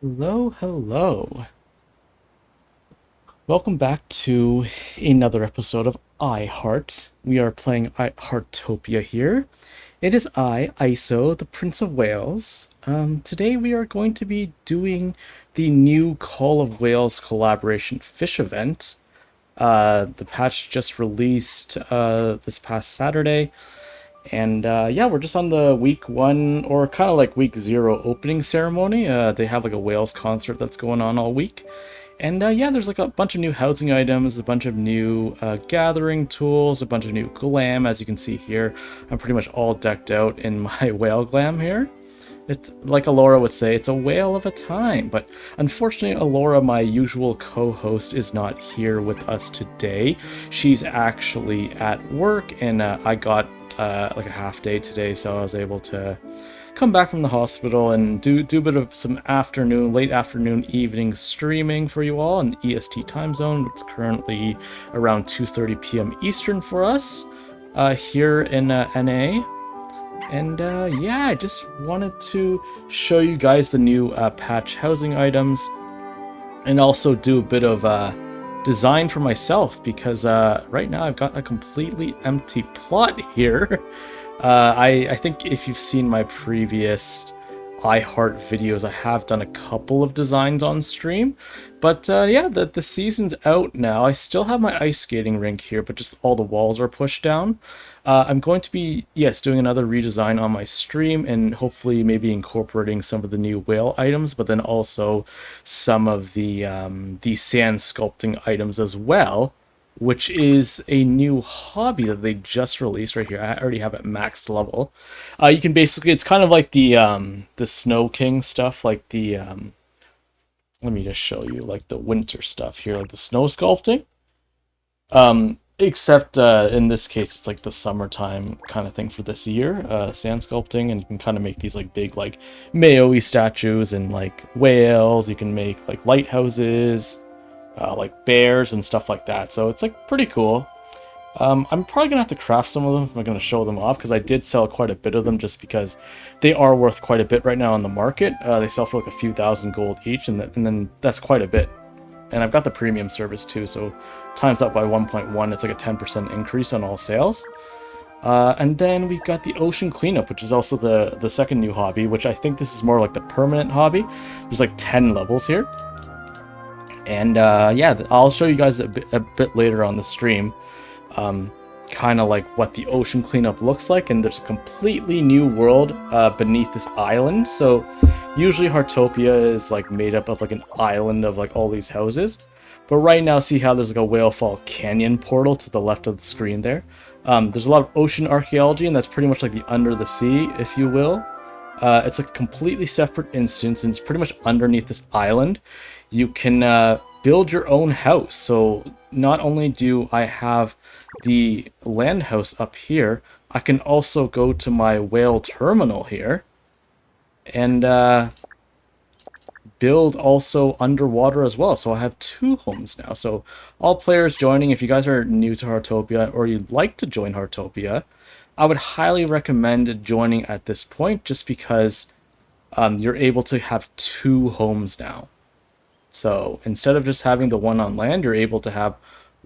Hello, hello. Welcome back to another episode of iHeart. We are playing iHeartopia here. It is I, ISO, the Prince of Wales. Today we are going to be doing the new Call of Wales collaboration fish event. The patch just released this past Saturday. And yeah, we're just on the week one or kind of like week zero opening ceremony. They have like a Wales concert that's going on all week. And yeah, there's like a bunch of new housing items, a bunch of new gathering tools, a bunch of new glam. As you can see here, I'm pretty much all decked out in my whale glam here. It's like Alora would say, it's a whale of a time. But unfortunately, Alora, my usual co-host, is not here with us today. She's actually at work, and I got like a half day today, so I was able to come back from the hospital and do a bit of some late afternoon, evening streaming for you all in EST time zone. It's currently around 2:30 p.m. Eastern for us here in NA. And yeah, I just wanted to show you guys the new patch housing items and also do a bit of design for myself because right now I've got a completely empty plot here. I think if you've seen my previous iHeart videos, I have done a couple of designs on stream. But yeah, the season's out now. I still have my ice skating rink here, but just all the walls are pushed down. I'm going to be, yes, doing another redesign on my stream and hopefully maybe incorporating some of the new whale items, but then also some of the sand sculpting items as well, which is a new hobby that they just released right here. I already have it maxed level. You can basically, it's kind of like the Snow King stuff, like the let me just show you like the winter stuff here, like the snow sculpting. Except in this case, it's like the summertime kind of thing for this year, sand sculpting, and you can kind of make these like big like Maui statues and like whales. You can make like lighthouses, like bears and stuff like that. So it's like pretty cool. I'm probably gonna have to craft some of them if I'm gonna show them off because I did sell quite a bit of them just because they are worth quite a bit right now on the market. They sell for like a few thousand gold each, and then that's quite a bit. And I've got the premium service too, so times that by 1.1, it's like a 10% increase on all sales. And then we've got the ocean cleanup, which is also the second new hobby, which I think this is more like the permanent hobby. There's like 10 levels here. And yeah, I'll show you guys a bit later on the stream, kind of like what the ocean cleanup looks like. And there's a completely new world beneath this island. So usually Heartopia is like made up of like an island of like all these houses. But right now, see how there's like a Whalefall Canyon portal to the left of the screen there. There's a lot of ocean archaeology, and that's pretty much like the under the sea, if you will. It's like a completely separate instance, and it's pretty much underneath this island. You can build your own house. So not only do I have the land house up here, I can also go to my whale terminal here and build also underwater as well. So I have two homes now. So all players joining, if you guys are new to Heartopia or you'd like to join Heartopia, I would highly recommend joining at this point just because you're able to have two homes now. So instead of just having the one on land, you're able to have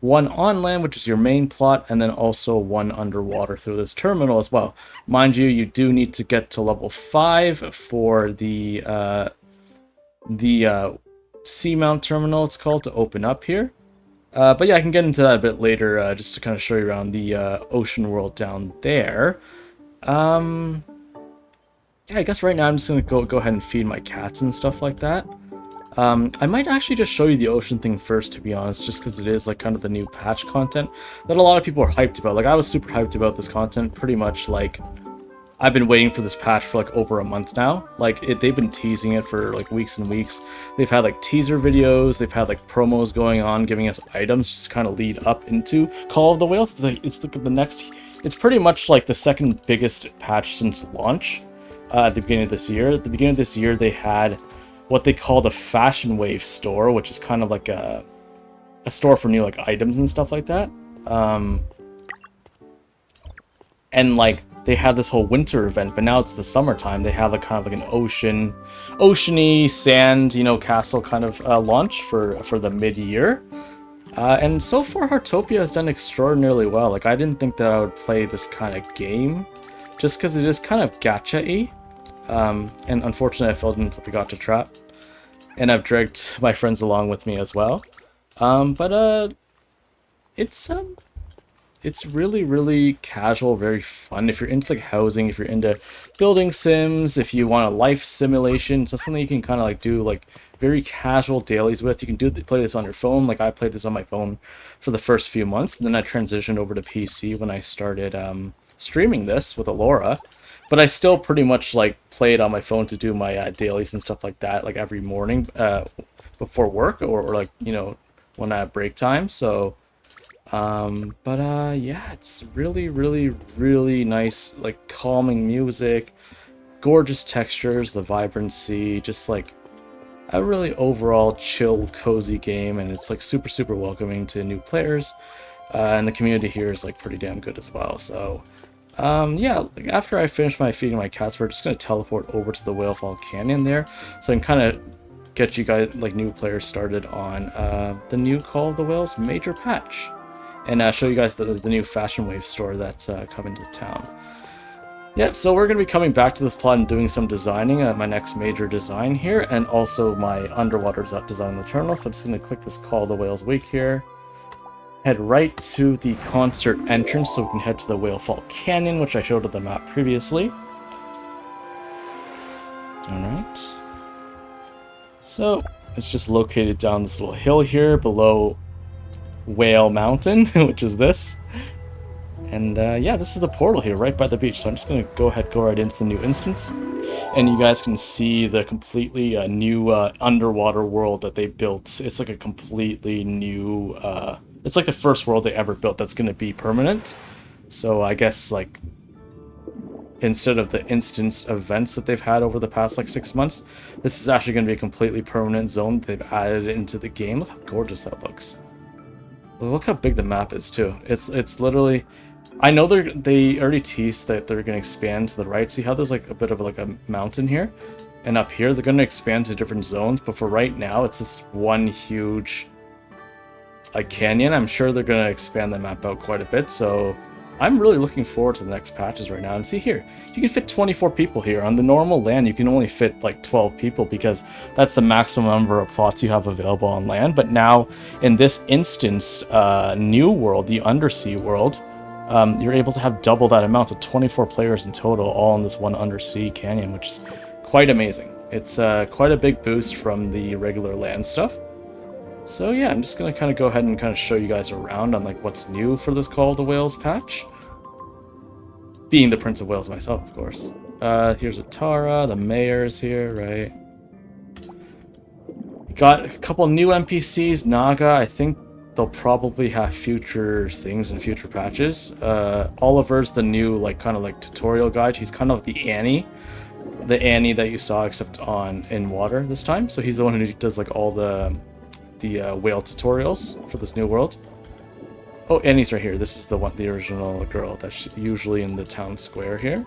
one on land, which is your main plot, and then also one underwater through this terminal as well. Mind you, you do need to get to level 5 for the Seamount terminal, it's called, to open up here. But yeah, I can get into that a bit later, just to kind of show you around the ocean world down there. Yeah, I guess right now I'm just gonna go ahead and feed my cats and stuff like that. I might actually just show you the ocean thing first, to be honest, just because it is like kind of the new patch content that a lot of people are hyped about. Like, I was super hyped about this content, pretty much like I've been waiting for this patch for like over a month now. Like, they've been teasing it for like weeks and weeks. They've had like teaser videos, they've had like promos going on, giving us items just to kind of lead up into Call of the Whales. It's the next, it's pretty much like the second biggest patch since launch at the beginning of this year. At the beginning of this year, they had what they call the Fashion Wave store, which is kind of like a store for new like items and stuff like that. And like they had this whole winter event, but now it's the summertime. They have a kind of like an oceany sand, castle kind of launch for the mid-year. And so far, Heartopia has done extraordinarily well. Like, I didn't think that I would play this kind of game, just because it is kind of gacha-y. And unfortunately, I fell into the gacha trap. And I've dragged my friends along with me as well. But it's really, really casual, very fun. If you're into like housing, if you're into building sims, if you want a life simulation, it's something you can kind of like do like very casual dailies with. You can play this on your phone. Like I played this on my phone for the first few months, and then I transitioned over to PC when I started streaming this with Alora. But I still pretty much like play it on my phone to do my dailies and stuff like that, like every morning before work or like when I have break time. So. Yeah, it's really, really, really nice, like calming music, gorgeous textures, the vibrancy, just like a really overall chill, cozy game, and it's like super, super welcoming to new players. And the community here is like pretty damn good as well. So, yeah, like after I finish my feeding my cats, we're just gonna teleport over to the Whalefall Canyon there, so I can kind of get you guys, like new players, started on the new Call of the Whales major patch. And show you guys the new Fashion Wave store that's coming to town. Yep, so we're going to be coming back to this plot and doing some designing, my next major design here, and also my underwater design on the terminal. So I'm just going to click this Call of the Whales Wake here. Head right to the concert entrance so we can head to the Whalefall Canyon, which I showed on the map previously. Alright. So, it's just located down this little hill here below Whale Mountain, which is this. And yeah, this is the portal here right by the beach, so I'm just gonna go right into the new instance, and you guys can see the completely new underwater world that they built. It's like a completely new it's like the first world they ever built that's gonna be permanent. So I guess like instead of the instance events that they've had over the past like 6 months, this is actually gonna be a completely permanent zone that they've added into the game. Look how gorgeous that looks. Look how big the map is too. It's literally, I know they already teased that they're gonna expand to the right. See how there's like a bit of like a mountain here, and up here they're gonna expand to different zones. But for right now, it's this one huge like canyon. I'm sure they're gonna expand the map out quite a bit. So I'm really looking forward to the next patches right now. And see here, you can fit 24 people here. On the normal land, you can only fit like 12 people because that's the maximum number of plots you have available on land. But now, in this instance, new world, the undersea world, you're able to have double that amount, so 24 players in total, all in this one undersea canyon, which is quite amazing. It's quite a big boost from the regular land stuff. So yeah, I'm just going to kind of go ahead and kind of show you guys around on like what's new for this Call of the Whales patch. Being the Prince of Wales myself, of course. Here's Atara, the mayor is here, right? Got a couple new NPCs, Naga. I think they'll probably have future things in future patches. Oliver's the new like kind of like tutorial guide. He's kind of the Annie that you saw except in water this time. So he's the one who does like all the whale tutorials for this new world. Oh, Annie's right here. This is the original girl that's usually in the town square here.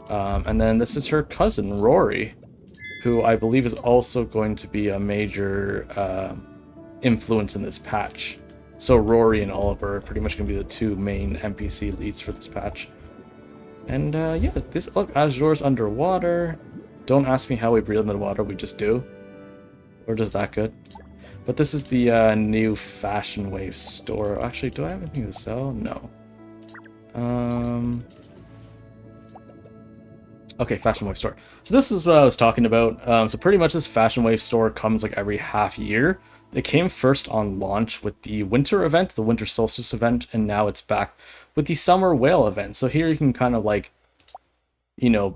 And then this is her cousin, Rory, who I believe is also going to be a major influence in this patch. So Rory and Oliver are pretty much going to be the two main NPC leads for this patch. And yeah, look, Azure's underwater. Don't ask me how we breathe in the water, we just do. We're just that good. But this is the new Fashion Wave store. Actually, do I have anything to sell? No. Okay, Fashion Wave store. So this is what I was talking about. So pretty much this Fashion Wave store comes like every half year. It came first on launch with the winter event, the winter solstice event, and now it's back with the summer whale event. So here you can kind of like,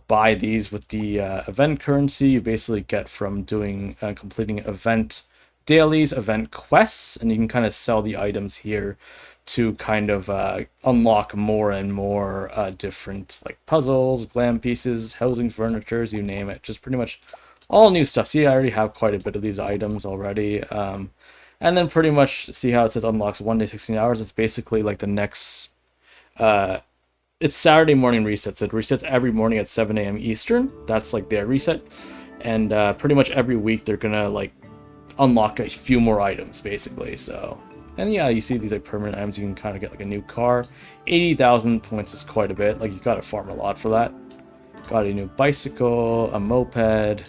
buy these with the event currency you basically get from doing completing event dailies, event quests, and you can kind of sell the items here to kind of unlock more and more different like puzzles, glam pieces, housing furnitures, you name it. Just pretty much all new stuff. See, I already have quite a bit of these items already. And then pretty much see how it says unlocks 1 day 16 hours. It's basically like the next it's Saturday morning resets. It resets every morning at 7 a.m. Eastern. That's like their reset, and pretty much every week they're gonna like unlock a few more items basically. So, and yeah, you see these like permanent items. You can kind of get like a new car. 80,000 points is quite a bit. Like you gotta farm a lot for that. Got a new bicycle, a moped.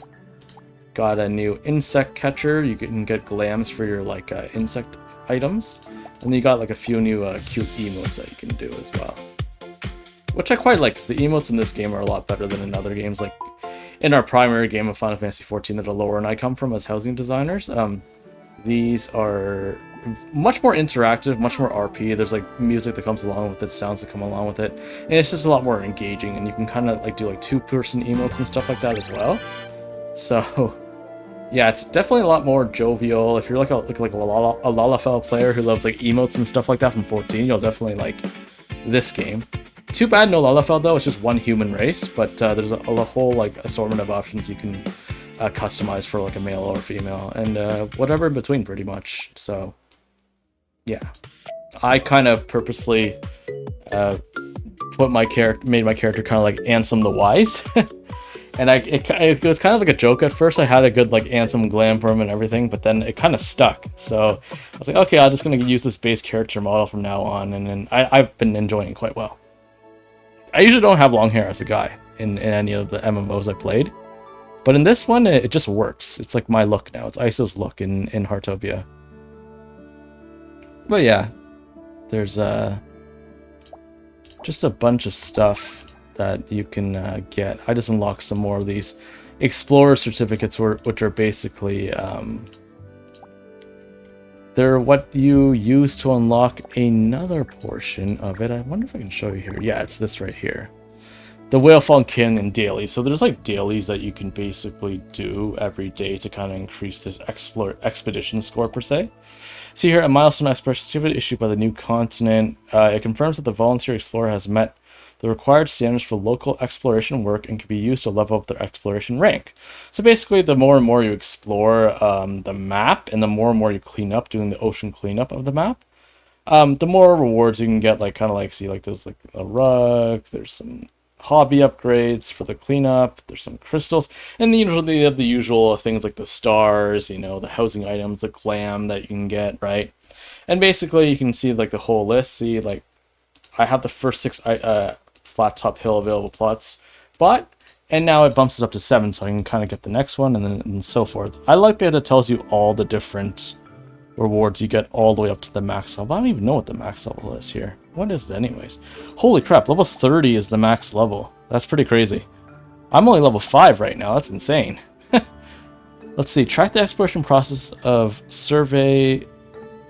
Got a new insect catcher. You can get glams for your like insect items. And then you got like a few new cute emotes that you can do as well. Which I quite like, because the emotes in this game are a lot better than in other games. Like in our primary game of Final Fantasy XIV that Alora and I come from as housing designers, these are much more interactive, much more RP. There's like music that comes along with it, sounds that come along with it, and it's just a lot more engaging. And you can kind of like do like two-person emotes and stuff like that as well. So yeah, it's definitely a lot more jovial. If you're like a Lalafell player who loves like emotes and stuff like that from 14, you'll definitely like this game. Too bad no Lalafell though. It's just one human race, but there's a whole like assortment of options you can customize for like a male or female, and whatever in between pretty much. So yeah, I kind of purposely made my character kind of like Ansem the Wise. And it was kind of like a joke at first. I had a good like Ansem glam for him and everything, but then it kind of stuck. So I was like, okay, I'm just gonna use this base character model from now on, and then I've been enjoying it quite well. I usually don't have long hair as a guy in any of the MMOs I played, but in this one it just works. It's like my look now. It's ISO's look in Heartopia. But yeah, there's just a bunch of stuff that you can get. I just unlocked some more of these Explorer certificates, which are basically they're what you use to unlock another portion of it. I wonder if I can show you here. Yeah, it's this right here. The Whalefall Canyon dailies. So there's like dailies that you can basically do every day to kind of increase this expedition score per se. See here, a milestone exploration certificate issued by the new continent. It confirms that the volunteer explorer has met the required standards for local exploration work and can be used to level up their exploration rank. So basically, the more and more you explore the map, and the more and more you clean up, doing the ocean cleanup of the map, the more rewards you can get. Like kind of like, see, like there's like a rug, there's some hobby upgrades for the cleanup, there's some crystals, and usually they have the usual things like the stars, you know, the housing items, the glam that you can get, right? And basically, you can see like the whole list. See, like I have the first 6 flat top hill available plots, and now it bumps it up to 7, so I can kind of get the next one, and so forth. I like that it tells you all the different rewards you get all the way up to the max level. I don't even know what the max level is here. What is it anyways? Holy crap, level 30 is the max level. That's pretty crazy. I'm only level 5 right now. That's insane. Let's see. Track the exploration process of survey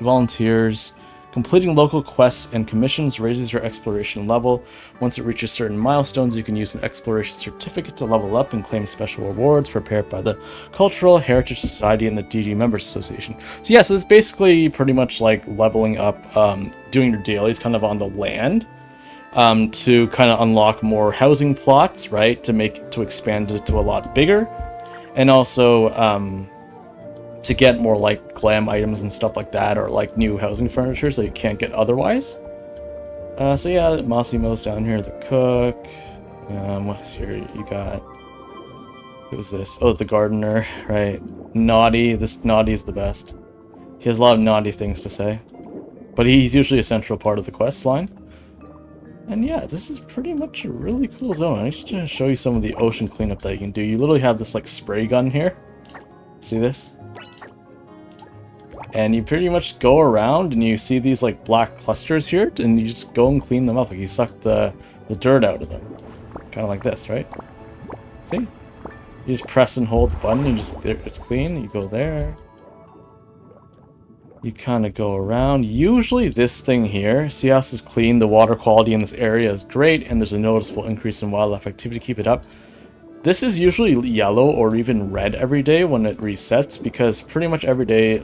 volunteers. Completing local quests and commissions raises your exploration level. Once it reaches certain milestones, you can use an exploration certificate to level up and claim special rewards prepared by the Cultural Heritage Society and the DG Members Association. So yeah, so it's basically pretty much like leveling up, doing your dailies kind of on the land, to kind of unlock more housing plots, right? To expand it to a lot bigger, and also to get more like glam items and stuff like that, or like new housing furniture that you can't get otherwise. So yeah, Massimo's down here, the cook. What's here? You got, who's this? Oh, the gardener, right? Naughty. This Naughty is the best. He has a lot of naughty things to say, but he's usually a central part of the quest line. And yeah, this is pretty much a really cool zone. I'm just gonna show you some of the ocean cleanup that you can do. You literally have this like spray gun here. See this? And you pretty much go around and you see these like black clusters here, and you just go and clean them up. Like you suck the dirt out of them. Kind of like this, right? See? You just press and hold the button and just, it's clean. You go there. You kind of go around. Usually this thing here, see how this is clean? The water quality in this area is great, and there's a noticeable increase in wildlife activity. Keep it up. This is usually yellow or even red every day when it resets, because pretty much every day,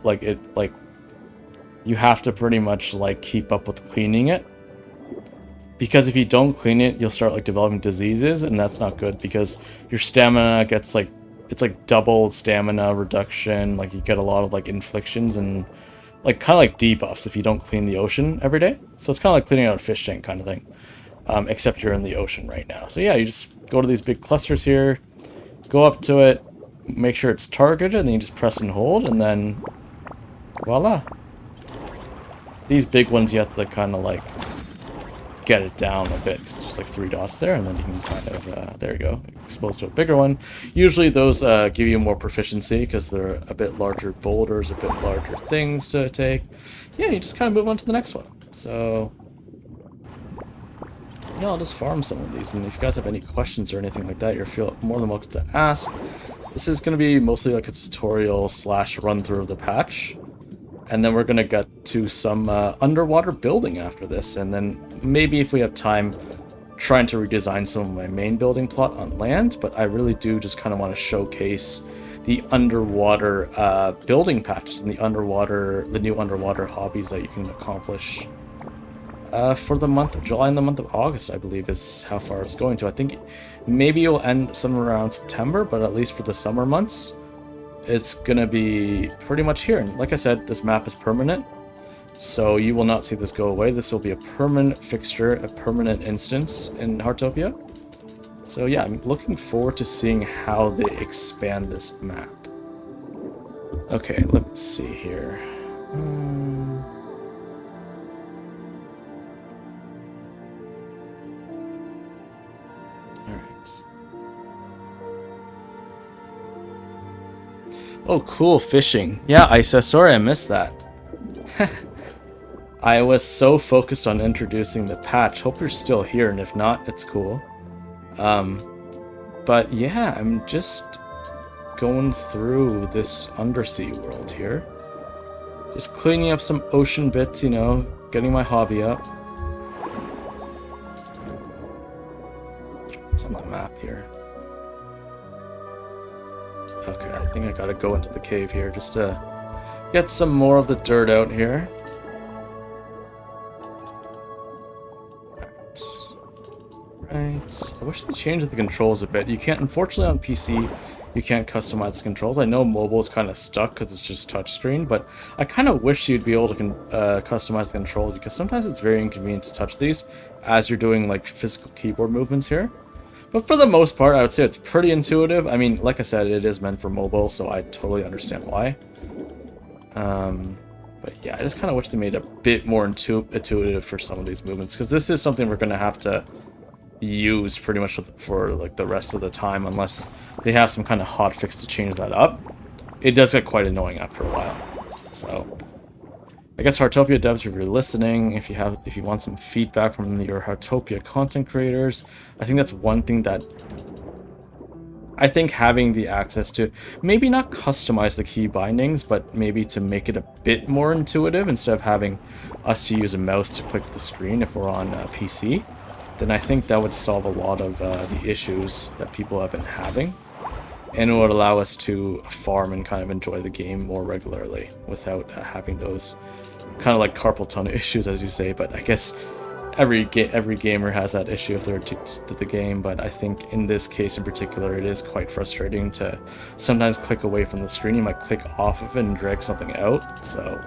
you have to pretty much like keep up with cleaning it. Because if you don't clean it, you'll start like developing diseases, and that's not good, because your stamina gets like, it's like double stamina reduction. Like you get a lot of like inflictions and like kind of like debuffs if you don't clean the ocean every day. So it's kind of like cleaning out a fish tank kind of thing. except you're in the ocean right now. So yeah, you just go to these big clusters here, go up to it, make sure it's targeted, and then you just press and hold, and then voila. These big ones you have to kind of like get it down a bit, because it's just like 3 dots there, and then you can kind of, there you go, expose to a bigger one. Usually those give you more proficiency, because they're a bit larger boulders, a bit larger things to take. Yeah, you just kind of move on to the next one. So yeah, I'll just farm some of these, and if you guys have any questions or anything like that, you're more than welcome to ask. This is going to be mostly like a tutorial / run through of the patch. And then we're going to get to some underwater building after this. And then maybe if we have time, trying to redesign some of my main building plot on land. But I really do just kind of want to showcase the underwater building patches and the new underwater hobbies that you can accomplish for the month of July and the month of August, I believe, is how far it's going to. I think maybe it'll end somewhere around September, but at least for the summer months, it's gonna be pretty much here. And like I said, this map is permanent, so you will not see this go away. This will be a permanent fixture, a permanent instance in Heartopia. So yeah, I'm looking forward to seeing how they expand this map. Okay, let's see here. Oh, cool, fishing. Yeah, Isa, sorry I missed that. I was so focused on introducing the patch. Hope you're still here, and if not, it's cool. But yeah, I'm just going through this undersea world here. Just cleaning up some ocean bits, you know, getting my hobby up. It's on the map here. Okay, I think I gotta go into the cave here just to get some more of the dirt out here. Right. I wish they changed the controls a bit. You can't, unfortunately on PC, you can't customize the controls. I know mobile is kind of stuck because it's just touchscreen, but I kind of wish you'd be able to customize the controls, because sometimes it's very inconvenient to touch these as you're doing like physical keyboard movements here. But for the most part, I would say it's pretty intuitive. I mean, like I said, it is meant for mobile, so I totally understand why. But yeah, I just kind of wish they made it a bit more intuitive for some of these movements, because this is something we're going to have to use pretty much for like the rest of the time, unless they have some kind of hot fix to change that up. It does get quite annoying after a while. So I guess Heartopia devs, if you're listening, if you want some feedback from your Heartopia content creators, I think that's one thing that I think having the access to maybe not customize the key bindings, but maybe to make it a bit more intuitive instead of having us to use a mouse to click the screen if we're on PC, then I think that would solve a lot of the issues that people have been having. And it would allow us to farm and kind of enjoy the game more regularly without having those kind of like carpal tunnel issues, as you say. But I guess every gamer has that issue if they're addicted to the game. But I think in this case in particular, it is quite frustrating to sometimes click away from the screen. You might click off of it and drag something out. So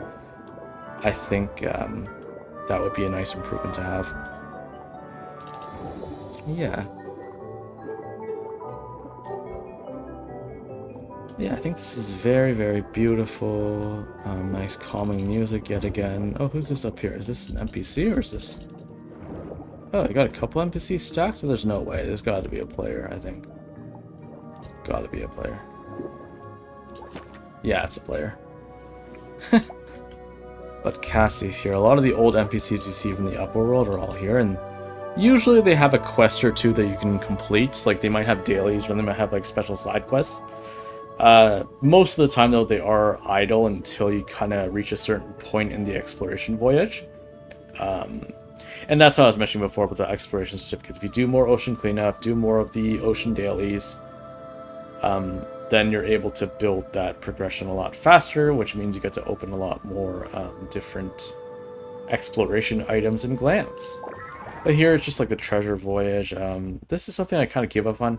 I think that would be a nice improvement to have. Yeah. Yeah, I think this is very, very beautiful. Nice calming music yet again. Oh, who's this up here? Is this an NPC or is this... Oh, you got a couple NPCs stacked? There's no way. There's got to be a player, I think. Got to be a player. Yeah, it's a player. But Cassie's here. A lot of the old NPCs you see from the upper world are all here, and usually they have a quest or two that you can complete. Like, they might have dailies, or they might have, like, special side quests. Most of the time, though, they are idle until you kind of reach a certain point in the exploration voyage. And that's how I was mentioning before with the exploration certificates. If you do more ocean cleanup, do more of the ocean dailies, then you're able to build that progression a lot faster, which means you get to open a lot more different exploration items and glams. But here it's just like the treasure voyage. This is something I kind of give up on.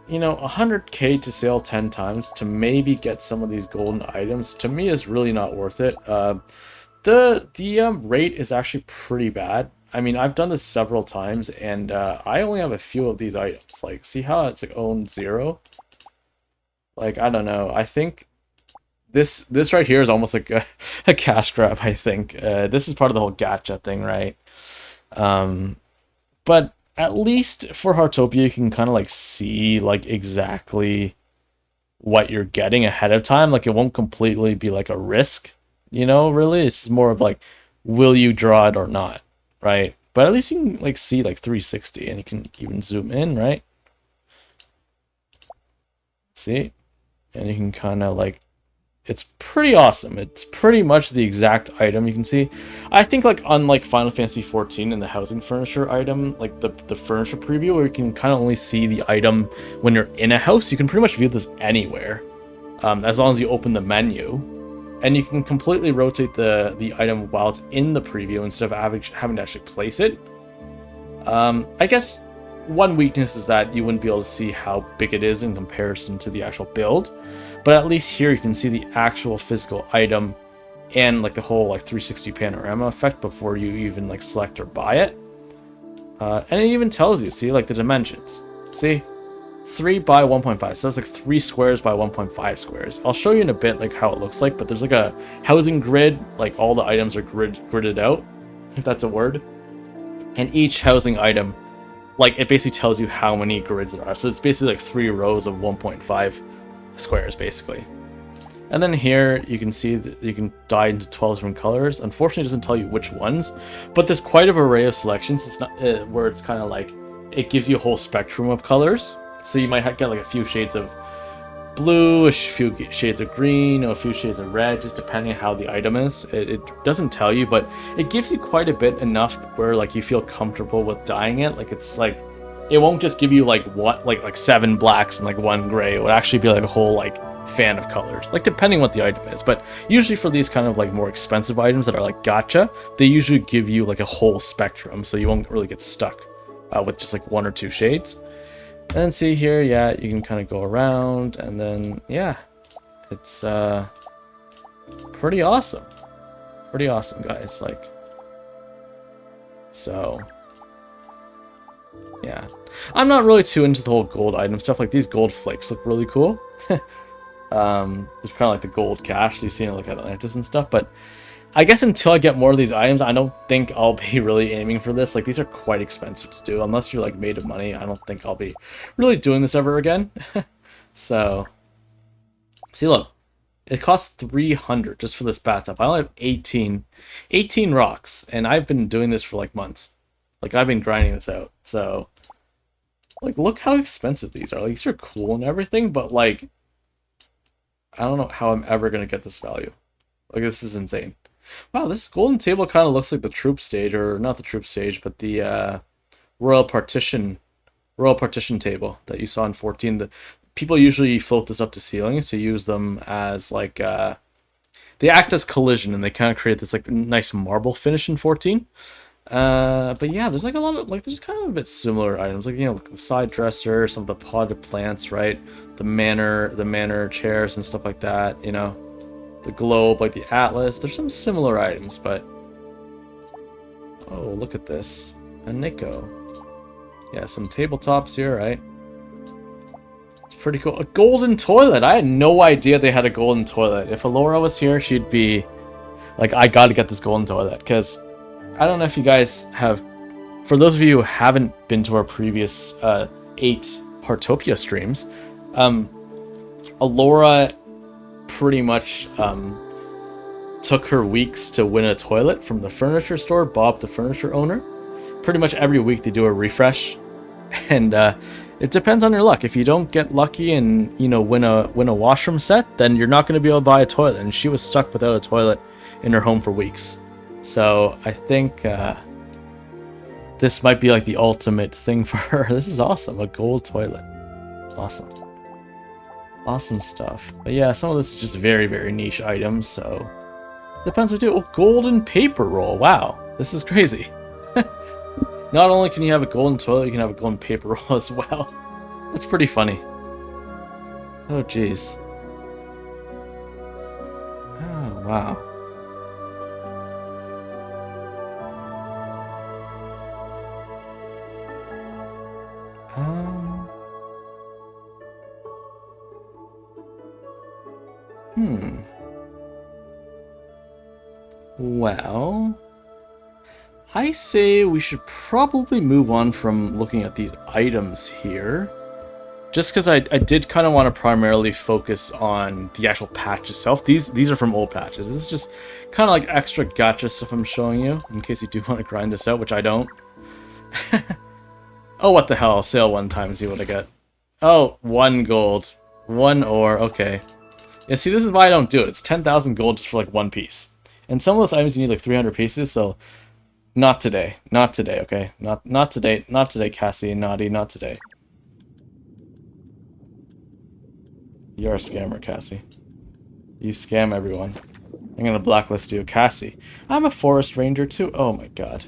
You know, 100k to sail 10 times to maybe get some of these golden items, to me, is really not worth it. The rate is actually pretty bad. I mean, I've done this several times, and I only have a few of these items. Like, see how it's like owned 0? Like, I don't know. I think this right here is almost like a cash grab, I think. This is part of the whole gacha thing, right? Um, but at least for Heartopia, you can kind of like see like exactly what you're getting ahead of time. Like, it won't completely be like a risk, really. It's more of like, will you draw it or not, right? But at least you can like see like 360, and you can even zoom in, right? See? And you can kind of like, it's pretty awesome. It's pretty much the exact item you can see. I think like unlike Final Fantasy 14 and the housing furniture item, like the furniture preview, where you can kind of only see the item when you're in a house, you can pretty much view this anywhere, as long as you open the menu. And you can completely rotate the item while it's in the preview instead of having to actually place it. I guess one weakness is that you wouldn't be able to see how big it is in comparison to the actual build. But at least here you can see the actual physical item and like the whole like 360 panorama effect before you even like select or buy it. And it even tells you, see, like the dimensions. See? 3 by 1.5, so that's like 3 squares by 1.5 squares. I'll show you in a bit like how it looks like, but there's like a housing grid, like all the items are gridded out, if that's a word. And each housing item, like it basically tells you how many grids there are. So it's basically like 3 rows of 1.5 squares basically. And then here you can see that you can dye into 12 different colors. Unfortunately, it doesn't tell you which ones, but there's quite an array of selections. It's not where it's kind of like it gives you a whole spectrum of colors. So you might get like a few shades of blue, a few shades of green, or a few shades of red, just depending on how the item is. It doesn't tell you, but it gives you quite a bit, enough where like you feel comfortable with dyeing it. Like it's like it won't just give you like what like 7 blacks and like 1 gray. It would actually be like a whole like fan of colors, like depending what the item is. But usually for these kind of like more expensive items that are like gacha, they usually give you like a whole spectrum, so you won't really get stuck with just like 1 or 2 shades. And then see here, yeah, you can kind of go around, and then yeah, it's pretty awesome. Pretty awesome, guys. Like, so yeah, I'm not really too into the whole gold item stuff. Like these gold flakes look really cool. There's kind of like the gold cash that you see in like Atlantis and stuff, but I guess until I get more of these items, I don't think I'll be really aiming for this. Like, these are quite expensive to do. Unless you're, like, made of money, I don't think I'll be really doing this ever again. So, see, look. It costs 300 just for this bathtub. I only have 18 rocks, and I've been doing this for, like, months. Like, I've been grinding this out. So, like, look how expensive these are. Like, these are cool and everything, but, like, I don't know how I'm ever going to get this value. Like, this is insane. Wow, this golden table kind of looks like the troop stage, or not the troop stage, but the royal partition table that you saw in 14. The people usually float this up to ceilings to use them as like they act as collision, and they kind of create this like nice marble finish in 14. But yeah, there's like a lot of like there's kind of a bit similar items, like the side dresser, some of the potted plants, right? The manor chairs and stuff like that, the globe, like the atlas. There's some similar items, but oh, look at this. A Nico. Yeah, some tabletops here, right? It's pretty cool. A golden toilet. I had no idea they had a golden toilet. If Alora was here, she'd be like, I gotta get this golden toilet, because I don't know if you guys have, for those of you who haven't been to our previous 8 Heartopia streams, Alora pretty much took her weeks to win a toilet from the furniture store, Bob the furniture owner. Pretty much every week they do a refresh, and it depends on your luck. If you don't get lucky and win a washroom set, then you're not going to be able to buy a toilet, and she was stuck without a toilet in her home for weeks. So I think this might be like the ultimate thing for her. This is awesome. A gold toilet. Awesome stuff. But yeah, some of this is just very, very niche items, so depends what you do. Oh, golden paper roll. Wow, this is crazy. Not only can you have a golden toilet, you can have a golden paper roll as well. That's pretty funny. Oh, jeez. Oh, wow. Well, I say we should probably move on from looking at these items here. Just because I did kind of want to primarily focus on the actual patch itself. These are from old patches. This is just kind of like extra gacha stuff I'm showing you, in case you do want to grind this out, which I don't. Oh, what the hell. Sale one time, see what I get. Oh, 1 gold. 1 ore, okay. Yeah, see, this is why I don't do it. It's 10,000 gold just for like 1 piece. And some of those items you need like 300 pieces, so... Not today. Not today, okay? Not today. Not today, Cassie and Naughty. Not today. You're a scammer, Cassie. You scam everyone. I'm gonna blacklist you. Cassie. I'm a forest ranger too. Oh my god.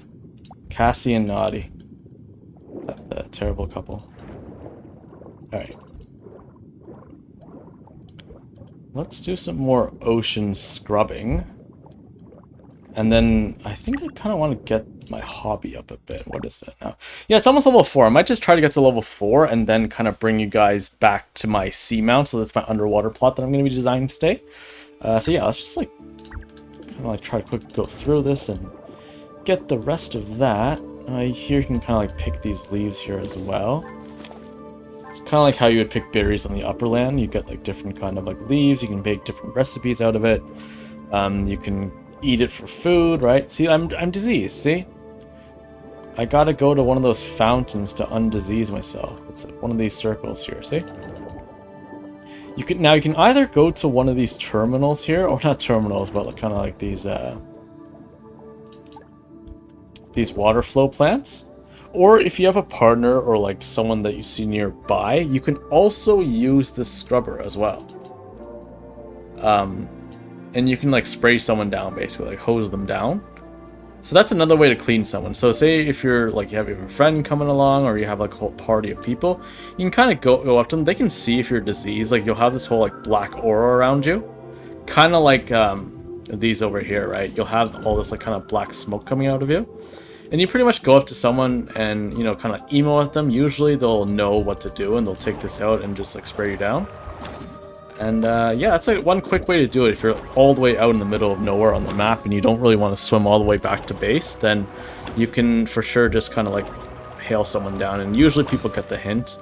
Cassie and Naughty. That terrible couple. Alright. Let's do some more ocean scrubbing. And then I think I kind of want to get my hobby up a bit. What is it now? Yeah, it's almost level 4. I might just try to get to level 4 and then kind of bring you guys back to my seamount. So that's my underwater plot that I'm going to be designing today. So yeah, let's just like kind of like try to quickly go through this and get the rest of that. Here you can kind of like pick these leaves here as well. It's kind of like how you would pick berries on the upper land. You get like different kind of like leaves. You can make different recipes out of it. You can eat it for food, right? See, I'm diseased, see? I gotta go to one of those fountains to undisease myself. It's one of these circles here, see? You can either go to one of these terminals here, or not terminals, but like, kind of like these water flow plants. Or if you have a partner or like someone that you see nearby, you can also use this scrubber as well. And you can like spray someone down, basically, like hose them down. So that's another way to clean someone. So say if you're like, you have a friend coming along, or you have like a whole party of people, you can kind of go up to them. They can see if you're diseased. Like you'll have this whole like black aura around you, kind of like these over here, right? You'll have all this like kind of black smoke coming out of you, and you pretty much go up to someone and, you know, kind of emo at them. Usually they'll know what to do and they'll take this out and just like spray you down. And yeah, that's like one quick way to do it. If you're all the way out in the middle of nowhere on the map and you don't really want to swim all the way back to base, then you can for sure just kind of like hail someone down, and usually people get the hint.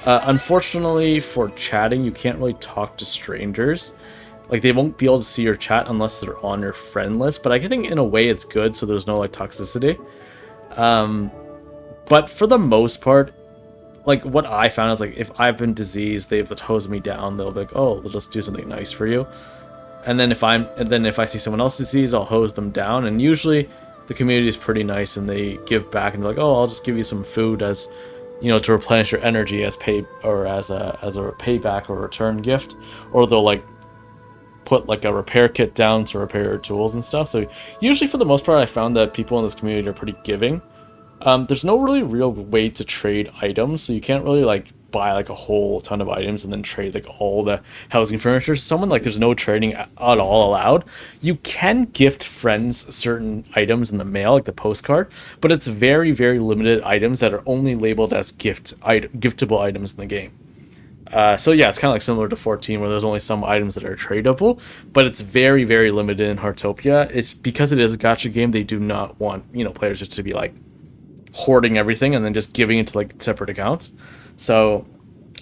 Unfortunately for chatting, you can't really talk to strangers. Like they won't be able to see your chat unless they're on your friend list, but I think in a way it's good, so there's no like toxicity. But for the most part, like what I found is like if I've been diseased, they've hosed me down. They'll be like, "Oh, we'll just do something nice for you." And then if I see someone else diseased, I'll hose them down. And usually the community is pretty nice and they give back and they're like, "Oh, I'll just give you some food as, you know, to replenish your energy as pay, or as a payback or return gift." Or they'll like put like a repair kit down to repair your tools and stuff. So usually for the most part, I found that people in this community are pretty giving. There's no really real way to trade items, so you can't really like buy like a whole ton of items and then trade like all the housing furniture to someone. Like there's no trading at all allowed. You can gift friends certain items in the mail, like the postcard, but it's very, very limited items that are only labeled as giftable items in the game. So yeah, it's kind of like similar to 14, where there's only some items that are tradable, but it's very, very limited in Heartopia. It's because it is a gacha game. They do not want, you know, players just to be like hoarding everything and then just giving it to like separate accounts. So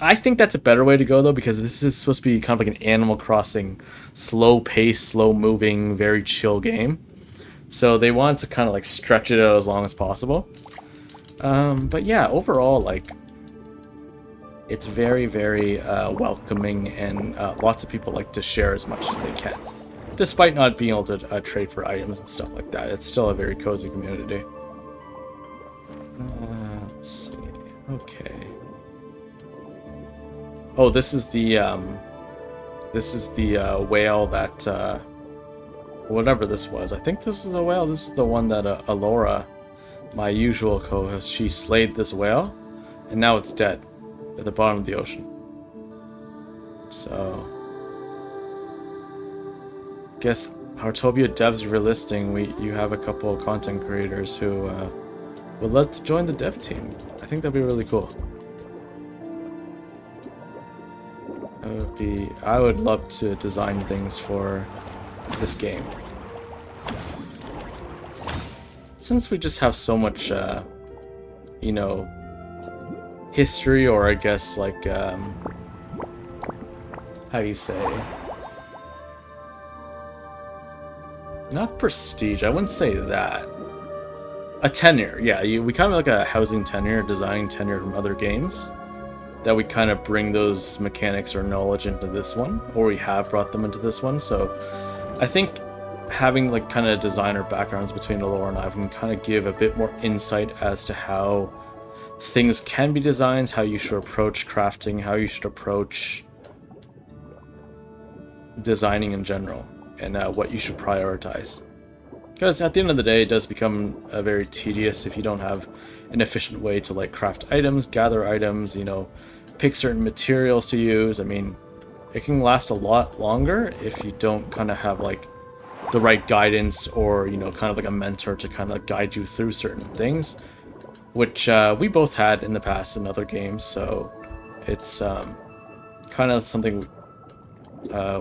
I think that's a better way to go though, because this is supposed to be kind of like an Animal Crossing, slow pace, slow moving, very chill game. So they want to kind of like stretch it out as long as possible. But yeah, overall, like it's very, very welcoming, and lots of people like to share as much as they can. Despite not being able to trade for items and stuff like that, it's still a very cozy community. Let's see. Okay. Oh, this is the whale that whatever this was. I think this is a whale. This is the one that Alora, my usual co-host, she slayed this whale, and now it's dead at the bottom of the ocean. So, guess Heartopia devs are listing. You have a couple of content creators who would love to join the dev team. I think that'd be really cool. I would love to design things for this game. Since we just have so much, you know, history, or I guess, like, how you say? Not prestige, I wouldn't say that. A tenure, yeah, we kind of like a housing tenure, designing tenure from other games. That we kind of bring those mechanics or knowledge into this one, or we have brought them into this one, so I think having like kind of designer backgrounds between Allure and I can kind of give a bit more insight as to how things can be designed, how you should approach crafting, how you should approach designing in general, and what you should prioritize. Because at the end of the day, it does become very tedious if you don't have an efficient way to like craft items, gather items, you know, pick certain materials to use. I mean, it can last a lot longer if you don't kind of have like the right guidance, or, you know, kind of like a mentor to kind of guide you through certain things, which we both had in the past in other games. So it's kind of something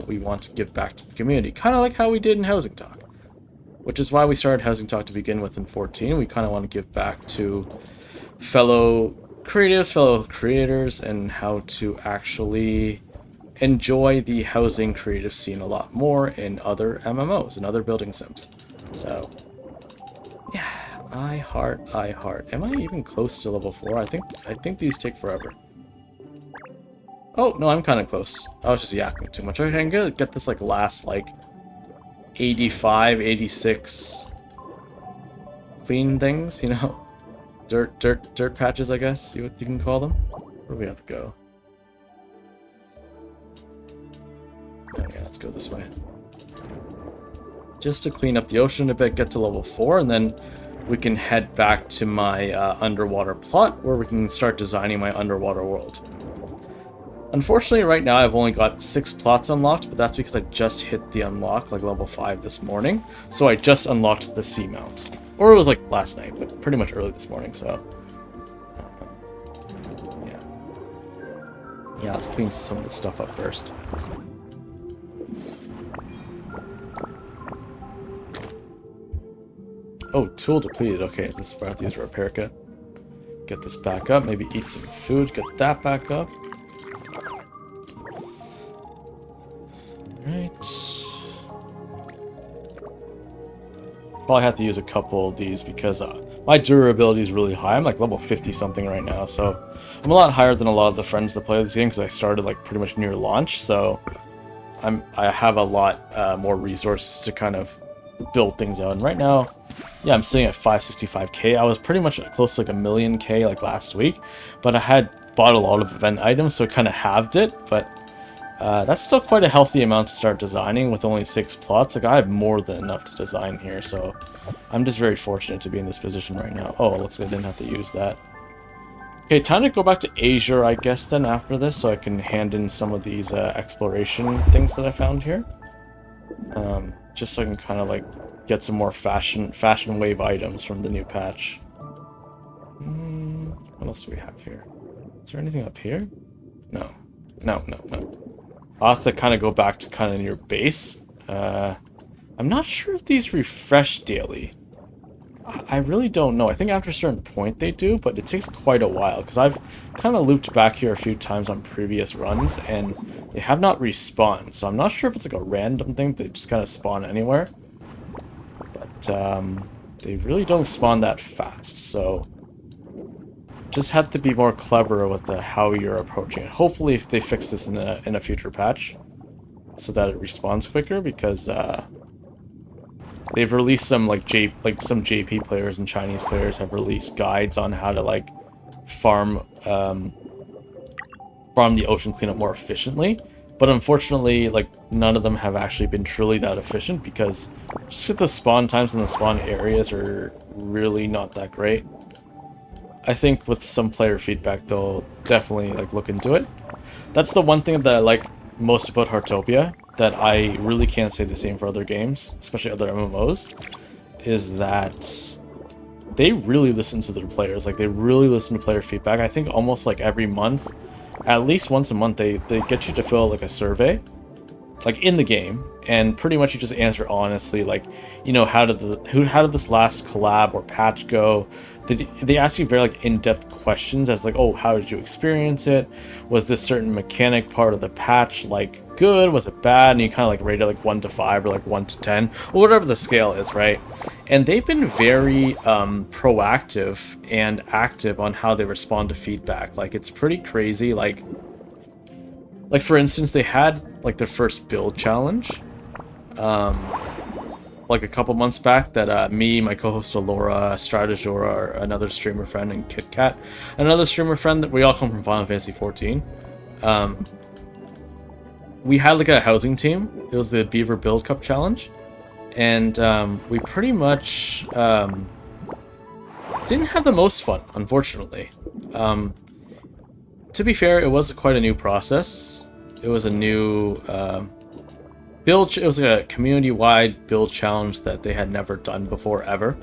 we want to give back to the community, kind of like how we did in Housing Talk. Which is why we started Housing Talk to begin with in 14. We kind of want to give back to fellow creatives, fellow creators, and how to actually enjoy the housing creative scene a lot more in other MMOs and other building sims. So, yeah, iHeart. Am I even close to level 4? I think these take forever. Oh, no, I'm kind of close. I was just yapping too much. I can get this like last like 85, 86 clean things, you know? Dirt patches, I guess you can call them. Where do we have to go? Oh yeah, let's go this way. Just to clean up the ocean a bit, get to level 4, and then we can head back to my underwater plot, where we can start designing my underwater world. Unfortunately, right now I've only got 6 plots unlocked, but that's because I just hit the unlock, like level 5 this morning. So I just unlocked the seamount. Or it was like last night, but pretty much early this morning, so... yeah. Yeah, let's clean some of the stuff up first. Oh, tool depleted. Okay, this is where I have to use a repair kit. Get this back up, maybe eat some food, get that back up. Right. Probably have to use a couple of these because my durability is really high. I'm like level 50 something right now, so I'm a lot higher than a lot of the friends that play this game because I started like pretty much near launch. So I have a lot more resources to kind of build things out. And right now, yeah, I'm sitting at 565k. I was pretty much close to like 1,000,000k like last week, but I had bought a lot of event items, so it kind of halved it. But that's still quite a healthy amount to start designing with only 6 plots. Like, I have more than enough to design here, so I'm just very fortunate to be in this position right now. Oh, it looks like I didn't have to use that. Okay, time to go back to Asia, I guess, then, after this, so I can hand in some of these exploration things that I found here. Just so I can kind of, like, get some more fashion wave items from the new patch. What else do we have here? Is there anything up here? No. No. I'll have to kind of go back to kind of your base. I'm not sure if these refresh daily. I really don't know. I think after a certain point they do, but it takes quite a while because I've kind of looped back here a few times on previous runs and they have not respawned. So I'm not sure if it's like a random thing. They just kind of spawn anywhere. But they really don't spawn that fast. So just have to be more clever with how you're approaching it. Hopefully if they fix this in a future patch so that it respawns quicker, because they've released some some JP players and Chinese players have released guides on how to like farm the ocean cleanup more efficiently. But unfortunately, like, none of them have actually been truly that efficient because just the spawn times in the spawn areas are really not that great. I think with some player feedback, they'll definitely like look into it. That's the one thing that I like most about Heartopia, that I really can't say the same for other games, especially other MMOs, is that they really listen to their players. Like, they really listen to player feedback. I think almost like every month at least once a month they get you to fill out like a survey, like in the game, and pretty much you just answer honestly, like, you know, how did this last collab or patch go? They ask you very like in-depth questions as like, oh, how did you experience it? Was this certain mechanic part of the patch like good? Was it bad? And you kind of like rate it like 1 to 5 or like 1 to 10 or whatever the scale is, right? And they've been very proactive and active on how they respond to feedback. Like, it's pretty crazy. Like for instance, they had like their first build challenge, like a couple months back that me, my co-host Alora, Strategora, another streamer friend, and KitKat, another streamer friend, that we all come from Final Fantasy 14. We had like a housing team. It was the Beaver Build Cup challenge, and we pretty much didn't have the most fun, unfortunately. To be fair, it was quite a new process. It was a new build. It was like a community-wide build challenge that they had never done before ever.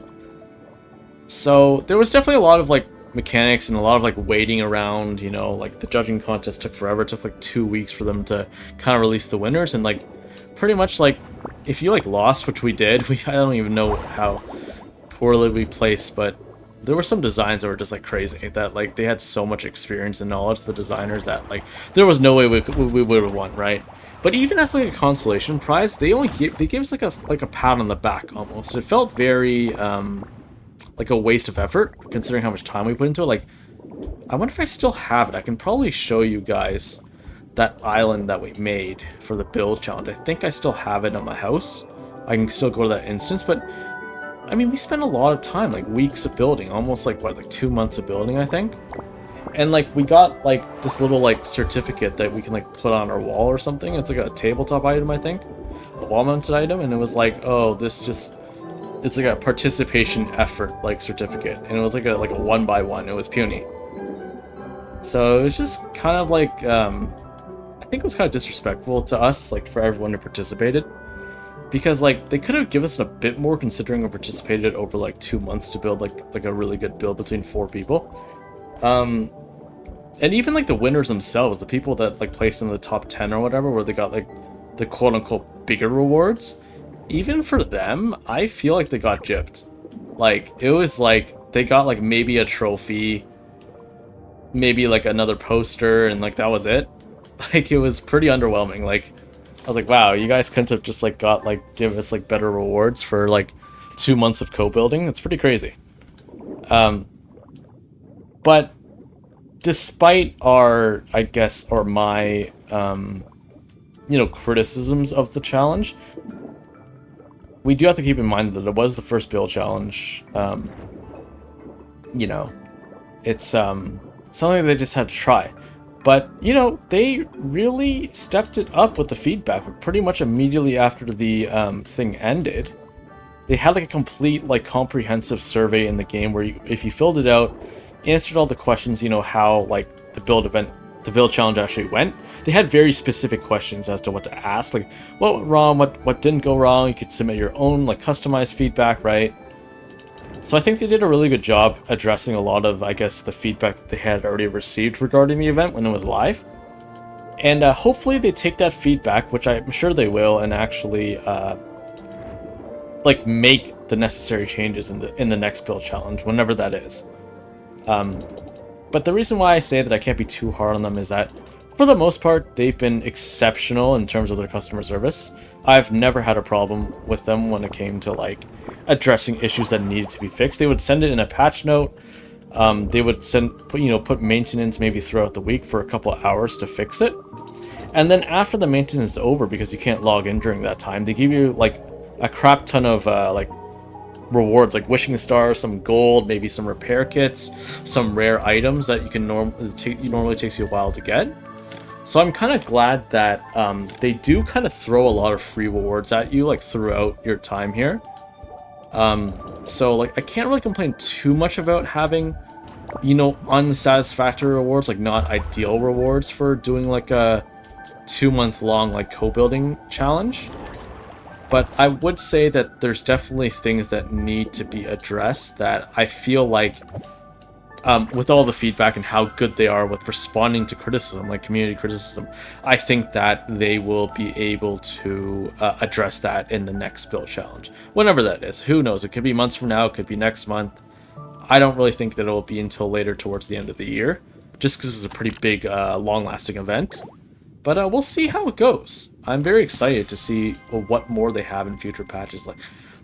So there was definitely a lot of like mechanics and a lot of like waiting around. You know, like the judging contest took forever. It took like 2 weeks for them to kind of release the winners, and like pretty much like if you like lost, which we did, I don't even know how poorly we placed, but there were some designs that were just like crazy, that like they had so much experience and knowledge, the designers, that like there was no way we would have won, right? But even as like a consolation prize, they gave us like a pat on the back almost. It felt very like a waste of effort considering how much time we put into it. Like, I wonder if I still have it. I can probably show you guys that island that we made for the build challenge. I think I still have it at my house. I can still go to that instance, but I mean, we spent a lot of time, like weeks of building, almost like what, like 2 months of building, I think. And like we got like this little like certificate that we can like put on our wall or something. It's like a tabletop item, I think, a wall-mounted item, and it was like, oh, it's like a participation effort like certificate, and it was like a 1x1. It was puny. So it was just kind of like I think it was kind of disrespectful to us, like for everyone who participated. Because like they could have given us a bit more considering we participated over like 2 months to build like a really good build between 4 people. And even like the winners themselves, the people that like placed in the top 10 or whatever, where they got like the quote unquote bigger rewards, even for them, I feel like they got gypped. Like, it was like they got like maybe a trophy, maybe like another poster, and like that was it. Like, it was pretty underwhelming. Like, I was like, wow, you guys couldn't have just like give us like better rewards for like 2 months of co-building? It's pretty crazy. But despite our, I guess, or my, you know, criticisms of the challenge, we do have to keep in mind that it was the first build challenge. You know, it's something they just had to try. But, you know, they really stepped it up with the feedback. Pretty much immediately after the thing ended, they had like a complete, like, comprehensive survey in the game where if you filled it out, answered all the questions, you know, how like the build challenge actually went. They had very specific questions as to what to ask, like what went wrong, what didn't go wrong. You could submit your own like customized feedback, right? So I think they did a really good job addressing a lot of, I guess, the feedback that they had already received regarding the event when it was live. And hopefully they take that feedback, which I'm sure they will, and actually like make the necessary changes in the next build challenge, whenever that is. But the reason why I say that I can't be too hard on them is that, for the most part, they've been exceptional in terms of their customer service. I've never had a problem with them when it came to like addressing issues that needed to be fixed. They would send it in a patch note. They would put maintenance maybe throughout the week for a couple of hours to fix it. And then after the maintenance is over, because you can't log in during that time, they give you like a crap ton of like rewards, like wishing stars, some gold, maybe some repair kits, some rare items that you can normally takes you a while to get. So I'm kind of glad that they do kind of throw a lot of free rewards at you like throughout your time here. So like I can't really complain too much about having, you know, unsatisfactory rewards, like not ideal rewards for doing like a 2-month-long like co-building challenge. But I would say that there's definitely things that need to be addressed that I feel like with all the feedback and how good they are with responding to criticism, like community criticism, I think that they will be able to address that in the next build challenge, whenever that is. Who knows? It could be months from now, it could be next month. I don't really think that it will be until later towards the end of the year, just because it's a pretty big, long-lasting event. But we'll see how it goes. I'm very excited to see what more they have in future patches,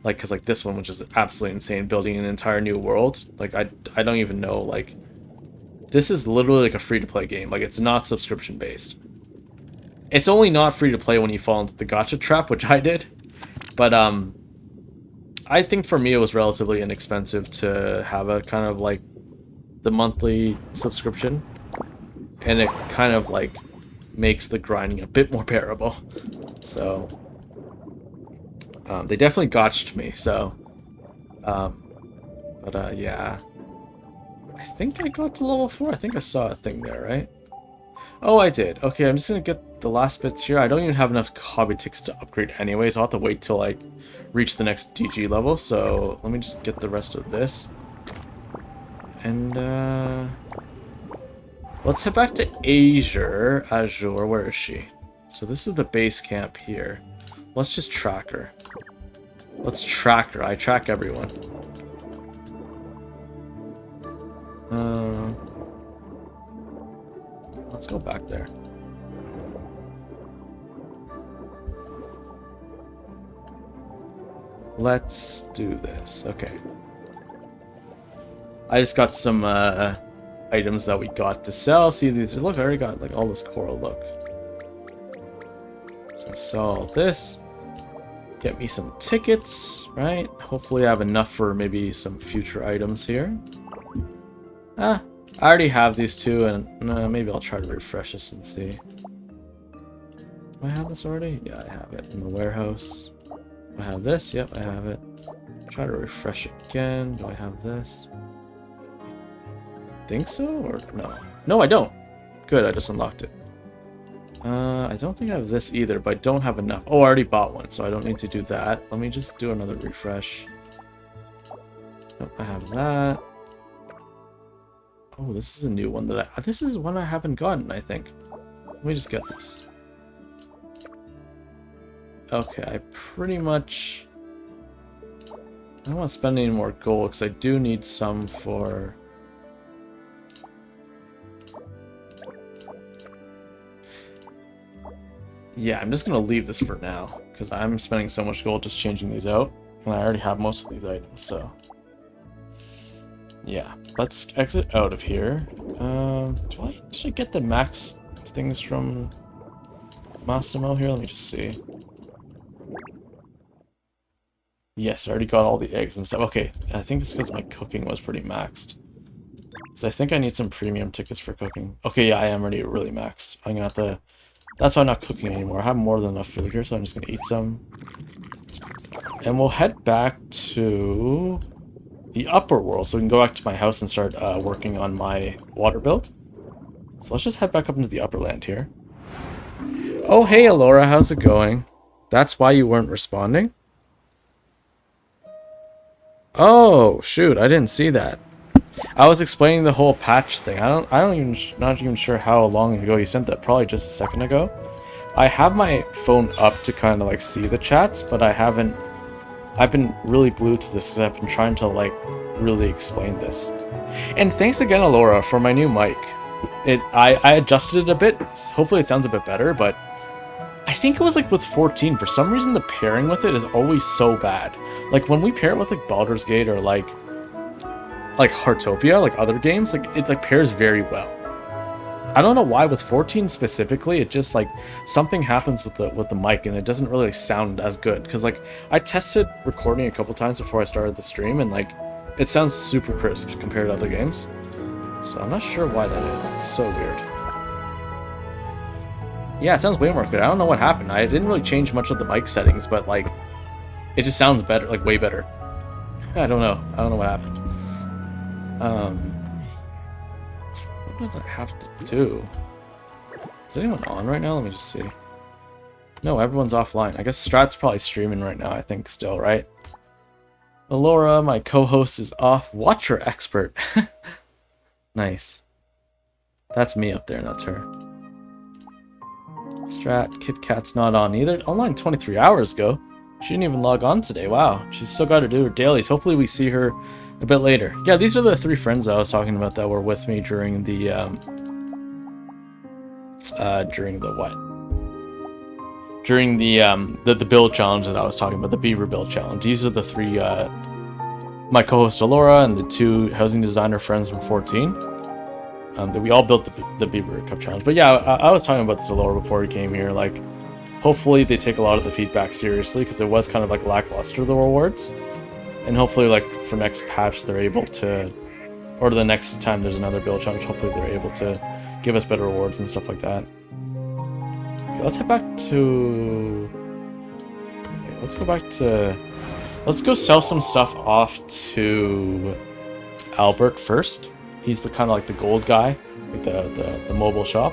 because like this one, which is absolutely insane, building an entire new world. Like I don't even know. Like, this is literally like a free-to-play game. Like, it's not subscription based. It's only not free to play when you fall into the gacha trap, which I did. But I think for me it was relatively inexpensive to have a kind of like the monthly subscription, and it kind of like makes the grinding a bit more bearable. So they definitely gotched me. So yeah, I think I got to level 4. I think I saw a thing there, right? Oh, I did. Okay, I'm just gonna get the last bits here. I don't even have enough hobby ticks to upgrade anyways. I'll have to wait till I reach the next DG level. So let me just get the rest of this. And let's head back to Azure. Where is she? So this is the base camp here. Let's just track her. Let's track her. I track everyone. Let's go back there. Let's do this. Okay. I just got some items that we got to sell. See these? Look, I already got like all this coral. Look. So sell this. Get me some tickets, right? Hopefully I have enough for maybe some future items here. I already have these two, and maybe I'll try to refresh this and see. Do I have this already? Yeah, I have it in the warehouse. Do I have this? Yep, I have it. Try to refresh it again. Do I have this? Think so, or no? No, I don't. Good, I just unlocked it. I don't think I have this either, but I don't have enough. Oh, I already bought one, so I don't need to do that. Let me just do another refresh. Nope, I have that. Oh, this is a new one that this is one I haven't gotten, I think. Let me just get this. Okay, I pretty much... I don't want to spend any more gold, because I do need some for... Yeah, I'm just going to leave this for now, because I'm spending so much gold just changing these out, and I already have most of these items, so... Yeah, let's exit out of here. Should I get the max things from Massimo here? Let me just see. Yes, I already got all the eggs and stuff. Okay, I think it's because my cooking was pretty maxed. Because I think I need some premium tickets for cooking. Okay, yeah, I am already really maxed. I'm gonna have to... That's why I'm not cooking anymore. I have more than enough food here, so I'm just gonna eat some. And we'll head back to the upper world, so we can go back to my house and start working on my water build. So let's just head back up into the upper land here. Oh, hey, Alora, how's it going? That's why you weren't responding? Oh, shoot, I didn't see that. I was explaining the whole patch thing. Not even sure how long ago you sent that. Probably just a second ago. I have my phone up to kind of like see the chats, but I've been really glued to this because I've been trying to like really explain this. And thanks again, Alora, for my new mic. I adjusted it a bit. Hopefully it sounds a bit better, but I think it was like with 14. For some reason, the pairing with it is always so bad. Like when we pair it with like Baldur's Gate or like Heartopia, like other games, like it like pairs very well. I don't know why with 14 specifically, it just like something happens with the mic and it doesn't really sound as good. Because like I tested recording a couple times before I started the stream and like it sounds super crisp compared to other games. So I'm not sure why that is. It's so weird. Yeah, it sounds way more clear. I don't know what happened. I didn't really change much of the mic settings, but like it just sounds better, like way better. I don't know. I don't know what happened. What did I have to do? Is anyone on right now? Let me just see. No, everyone's offline. I guess Strat's probably streaming right now, I think, still, right? Alora, my co-host, is off. Watcher expert. Nice. That's me up there, and that's her. Strat, Kit Kat's not on either. Online 23 hours ago. She didn't even log on today. Wow. She's still got to do her dailies. Hopefully we see her a bit later. Yeah, these are the 3 friends I was talking about that were with me during the, During the build challenge that I was talking about, the Beaver build challenge. These are the 3, my co-host Alora and the 2 housing designer friends from 14. That we all built the Beaver Cup challenge. But yeah, I was talking about this Alora before we came here. Like, hopefully they take a lot of the feedback seriously, because it was kind of like lackluster, the rewards. And hopefully, like, for next patch, they're able to, or the next time there's another build challenge, hopefully they're able to give us better rewards and stuff like that. Okay, let's head back to... Okay, let's go sell some stuff off to Albert first. He's the kind of like the gold guy, like the mobile shop.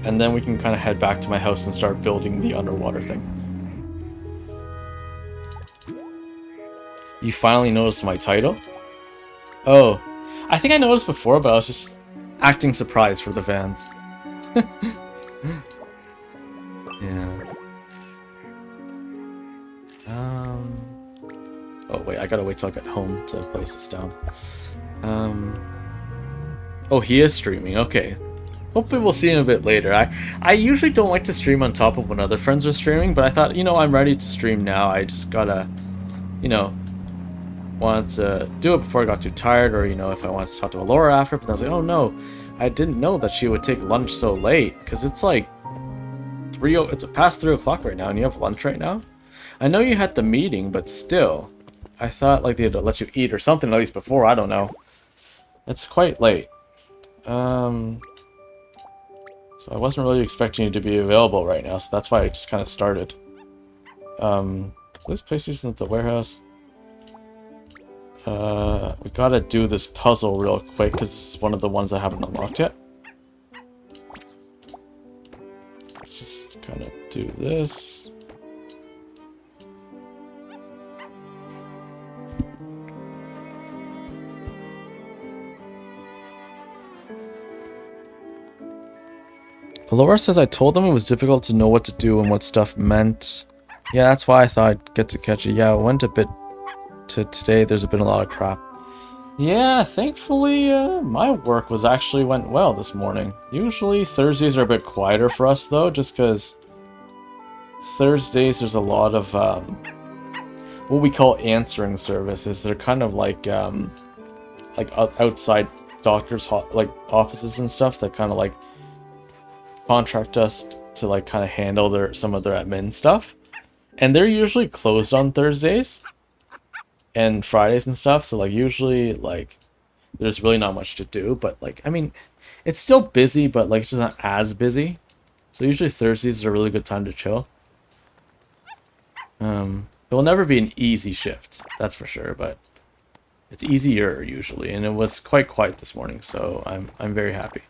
And then we can kind of head back to my house and start building the underwater thing. You finally noticed my title? Oh, I think I noticed before, but I was just acting surprised for the fans. Yeah. Oh wait, I gotta wait till I get home to place this down. Oh, he is streaming. Okay. Hopefully we'll see him a bit later. I usually don't like to stream on top of when other friends are streaming, but I thought, you know, I'm ready to stream now. I just gotta, you know, wanted to do it before I got too tired, or, you know, if I wanted to talk to Alora after, but I was like, oh no, I didn't know that she would take lunch so late, because it's like it's past 3 o'clock right now, and you have lunch right now? I know you had the meeting, but still. I thought like they'd let you eat or something at least before, I don't know. It's quite late. So I wasn't really expecting you to be available right now, so that's why I just kind of started. This place isn't the warehouse. We gotta do this puzzle real quick, because it's one of the ones I haven't unlocked yet. Let's just kind of do this. Laura says I told them it was difficult to know what to do and what stuff meant. Yeah, that's why I thought I'd get to catch it. Yeah, it went a bit to today. There's been a lot of crap. Yeah, thankfully, my work went well this morning. Usually Thursdays are a bit quieter for us though, just because Thursdays there's a lot of what we call answering services. They're kind of like outside doctors' offices and stuff that kind of like contract us to like kind of handle some of their admin stuff, and they're usually closed on Thursdays and Fridays and stuff, so like usually like there's really not much to do, but like I mean it's still busy, but like it's just not as busy, so usually Thursdays are a really good time to chill. It will never be an easy shift, that's for sure, but it's easier usually, and it was quite quiet this morning, so I'm very happy.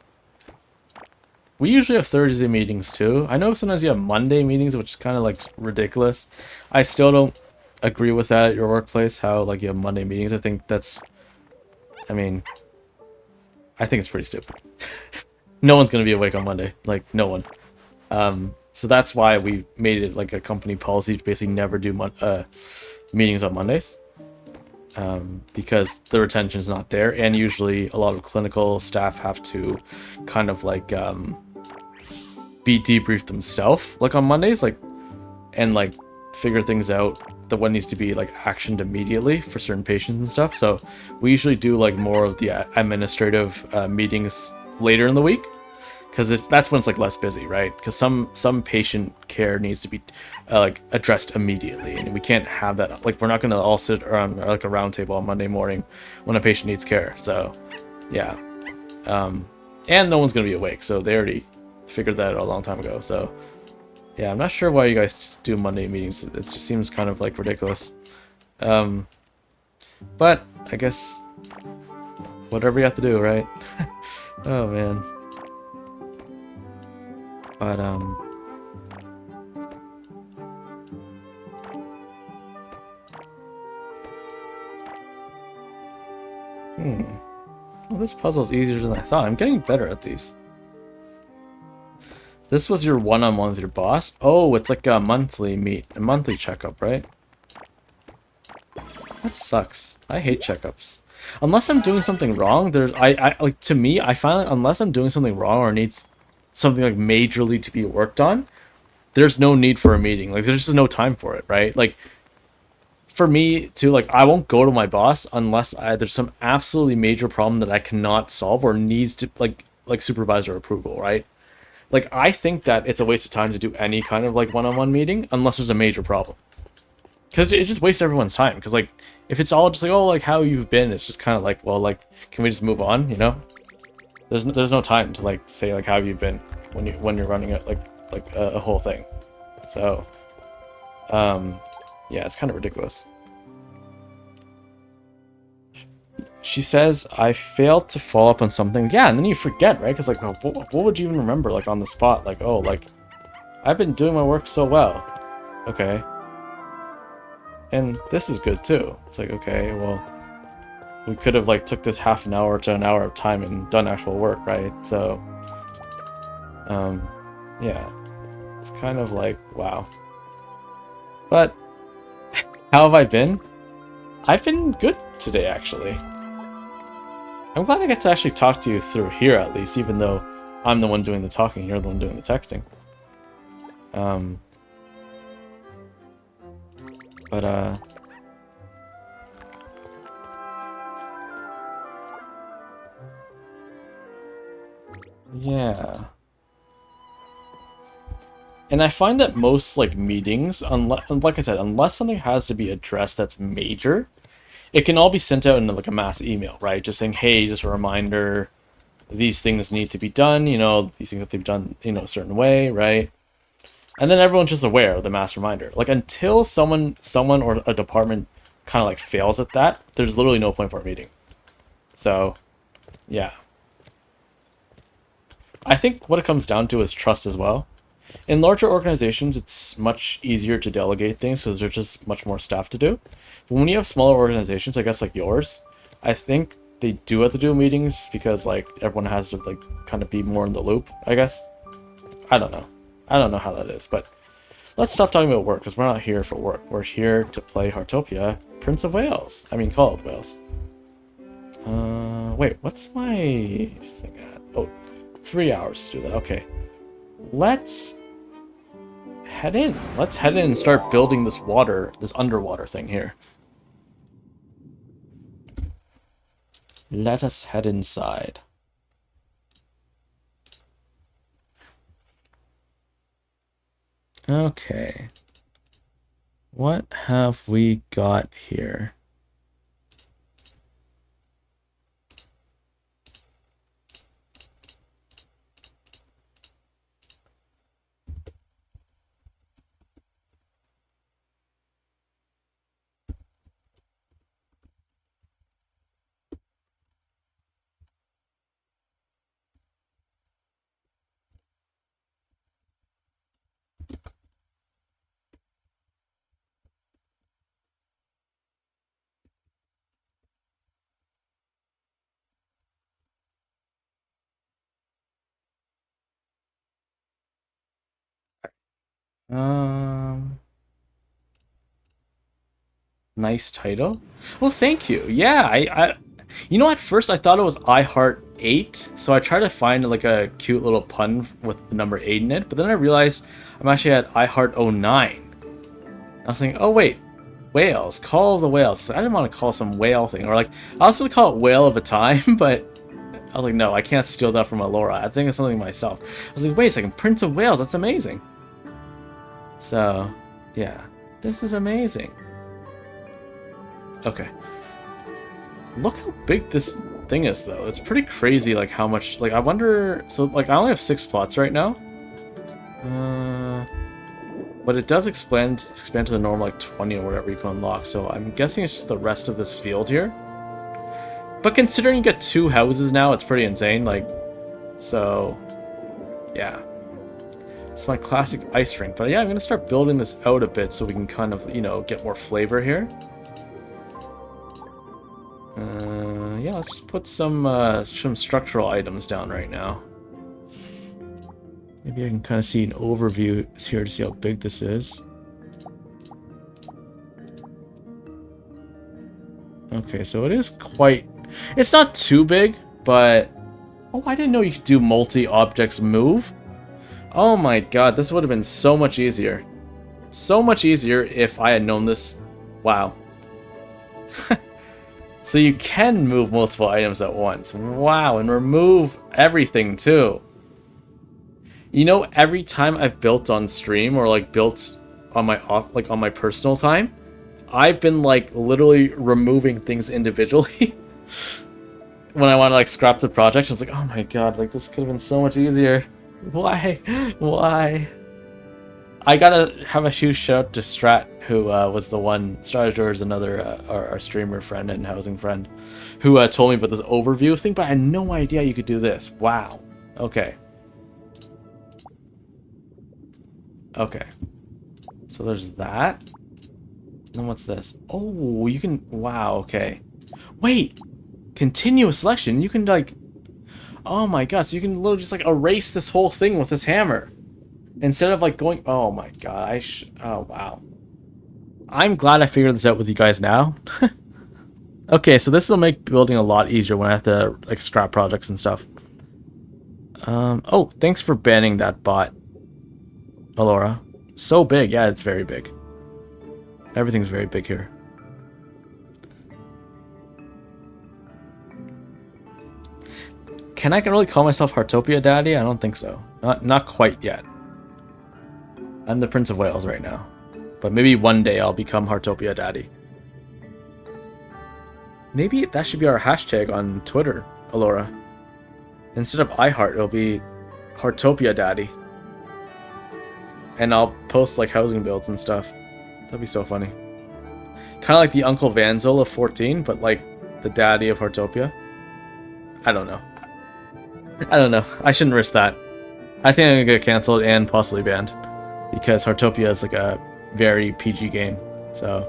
We usually have Thursday meetings too. I know sometimes you have Monday meetings, which is kind of like ridiculous. I still don't agree with that at your workplace, how like you have Monday meetings. I think that's, I mean, I think it's pretty stupid. No one's going to be awake on Monday. Like, no one. So that's why we made it like a company policy to basically never do meetings on Mondays. Because the retention is not there, and usually a lot of clinical staff have to kind of like be debriefed themselves like on Mondays, like, and like figure things out that what needs to be like actioned immediately for certain patients and stuff. So we usually do like more of the administrative meetings later in the week, because that's when it's like less busy, right? Because some patient care needs to be like addressed immediately, and we can't have that. Like, we're not going to all sit around like a round table on Monday morning when a patient needs care. So yeah, and no one's going to be awake, so they already figured that out a long time ago. So yeah, I'm not sure why you guys do Monday meetings. It just seems kind of like ridiculous. But I guess whatever you have to do, right? Oh man. But Well, this puzzle's easier than I thought. I'm getting better at these. This was your one-on-one with your boss? Oh, it's like a monthly checkup, right? That sucks. I hate checkups. Unless I'm doing something wrong, like, to me, I find that unless I'm doing something wrong or needs something like majorly to be worked on, there's no need for a meeting. Like, there's just no time for it, right? Like, for me too, like, I won't go to my boss unless there's some absolutely major problem that I cannot solve or needs to like supervisor approval, right? Like, I think that it's a waste of time to do any kind of like one-on-one meeting unless there's a major problem, because it just wastes everyone's time. Because like, if it's all just like, oh, like, how you've been, it's just kind of like, well, like, can we just move on, you know? There's no time to like say like how have you been when you're running it like a whole thing. So yeah, it's kind of ridiculous. She says, I failed to follow up on something. Yeah, and then you forget, right? Because, like, well, what would you even remember, like, on the spot? Like, oh, like, I've been doing my work so well. Okay. And this is good, too. It's like, okay, well, we could have, like, took this half an hour to an hour of time and done actual work, right? So, yeah. It's kind of like, wow. But, how have I been? I've been good today, actually. I'm glad I get to actually talk to you through here, at least, even though I'm the one doing the talking, you're the one doing the texting. Yeah. And I find that most, like, meetings, like I said, unless something has to be addressed that's major, it can all be sent out in, like, a mass email, right? Just saying, hey, just a reminder, these things need to be done, you know, these things have to be done, you know, a certain way, right? And then everyone's just aware of the mass reminder. Like, until someone or a department kind of, like, fails at that, there's literally no point for a meeting. So, yeah. I think what it comes down to is trust as well. In larger organizations, it's much easier to delegate things because there's just much more stuff to do. But when you have smaller organizations, I guess like yours, I think they do have to do meetings just because like everyone has to like kind of be more in the loop, I guess. I don't know. I don't know how that is, but let's stop talking about work because we're not here for work. We're here to play Heartopia, Prince of Wales. I mean, Call of Wales. Wait, what's my thing at? Oh, 3 hours to do that. Okay. Let's head in. Let's head in and start building this underwater thing here. Let us head inside. Okay. What have we got here? Nice title. Well, thank you. Yeah, you know, at first I thought it was iHeart 8, so I tried to find like a cute little pun with the number 8 in it, but then I realized I'm actually at iHeart 09. I was thinking, oh wait, Whales, Call of the Whales. I didn't want to call some whale thing, or like, I was gonna call it Whale of a Time, but I was like, no, I can't steal that from Alora. I think it's something myself. I was like, wait a second, Prince of Wales, that's amazing. So, yeah, this is amazing. Okay. Look how big this thing is, though. It's pretty crazy, like, how much... Like, I wonder... So, like, I only have 6 plots right now. But it does expand to the normal, like, 20 or whatever you can unlock. So, I'm guessing it's just the rest of this field here. But considering you get 2 houses now, it's pretty insane. Like, so... Yeah. It's my classic ice rink. But, yeah, I'm going to start building this out a bit so we can kind of, you know, get more flavor here. Yeah, let's just put some structural items down right now. Maybe I can kind of see an overview here to see how big this is. Okay, so it is quite... It's not too big, but... Oh, I didn't know you could do multi-objects move. Oh my god, this would have been so much easier. So much easier if I had known this. Wow. So you can move multiple items at once. Wow, and remove everything too. You know, every time I've built on stream or like built on my on my personal time, I've been like literally removing things individually. When I want to like scrap the project, I was like, oh my god, like this could have been so much easier. Why? Why? I gotta have a huge shout out to Strat, who was the one. Strat is another our streamer friend and housing friend, who told me about this overview thing, but I had no idea you could do this. Wow. Okay. Okay. So there's that. And what's this? Oh, you can... Wow, okay. Wait! Continuous selection? You can, like... Oh my god, so you can literally just, like, erase this whole thing with this hammer. Instead of, like, going... Oh my god, Oh, wow. I'm glad I figured this out with you guys now. Okay, so this will make building a lot easier when I have to, like, scrap projects and stuff. Oh, thanks for banning that bot, Alora. So big. Yeah, it's very big. Everything's very big here. Can I really call myself Heartopia Daddy? I don't think so. Not quite yet. I'm the Prince of Wales right now. But maybe one day I'll become Heartopia Daddy. Maybe that should be our hashtag on Twitter, Alora. Instead of iHeart, it'll be Heartopia Daddy. And I'll post like housing builds and stuff. That'd be so funny. Kind of like the Uncle Vanzel of 14, but like the daddy of Heartopia. I don't know. I don't know. I shouldn't risk that. I think I'm gonna get cancelled and possibly banned. Because Heartopia is like a very PG game. So,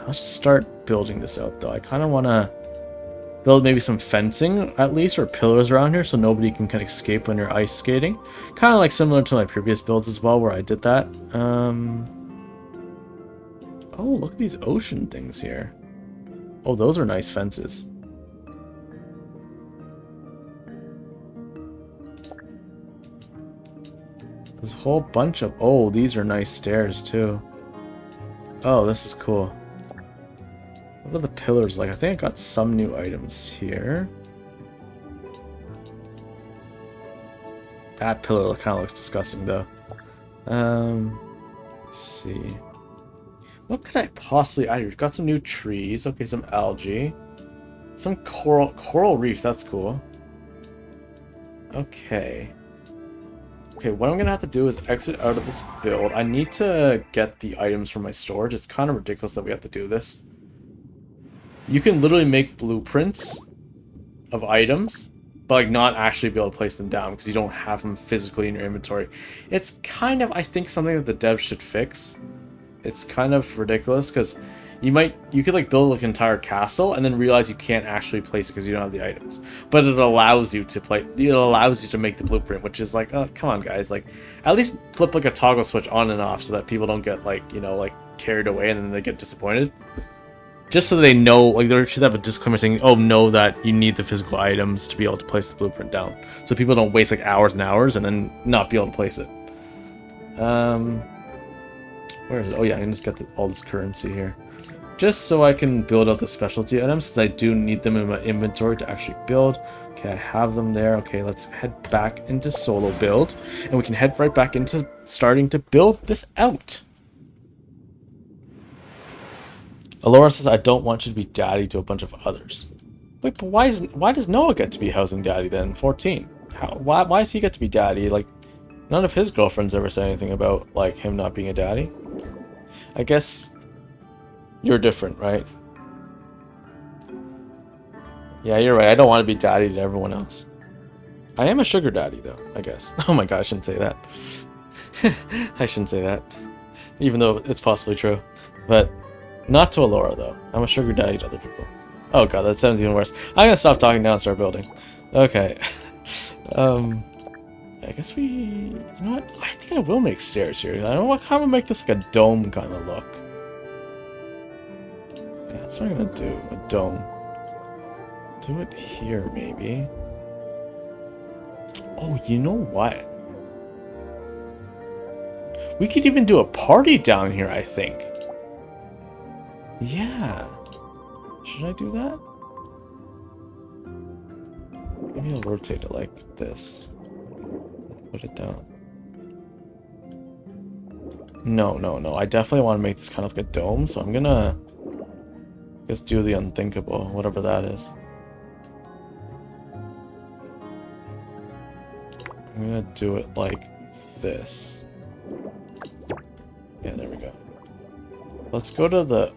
let's just start building this out though. I kind of want to build maybe some fencing at least, or pillars around here so nobody can kind of escape when you're ice skating. Kind of like similar to my previous builds as well where I did that. Oh, look at these ocean things here. Oh, those are nice fences. There's a whole bunch of... Oh, these are nice stairs too. Oh, this is cool. What are the pillars like? I think I got some new items here. That pillar kind of looks disgusting though. Let's see. What could I possibly add here? Got some new trees. Okay, some algae. Some coral reefs. That's cool. Okay. Okay, what I'm gonna have to do is exit out of this build. I need to get the items from my storage. It's kind of ridiculous that we have to do this. You can literally make blueprints of items, but like not actually be able to place them down because you don't have them physically in your inventory. It's kind of, I think, something that the devs should fix. It's kind of ridiculous because you could like build like an entire castle and then realize you can't actually place it because you don't have the items. But it allows you to make the blueprint, which is like, oh, come on guys, like at least flip like a toggle switch on and off so that people don't get like, you know, like carried away and then they get disappointed. Just so they know, like, they should have a disclaimer saying, oh, know that you need the physical items to be able to place the blueprint down. So people don't waste, like, hours and hours and then not be able to place it. Where is it? Oh, yeah, I can just get all this currency here. Just so I can build out the specialty items, since I do need them in my inventory to actually build. Okay, I have them there. Okay, let's head back into solo build. And we can head right back into starting to build this out. Alora says, I don't want you to be daddy to a bunch of others. Wait, but why does Noah get to be housing daddy then? 14. Why does he get to be daddy? Like, none of his girlfriends ever said anything about, like, him not being a daddy. I guess you're different, right? Yeah, you're right. I don't want to be daddy to everyone else. I am a sugar daddy, though, I guess. Oh my god, I shouldn't say that. I shouldn't say that. Even though it's possibly true. But... not to Alora, though. I'm a sugar daddy to other people. Oh god, that sounds even worse. I'm gonna stop talking now and start building. Okay. I guess we... You know what? I think I will make stairs here. I don't know what kind of make this like a dome kind of look. Yeah, that's what I'm gonna do. A dome. Do it here, maybe. Oh, you know what? We could even do a party down here, I think. Yeah. Should I do that? Maybe I'll rotate it like this. Put it down. No, no, no. I definitely want to make this kind of like a dome, so I'm gonna... just do the unthinkable, whatever that is. I'm gonna do it like this. Yeah, there we go. Let's go to the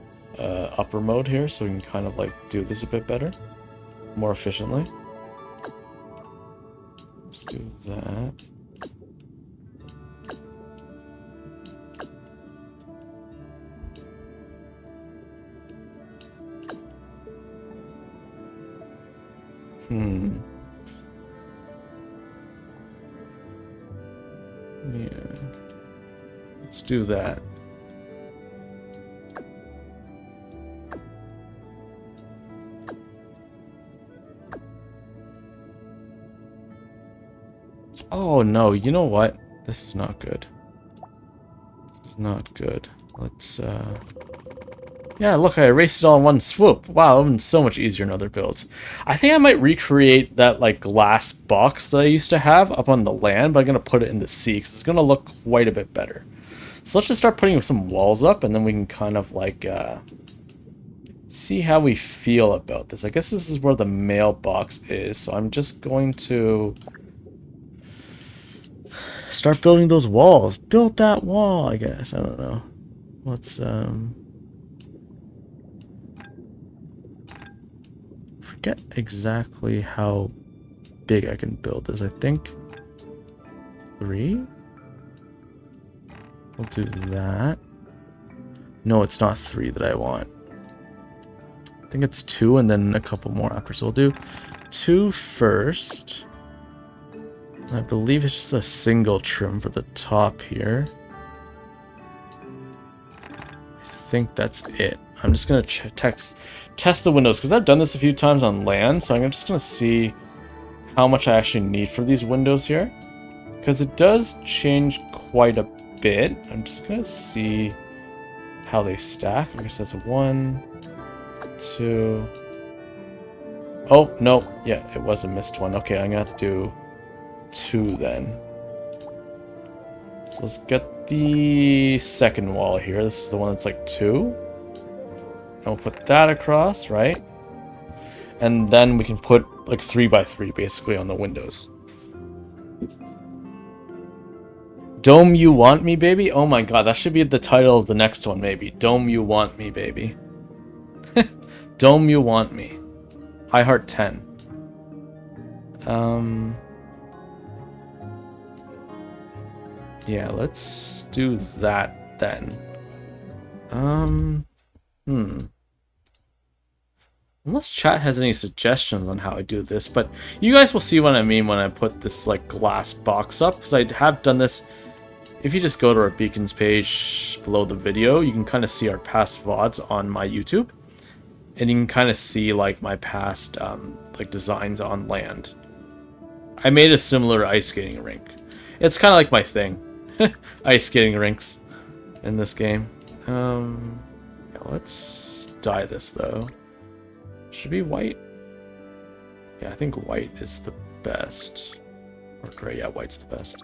upper mode here so we can kind of like do this a bit better. More efficiently. Let's do that. Yeah. Let's do that. Oh no, you know what? This is not good. This is not good. Let's yeah, look, I erased it all in one swoop. Wow, that would have been so much easier in other builds. I think I might recreate that like glass box that I used to have up on the land, but I'm gonna put it in the sea because it's gonna look quite a bit better. So let's just start putting some walls up, and then we can kind of like see how we feel about this. I guess this is where the mailbox is, so I'm just going to start building those walls. Build that wall, I guess. I don't know. Let's forget exactly how big I can build this. I think 3. We'll do that. No, it's not 3 that I want. I think it's 2 and then a couple more after. So we'll do 2 first. I believe it's just a single trim for the top here. I think that's it. I'm just going to test the windows because I've done this a few times on land. So I'm just going to see how much I actually need for these windows here. Because it does change quite a bit. I'm just going to see how they stack. I guess that's 1, 2. Oh, no. Yeah, it was a missed one. Okay, I'm going to have to do 2 then. So let's get the second wall here. This is the one that's like 2. And we'll put that across, right? And then we can put like 3 by 3 basically on the windows. Dome You Want Me, Baby? Oh my god, that should be the title of the next one, maybe. Dome You Want Me, Baby. Dome You Want Me. iHeart 10. Yeah, let's do that then. Unless chat has any suggestions on how I do this, but you guys will see what I mean when I put this like glass box up, because I have done this. If you just go to our beacons page below the video, you can kind of see our past VODs on my YouTube, and you can kind of see like my past like designs on land. I made a similar ice skating rink. It's kind of like my thing. Ice skating rinks in this game. Yeah, let's dye this though. Should be white. Yeah, I think white is the best. Or gray, yeah, white's the best.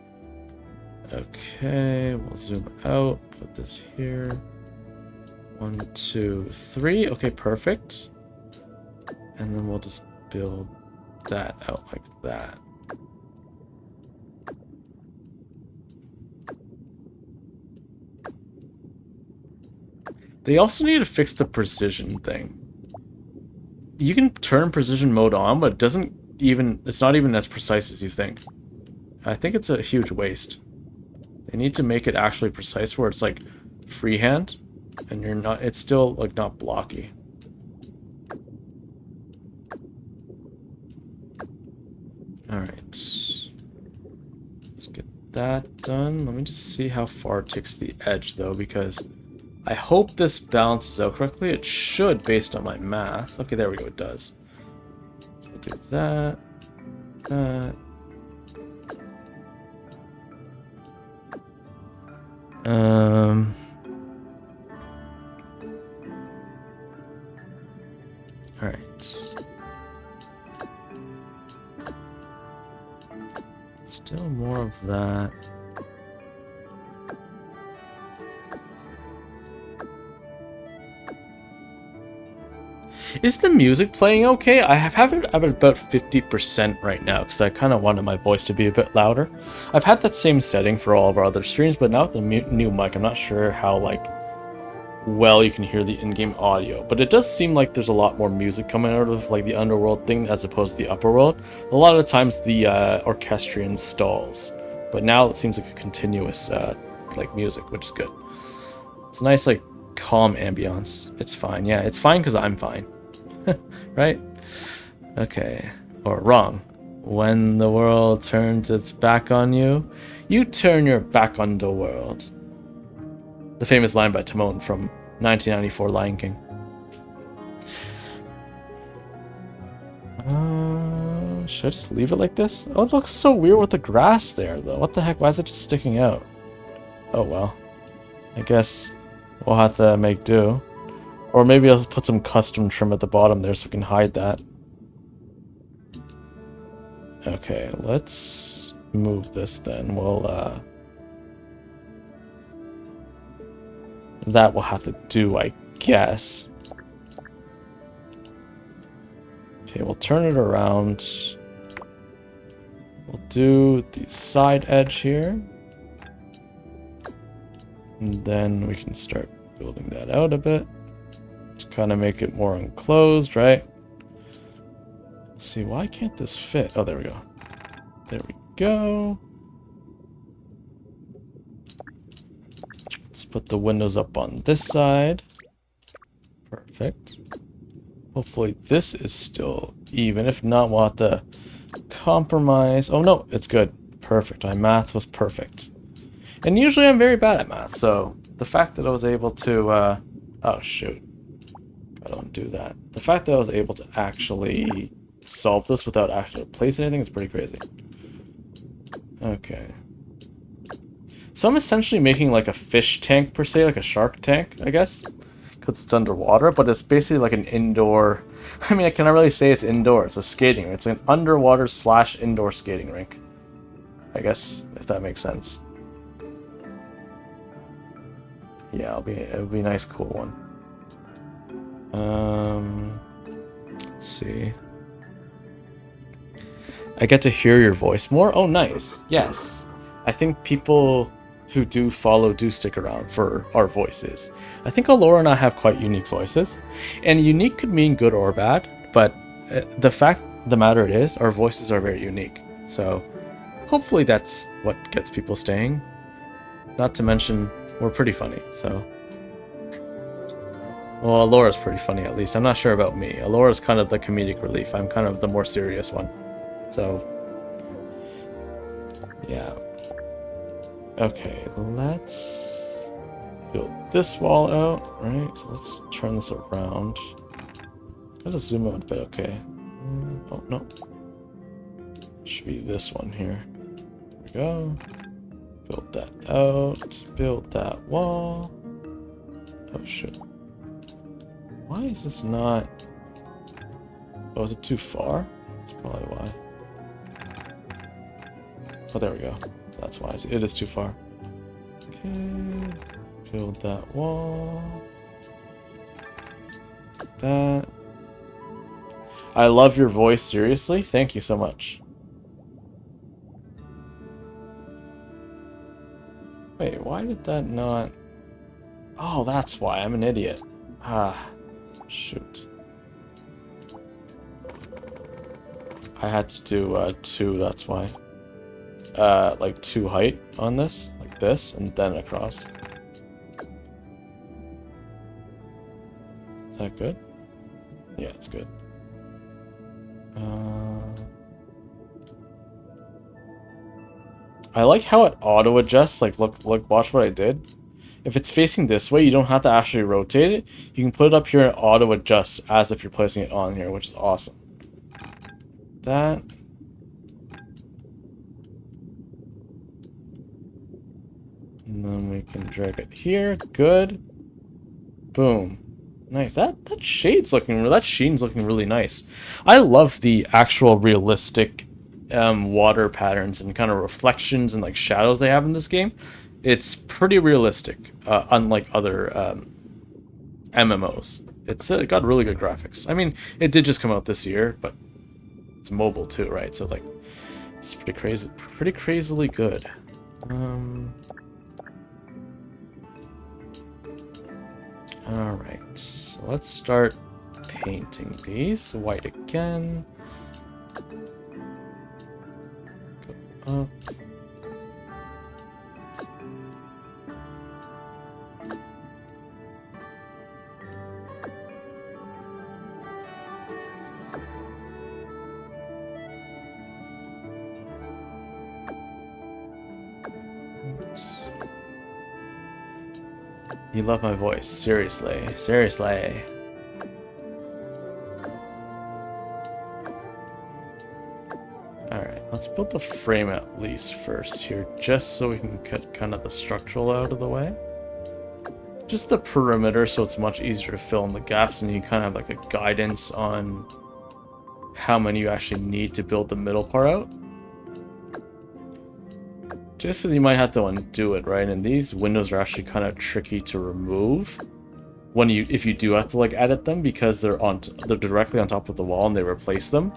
Okay, we'll zoom out, put this here. 1, 2, 3. Okay, perfect. And then we'll just build that out like that. They also need to fix the precision thing. You can turn precision mode on, but it's not even as precise as you think. I think it's a huge waste. They need to make it actually precise where it's like freehand and it's still like not blocky. that done. Let me just see how far it takes the edge, though, because I hope this balances out correctly. It should, based on my math. Okay, there we go, it does. So we'll do that, that. Alright. Still more of that. Is the music playing okay? I have it at about 50% right now because I kind of wanted my voice to be a bit louder. I've had that same setting for all of our other streams, but now with the new mic, I'm not sure how like well you can hear the in-game audio. But it does seem like there's a lot more music coming out of like the underworld thing as opposed to the upper world. A lot of the times the orchestrion stalls, but now it seems like a continuous like music, which is good. It's a nice like calm ambiance. It's fine. Yeah, it's fine because I'm fine. Right? Okay. Or wrong. When the world turns its back on you, you turn your back on the world. The famous line by Timon from 1994 Lion King. Should I just leave it like this? Oh, it looks so weird with the grass there, though. What the heck? Why is it just sticking out? Oh, well. I guess we'll have to make do. Or maybe I'll put some custom trim at the bottom there so we can hide that. Okay, let's move this then. We'll, that will have to do, I guess. Okay, we'll turn it around. We'll do the side edge here. And then we can start building that out a bit. To kind of make it more enclosed, right? Let's see, why can't this fit? Oh, there we go. There we go. Let's put the windows up on this side. Perfect. Hopefully this is still even. If not, we'll have to compromise. Oh no, it's good. Perfect. My math was perfect. And usually I'm very bad at math, so the fact that I was able to, oh shoot. I don't do that. The fact that I was able to actually solve this without actually placing anything is pretty crazy. Okay. So I'm essentially making like a fish tank per se, like a shark tank, I guess. Because it's underwater, but it's basically like an indoor... I mean, I cannot really say it's indoor. It's a skating rink. It's an underwater / indoor skating rink. I guess, if that makes sense. Yeah, it'll be a nice, cool one. Let's see. I get to hear your voice more? Oh, nice. Yes. I think people who do follow do stick around for our voices. I think Allura and I have quite unique voices. And unique could mean good or bad, but the fact the matter is, our voices are very unique. So hopefully that's what gets people staying. Not to mention, we're pretty funny, so... Well, Allura's pretty funny, at least. I'm not sure about me. Allura's kind of the comedic relief. I'm kind of the more serious one. So, yeah. Okay, let's build this wall out, right? So let's turn this around. Gotta zoom out a bit, okay. Oh, no. Should be this one here. There we go. Build that out. Build that wall. Oh, shit. Why is this not... Oh, is it too far? That's probably why. Oh, there we go. That's why. It is too far. Okay. Build that wall. Like that. I love your voice, seriously? Thank you so much. Wait, why did that not... Oh, that's why. I'm an idiot. Ah. Shoot. I had to do 2, that's why. Like 2 height on this, like this, and then across. Is that good? Yeah, it's good. I like how it auto adjusts. Like, look, watch what I did. If it's facing this way, you don't have to actually rotate it. You can put it up here and auto adjust as if you're placing it on here, which is awesome. That. And then we can drag it here. Good. Boom. Nice. That shade's looking, that sheen's looking really nice. I love the actual realistic water patterns and kind of reflections and like shadows they have in this game. It's pretty realistic, unlike other MMOs. It's got really good graphics. I mean, it did just come out this year, but it's mobile too, right? So like, it's pretty crazily good. Alright, so let's start painting these. White again. Go up. You love my voice. Seriously. Seriously. Alright, let's build the frame at least first here, just so we can get kind of the structural out of the way. Just the perimeter, so it's much easier to fill in the gaps, and you kind of have like a guidance on how many you actually need to build the middle part out. Just because you might have to undo it, right? And these windows are actually kind of tricky to remove when if you do have to like edit them, because they're directly on top of the wall and they replace them.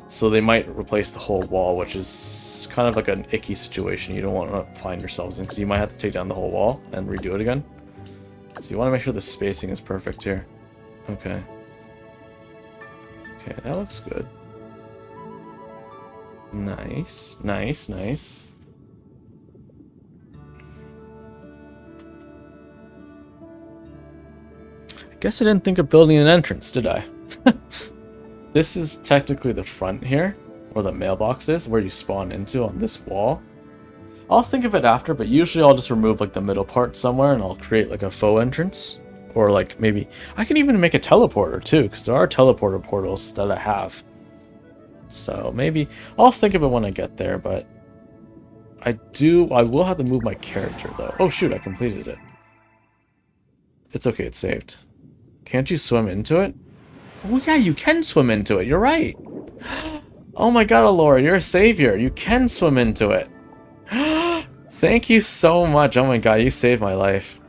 So they might replace the whole wall, which is kind of like an icky situation you don't want to find yourselves in, because you might have to take down the whole wall and redo it again. So you want to make sure the spacing is perfect here. Okay. Okay, that looks good. Nice, nice, nice. Guess I didn't think of building an entrance, did I? This is technically the front here, where the mailbox is, where you spawn into on this wall. I'll think of it after, but usually I'll just remove like the middle part somewhere and I'll create like a faux entrance. Or like maybe, I can even make a teleporter too, because there are teleporter portals that I have. So maybe, I'll think of it when I get there, but I will have to move my character though. Oh shoot, I completed it. It's okay, it's saved. Can't you swim into it? Oh yeah, you can swim into it. You're right. Oh my god, Alora, you're a savior. You can swim into it. Thank you so much. Oh my god, you saved my life.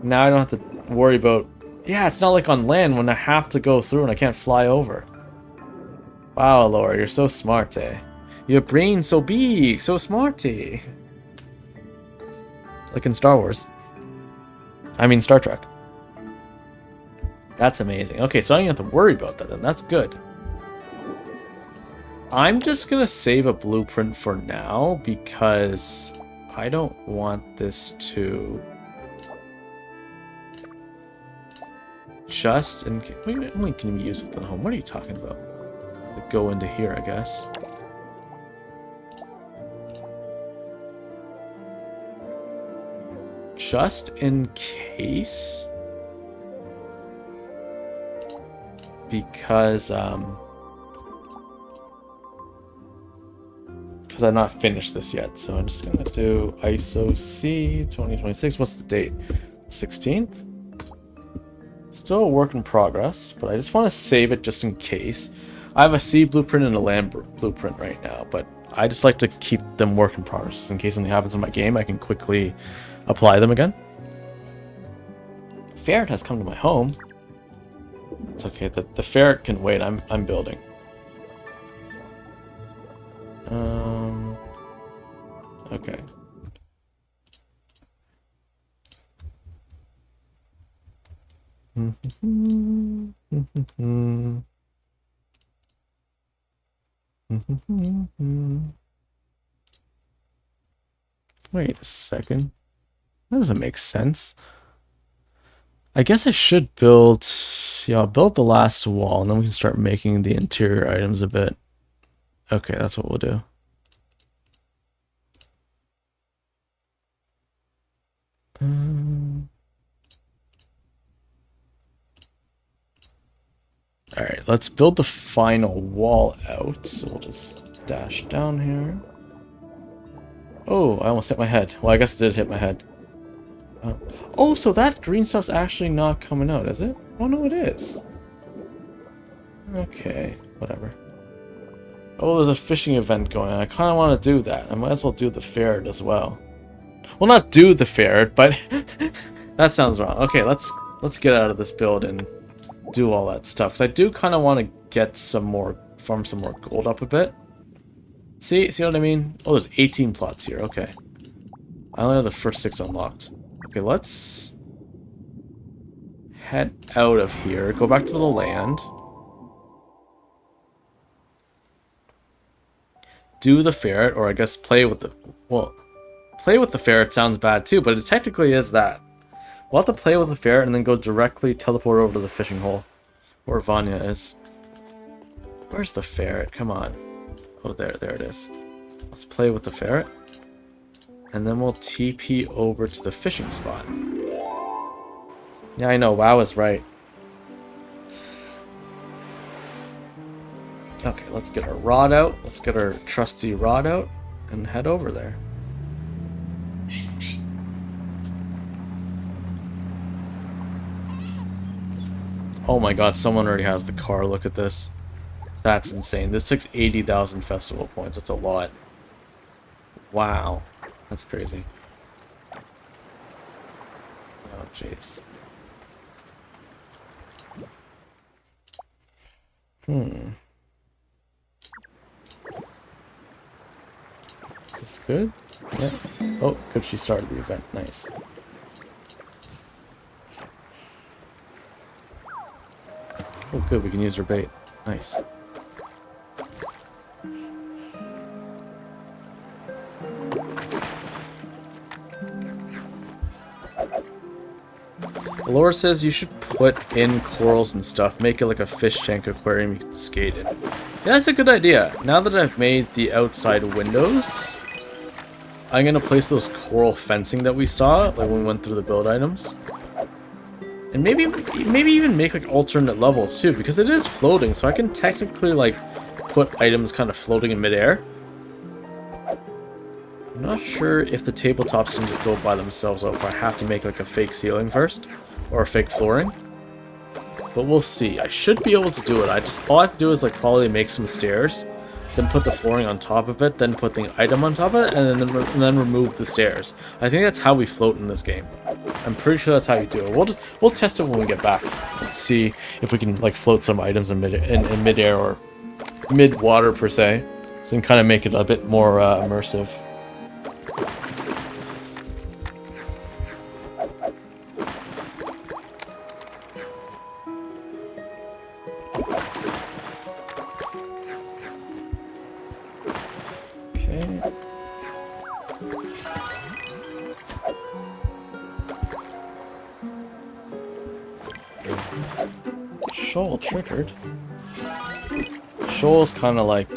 Now I don't have to worry about... Yeah, it's not like on land when I have to go through and I can't fly over. Wow, Alora, you're so smart, eh? Your brain's so big, so smarty. Like in Star Wars. I mean Star Trek. That's amazing. Okay, so I don't have to worry about that then. That's good. I'm just gonna save a blueprint for now because I don't want this to... Just in case... Wait, only can be used within home. What are you talking about? To go into here, I guess. Just in case... Because I'm not finished this yet, so I'm just gonna do ISO C 2026. What's the date? 16th? Still a work in progress, but I just want to save it just in case. I have a C blueprint and a land blueprint right now, but I just like to keep them work in progress in case something happens in my game. I can quickly apply them again. Ferret has come to my home. It's okay. The ferret can wait. I'm building. Okay. Wait a second. That doesn't make sense. I guess I should build... Yeah, I'll build the last wall, and then we can start making the interior items a bit. Okay, that's what we'll do. Alright, let's build the final wall out. So we'll just dash down here. Oh, I almost hit my head. Well, I guess it did hit my head. Oh, so that green stuff's actually not coming out, is it? Oh, no, it is. Okay, whatever. Oh, there's a fishing event going on. I kind of want to do that. I might as well do the ferret as well. Well, not do the ferret, but that sounds wrong. Okay, let's get out of this build and do all that stuff. Because I do kind of want to get some more, farm some more gold up a bit. See what I mean? Oh, there's 18 plots here. Okay. I only have the first 6 unlocked. Okay, let's head out of here. Go back to the land. Do the ferret, or I guess play with the... Well, play with the ferret sounds bad too, but it technically is that. We'll have to play with the ferret and then go directly teleport over to the fishing hole. Where Vanya is. Where's the ferret? Come on. Oh, there it is. Let's play with the ferret. And then we'll TP over to the fishing spot. Yeah, I know. WoW is right. Okay, let's get our rod out. Let's get our trusty rod out and head over there. Oh my god, someone already has the car. Look at this. That's insane. This takes 80,000 festival points. That's a lot. Wow. That's crazy. Oh, jeez. Is this good? Yeah. Oh, good, she started the event. Nice. Oh, good, we can use her bait. Nice. Laura says you should put in corals and stuff. Make it like a fish tank aquarium you can skate in. Yeah, that's a good idea. Now that I've made the outside windows, I'm going to place those coral fencing that we saw, like when we went through the build items. And maybe even make like alternate levels too, because it is floating, so I can technically like put items kind of floating in midair. I'm not sure if the tabletops can just go by themselves or if I have to make like a fake ceiling first, or a fake flooring. But we'll see. I should be able to do it. All I have to do is like probably make some stairs, then put the flooring on top of it, then put the item on top of it, and then remove the stairs. I think that's how we float in this game. I'm pretty sure that's how you do it. We'll test it when we get back. Let's see if we can like float some items in midair or mid-water per se, so we can kind of make it a bit more immersive. Shoal triggered. Shoal's kind of like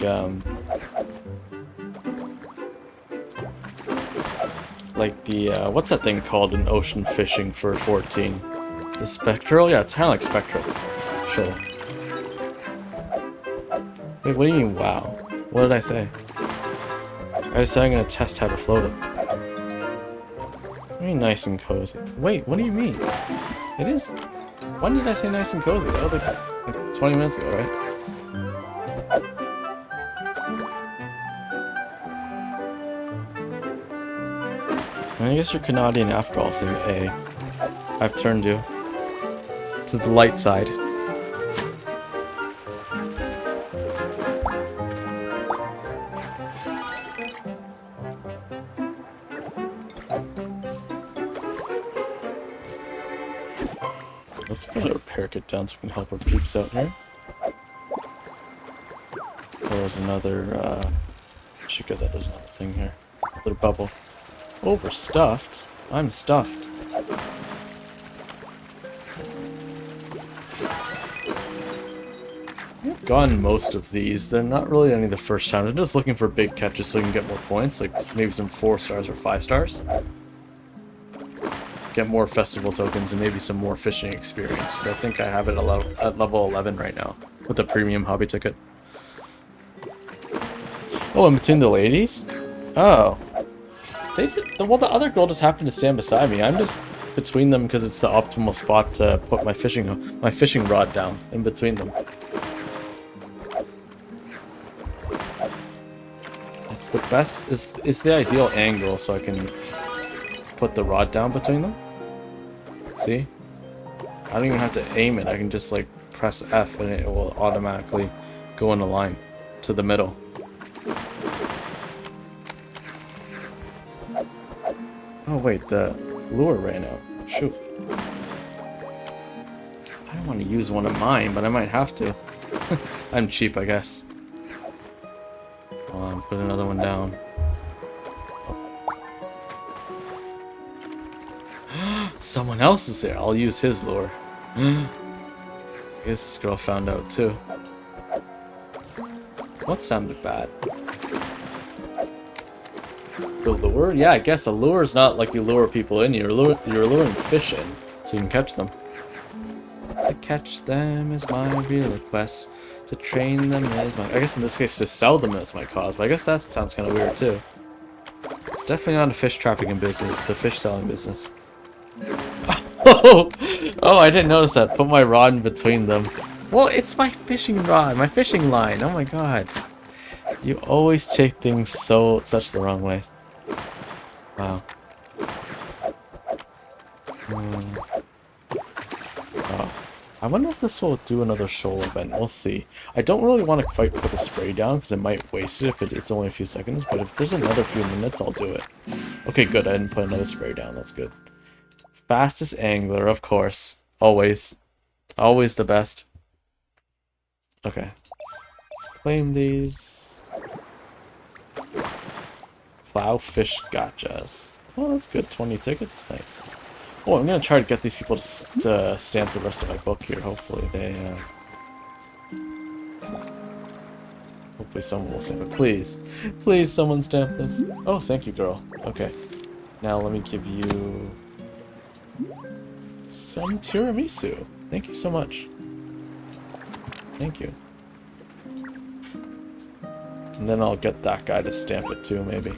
the what's that thing called in ocean fishing for 14? The spectral? Yeah, it's kind of like spectral. Shoal. Wait, what do you mean? Wow. What did I say? I said I'm gonna test how to float it. I mean, nice and cozy. Wait, what do you mean? It is. When did I say nice and cozy? That was like 20 minutes ago, right? I guess you're Canadian after all, so A. I've turned you to the light side. Let's put a repair kit down so we can help our peeps out here. There's another, should get that, there's another thing here. Another bubble. Overstuffed? I'm stuffed. I've gotten most of these. They're not really any the first time. I'm just looking for big catches so you can get more points, like maybe some 4 stars or 5 stars. get more festival tokens and maybe some more fishing experience. I think I have it at level 11 right now with the premium hobby ticket. Oh, in between the ladies? Oh. Well, the other girl just happened to stand beside me. I'm just between them because it's the optimal spot to put my fishing rod down in between them. It's the best, it's the ideal angle so I can put the rod down between them. See? I don't even have to aim it. I can just like press F and it will automatically go in a line to the middle. Oh wait, the lure ran out. Shoot. I don't want to use one of mine, but I might have to. I'm cheap, I guess. Hold on, put another one down. Someone else is there. I'll use his lure. I guess this girl found out too. What sounded bad? The lure? Yeah, I guess a lure is not like you lure people in. You're luring fish in, so you can catch them. To catch them is my real request. To train them is my... I guess in this case to sell them is my cause, but I guess that sounds kind of weird too. It's definitely not a fish trafficking business, it's a fish selling business. Oh, I didn't notice that. Put my rod in between them. Well, it's my fishing rod, my fishing line. Oh my god. You always take things such the wrong way. Wow. Oh. I wonder if this will do another shoal event. We'll see. I don't really want to quite put a spray down because it might waste it if it's only a few seconds, but if there's another few minutes, I'll do it. Okay, good. I didn't put another spray down. That's good. Fastest angler, of course. Always. Always the best. Okay. Let's claim these. Plowfish gotchas. Oh, that's good. 20 tickets. Nice. Oh, I'm gonna try to get these people to stamp the rest of my book here. Hopefully hopefully someone will stamp it. Please. Please, someone stamp this. Oh, thank you, girl. Okay. Now let me give you some tiramisu. Thank you so much. Thank you. And then I'll get that guy to stamp it too, maybe.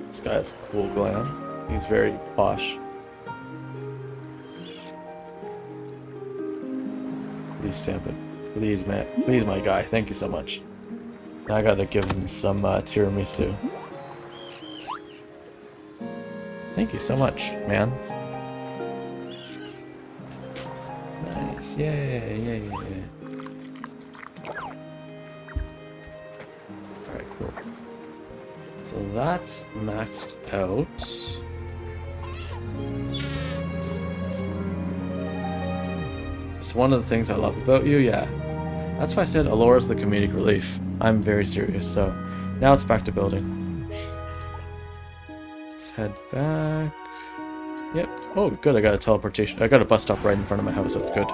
This guy's cool glam. He's very posh. Please stamp it. Please, man. Please, my guy. Thank you so much. Now I gotta give him some tiramisu. Thank you so much, man. Nice. Yay, yay, yay. Alright, cool. So that's maxed out. It's one of the things I love about you, yeah. That's why I said Alora's the comedic relief. I'm very serious, so now it's back to building. Let's head back. Yep. Oh, good, I got a teleportation. I got a bus stop right in front of my house, that's good.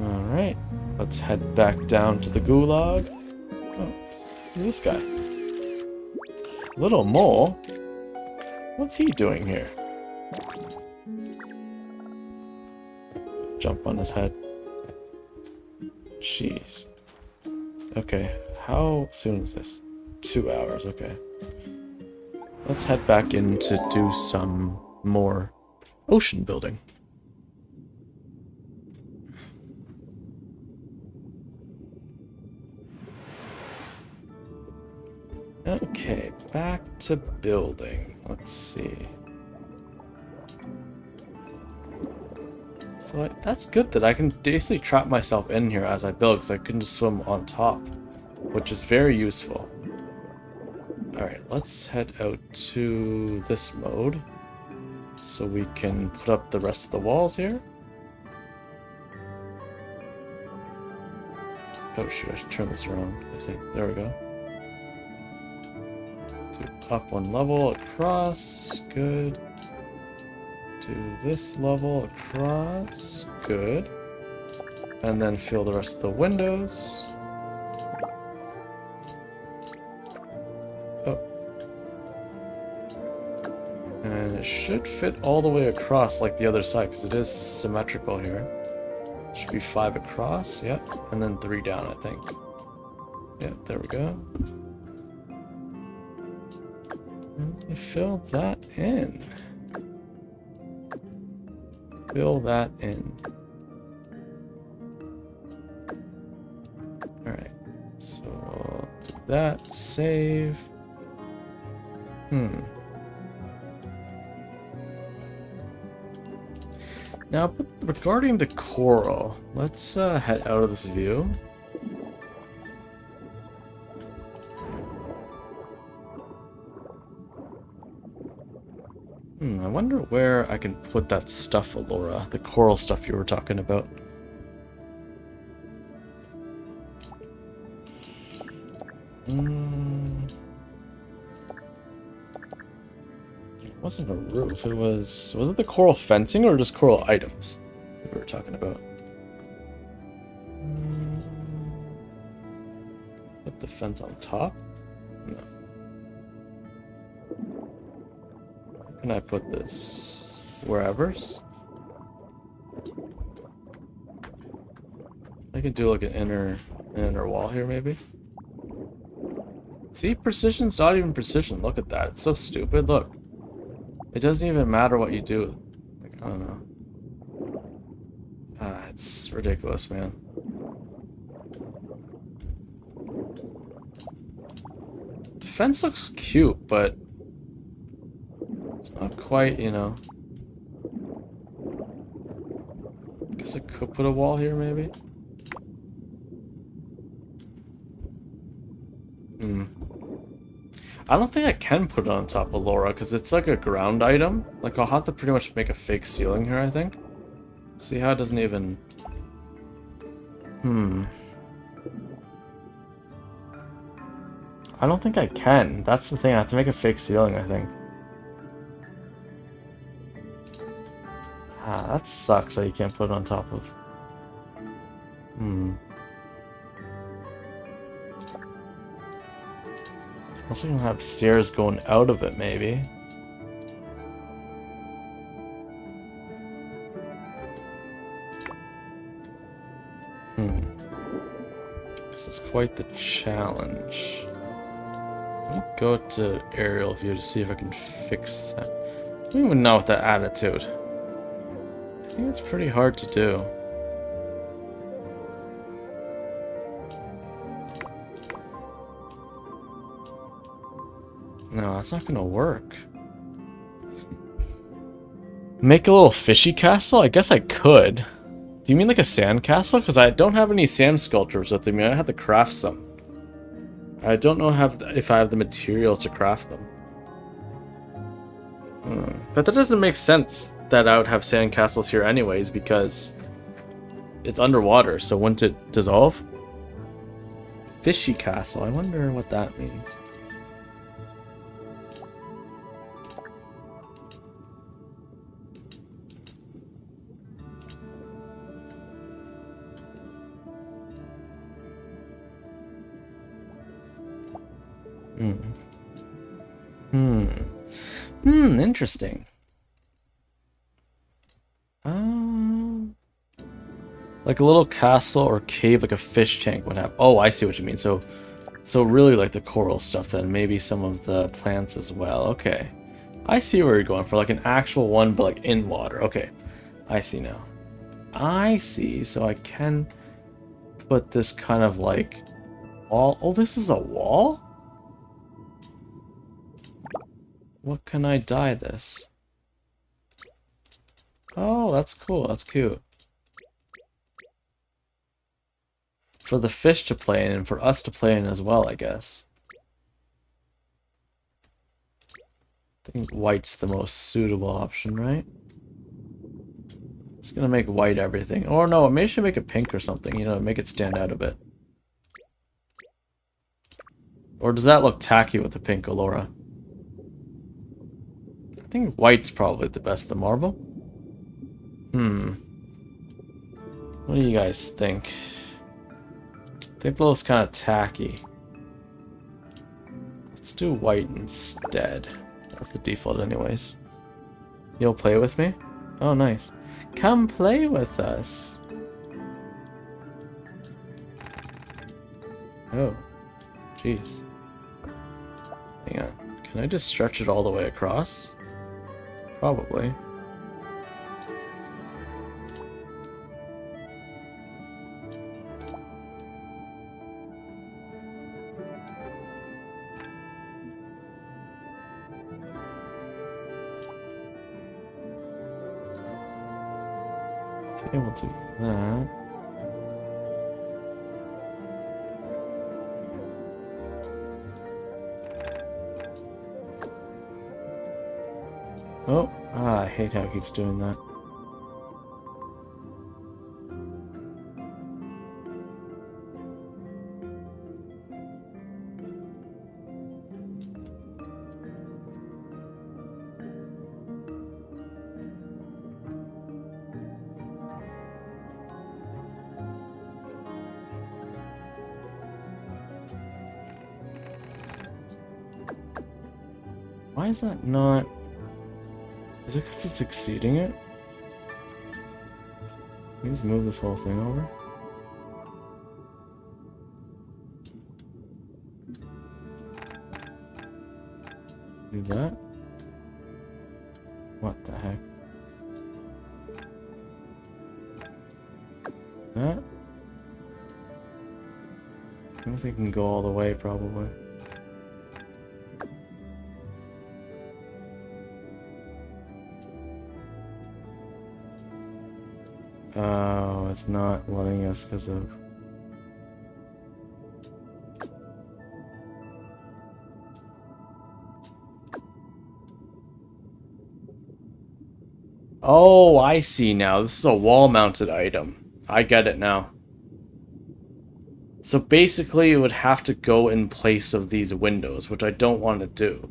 Alright, let's head back down to the gulag. Oh, look at this guy. Little mole? What's he doing here? Jump on his head. Jeez. Okay, how soon is this? 2 hours, okay. Let's head back in to do some more ocean building. Okay, back to building. Let's see. So that's good that I can basically trap myself in here as I build, because I can just swim on top, which is very useful. Alright, let's head out to this mode, so we can put up the rest of the walls here. Oh shoot, I should turn this around, I think. There we go. Up one level across, good. do this level across. Good. And then fill the rest of the windows. Oh. And it should fit all the way across like the other side, because it is symmetrical here. Should be 5 across, yep. And then 3 down, I think. Yep, there we go. And fill that in. Fill that in. Alright. So I'll do that. Save. Now, regarding the coral, let's head out of this view. I wonder where I can put that stuff, Alora, the coral stuff you were talking about. It wasn't a roof, it was it the coral fencing or just coral items that we were talking about? Put the fence on top? No. Where can I put this? Wherever's? I can do like an inner wall here, maybe. See, precision's not even precision. Look at that. It's so stupid. Look. It doesn't even matter what you do. Like, I don't know. It's ridiculous, man. The fence looks cute, but it's not quite, you know. Guess I could put a wall here, maybe. I don't think I can put it on top of Laura, because it's like a ground item. Like, I'll have to pretty much make a fake ceiling here, I think. See how it doesn't even... I don't think I can. That's the thing, I have to make a fake ceiling, I think. That sucks that you can't put it on top of. Unless I can have stairs going out of it, maybe. This is quite the challenge. Let me go to aerial view to see if I can fix that. I don't even know with that attitude. I think it's pretty hard to do. No, that's not gonna work. Make a little fishy castle? I guess I could. Do you mean like a sand castle? Because I don't have any sand sculptures with me. I have to craft some. I don't know if I have the materials to craft them. But that doesn't make sense that I would have sand castles here anyways, because it's underwater, so wouldn't it dissolve? Fishy castle, I wonder what that means. Interesting. Like a little castle or cave, like a fish tank would have. Oh, I see what you mean. So really like the coral stuff then, maybe some of the plants as well. Okay, I see where you're going for, like an actual one, but like in water. Okay, I see now. I see. So I can put this kind of like wall. Oh, this is a wall? What can I dye this? Oh, that's cool. That's cute. For the fish to play in and for us to play in as well, I guess. I think white's the most suitable option, right? Just gonna make white everything. Or no, maybe I should make it pink or something, you know, make it stand out a bit. Or does that look tacky with the pink, Alora? I think white's probably the best, the marble. What do you guys think? I think blue is kind of tacky. Let's do white instead. That's the default anyways. You'll play with me? Oh, nice. Come play with us. Oh, jeez. Hang on. Can I just stretch it all the way across? Probably. Okay, we'll do that. Oh, I hate how it keeps doing that. Why is that not... Is it because it's exceeding it? Can you just move this whole thing over? Do that? What the heck? That? I don't think it can go all the way, probably. Oh, it's not letting us because of... Oh, I see now. This is a wall-mounted item. I get it now. So basically, it would have to go in place of these windows, which I don't want to do.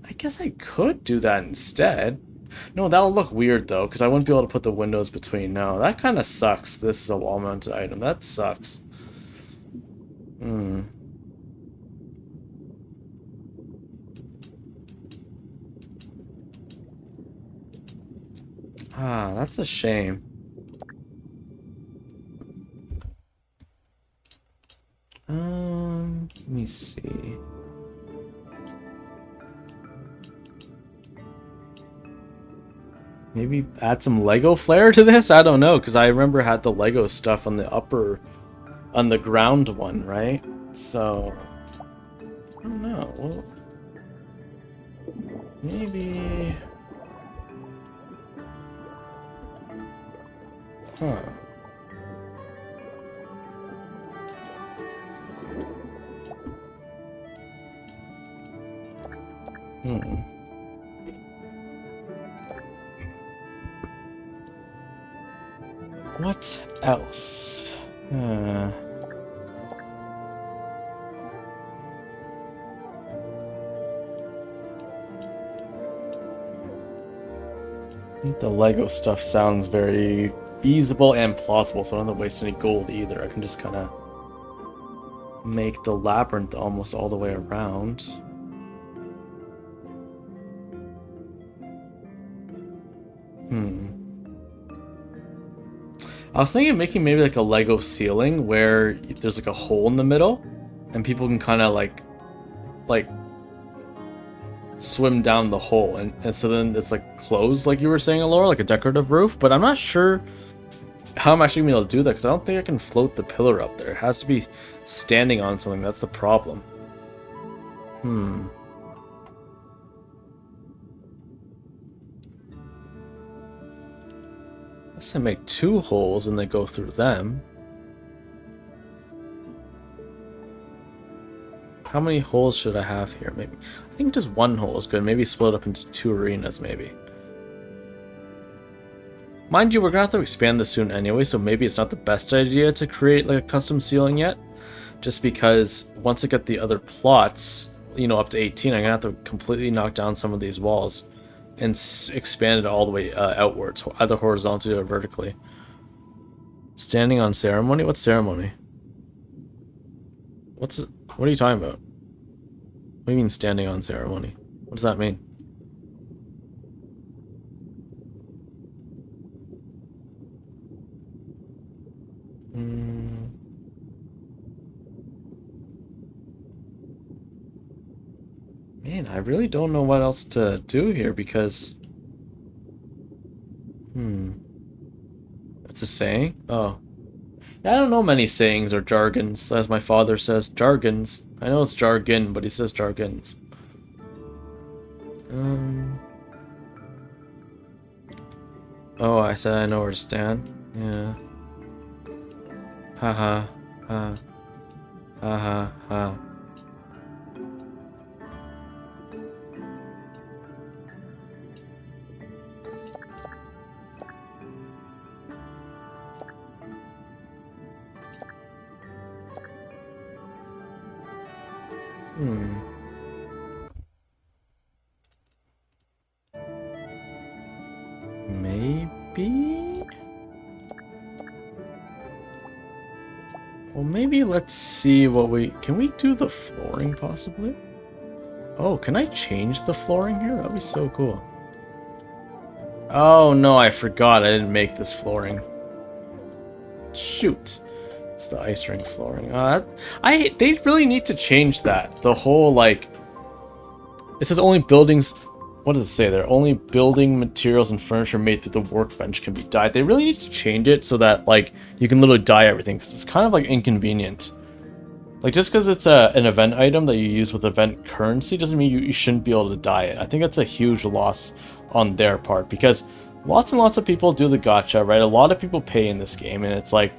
I guess I could do that instead. No, that'll look weird, though, because I wouldn't be able to put the windows between. No, that kind of sucks. This is a wall-mounted item. That sucks. Ah, that's a shame. Let me see. Maybe add some Lego flair to this? I don't know, because I remember had the Lego stuff on the on the ground one, right? So, I don't know. Well, maybe... Huh. What else? I think the Lego stuff sounds very feasible and plausible, so I don't have to waste any gold either. I can just kind of make the labyrinth almost all the way around. I was thinking of making maybe like a Lego ceiling where there's like a hole in the middle and people can kind of like swim down the hole, and so then it's like closed, like you were saying, Alora, like a decorative roof. But I'm not sure how I'm actually gonna be able to do that, because I don't think I can float the pillar up there. It has to be standing on something. That's the problem. Unless I make 2 holes and they go through them. How many holes should I have here? Maybe I think just 1 hole is good. Maybe split up into 2 arenas, maybe. Mind you, we're gonna have to expand this soon anyway, so maybe it's not the best idea to create like a custom ceiling yet. Just because once I get the other plots, you know, up to 18, I'm gonna have to completely knock down some of these walls and expand it all the way outwards, either horizontally or vertically. Standing on ceremony? What ceremony? What are you talking about? What do you mean standing on ceremony? What does that mean? Man, I really don't know what else to do here because... That's a saying? Oh. I don't know many sayings or jargons, as my father says. Jargons. I know it's jargon, but he says jargons. Oh, I said I know where to stand? Yeah. Haha. Ha. Ha ha ha. Maybe? Well, maybe let's see what we... Can we do the flooring, possibly? Oh, can I change the flooring here? That'd be so cool. Oh, no, I forgot. I didn't make this flooring. Shoot. It's the ice rink flooring. They really need to change that. The whole, like... It says only buildings... What does it say there? Only building materials and furniture made through the workbench can be dyed. They really need to change it so that, like, you can literally dye everything, because it's kind of, like, inconvenient. Like, just because it's an event item that you use with event currency doesn't mean you shouldn't be able to dye it. I think that's a huge loss on their part, because lots and lots of people do the gacha, right? A lot of people pay in this game, and it's like,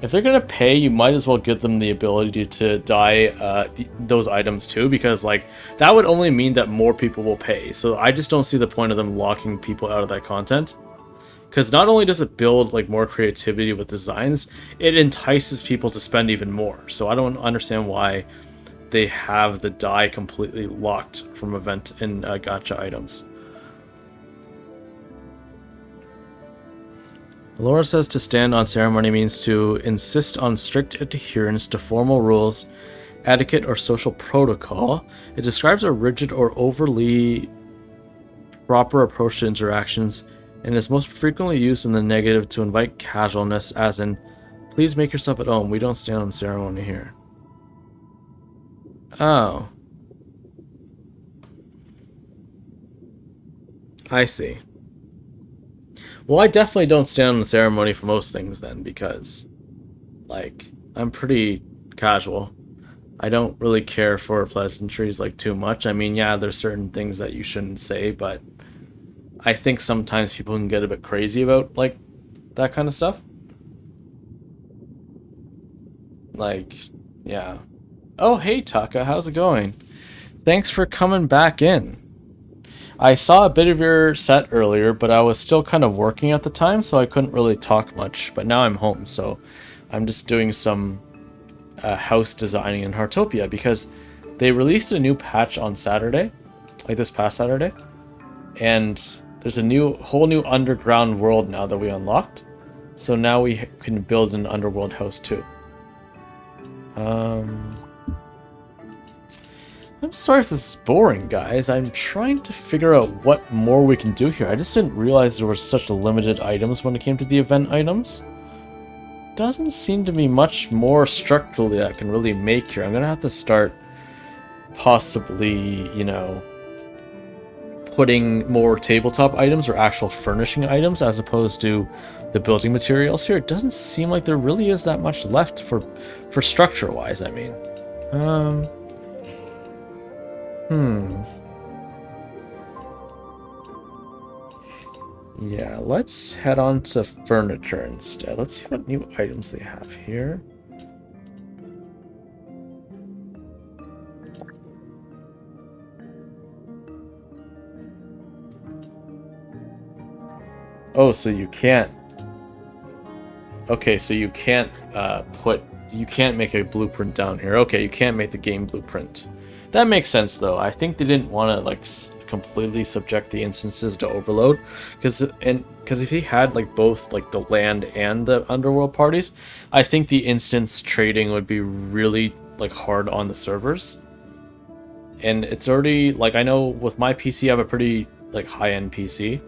if they're going to pay, you might as well give them the ability to dye those items too, because like that would only mean that more people will pay. So I just don't see the point of them locking people out of that content. Because not only does it build like more creativity with designs, it entices people to spend even more. So I don't understand why they have the dye completely locked from event and gacha items. Laura says to stand on ceremony means to insist on strict adherence to formal rules, etiquette, or social protocol. It describes a rigid or overly proper approach to interactions and is most frequently used in the negative to invite casualness, as in, please make yourself at home, we don't stand on ceremony here. Oh. I see. Well, I definitely don't stand on the ceremony for most things then, because, like, I'm pretty casual. I don't really care for pleasantries, like, too much. I mean, yeah, there's certain things that you shouldn't say, but I think sometimes people can get a bit crazy about, like, that kind of stuff. Like, yeah. Oh, hey, Taka, how's it going? Thanks for coming back in. I saw a bit of your set earlier, but I was still kind of working at the time, so I couldn't really talk much. But now I'm home, so I'm just doing some house designing in Heartopia, because they released a new patch on Saturday, like this past Saturday, and there's a whole new underground world now that we unlocked. So now we can build an underworld house too. I'm sorry if this is boring, guys. I'm trying to figure out what more we can do here. I just didn't realize there were such limited items when it came to the event items. Doesn't seem to be much more structurally that I can really make here. I'm gonna have to start possibly, you know, putting more tabletop items or actual furnishing items as opposed to the building materials here. It doesn't seem like there really is that much left for structure-wise, I mean. Yeah, let's head on to furniture instead. Let's see what new items they have here. Oh, so you can't... Okay, so you can't you can't make a blueprint down here. Okay, you can't make the game blueprint. That makes sense, though. I think they didn't want to, like, completely subject the instances to overload, because if he had like both like the land and the underworld parties, I think the instance trading would be really like hard on the servers. And it's already like, I know with my PC I have a pretty like high-end PC,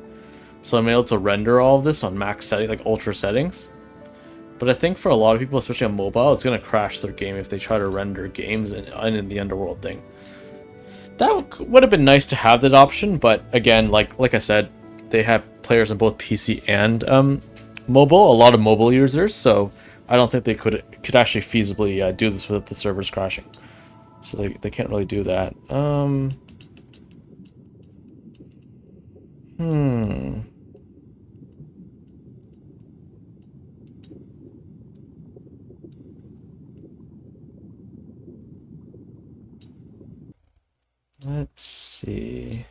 so I'm able to render all of this on max setting, like ultra settings. But I think for a lot of people, especially on mobile, it's going to crash their game if they try to render games in the underworld thing. That would have been nice to have that option, but again, like I said, they have players on both PC and mobile, a lot of mobile users, so I don't think they could actually feasibly do this without the servers crashing. So they can't really do that. Let's see.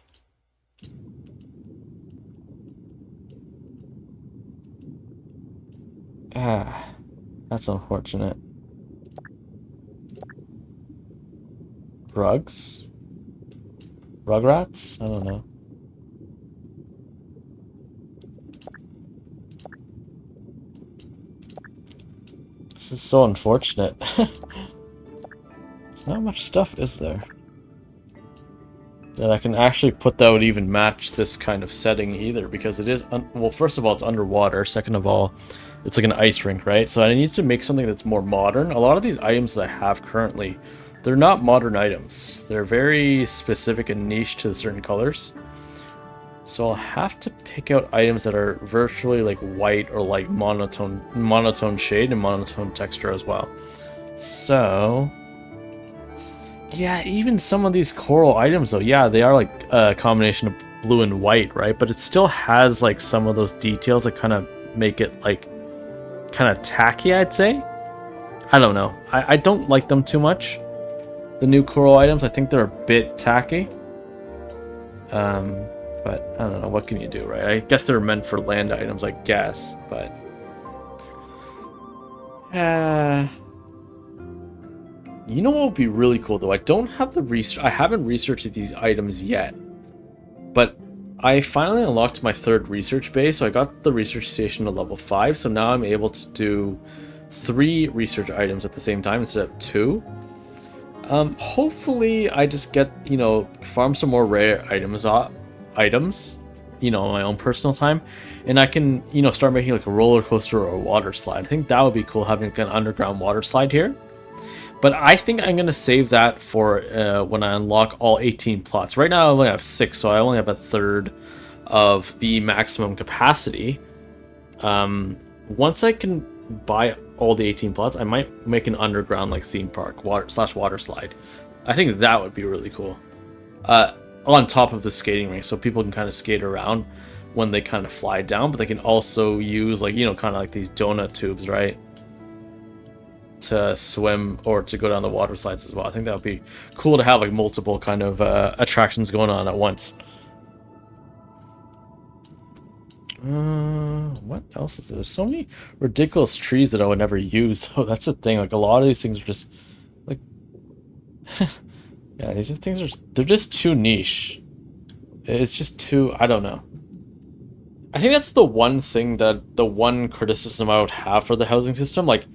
Ah, that's unfortunate. Rugs? Rugrats? I don't know. This is so unfortunate. There's not much stuff, is there? That I can actually put that would even match this kind of setting either, because it is, well, first of all, it's underwater. Second of all, it's like an ice rink, right? So I need to make something that's more modern. A lot of these items that I have currently, they're not modern items. They're very specific and niche to certain colors. So I'll have to pick out items that are virtually like white or like monotone shade and monotone texture as well. So yeah, even some of these coral items though, yeah, they are like a combination of blue and white, right? But it still has like some of those details that kind of make it like kind of tacky, I'd say. I don't know. I don't like them too much. The new coral items, I think they're a bit tacky. But I don't know, what can you do, right? I guess they're meant for land items, I guess, but you know what would be really cool though? I don't have the research. I haven't researched these items yet, but I finally unlocked my 3rd research base. So I got the research station to level 5. So now I'm able to do 3 research items at the same time instead of 2. Hopefully I just get, you know, farm some more rare items, you know, on my own personal time, and I can, you know, start making like a roller coaster or a water slide. I think that would be cool, having like an underground water slide here. But I think I'm going to save that for when I unlock all 18 plots. Right now I only have 6, so I only have a third of the maximum capacity. Once I can buy all the 18 plots, I might make an underground like theme park water slide. I think that would be really cool. On top of the skating rink, so people can kind of skate around when they kind of fly down, but they can also use like, you know, kind of like these donut tubes, right, to swim or to go down the water slides as well. I think that would be cool to have like multiple kind of attractions going on at once. What else is there? There's so many ridiculous trees that I would never use, though. That's the thing. Like, a lot of these things are just like yeah, these things they're just too niche. It's just too, I don't know. I think that's the one thing, that the one criticism I would have for the housing system. Like,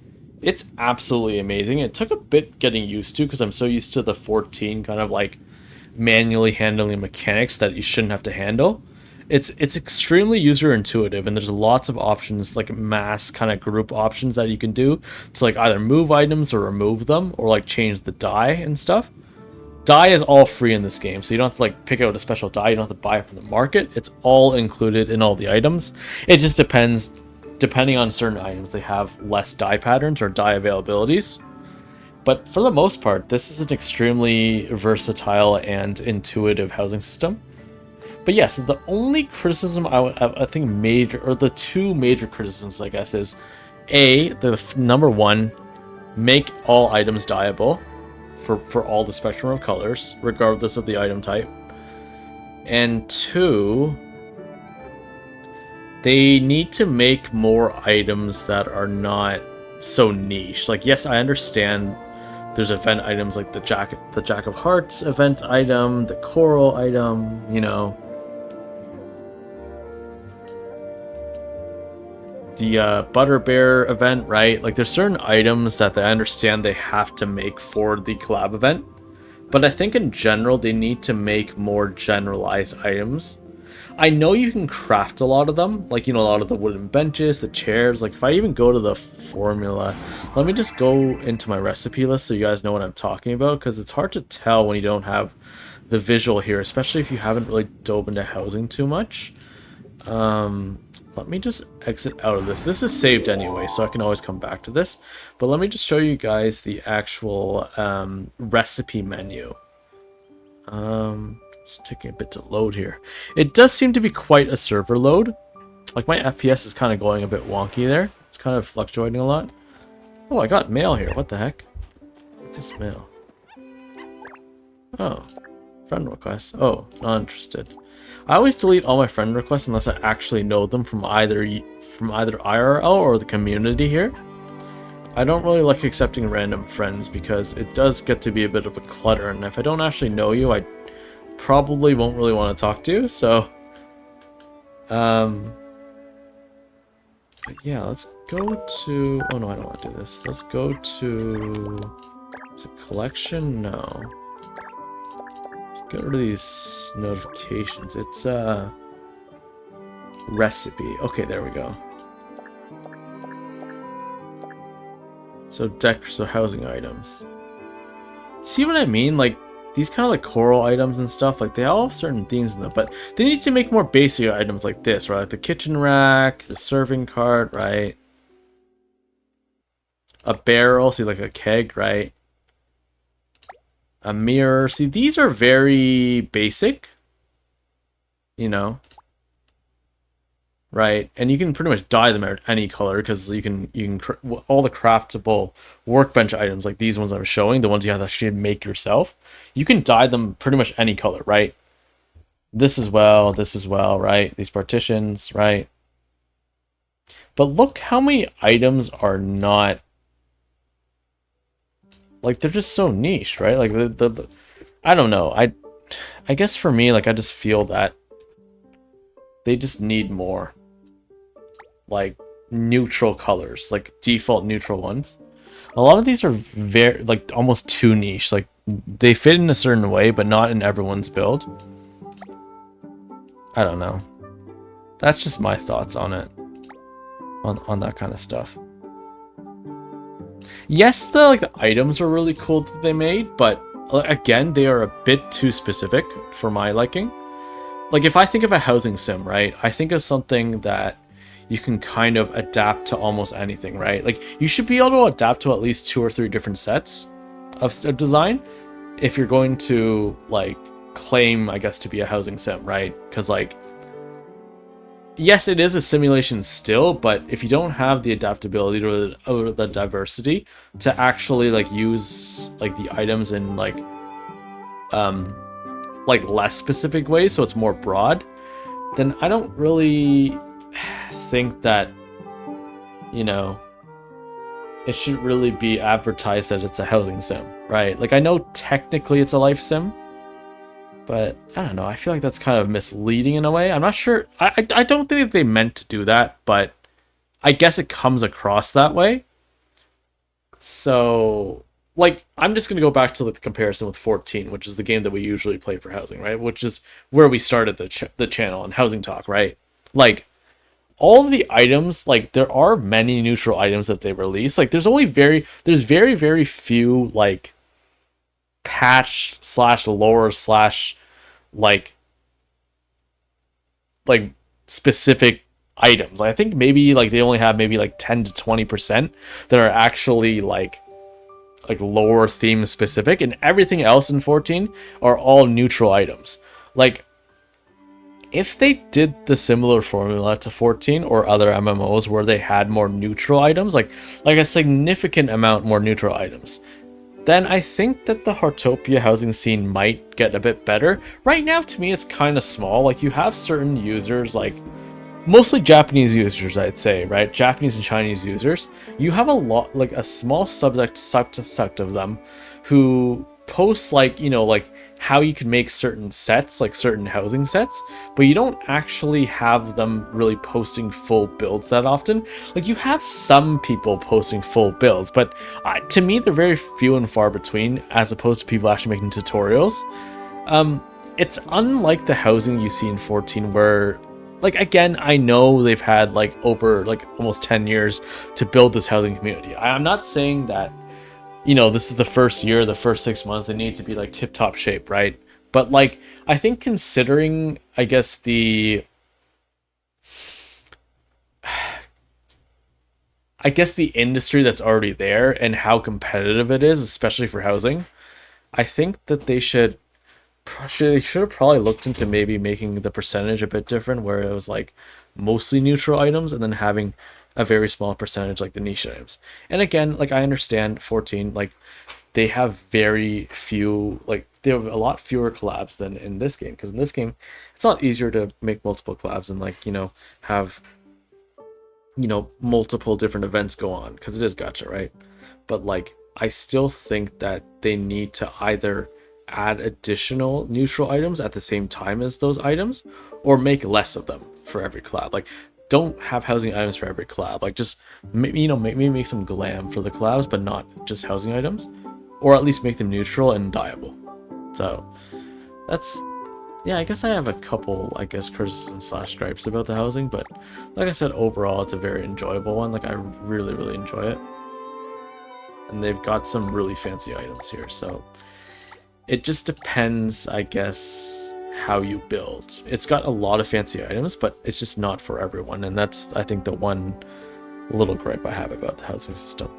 it's absolutely amazing. It took a bit getting used to, because I'm so used to the 14 kind of like manually handling mechanics that you shouldn't have to handle. It's extremely user intuitive, and there's lots of options, like mass kind of group options that you can do to like either move items or remove them, or like change the die and stuff. Die is all free in this game, so you don't have to like pick out a special die. You don't have to buy it from the market. It's all included in all the items. It just depends. Depending on certain items, they have less die patterns or die availabilities. But for the most part, this is an extremely versatile and intuitive housing system. But yes, the only criticism I think major, or the two major criticisms, I guess, is the number one, make all items dyeable for all the spectrum of colors, regardless of the item type. And 2, they need to make more items that are not so niche. Like, yes, I understand there's event items like the Jack of Hearts event item, the Coral item, you know. The Butterbear event, right? Like there's certain items that I understand they have to make for the collab event. But I think in general they need to make more generalized items. I know you can craft a lot of them, like, you know, a lot of the wooden benches, the chairs. Like if I even go to the formula, let me just go into my recipe list so you guys know what I'm talking about, because it's hard to tell when you don't have the visual here, especially if you haven't really dove into housing too much. Let me just exit out of this. This is saved anyway, so I can always come back to this. But let me just show you guys the actual recipe menu. It's taking a bit to load here. It does seem to be quite a server load. Like my FPS is kind of going a bit wonky there. It's kind of fluctuating a lot. Oh, I got mail here. What the heck? What's this mail? Oh, friend request. Oh, not interested. I always delete all my friend requests unless I actually know them from either IRL or the community here. I don't really like accepting random friends because it does get to be a bit of a clutter, and if I don't actually know you, I probably won't really want to talk to you. So but yeah, let's go to, oh no, I don't want to do this. Let's go to, is it collection? No. Let's get rid of these notifications. It's recipe. Okay, there we go. So housing items. See what I mean? Like these kind of like coral items and stuff, like they all have certain themes in them, but they need to make more basic items like this, right? Like the kitchen rack, the serving cart, right? A barrel, see, like a keg, right? A mirror. See, these are very basic, you know, right? And you can pretty much dye them any color because you can all the craftable workbench items like these ones I'm showing, the ones you have to actually make yourself, you can dye them pretty much any color, right? This as well, right? These partitions, right? But look how many items are not, like, they're just so niche, right? Like the I don't know. I guess for me, like, I just feel that they just need more like neutral colors, like default neutral ones. A lot of these are very, like, almost too niche. Like they fit in a certain way, but not in everyone's build. I don't know. That's just my thoughts on it. On that kind of stuff. Yes, the items are really cool that they made, but again, they are a bit too specific for my liking. Like if I think of a housing sim, right? I think of something that you can kind of adapt to almost anything, right? Like you should be able to adapt to at least 2 or 3 different sets of design if you're going to like claim, I guess, to be a housing sim, right? Because like, yes, it is a simulation still, but if you don't have the adaptability or the diversity to actually like use like the items in like less specific ways, so it's more broad, then I don't really think that, you know, it should really be advertised that it's a housing sim, right? Like I know technically it's a life sim, but I don't know, I feel like that's kind of misleading in a way. I'm not sure. I don't think that they meant to do that, but I guess it comes across that way. So like, I'm just going to go back to the comparison with 14, which is the game that we usually play for housing, right? Which is where we started the channel and Housing Talk, right? Like, all of the items, like, there are many neutral items that they release. Like, there's very, very few, like, patch / lore / like specific items. Like, I think maybe, like, they only have maybe, like, 10 to 20% that are actually, like lore theme specific, and everything else in 14 are all neutral items. Like, if they did the similar formula to 14 or other MMOs where they had more neutral items, like a significant amount more neutral items, then I think that the Heartopia housing scene might get a bit better. Right now, to me, it's kind of small. Like, you have certain users, like, mostly Japanese users, I'd say, right? Japanese and Chinese users. You have a lot, like a small subset of them who post like, you know, like how you can make certain sets, like certain housing sets, but you don't actually have them really posting full builds that often. Like you have some people posting full builds, but to me they're very few and far between as opposed to people actually making tutorials. It's unlike the housing you see in 14 where, like, again, I know they've had like over like almost 10 years to build this housing community. I'm not saying that, you know, this is the first year, the first 6 months, they need to be like tip top shape, right? But like, I think considering, I guess the industry that's already there and how competitive it is, especially for housing, I think that they should have probably looked into maybe making the percentage a bit different, where it was like mostly neutral items and then having a very small percentage like the niche items. And again, like I understand 14, like they have very few, like they have a lot fewer collabs than in this game, because in this game it's a lot easier to make multiple collabs and, like, you know, have, you know, multiple different events go on because it is gacha, right? But like I still think that they need to either add additional neutral items at the same time as those items, or make less of them for every collab. Like, don't have housing items for every collab. Like, just maybe, you know, maybe make some glam for the collabs, but not just housing items, or at least make them neutral and dyeable. So that's, yeah, I guess I have a couple, I guess, criticisms slash gripes about the housing, but like I said, overall it's a very enjoyable one. Like, I really enjoy it, and they've got some really fancy items here, so it just depends, I guess, how you build. It's got a lot of fancy items, but it's just not for everyone, and that's, I think, the one little gripe I have about the housing system.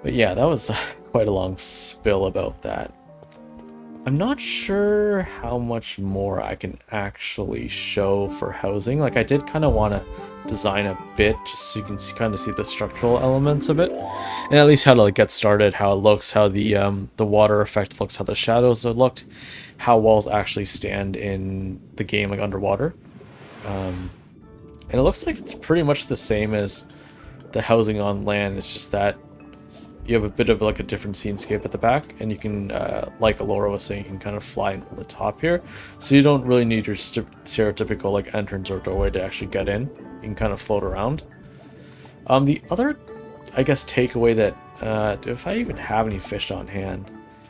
But yeah, that was quite a long spill about that. I'm not sure how much more I can actually show for housing. Like, I did kind of want to design a bit just so you can kind of see the structural elements of it, and at least how to, like, get started, how it looks, how the water effect looks, how the shadows looked, how walls actually stand in the game, like underwater. And it looks like it's pretty much the same as the housing on land. It's just that you have a bit of like a different scenescape at the back, and you can, like Alora was saying, you can kind of fly on the top here, so you don't really need your stereotypical like entrance or doorway to actually get in. You can kind of float around. The other, I guess, takeaway that, if I even have any fish on hand,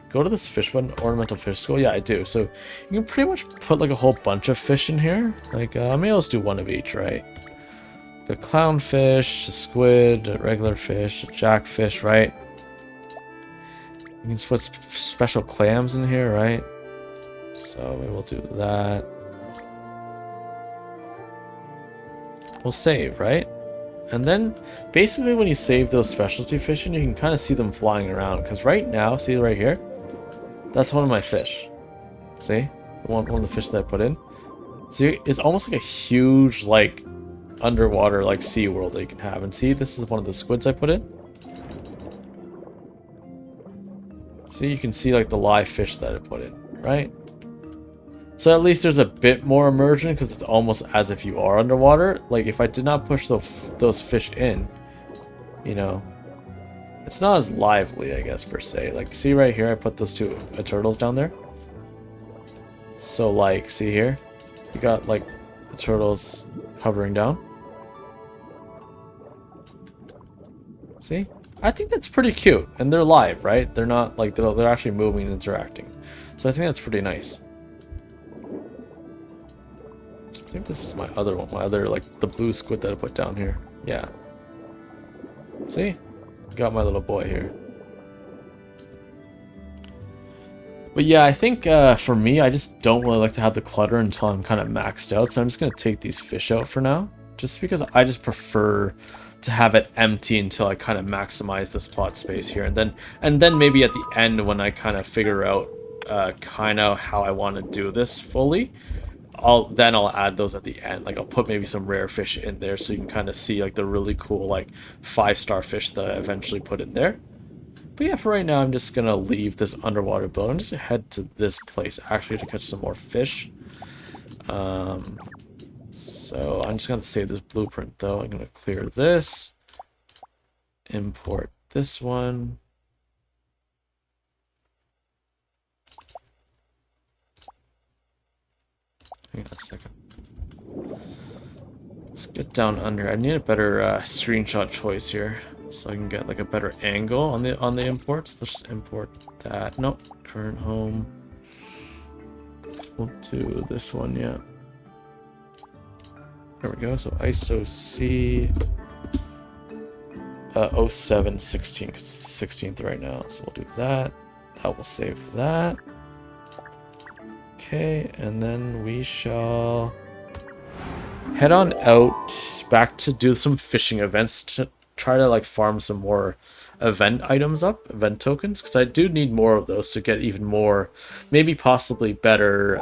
go to this fish one, ornamental fish school. Yeah, I do. So you can pretty much put like a whole bunch of fish in here. Like, maybe I'll just do one of each, right? A clownfish, a squid, a regular fish, a jackfish, right? You can put special clams in here, right? So maybe we'll do that. We'll save, right? And then basically when you save those specialty fish in, you can kind of see them flying around. Because right now, see right here? That's one of my fish. See? One of the fish that I put in. See, it's almost like a huge, like, underwater, like, sea world that you can have. And see, this is one of the squids I put in. See, you can see like the live fish that I put in, right? So at least there's a bit more immersion, because it's almost as if you are underwater. Like, if I did not push those fish in, you know, it's not as lively, I guess, per se. Like, see right here, I put those two turtles down there. So, like, see here? You got, like, the turtles hovering down. See? I think that's pretty cute, and they're live, right? They're not like they're actually moving and interacting, so I think that's pretty nice. I think this is my other one, like the blue squid that I put down here. Yeah. See, got my little boy here. But yeah, I think for me, I just don't really like to have the clutter until I'm kind of maxed out, so I'm just gonna take these fish out for now, just because I just prefer to have it empty until I kind of maximize the plot space here, and then maybe at the end, when I kind of figure out kind of how I want to do this fully, I'll add those at the end. Like, I'll put maybe some rare fish in there so you can kind of see like the really cool like 5-star fish that I eventually put in there. But yeah, for right now, I'm just gonna leave this underwater build. I'm just gonna head to this place actually to catch some more fish. So I'm just gonna save this blueprint though. I'm gonna clear this, import this one. Hang on a second. Let's get down under. I need a better screenshot choice here, so I can get like a better angle on the imports. Let's just import that. Nope. Current home. We'll do this one, yeah. There we go. So ISO C 0716, because it's the 16th right now. So we'll do that. That will save that. Okay, and then we shall head on out back to do some fishing events to try to like farm some more event items up, event tokens, because I do need more of those to get even more, maybe possibly better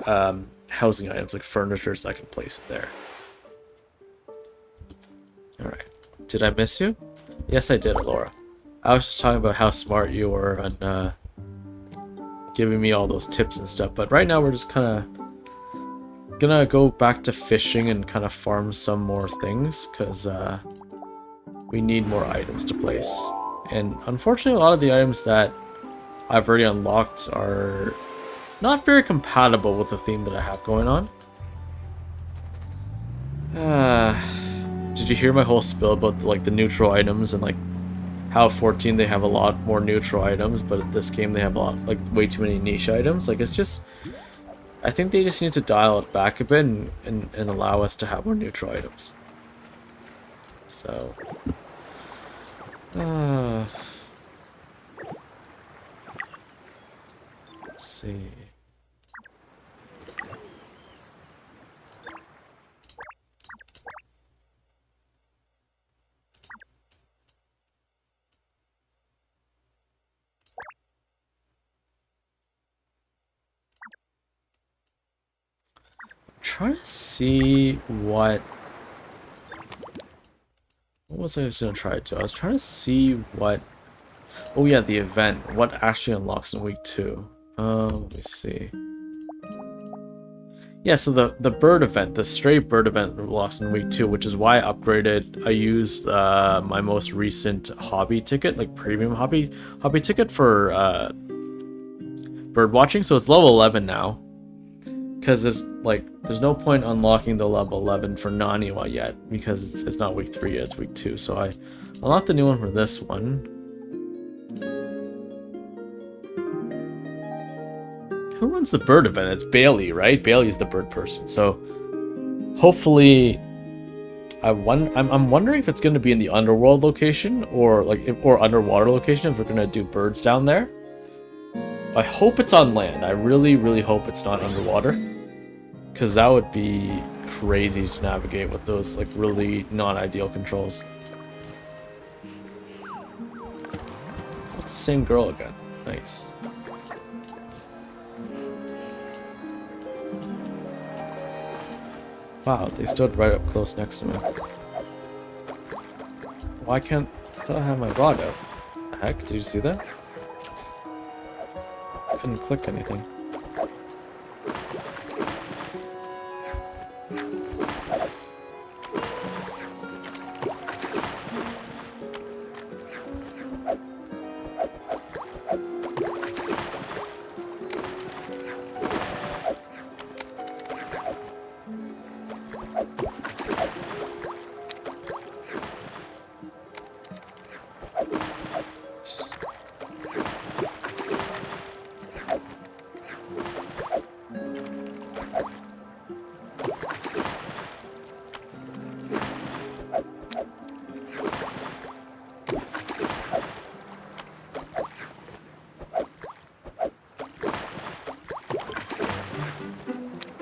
housing items like furniture, so I can place it there. Alright. Did I miss you? Yes, I did, Laura. I was just talking about how smart you were and giving me all those tips and stuff, but right now we're just kind of gonna go back to fishing and kind of farm some more things, because we need more items to place. And unfortunately, a lot of the items that I've already unlocked are not very compatible with the theme that I have going on. Did you hear my whole spill about like the neutral items and like how 14 they have a lot more neutral items, but at this game they have a lot, like way too many niche items? Like, it's just, I think they just need to dial it back a bit and allow us to have more neutral items. So let's see. Trying to see what was I gonna try to? I was trying to see what. Oh yeah, the event. What actually unlocks in week 2? Let me see. Yeah, so the bird event, the stray bird event unlocks in week 2, which is why I upgraded. I used my most recent hobby ticket, like premium hobby ticket for bird watching. So it's level 11 now. Because there's no point unlocking the level 11 for Naniwa yet, because it's not week 3 yet, it's week 2. So I unlocked the new one for this one. Who runs the bird event? It's Bailey, right? Bailey's the bird person. So hopefully, I'm wondering if it's going to be in the underworld location or underwater location, if we're going to do birds down there. I hope it's on land. I really, really hope it's not underwater, because that would be crazy to navigate with those like really non-ideal controls. It's the same girl again. Nice. Wow, they stood right up close next to me. Why can't I have my rod out? The heck? Did you see that? I couldn't click anything.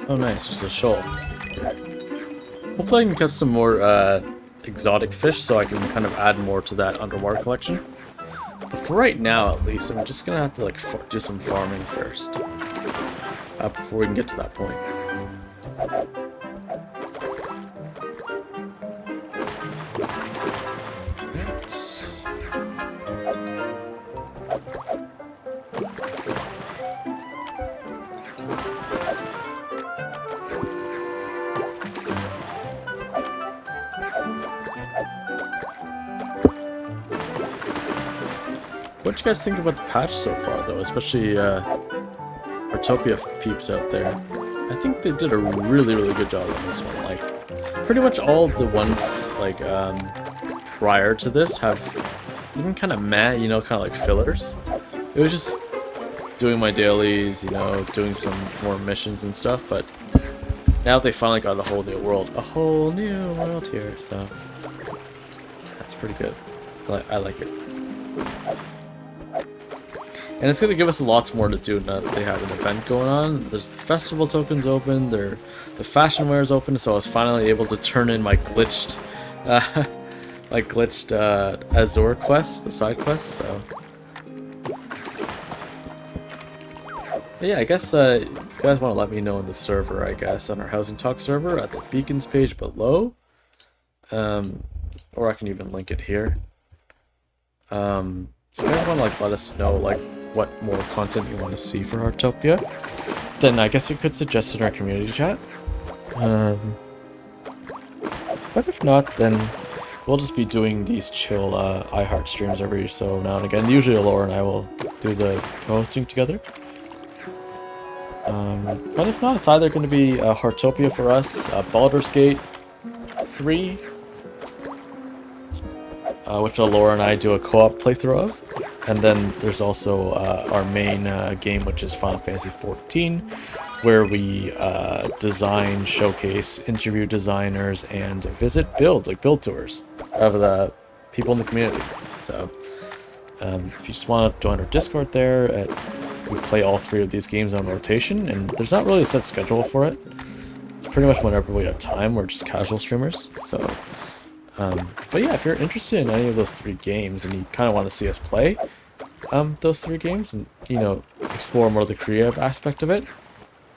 Oh nice, there's a shoal. Hopefully I can catch some more exotic fish so I can kind of add more to that underwater collection. But for right now, at least, I'm just gonna have to like do some farming first before we can get to that point. What do you guys think about the patch so far, though? Especially Heartopia peeps out there. I think they did a really, really good job on this one. Like, pretty much all the ones like prior to this have been kind of meh, you know, kind of like fillers. It was just doing my dailies, you know, doing some more missions and stuff, but now they finally got a whole new world here, so that's pretty good. I like it. And it's going to give us lots more to do now that they have an event going on. There's the festival tokens open, the fashion wear is open, so I was finally able to turn in my glitched Azure quest, the side quest, so. But yeah, I guess you guys want to let me know in the server, I guess, on our Housing Talk server at the beacons page below. Or I can even link it here. If you guys want to like let us know like what more content you want to see for Heartopia, then I guess you could suggest in our community chat. But if not, then we'll just be doing these chill iHeart streams every so now and again. Usually Laura and I will do the co-hosting together. But if not, it's either going to be Heartopia for us, Baldur's Gate 3, which Laura and I do a co-op playthrough of. And then there's also our main game, which is Final Fantasy XIV, where we design, showcase, interview designers, and visit builds, like build tours of the people in the community. So if you just want to join our Discord there, we play all 3 of these games on rotation, and there's not really a set schedule for it. It's pretty much whenever we have time. We're just casual streamers. So, but yeah, if you're interested in any of those 3 games and you kind of want to see us play those 3 games and, you know, explore more of the creative aspect of it,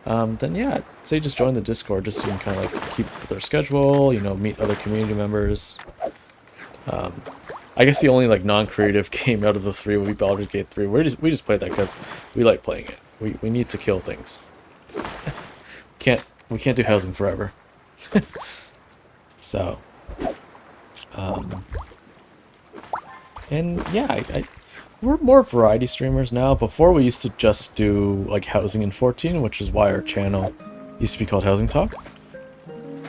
then yeah, I'd say just join the Discord just so you can kind of like keep with our schedule, you know, meet other community members. I guess the only like non-creative game out of the 3 would be Baldur's Gate 3. We just play that because we like playing it. We need to kill things. We can't do housing forever. So, and yeah, we're more variety streamers now. Before we used to just do like housing in 14, which is why our channel used to be called Housing Talk.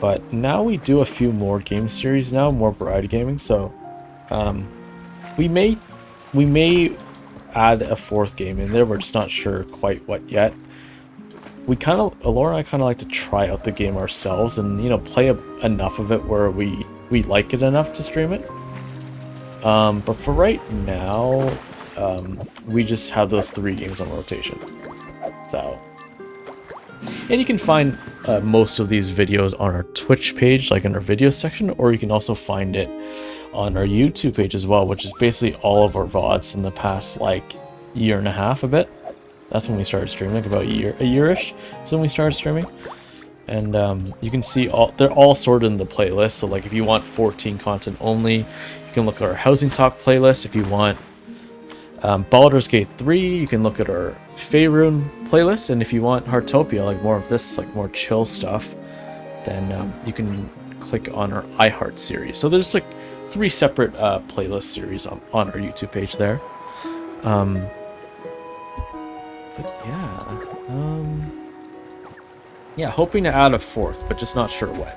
But now we do a few more game series now, more variety gaming. So, we may add a 4th game in there. We're just not sure quite what yet. Laura and I kind of like to try out the game ourselves and, you know, play enough of it where we like it enough to stream it. But for right now, we just have those 3 games on rotation. So, and you can find most of these videos on our Twitch page, like in our video section, or you can also find it on our YouTube page as well, which is basically all of our VODs in the past like year and a half a bit. That's when we started streaming, like about a year-ish is when we started streaming. And you can see they're all sorted in the playlist. So like if you want 14 content only, you can look at our Housing Talk playlist. If you want Baldur's Gate 3, you can look at our Faerun playlist. And if you want Heartopia, like more of this, like more chill stuff, then you can click on our iHeart series. So there's like 3 separate playlist series on our YouTube page there. But yeah, hoping to add a 4th, but just not sure when.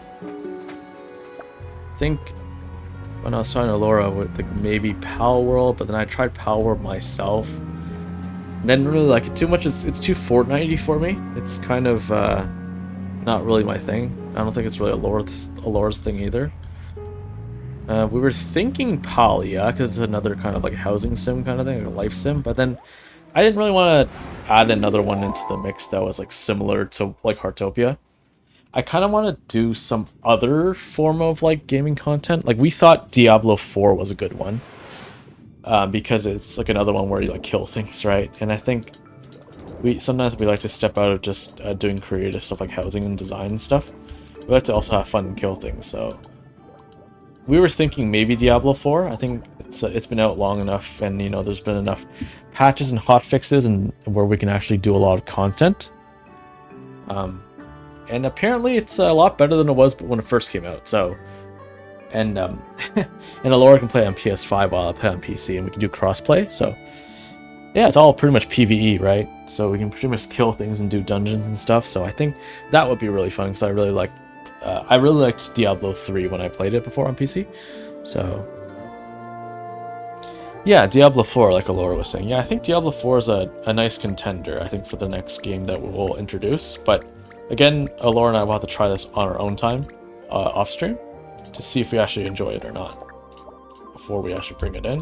I think when I was talking to Laura with like maybe Pal World, but then I tried Pal World myself. Didn't really like it too much. It's too Fortnite-y for me. It's kind of not really my thing. I don't think it's really a Laura's thing either. We were thinking Pal, yeah, because it's another kind of like housing sim kind of thing, like a life sim, but then I didn't really want to add another one into the mix that was like similar to like Heartopia. I kind of want to do some other form of like gaming content. Like we thought Diablo 4 was a good one because it's like another one where you like kill things, right? And I think sometimes we like to step out of just doing creative stuff like housing and design and stuff. We like to also have fun and kill things. So we were thinking maybe Diablo 4. I think it's been out long enough, and you know there's been enough patches and hot fixes, and where we can actually do a lot of content. And apparently it's a lot better than it was when it first came out. So and and Alora can play on PS5 while I play on PC, and we can do crossplay. So yeah, it's all pretty much PvE, right? So we can pretty much kill things and do dungeons and stuff. So I think that would be really fun because I really liked Diablo 3 when I played it before on PC. So yeah, Diablo 4, like Alora was saying. Yeah, I think Diablo 4 is a nice contender, I think, for the next game that we'll introduce. But again, Alora and I will have to try this on our own time, off stream, to see if we actually enjoy it or not before we actually bring it in.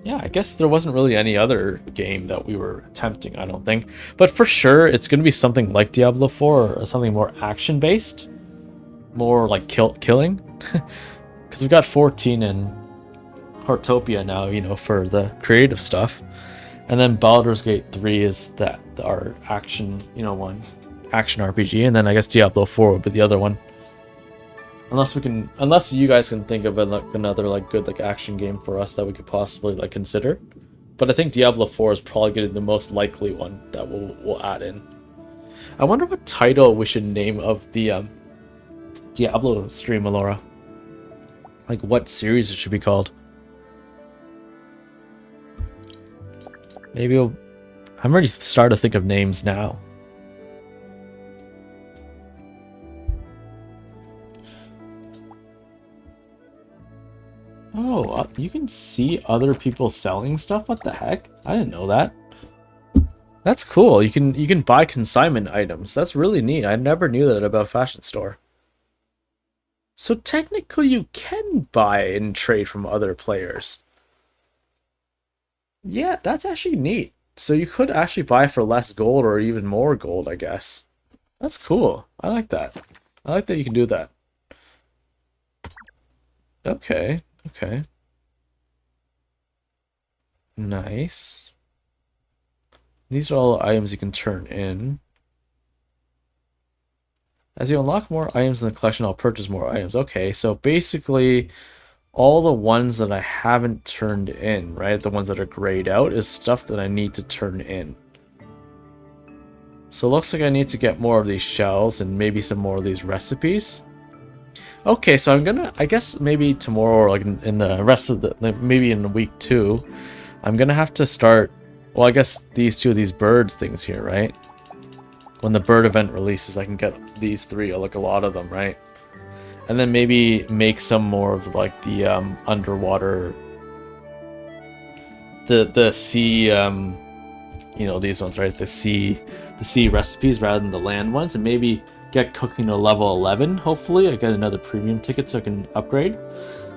Yeah, I guess there wasn't really any other game that we were attempting, I don't think. But for sure, it's going to be something like Diablo 4 or something more action-based. More like killing. Because we've got 14 in Heartopia now, you know, for the creative stuff. And then Baldur's Gate 3 is our action, you know, action RPG. And then I guess Diablo 4 would be the other one. Unless you guys can think of another like good like action game for us that we could possibly like consider. But I think Diablo 4 is probably going to be the most likely one that we'll add in. I wonder what title we should name of the Diablo stream, Alora. Like what series it should be called. Maybe I'm already starting to think of names now. Oh, you can see other people selling stuff? What the heck? I didn't know that. That's cool. You can buy consignment items. That's really neat. I never knew that about Fashion Store. So technically you can buy and trade from other players. Yeah, that's actually neat. So you could actually buy for less gold or even more gold, I guess. That's cool. I like that. I like that you can do that. Okay, okay. Nice. These are all items you can turn in. As you unlock more items in the collection, I'll purchase more items. Okay, so basically, all the ones that I haven't turned in, right? The ones that are grayed out is stuff that I need to turn in. So it looks like I need to get more of these shells and maybe some more of these recipes. Okay, so I'm gonna, I guess maybe tomorrow or like in the rest of the, maybe in week 2, I'm gonna have to start, well, I guess these birds things here, right? When the bird event releases, I can get these 3, or like a lot of them, right? And then maybe make some more of like the underwater, the sea, you know, these ones, right? The sea recipes rather than the land ones, and maybe get cooking to level 11. Hopefully, I get another premium ticket so I can upgrade,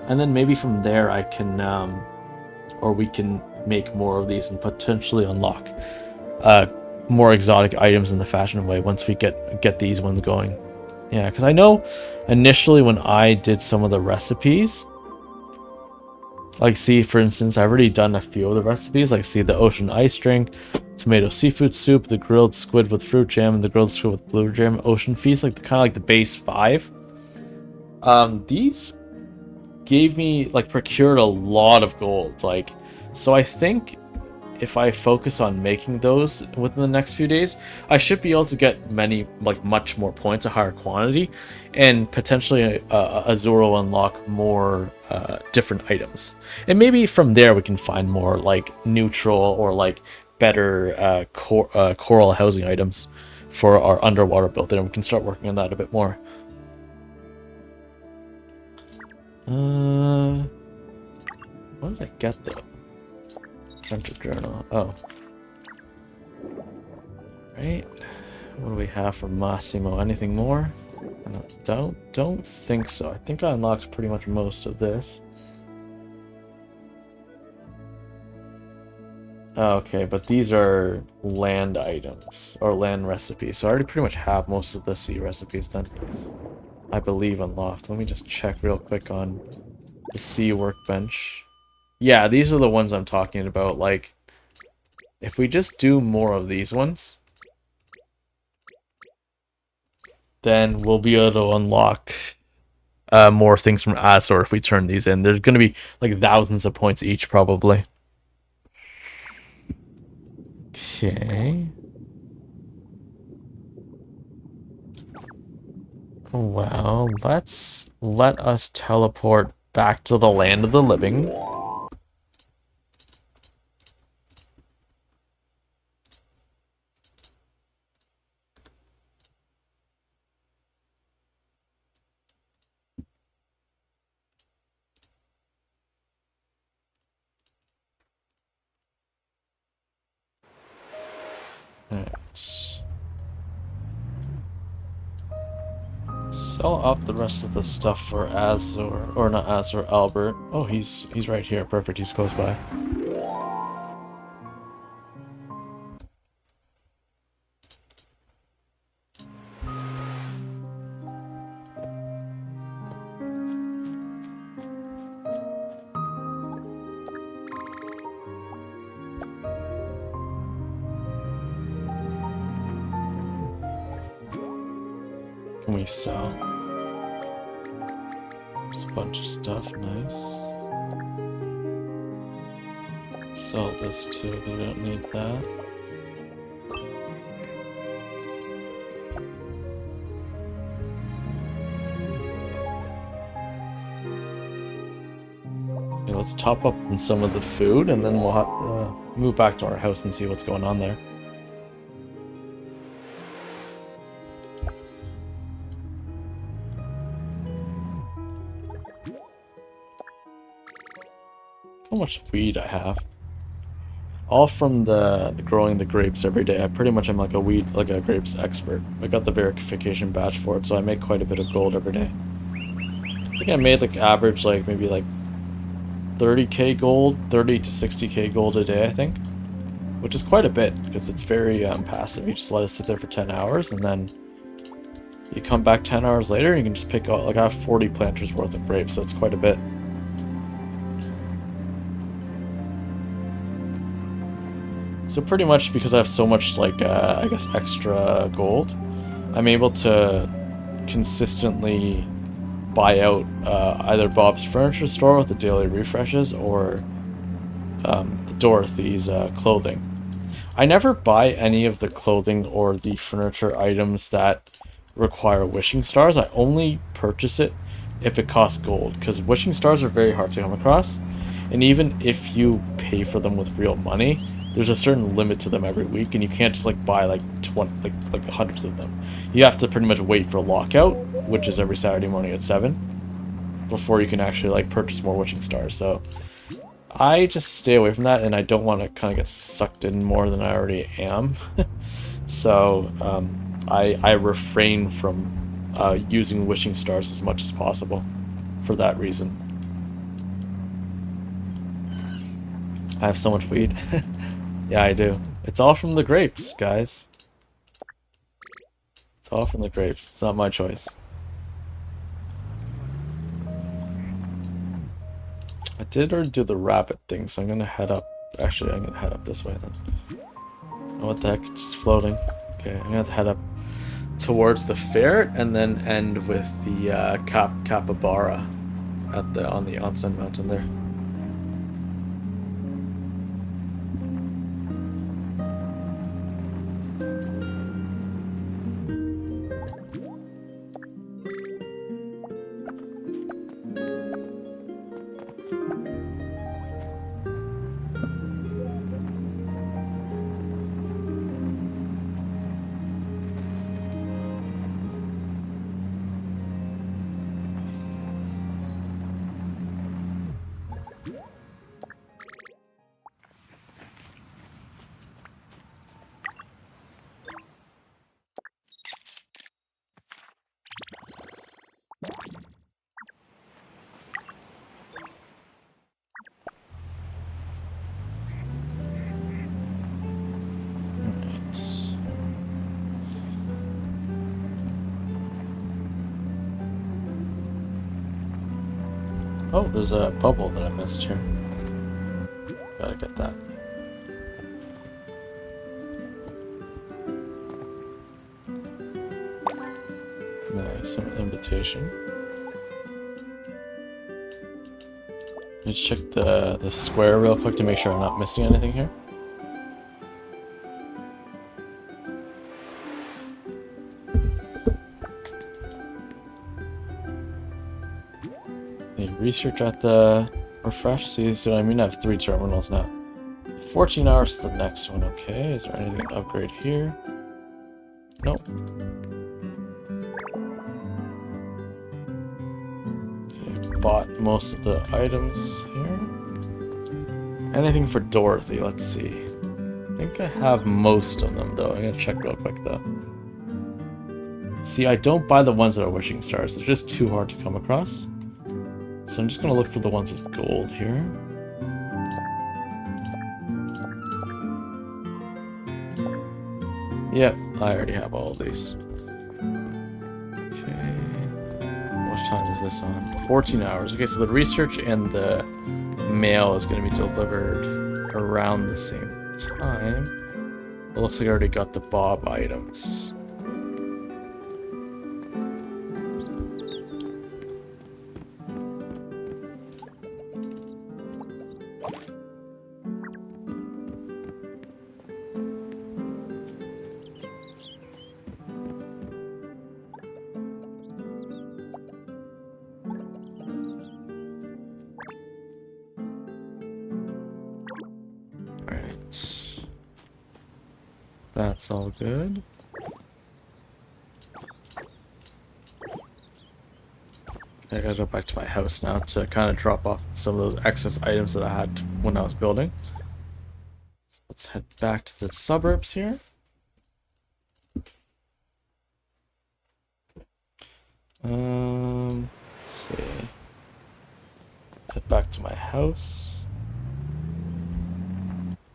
and then maybe from there I can, or we can make more of these and potentially unlock more exotic items in the fashion way once we get these ones going. Yeah, because I know initially when I did some of the recipes, like see, for instance, I've already done a few of the recipes, like see the ocean ice drink, tomato seafood soup, the grilled squid with fruit jam, and the grilled squid with blue jam, ocean feast, like kind of like the base 5. These gave me, like, procured a lot of gold, like, so I think if I focus on making those within the next few days, I should be able to get much more points, a higher quantity, and potentially Azura will unlock more different items. And maybe from there we can find more like neutral or like better coral housing items for our underwater build, and we can start working on that a bit more. What did I get though? Adventure journal. Oh. Right. What do we have for Massimo? Anything more? I don't think so. I think I unlocked pretty much most of this. Okay, but these are land items or land recipes. So I already pretty much have most of the sea recipes then, I believe, unlocked. Let me just check real quick on the sea workbench. Yeah, these are the ones I'm talking about. Like, if we just do more of these ones, then we'll be able to unlock more things from Azor if we turn these in. There's going to be like thousands of points each, probably. Okay. Well, let us teleport back to the land of the living. Alright. Sell off the rest of the stuff for Azor, or not Azor, Albert. Oh, he's right here. Perfect. He's close by. Can we sell? There's a bunch of stuff. Nice. Sell this too, because we don't need that. Okay, let's top up on some of the food, and then we'll move back to our house and see what's going on there. How much weed I have. All from the growing the grapes every day. I pretty much am like a grapes expert. I got the verification badge for it, so I make quite a bit of gold every day. I think I made like average like maybe like 30k gold, 30 to 60k gold a day, I think. Which is quite a bit, because it's very passive. You just let it sit there for 10 hours, and then you come back 10 hours later, and you can just pick out, like I have 40 planters worth of grapes, so it's quite a bit. So pretty much because I have so much, like, I guess extra gold, I'm able to consistently buy out either Bob's Furniture Store with the daily refreshes, or Dorothy's clothing. I never buy any of the clothing or the furniture items that require wishing stars. I only purchase it if it costs gold, because wishing stars are very hard to come across, and even if you pay for them with real money, there's a certain limit to them every week, and you can't just like buy like 20, like hundreds of them. You have to pretty much wait for lockout, which is every Saturday morning at 7, before you can actually like purchase more wishing stars. So I just stay away from that, and I don't want to kind of get sucked in more than I already am. So I refrain from using wishing stars as much as possible for that reason. I have so much weed. Yeah, I do. It's all from the grapes, guys. It's all from the grapes. It's not my choice. I did already do the rabbit thing, so I'm gonna head up. Actually, I'm gonna head up this way then. Oh, what the heck? It's just floating. Okay, I'm gonna have to head up towards the ferret and then end with the capybara at on the onsen mountain there. Oh, there's a bubble that I missed here. Gotta get that. Nice, some invitation. Let's check the square real quick to make sure I'm not missing anything here. Okay, research at the refresh. See, so I mean I have 3 terminals now. 14 hours to the next one, okay. Is there anything to upgrade here? Nope. Okay, bought most of the items here. Anything for Dorothy, let's see. I think I have most of them though. I'm gonna check real quick though. See, I don't buy the ones that are wishing stars. They're just too hard to come across. So I'm just gonna look for the ones with gold here. Yep, I already have all of these. Okay. What time is this on? 14 hours. Okay, so the research and the mail is going to be delivered around the same time. It looks like I already got the Bob items. That's all good. I gotta go back to my house now to kind of drop off some of those excess items that I had when I was building. So let's head back to the suburbs here. Let's see. Let's head back to my house.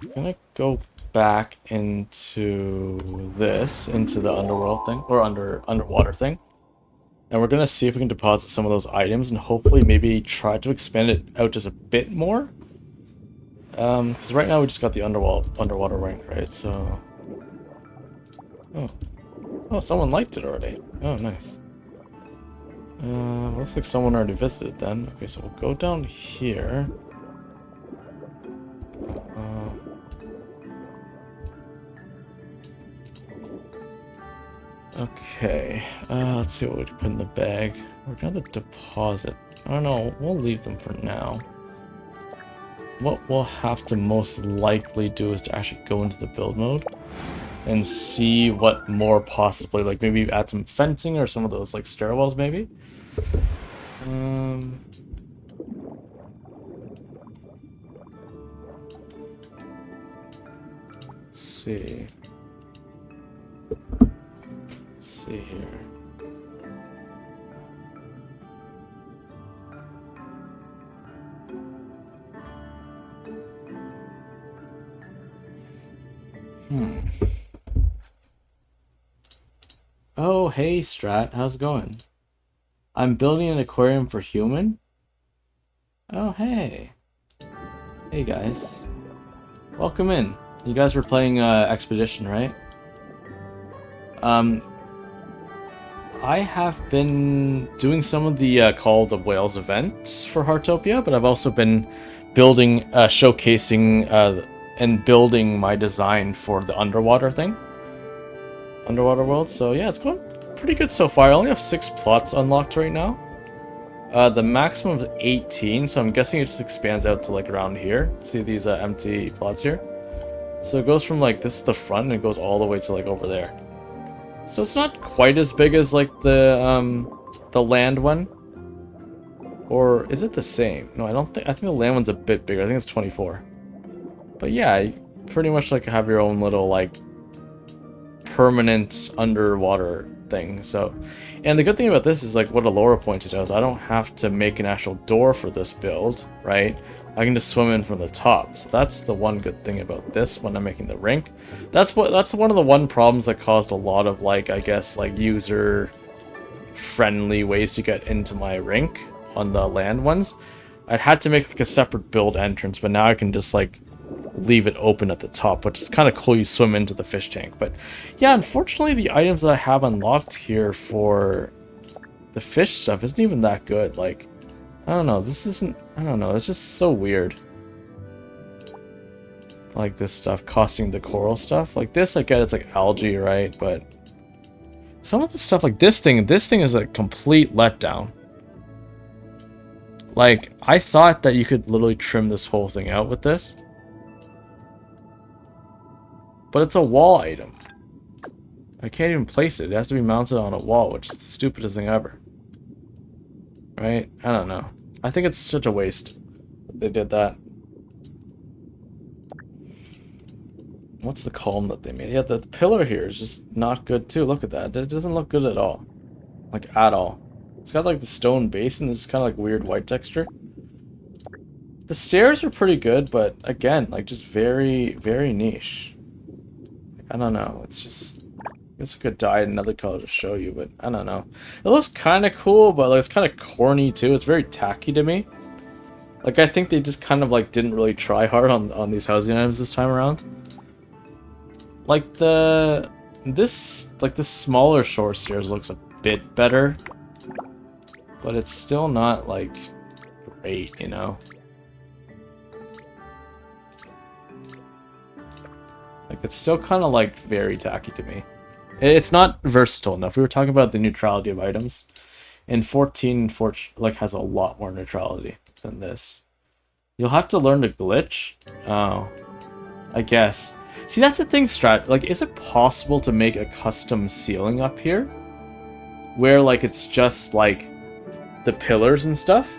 I'm gonna go back into the underworld thing, or underwater thing. And we're gonna see if we can deposit some of those items and hopefully maybe try to expand it out just a bit more. Because right now we just got the underwater ring, right? So, oh, someone liked it already. Oh, nice. Looks like someone already visited then. Okay, so we'll go down here. Okay, let's see what we can put in the bag. We're gonna deposit. I don't know, we'll leave them for now. What we'll have to most likely do is to actually go into the build mode and see what more possibly, like maybe add some fencing or some of those like stairwells maybe. Let's see. Let's see here. Oh, hey Strat, how's it going? I'm building an aquarium for human. Oh, hey. Hey guys. Welcome in. You guys were playing Expedition, right? I have been doing some of the Call of the Whales events for Heartopia, but I've also been building, showcasing, and building my design for the underwater thing. Underwater world, so yeah, it's going pretty good so far. I only have 6 plots unlocked right now. The maximum is 18, so I'm guessing it just expands out to like around here. See these empty plots here? So it goes from like, this is the front, and it goes all the way to like over there. So it's not quite as big as like the land one. Or is it the same? No, I think the land one's a bit bigger. I think it's 24. But yeah, you pretty much like have your own little like permanent underwater thing. So, and the good thing about this is like what Alora pointed out is I don't have to make an actual door for this build, right? I can just swim in from the top. So that's the one good thing about this when I'm making the rink. That's one of the one problems that caused a lot of like, I guess, like user friendly ways to get into my rink on the land ones. I had to make like a separate build entrance, but now I can just like leave it open at the top, which is kind of cool. You swim into the fish tank. But yeah, unfortunately the items that I have unlocked here for the fish stuff isn't even that good. Like, I don't know, it's just so weird. Like this stuff costing the coral stuff. Like this, I get it's like algae, right? But some of the stuff like this thing is a complete letdown. Like, I thought that you could literally trim this whole thing out with this. But it's a wall item. I can't even place it. It has to be mounted on a wall, which is the stupidest thing ever. Right? I don't know. I think it's such a waste that they did that. What's the column that they made? Yeah, the pillar here is just not good too. Look at that. It doesn't look good at all. Like, at all. It's got like the stone base and this kind of like weird white texture. The stairs are pretty good, but again, like just very, very niche. I don't know. It's just... I guess I could dye it another color to show you, but I don't know. It looks kind of cool, but like, it's kind of corny too. It's very tacky to me. Like, I think they just kind of like didn't really try hard on these housing items this time around. Like this smaller short stairs looks a bit better, but it's still not like great, you know. Like, it's still kind of like very tacky to me. It's not versatile enough. We were talking about the neutrality of items, and 14 like has a lot more neutrality than this. You'll have to learn to glitch. Oh, I guess. See, that's the thing, Strat. Like, is it possible to make a custom ceiling up here, where like it's just like the pillars and stuff?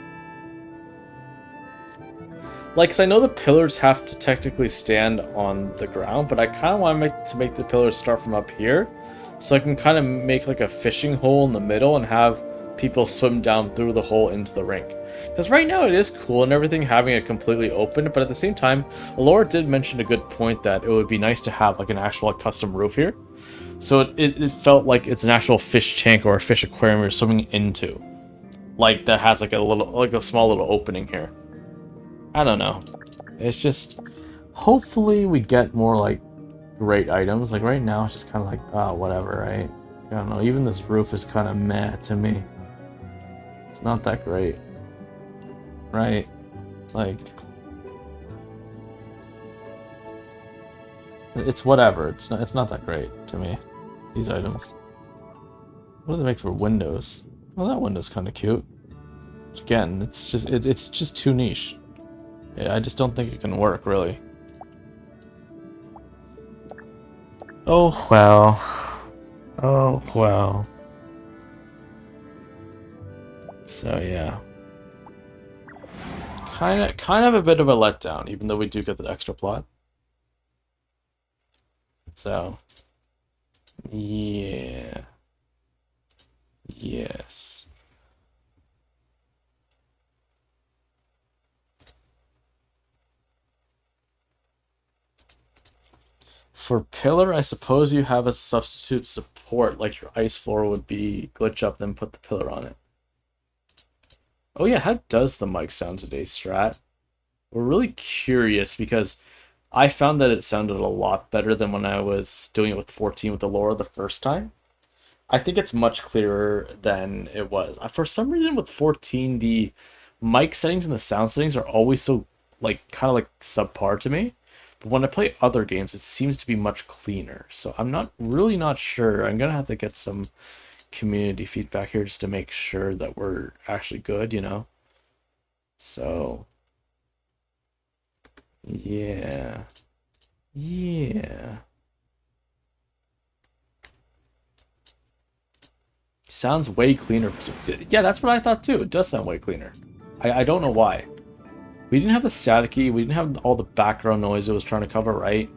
Like, 'cause I know the pillars have to technically stand on the ground, but I kind of want to make the pillars start from up here, so I can kind of make like a fishing hole in the middle and have people swim down through the hole into the rink. Because right now it is cool and everything having it completely open, but at the same time, Laura did mention a good point that it would be nice to have like an actual like, custom roof here. So it felt like it's an actual fish tank or a fish aquarium you're swimming into. Like, that has like a small little opening here. I don't know. It's just, hopefully we get more like great items. Like right now it's just kind of like, oh, whatever, right? I don't know. Even this roof is kind of meh to me. It's not that great, right? Like, it's whatever. It's not that great to me. These items. What do they make for windows? Well, that window's kind of cute. Again, it's just too niche. Yeah, I just don't think it can work, really. Oh, well. Oh, well. So, yeah. Kind of a bit of a letdown, even though we do get the extra plot. So, yeah. Yes. For pillar, I suppose you have a substitute support, like your ice floor would be glitch up, then put the pillar on it. Oh yeah, how does the mic sound today, Strat? We're really curious because I found that it sounded a lot better than when I was doing it with 14 with the Laura the first time. I think it's much clearer than it was. For some reason with 14, the mic settings and the sound settings are always so like kind of like subpar to me. But when I play other games, it seems to be much cleaner. So I'm not sure. I'm gonna have to get some community feedback here just to make sure that we're actually good, you know? So yeah. Yeah. Sounds way cleaner. Yeah, that's what I thought too. It does sound way cleaner. I don't know why. We didn't have the staticky, we didn't have all the background noise it was trying to cover, right?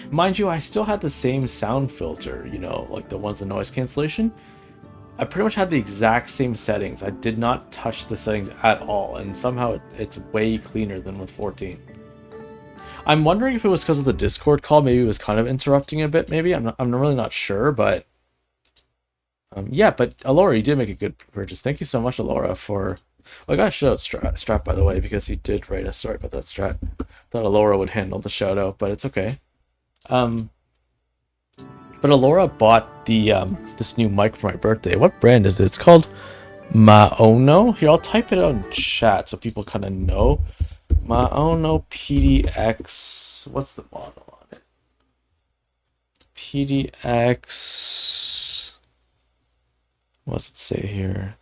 Mind you, I still had the same sound filter, you know, like the ones in noise cancellation. I pretty much had the exact same settings. I did not touch the settings at all, and somehow it's way cleaner than with 14. I'm wondering if it was because of the Discord call. Maybe it was kind of interrupting a bit, maybe. I'm really not sure, but... yeah, but Alora, you did make a good purchase. Thank you so much, Alora, for... Well, I gotta shout out Strat, by the way, because he did write a story about that Strat. Thought Alora would handle the shout out, but it's okay. But Alora bought the this new mic for my birthday. What brand is it? It's called Maono. Here, I'll type it out in chat so people kind of know. Maono PDX. What's the model on it? PDX. What does it say here?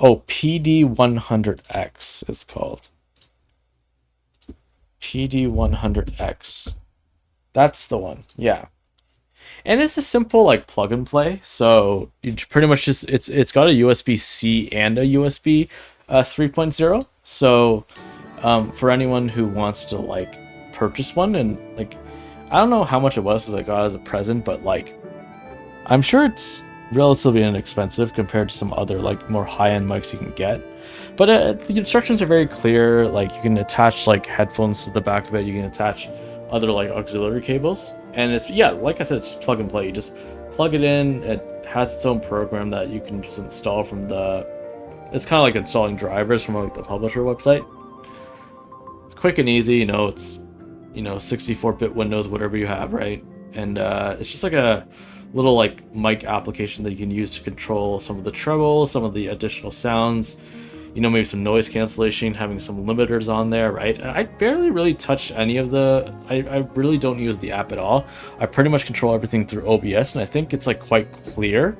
Oh, PD100X is called. PD100X. That's the one. Yeah. And it's a simple like plug and play. So you pretty much just it's got a USB-C and a USB 3.0. So for anyone who wants to like purchase one, and like I don't know how much it was as I got as a present, but like I'm sure it's relatively inexpensive compared to some other like more high-end mics you can get. But the instructions are very clear. Like you can attach like headphones to the back of it. You can attach other like auxiliary cables, and it's, yeah, like I said, it's just plug and play. You just plug it in. It has its own program that you can just install from the. It's kind of like installing drivers from like the publisher website. It's quick and easy. It's 64-bit Windows, whatever you have, right? And it's just like a little like mic application that you can use to control some of the treble, some of the additional sounds, maybe some noise cancellation, having some limiters on there, right? And I barely really touch any of I really don't use the app at all. I pretty much control everything through OBS, and I think it's like quite clear,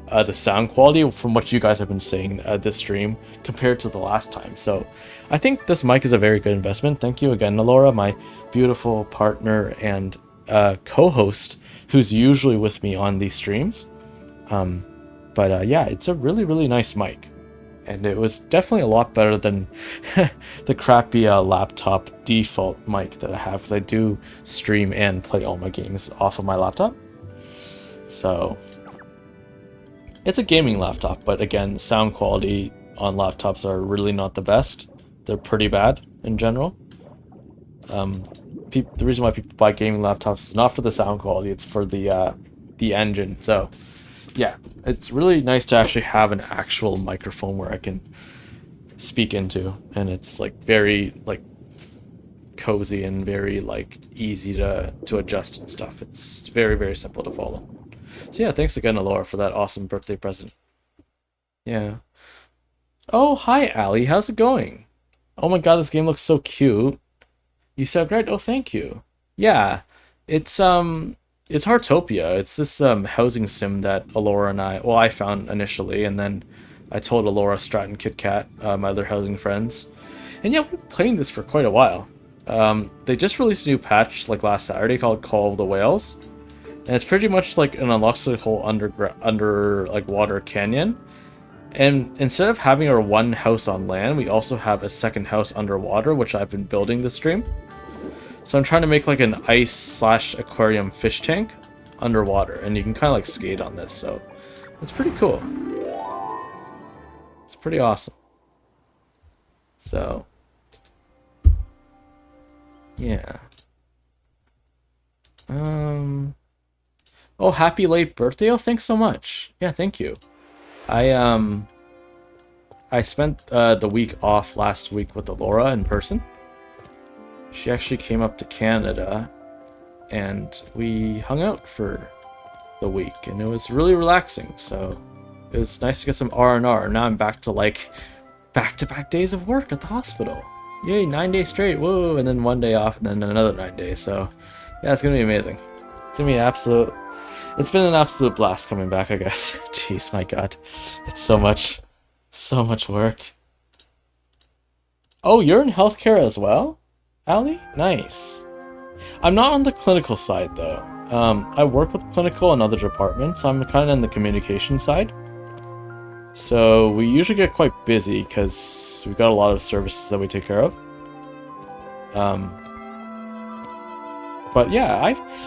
the sound quality from what you guys have been saying this stream compared to the last time. So I think this mic is a very good investment. Thank you again, Laura, my beautiful partner and co-host, who's usually with me on these streams. But yeah, it's a really, really nice mic. And it was definitely a lot better than the crappy laptop default mic that I have, because I do stream and play all my games off of my laptop. So it's a gaming laptop, but again, the sound quality on laptops are really not the best. They're pretty bad in general. The reason why people buy gaming laptops is not for the sound quality, it's for the engine. So yeah, it's really nice to actually have an actual microphone where I can speak into, and it's like very like cozy and very like easy to adjust and stuff. It's very, very simple to follow. So yeah, thanks again, Laura, for that awesome birthday present. Yeah. Oh, hi, Allie. How's it going? Oh my god, this game looks so cute. You said great. Oh, thank you. Yeah, it's it's Heartopia. It's this housing sim that Alora and I found initially, and then I told Alora, Strat, and Kit Kat, my other housing friends. And yeah, we've been playing this for quite a while. They just released a new patch like last Saturday called Call of the Whales, and it's pretty much like an unlockable under like water canyon. And instead of having our one house on land, we also have a second house underwater, which I've been building this stream. So I'm trying to make like an ice/aquarium fish tank underwater, and you can kind of like skate on this, so it's pretty cool. It's pretty awesome. So yeah. Oh, happy late birthday. Oh, thanks so much. Yeah, thank you. I spent the week off last week with Laura in person. She actually came up to Canada, and we hung out for the week, and it was really relaxing. So it was nice to get some R&R. Now I'm back to like back-to-back days of work at the hospital. Yay, 9 days straight, whoa, and then 1 day off, and then another 9 days. So yeah, it's gonna be amazing. It's gonna be it's been an absolute blast coming back, I guess. Jeez, my god, it's so much work. Oh, you're in healthcare as well, Allie? Nice. I'm not on the clinical side though. I work with clinical and other departments. I'm kind of in the communication side. So we usually get quite busy because we've got a lot of services that we take care of. But yeah,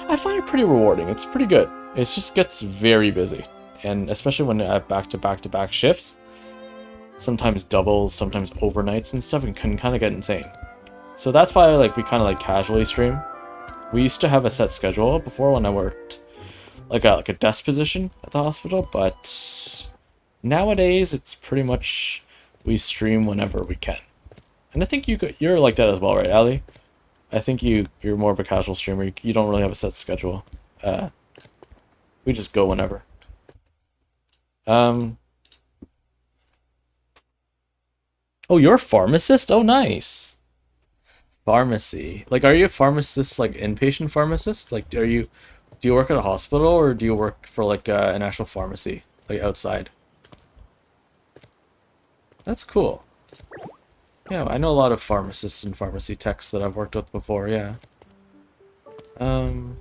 I find it pretty rewarding. It's pretty good. It just gets very busy, and especially when I have back-to-back shifts, sometimes doubles, sometimes overnights and stuff, and can kind of get insane. So that's why we kind of like casually stream. We used to have a set schedule before when I worked like a desk position at the hospital, but nowadays it's pretty much we stream whenever we can. And I think you're like that as well, right, Ali? I think you're more of a casual streamer. You don't really have a set schedule. We just go whenever. Oh, you're a pharmacist? Oh, nice. Pharmacy. Like, are you a pharmacist, like inpatient pharmacist? Like, do you work at a hospital, or do you work for like an actual pharmacy, like outside? That's cool. Yeah, I know a lot of pharmacists and pharmacy techs that I've worked with before, yeah. Um,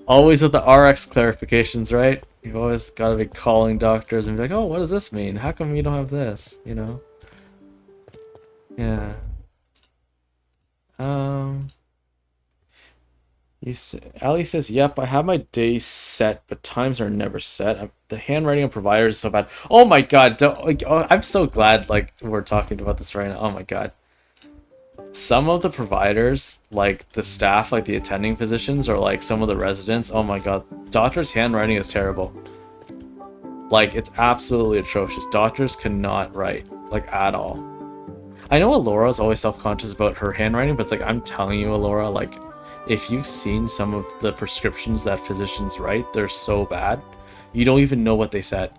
Always with the RX clarifications, right? You've always got to be calling doctors and be like, oh, what does this mean? How come you don't have this? You know? Yeah. Um, Ali says, yep, I have my days set, but times are never set. The handwriting of providers is so bad. Oh my god, I'm so glad, like, we're talking about this right now. Oh my god. Some of the providers, like the staff, like the attending physicians, or like some of the residents, oh my god, doctors' handwriting is terrible. Like, it's absolutely atrocious. Doctors cannot write, like, at all. I know Alora is always self-conscious about her handwriting, but it's like, I'm telling you, Alora, like, if you've seen some of the prescriptions that physicians write, they're so bad. You don't even know what they said.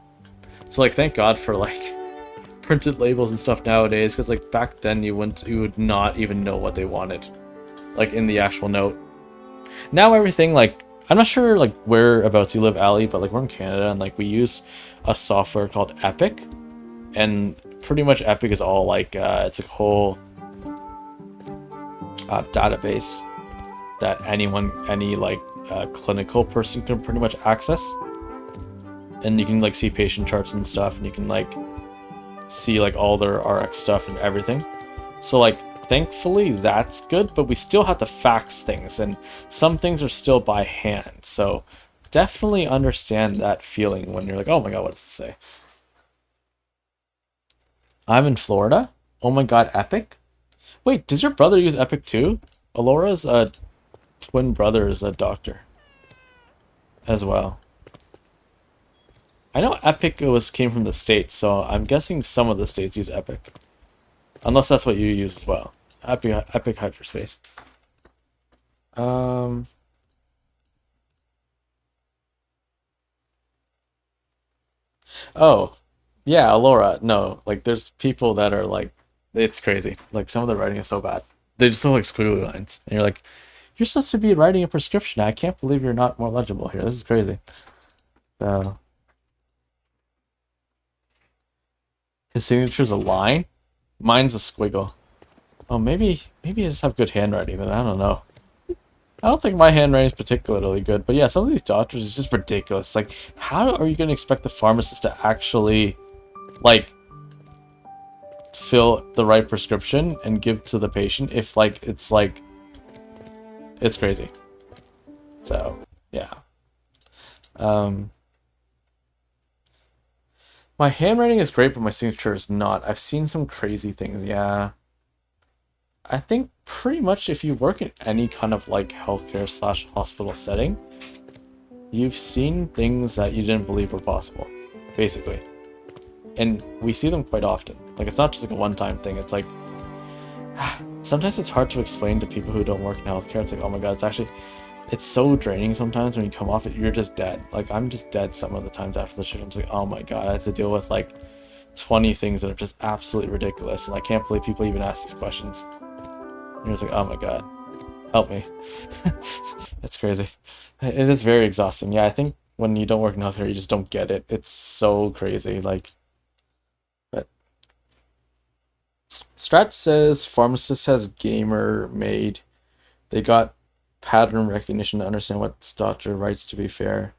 So, like, thank God for, like, printed labels and stuff nowadays, because, like, back then you would not even know what they wanted, like, in the actual note. Now everything, like, I'm not sure, like, whereabouts you live, Ali, but, like, we're in Canada, and, like, we use a software called Epic, and pretty much Epic is all, like, it's a whole database that any, like, clinical person can pretty much access, and you can, like, see patient charts and stuff, and you can, like, see, like, all their RX stuff and everything. So, like, thankfully that's good, but we still have to fax things, and some things are still by hand. So definitely understand that feeling when you're like, oh my god, what does it say? I'm in Florida. Oh my god, Epic? Wait, does your brother use Epic too? Alora's twin brother is a doctor as well. I know Epic came from the States, so I'm guessing some of the states use Epic. Unless that's what you use as well. Epic Hyperspace. Um, oh, yeah, Alora. No, like, there's people that are like, it's crazy. Like, some of the writing is so bad. They just look like squiggly lines. And you're like, you're supposed to be writing a prescription. I can't believe you're not more legible here. This is crazy. So, his signature's a line. Mine's a squiggle. Oh, maybe I just have good handwriting then. I don't know. I don't think my handwriting is particularly good, but yeah, some of these doctors is just ridiculous. Like, how are you going to expect the pharmacist to actually, like, fill the right prescription and give to the patient if, like, it's crazy. So, yeah. Um, my handwriting is great, but my signature is not. I've seen some crazy things, yeah. I think pretty much if you work in any kind of, like, healthcare slash hospital setting, you've seen things that you didn't believe were possible, basically. And we see them quite often. Like, it's not just like a one-time thing. It's like, sometimes it's hard to explain to people who don't work in healthcare. It's like, oh my god, it's so draining sometimes when you come off it, you're just dead. Like, I'm just dead some of the times after the shift. I'm just like, oh my god, I have to deal with, like, 20 things that are just absolutely ridiculous, and I can't believe people even ask these questions. And you're just like, oh my god, help me. That's crazy. It is very exhausting. Yeah, I think when you don't work in healthcare, you just don't get it. It's so crazy. Like, but Strat says pharmacist has gamer made. They got pattern recognition to understand what doctor writes, to be fair.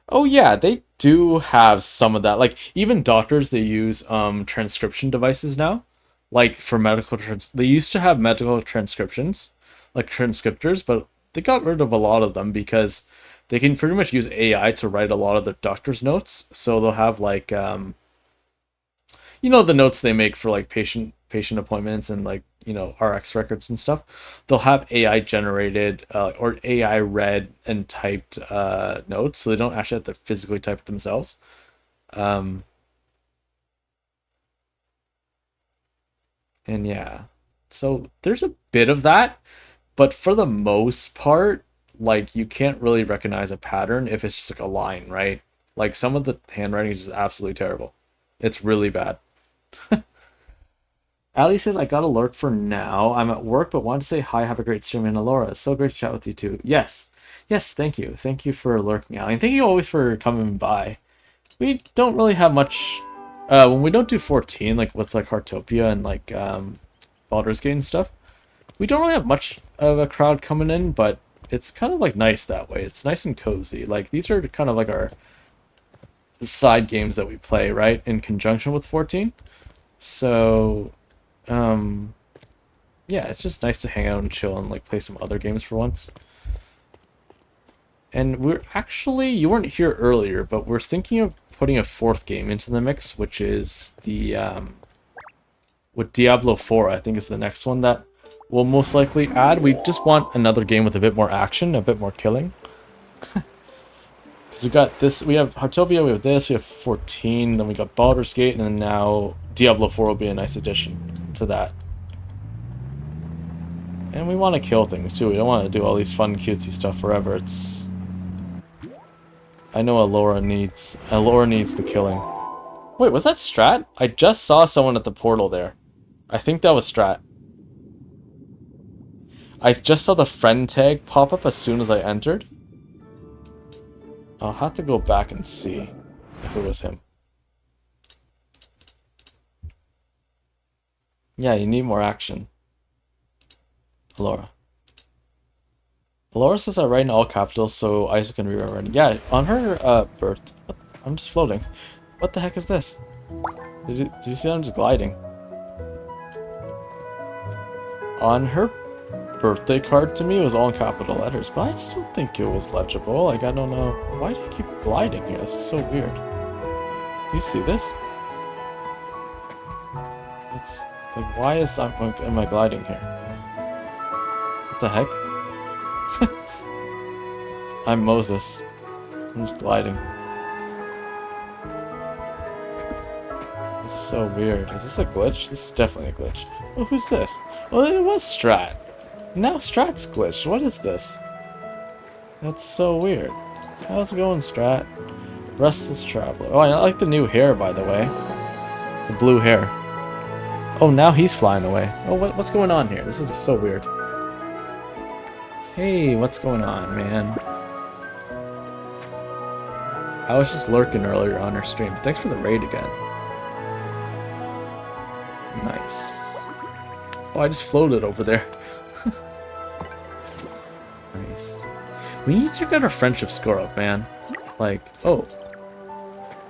Oh yeah, they do have some of that. Like, even doctors, they use transcription devices now. Like, for they used to have medical transcriptions, like transcriptors, but they got rid of a lot of them because they can pretty much use AI to write a lot of the doctor's notes. So they'll have, like, the notes they make for, like, patient appointments and, like, RX records and stuff. They'll have AI generated or AI read and typed notes, so they don't actually have to physically type it themselves. Um, and yeah, so there's a bit of that, but for the most part, like, you can't really recognize a pattern if it's just like a line, right? Like, some of the handwriting is just absolutely terrible. It's really bad. Ali says, I got a lurk for now. I'm at work, but wanted to say hi, have a great stream, and Alora, it's so great to chat with you too. Yes. Yes, thank you. Thank you for lurking, Ali. And thank you always for coming by. We don't really have much When we don't do 14, like with like Heartopia and like Baldur's Gate and stuff, we don't really have much of a crowd coming in, but it's kind of like nice that way. It's nice and cozy. Like these are kind of like our side games that we play, right, in conjunction with 14. So, yeah, it's just nice to hang out and chill and like play some other games for once. And we're actually, you weren't here earlier, but we're thinking of putting a fourth game into the mix, which is the, with Diablo 4, I think is the next one that we'll most likely add. We just want another game with a bit more action, a bit more killing. Because we got this, we have Heartopia, we have this, we have 14, then we got Baldur's Gate, and then now Diablo 4 will be a nice addition to that. And we want to kill things too. We don't want to do all these fun cutesy stuff forever. It's... I know Alora needs the killing. Wait, was that Strat? I just saw someone at the portal there. I think that was Strat. I just saw the friend tag pop up as soon as I entered. I'll have to go back and see if it was him. Yeah, you need more action. Alora. Alora says I write in all capitals so Isaac can rewrite it. Yeah, on her birth. I'm just floating. What the heck is this? Did you see I'm just gliding? On her birthday card to me it was all in capital letters, but I still think it was legible. Like, I don't know. Why do you keep gliding here? This is so weird. You see this? It's like, why is am I gliding here? What the heck? I'm Moses. I'm just gliding. It's so weird. Is this a glitch? This is definitely a glitch. Oh, who's this? Well, it was Strat. Now Strat's glitched. What is this? That's so weird. How's it going, Strat? Restless Traveler. Oh, I like the new hair, by the way. The blue hair. Oh, now he's flying away. Oh, what's going on here? This is so weird. Hey, what's going on, man? I was just lurking earlier on her stream. Thanks for the raid again. Nice. Oh, I just floated over there. Nice. We need to get our friendship score up, man. Like, oh.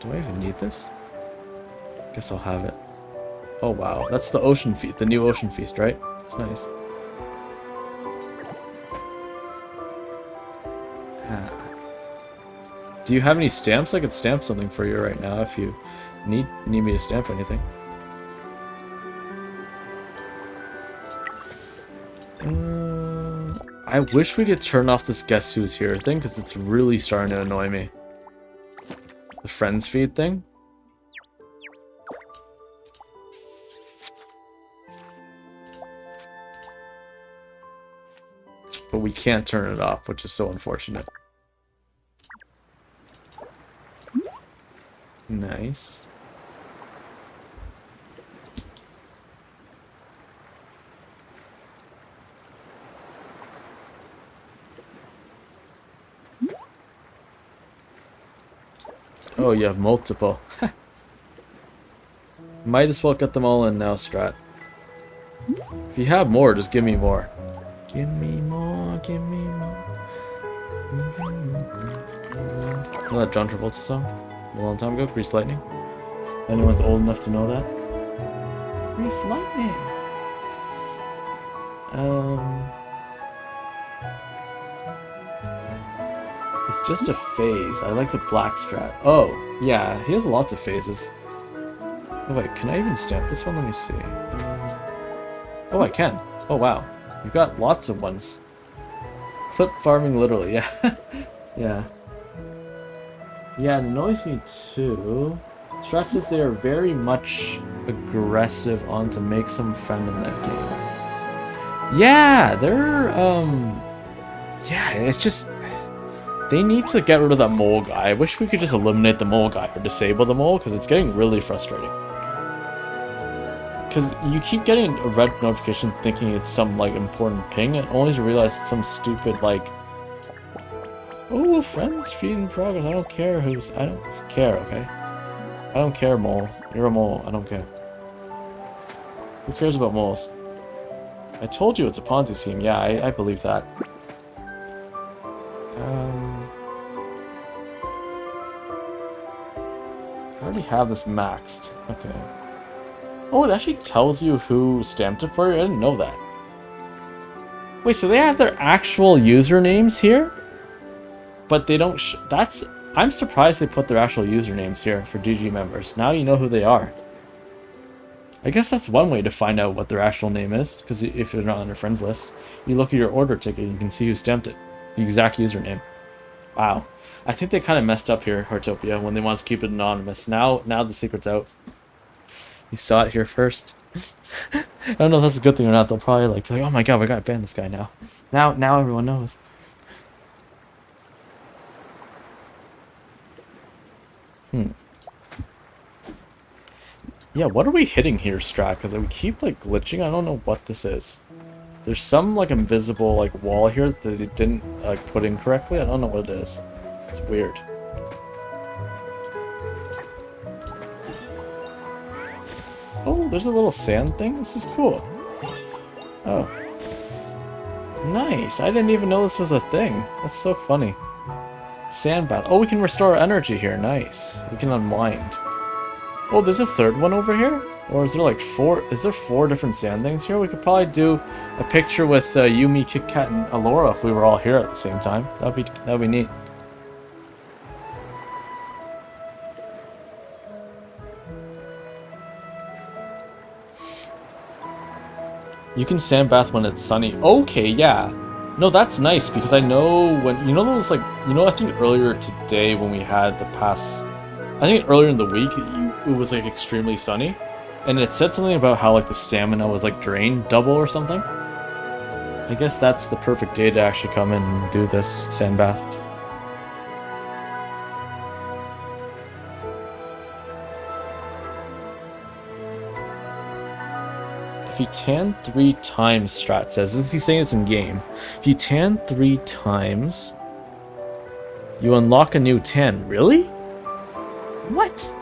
Do I even need this? Guess I'll have it. Oh, wow. That's the Ocean Feast, the new Ocean Feast, right? It's nice. Do you have any stamps? I could stamp something for you right now if you need me to stamp anything. I wish we could turn off this guess who's here thing, because it's really starting to annoy me. The friends feed thing. But we can't turn it off, which is so unfortunate. Nice. Oh, you have multiple. Might as well get them all in now, Strat. If you have more, just give me more. Give me more, give me more. You know that John Travolta song? A long time ago, Grease Lightning? Anyone's old enough to know that? Grease Lightning! It's just a phase. I like the black Strat. Oh, yeah, he has lots of phases. Oh wait, can I even stamp this one? Let me see. Oh, I can. Oh wow. You've got lots of ones. Clip farming literally, yeah. Yeah. Yeah, it annoys me too. Strat says they are very much aggressive on to make some friend in that game. Yeah, they're, yeah, it's just... They need to get rid of that mole guy. I wish we could just eliminate the mole guy or disable the mole, because it's getting really frustrating. Because you keep getting a red notification thinking it's some, like, important ping, and only to realize it's some stupid, like... Oh, friends feed in progress. I don't care, okay? I don't care, mole. You're a mole. I don't care. Who cares about moles? I told you it's a Ponzi scheme. Yeah, I believe that. I already have this maxed. Okay. Oh, it actually tells you who stamped it for you? I didn't know that. Wait, so they have their actual usernames here? But they don't that's... I'm surprised they put their actual usernames here for GG members. Now you know who they are. I guess that's one way to find out what their actual name is, because if you're not on their friends list, you look at your order ticket and you can see who stamped it. The exact username. Wow. I think they kind of messed up here, Heartopia, when they wanted to keep it anonymous. Now the secret's out. You saw it here first. I don't know if that's a good thing or not. They'll probably be like, oh my god, we gotta ban this guy now. Now everyone knows. Yeah, what are we hitting here, Strat? Because we keep glitching. I don't know what this is. There's some invisible wall here that they didn't put in correctly. I don't know what it is. It's weird. Oh, there's a little sand thing. This is cool. Oh. Nice. I didn't even know this was a thing. That's so funny. Sand bath. Oh, we can restore energy here. Nice. We can unwind. Oh, there's a third one over here? Or is there four? Is there 4 different sand things here? We could probably do a picture with Yumi, Kit Kat, and Alora if we were all here at the same time. That'd be neat. You can sandbath when it's sunny. Okay, yeah. No, that's nice because I know when those I think earlier today when we had the past, I think earlier in the week it was extremely sunny, and it said something about how the stamina was drained double or something. I guess that's the perfect day to actually come in and do this sandbath. If you tan 3 times, Strat says. This is he saying it's in game. If you tan 3 times, you unlock a new tan. Really? What?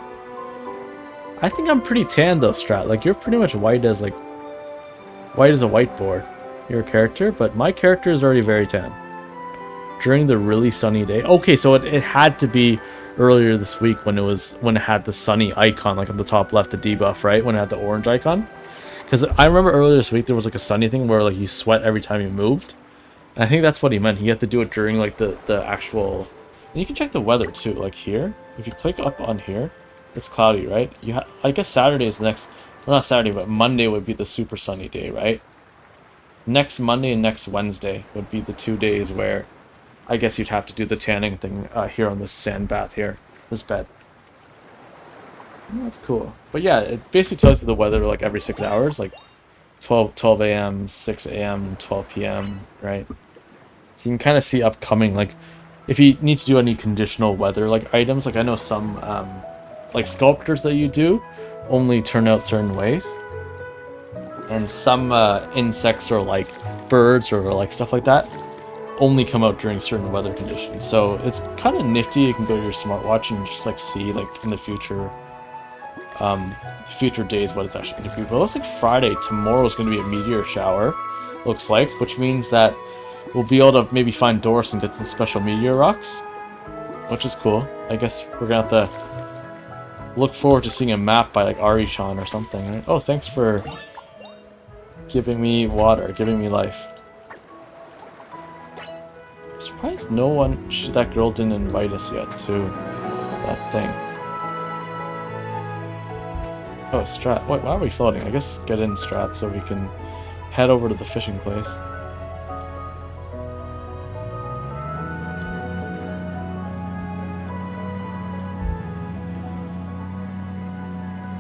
I think I'm pretty tan though, Strat. You're pretty much white as white as a whiteboard. Your character, but my character is already very tan. During the really sunny day. Okay, so it had to be earlier this week when it had the sunny icon on the top left, the debuff, right? When it had the orange icon. Because I remember earlier this week there was a sunny thing where you sweat every time you moved. And I think that's what he meant. He had to do it during the actual. And you can check the weather too. Here, if you click up on here, it's cloudy, right? I guess Saturday is the next. Well, not Saturday, but Monday would be the super sunny day, right? Next Monday and next Wednesday would be the 2 days where I guess you'd have to do the tanning thing here on this sand bath here, this bed. Oh, that's cool. But yeah, it basically tells you the weather every 6 hours, 12 a.m., 6 a.m., 12 p.m., right? So you can kind of see upcoming, if you need to do any conditional weather items, I know some sculptures that you do only turn out certain ways. And some insects or birds or stuff like that only come out during certain weather conditions. So it's kind of nifty. You can go to your smartwatch and just see in the future days what it's actually going to be. But it looks like Friday, tomorrow is going to be a meteor shower, looks like, which means that we'll be able to maybe find Doris and get some special meteor rocks, which is cool. I guess we're going to have to look forward to seeing a map by Ari-chan or something, right? Oh, thanks for giving me water, giving me life. I'm surprised no one, that girl didn't invite us yet to that thing. Oh, Strat. Wait, why are we floating? I guess get in, Strat, so we can head over to the fishing place.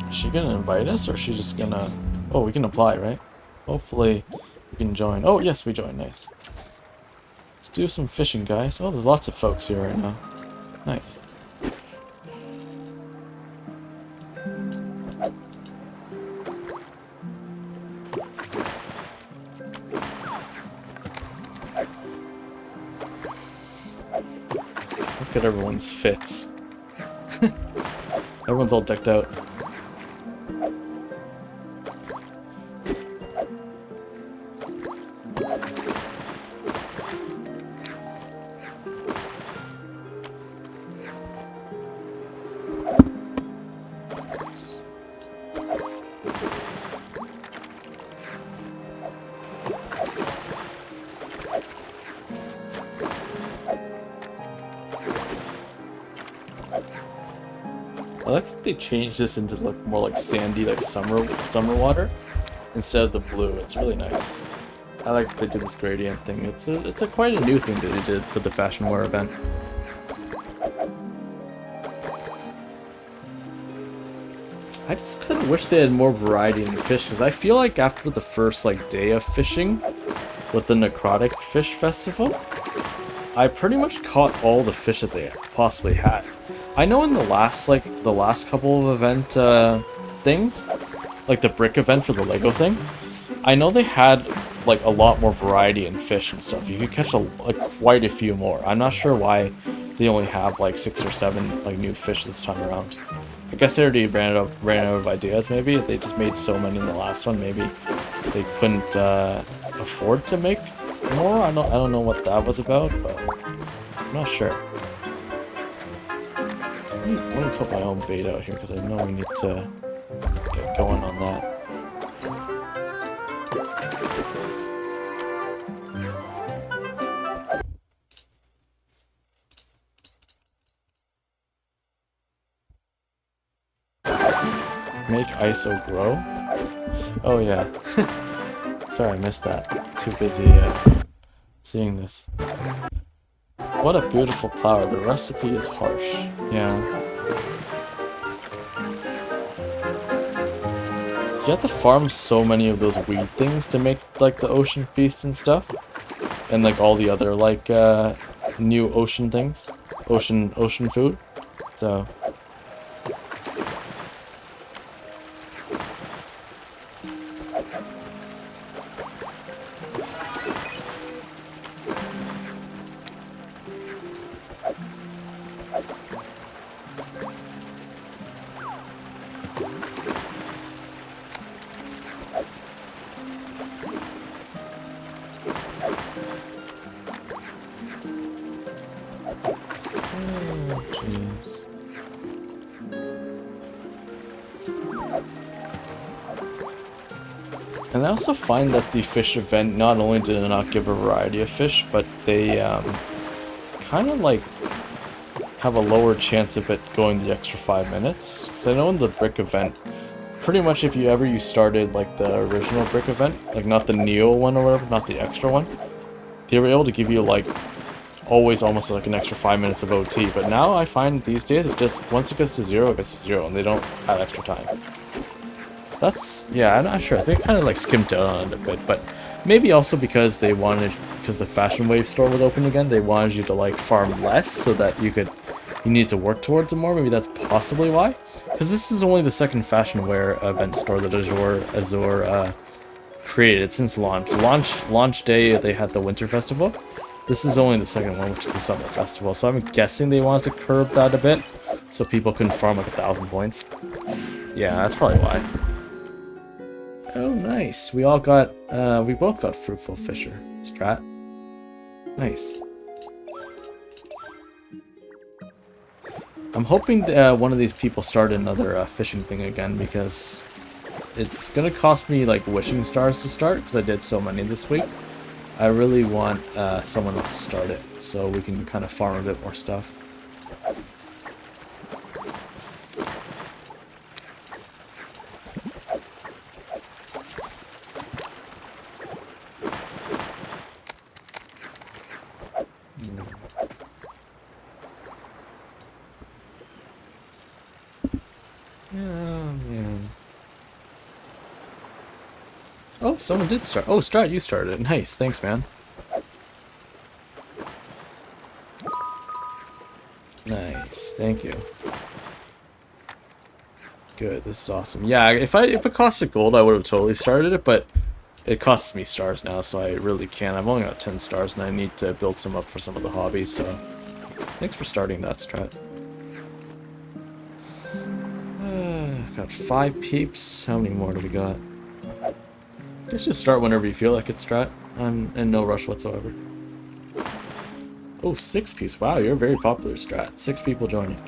Is she gonna invite us, or is she just gonna... Oh, we can apply, right? Hopefully we can join. Oh, yes, we join. Nice. Let's do some fishing, guys. Oh, there's lots of folks here right now. Nice. Look at everyone's fits. Everyone's all decked out. I like that they changed this into look more like sandy, like summer water instead of the blue. It's really nice. I like that they did this gradient thing. It's a quite a new thing that they did for the fashion wear event. I just kind of wish they had more variety in the fish, because I feel like after the first like day of fishing with the Necrotic Fish Festival, I pretty much caught all the fish that they possibly had. I know in the last couple of event things, like the brick event for the Lego thing, I know they had like a lot more variety in fish and stuff. You could catch quite a few more. I'm not sure why they only have like 6 or 7 like new fish this time around. I guess they already ran out of ideas. Maybe they just made so many in the last one. Maybe they couldn't afford to make more. I don't know what that was about, but I'm not sure. Let me put my own bait out here because I know we need to get going on that. Make ISO grow? Oh yeah. Sorry, I missed that. Too busy seeing this. What a beautiful flower. The recipe is harsh. Yeah. You have to farm so many of those weed things to make like the ocean feast and stuff. And like all the other like new ocean things. Ocean food. So and I also find that the fish event not only did it not give a variety of fish, but they kind of like have a lower chance of it going the extra 5 minutes. Because I know in the brick event, pretty much if you started like the original brick event, like not the Neo one or whatever, not the extra one, they were able to give you like always almost like an extra 5 minutes of OT. But now I find these days it just, once it gets to 0, it gets to 0, and they don't add extra time. That's, yeah, I'm not sure. I think kind of like skimped out on it a bit, but maybe also because they wanted, because the Fashion Wave store was open again, they wanted you to like farm less so that you need to work towards it more. Maybe that's possibly why. Because this is only the second Fashion Wear event store that Azure created since launch. Launch day, they had the Winter Festival. This is only the second one, which is the Summer Festival. So I'm guessing they wanted to curb that a bit, so people couldn't farm like 1,000 points. Yeah, that's probably why. Oh, nice. We both got Fruitful Fisher strat. Nice. I'm hoping one of these people start another fishing thing again, because it's gonna cost me like wishing stars to start, because I did so many this week. I really want someone else to start it, so we can kind of farm a bit more stuff. Oh, someone did start. Oh, Strat, you started. Nice, thanks, man. Nice, thank you. Good, this is awesome. Yeah, if it costed gold, I would have totally started it, but it costs me stars now, so I really can't. I've only got 10 stars, and I need to build some up for some of the hobbies, so thanks for starting that, Strat. Got 5 peeps. How many more do we got? Let's just start whenever you feel like it, Strat. I'm in no rush whatsoever. Oh, 6 peeps. Wow, you're very popular, Strat. 6 people joining.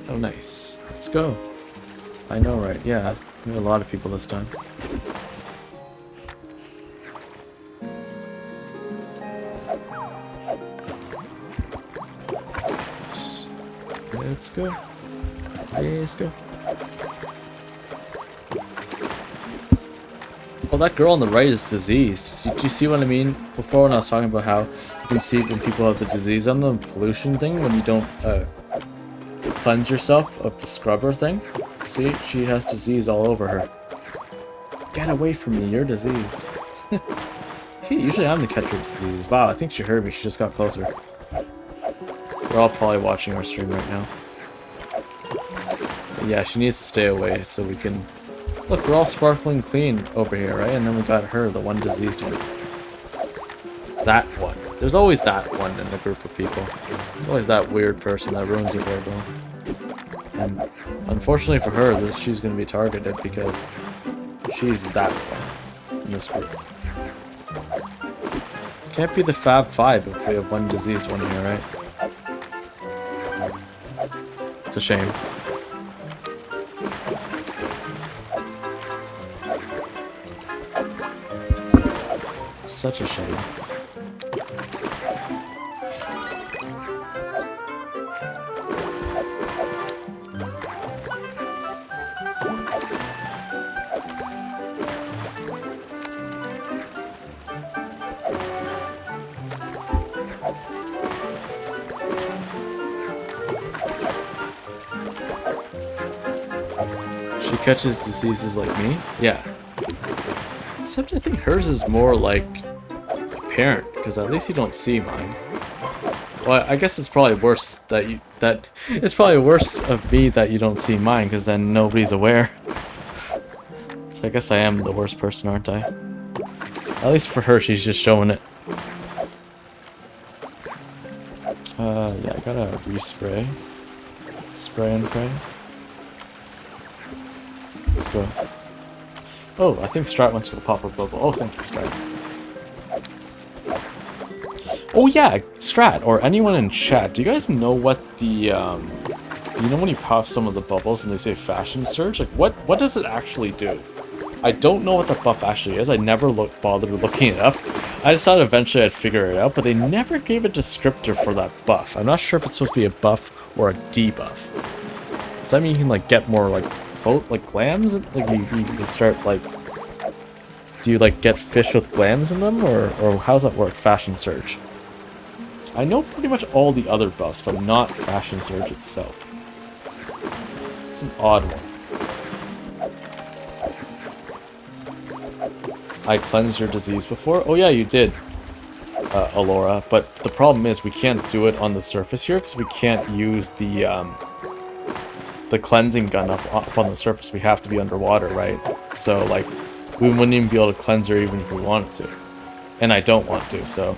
Oh, nice. Let's go. I know, right? Yeah, we have a lot of people this time. Let's go. Let's go. Well, that girl on the right is diseased. Do you see what I mean? Before when I was talking about how you can see when people have the disease on them, pollution thing, when you don't cleanse yourself of the scrubber thing. See, she has disease all over her. Get away from me, you're diseased. Usually I'm the catcher of diseases. Wow, I think she heard me, she just got closer. We're all probably watching our stream right now. But yeah, she needs to stay away so we can... Look, we're all sparkling clean over here, right? And then we got her, the one diseased one. That one. There's always that one in the group of people. There's always that weird person that ruins your hair, bro. And unfortunately for her, she's going to be targeted because she's that one in this group. Can't be the Fab Five if we have one diseased one here, right? It's a shame. Such a shame. She catches diseases like me? Yeah. Except I think hers is more like apparent, because at least you don't see mine. Well, I guess it's probably worse that it's probably worse of me that you don't see mine, because then nobody's aware. So I guess I am the worst person, aren't I? At least for her, she's just showing it. Yeah, I gotta respray. Spray and pray. Let's go. Oh, I think Strat went to the pop-up bubble. Oh, thank you, Strat. Oh yeah, Strat, or anyone in chat, do you guys know what the, you know when you pop some of the bubbles and they say fashion surge? Like, what does it actually do? I don't know what the buff actually is. I never bothered looking it up. I just thought eventually I'd figure it out, but they never gave a descriptor for that buff. I'm not sure if it's supposed to be a buff or a debuff. Does that mean you can, like, get more, like glams? Like, you start, like... Do you, like, get fish with glams in them? Or how's that work? Fashion surge. I know pretty much all the other buffs, but not fashion surge itself. It's an odd one. I cleansed your disease before? Oh yeah, you did, Alora. But the problem is we can't do it on the surface here because we can't use the cleansing gun up on the surface. We have to be underwater, right? So like, we wouldn't even be able to cleanse her even if we wanted to, and I don't want to. So,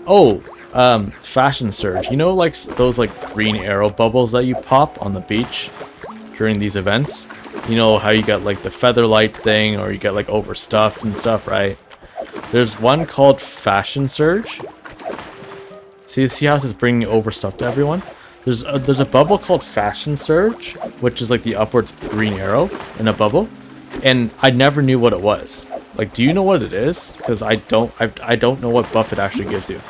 oh, fashion surge. You know, like those like green arrow bubbles that you pop on the beach during these events. You know how you got like the featherlight thing, or you get like overstuffed and stuff, right? There's one called Fashion Surge. See how it's bringing overstuffed to everyone? There's a bubble called Fashion Surge, which is like the upwards green arrow in a bubble, and I never knew what it was. Like, do you know what it is? Because I don't know what buff it actually gives you.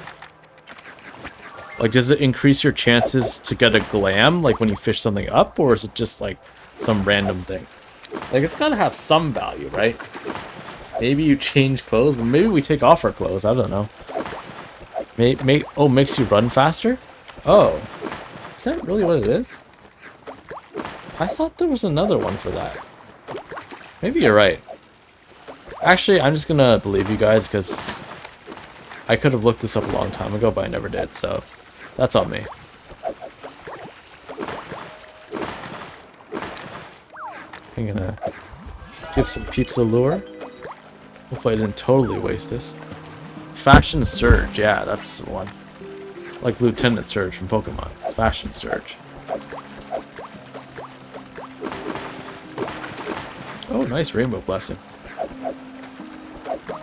Like, does it increase your chances to get a glam, like when you fish something up, or is it just like some random thing? Like, it's gotta have some value, right? Maybe you change clothes, but maybe we take off our clothes. I don't know. Oh, makes you run faster? Oh, is that really what it is? I thought there was another one for that. Maybe you're right. Actually, I'm just gonna believe you guys because I could have looked this up a long time ago, but I never did. So that's on me. I'm gonna give some peeps a lure. Hopefully I didn't totally waste this. Fashion Surge, yeah, that's the one. Like Lieutenant Surge from Pokemon. Fashion Surge. Oh, nice Rainbow Blessing.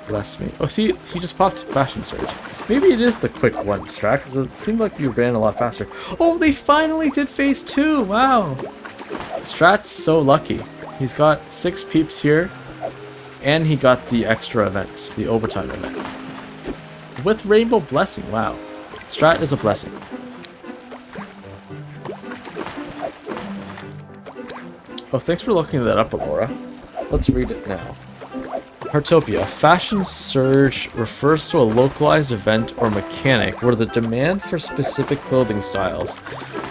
Bless me. Oh, see, he just popped Fashion Surge. Maybe it is the quick one, Strat, because it seemed like you ran a lot faster. Oh, they finally did phase 2! Wow! Strat's so lucky. He's got 6 peeps here, and he got the extra event, the overtime event. With Rainbow Blessing, wow. Strat is a blessing. Oh, thanks for looking that up, Alora. Let's read it now. Heartopia. Fashion Surge refers to a localized event or mechanic where the demand for specific clothing styles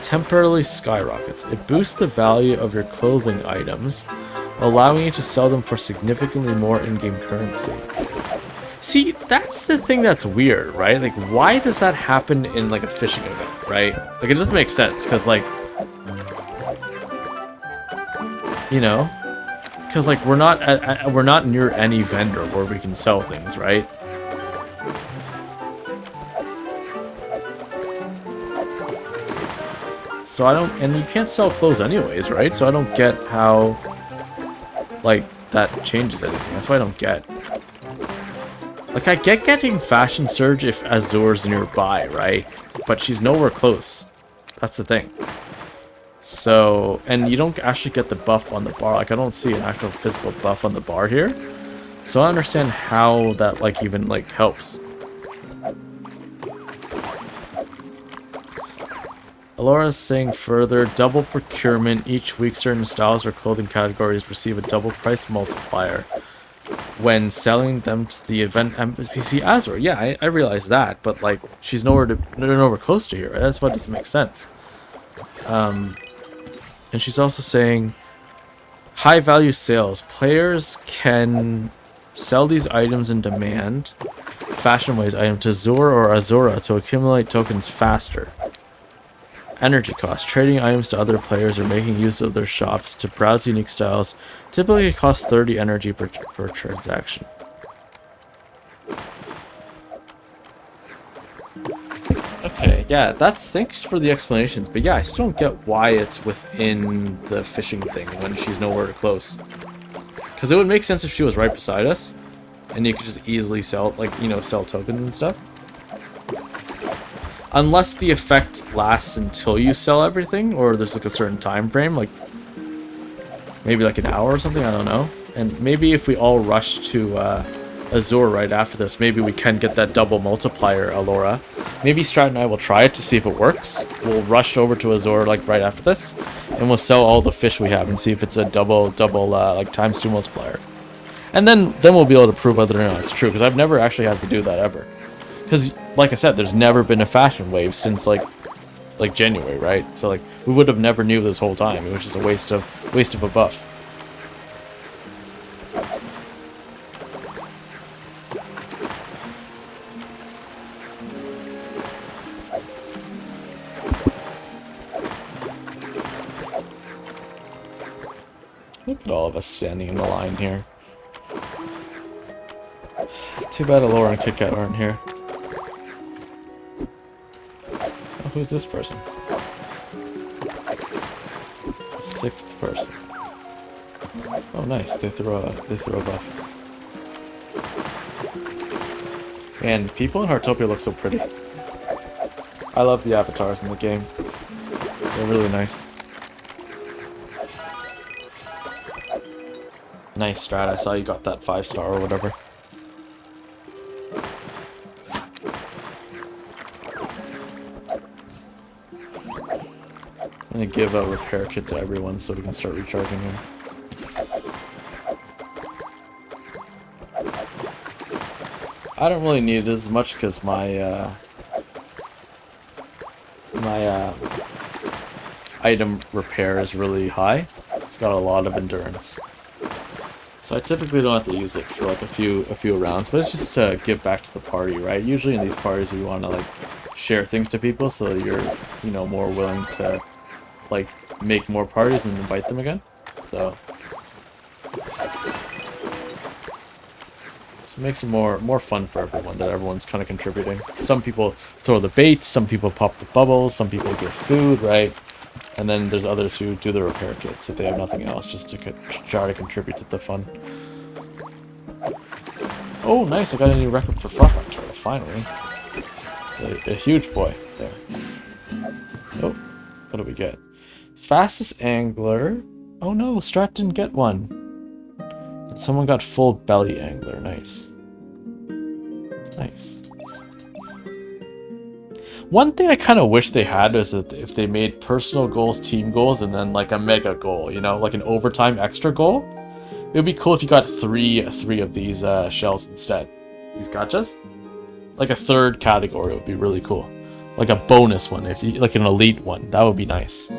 temporarily skyrockets. It boosts the value of your clothing items, allowing you to sell them for significantly more in-game currency. See, that's the thing that's weird, right? Like, why does that happen in, like, a fishing event, right? Like, it doesn't make sense, because, like, you know? Because, like, we're not near any vendor where we can sell things, right? So I don't, and you can't sell clothes anyways, right? So I don't get how, like, that changes anything. That's what I don't get. Like, I get getting Fashion Surge if Azur's nearby, right? But she's nowhere close. That's the thing. So, and you don't actually get the buff on the bar. Like, I don't see an actual physical buff on the bar here. So I understand how that, like, even, like, helps. Alora's saying further, double procurement. Each week, certain styles or clothing categories receive a double price multiplier when selling them to the event NPC Azure. Yeah, I realize that, but, like, she's nowhere close to here. Right? That's what doesn't make sense. And she's also saying high value sales. Players can sell these items in demand, fashion-wise item to Zur or Azura to accumulate tokens faster. Energy cost. Trading items to other players or making use of their shops to browse unique styles typically costs 30 energy per transaction. Okay, yeah, thanks for the explanations, but yeah, I still don't get why it's within the fishing thing when she's nowhere close. Because it would make sense if she was right beside us, and you could just easily sell, like, you know, sell tokens and stuff. Unless the effect lasts until you sell everything, or there's like a certain time frame, like maybe like an hour or something, I don't know. And maybe if we all rush to Azure right after this, maybe we can get that double multiplier, Alora. Maybe Strat and I will try it to see if it works. We'll rush over to Azure like right after this, and we'll sell all the fish we have and see if it's a double like times 2 multiplier. And then we'll be able to prove whether or not it's true, because I've never actually had to do that ever. Because, like I said, there's never been a fashion wave since like January, right? So like we would have never knew this whole time. It was just a waste of a buff. Look at all of us standing in the line here. Too bad Alora and KitKat aren't here. Oh, who's this person? The 6th person. Oh, nice. They throw a buff. And people in Heartopia look so pretty. I love the avatars in the game. They're really nice. Nice, Strat. I saw you got that 5-star or whatever. I'm gonna give a repair kit to everyone so we can start recharging him. I don't really need it as much because my item repair is really high. It's got a lot of endurance. So I typically don't have to use it for like a few rounds, but it's just to give back to the party, right? Usually in these parties you want to like share things to people so that you're, you know, more willing to like make more parties and invite them again. So It makes it more fun for everyone, that everyone's kind of contributing. Some people throw the bait, some people pop the bubbles, some people give food, right? And then there's others who do the repair kits if they have nothing else, just to try to contribute to the fun. Oh, nice! I got a new record for front hunter, finally. A huge boy there. Oh, what do we get? Fastest angler. Oh no, Strat didn't get one. Someone got full belly angler. Nice. Nice. One thing I kind of wish they had is that if they made personal goals, team goals, and then like a mega goal, you know, like an overtime extra goal. It would be cool if you got three of these shells instead. These gachas. Like a third category would be really cool. Like a bonus one, if you like an elite one, that would be nice.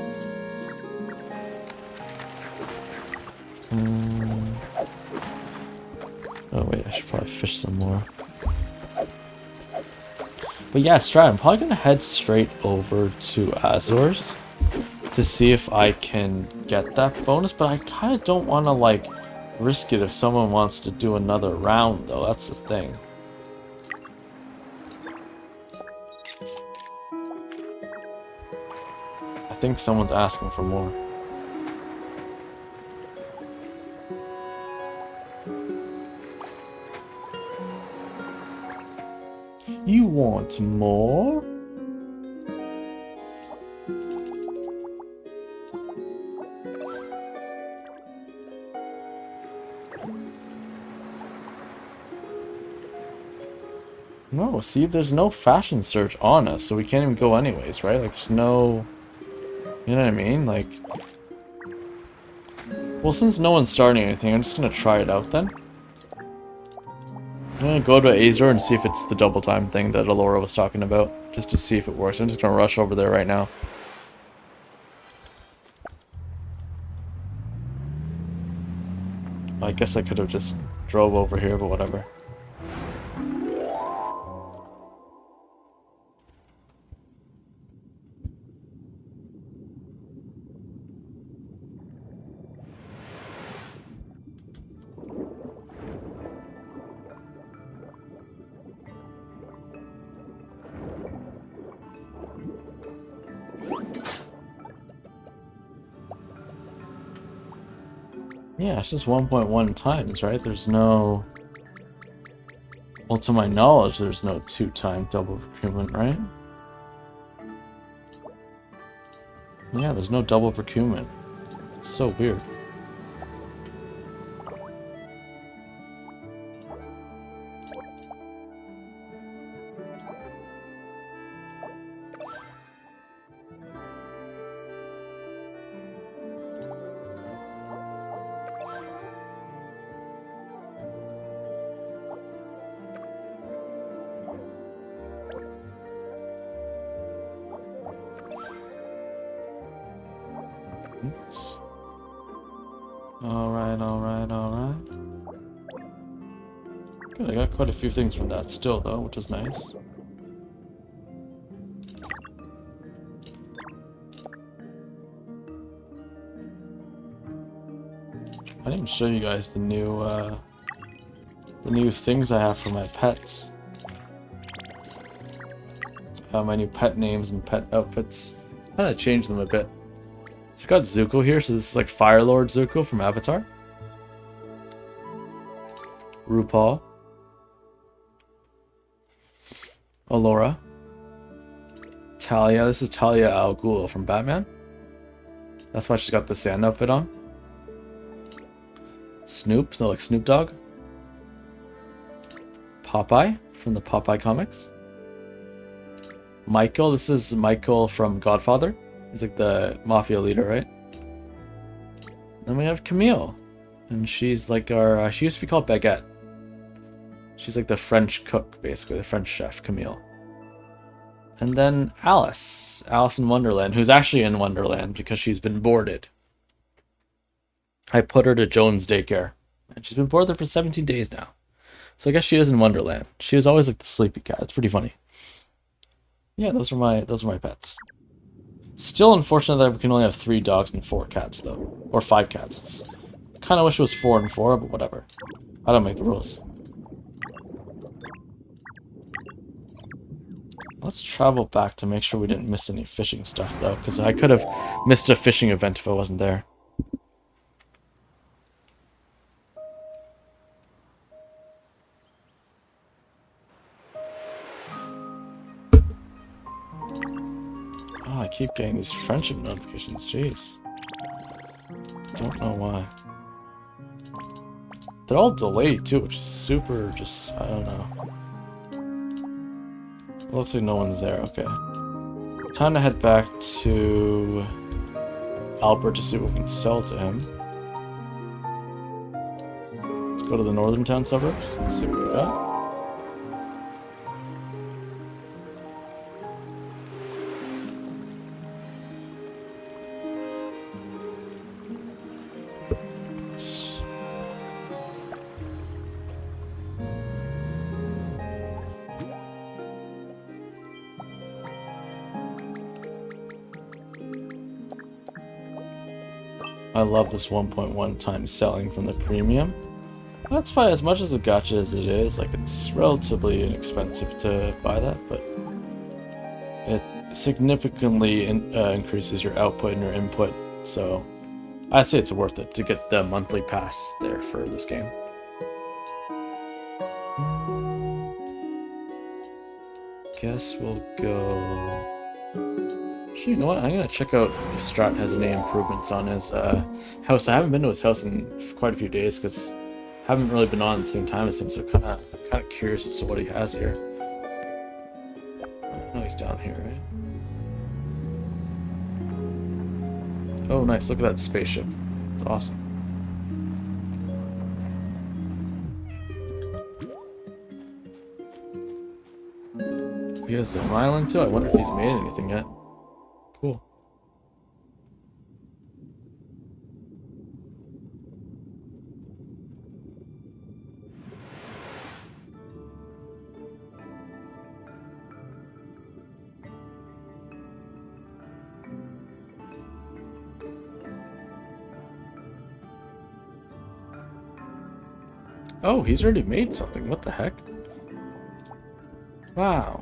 Oh wait, I should probably fish some more. But yeah, Strat, I'm probably gonna head straight over to Azores to see if I can get that bonus, but I kind of don't want to like risk it if someone wants to do another round though, that's the thing. I think someone's asking for more. You want more? No, see, there's no fashion search on us, so we can't even go anyways, right? Like, there's no... You know what I mean? Like... Well, since no one's starting anything, I'm just gonna try it out then. I'm gonna go to Azure and see if it's the double time thing that Alora was talking about, just to see if it works. I'm just gonna rush over there right now. I guess I could have just drove over here, but whatever. Yeah, it's just 1.1 times, right? There's no... Well, to my knowledge, there's no 2-time double procurement, right? Yeah, there's no double procurement. It's so weird. Oops. Alright. Good, I got quite a few things from that still, though, which is nice. I didn't even show you guys the new things I have for my pets. My new pet names and pet outfits. Kind of changed them a bit. So we've got Zuko here, so this is like Fire Lord Zuko from Avatar. RuPaul. Alora. Talia, this is Talia al Ghul from Batman. That's why she's got the sand outfit on. Snoop, no, like Snoop Dogg. Popeye from the Popeye comics. Michael, this is Michael from Godfather. He's like the mafia leader, right? Then we have Camille. And she's like our, she used to be called Baguette. She's like the French cook, basically, the French chef, Camille. And then Alice. Alice in Wonderland, who's actually in Wonderland because she's been boarded. I put her to Jones Daycare. And she's been boarded there for 17 days now. So I guess she is in Wonderland. She was always like the sleepy cat. It's pretty funny. Yeah, those are my pets. Still unfortunate that we can only have 3 dogs and 4 cats, though. Or 5 cats. It's kind of wish it was 4 and 4, but whatever. I don't make the rules. Let's travel back to make sure we didn't miss any fishing stuff, though, because I could have missed a fishing event if I wasn't there. Oh, I keep getting these friendship notifications, jeez. Don't know why. They're all delayed, too, which is super just, I don't know. It looks like no one's there, okay. Time to head back to Albert to see what we can sell to him. Let's go to the northern town suburbs and see what we got. I love this 1.1 times selling from the premium. That's fine, as much as a gacha as it is, like it's relatively inexpensive to buy that, but it significantly increases your output and your input, so I'd say it's worth it to get the monthly pass there for this game. Guess we'll go... Actually, you know what? I'm gonna check out if Strat has any improvements on his house. I haven't been to his house in quite a few days because I haven't really been on at the same time as him, so I'm kind of curious as to what he has here. I know he's down here, right? Oh, nice! Look at that spaceship. It's awesome. He has an island too. I wonder if he's made anything yet. Cool. Oh, he's already made something. What the heck? Wow.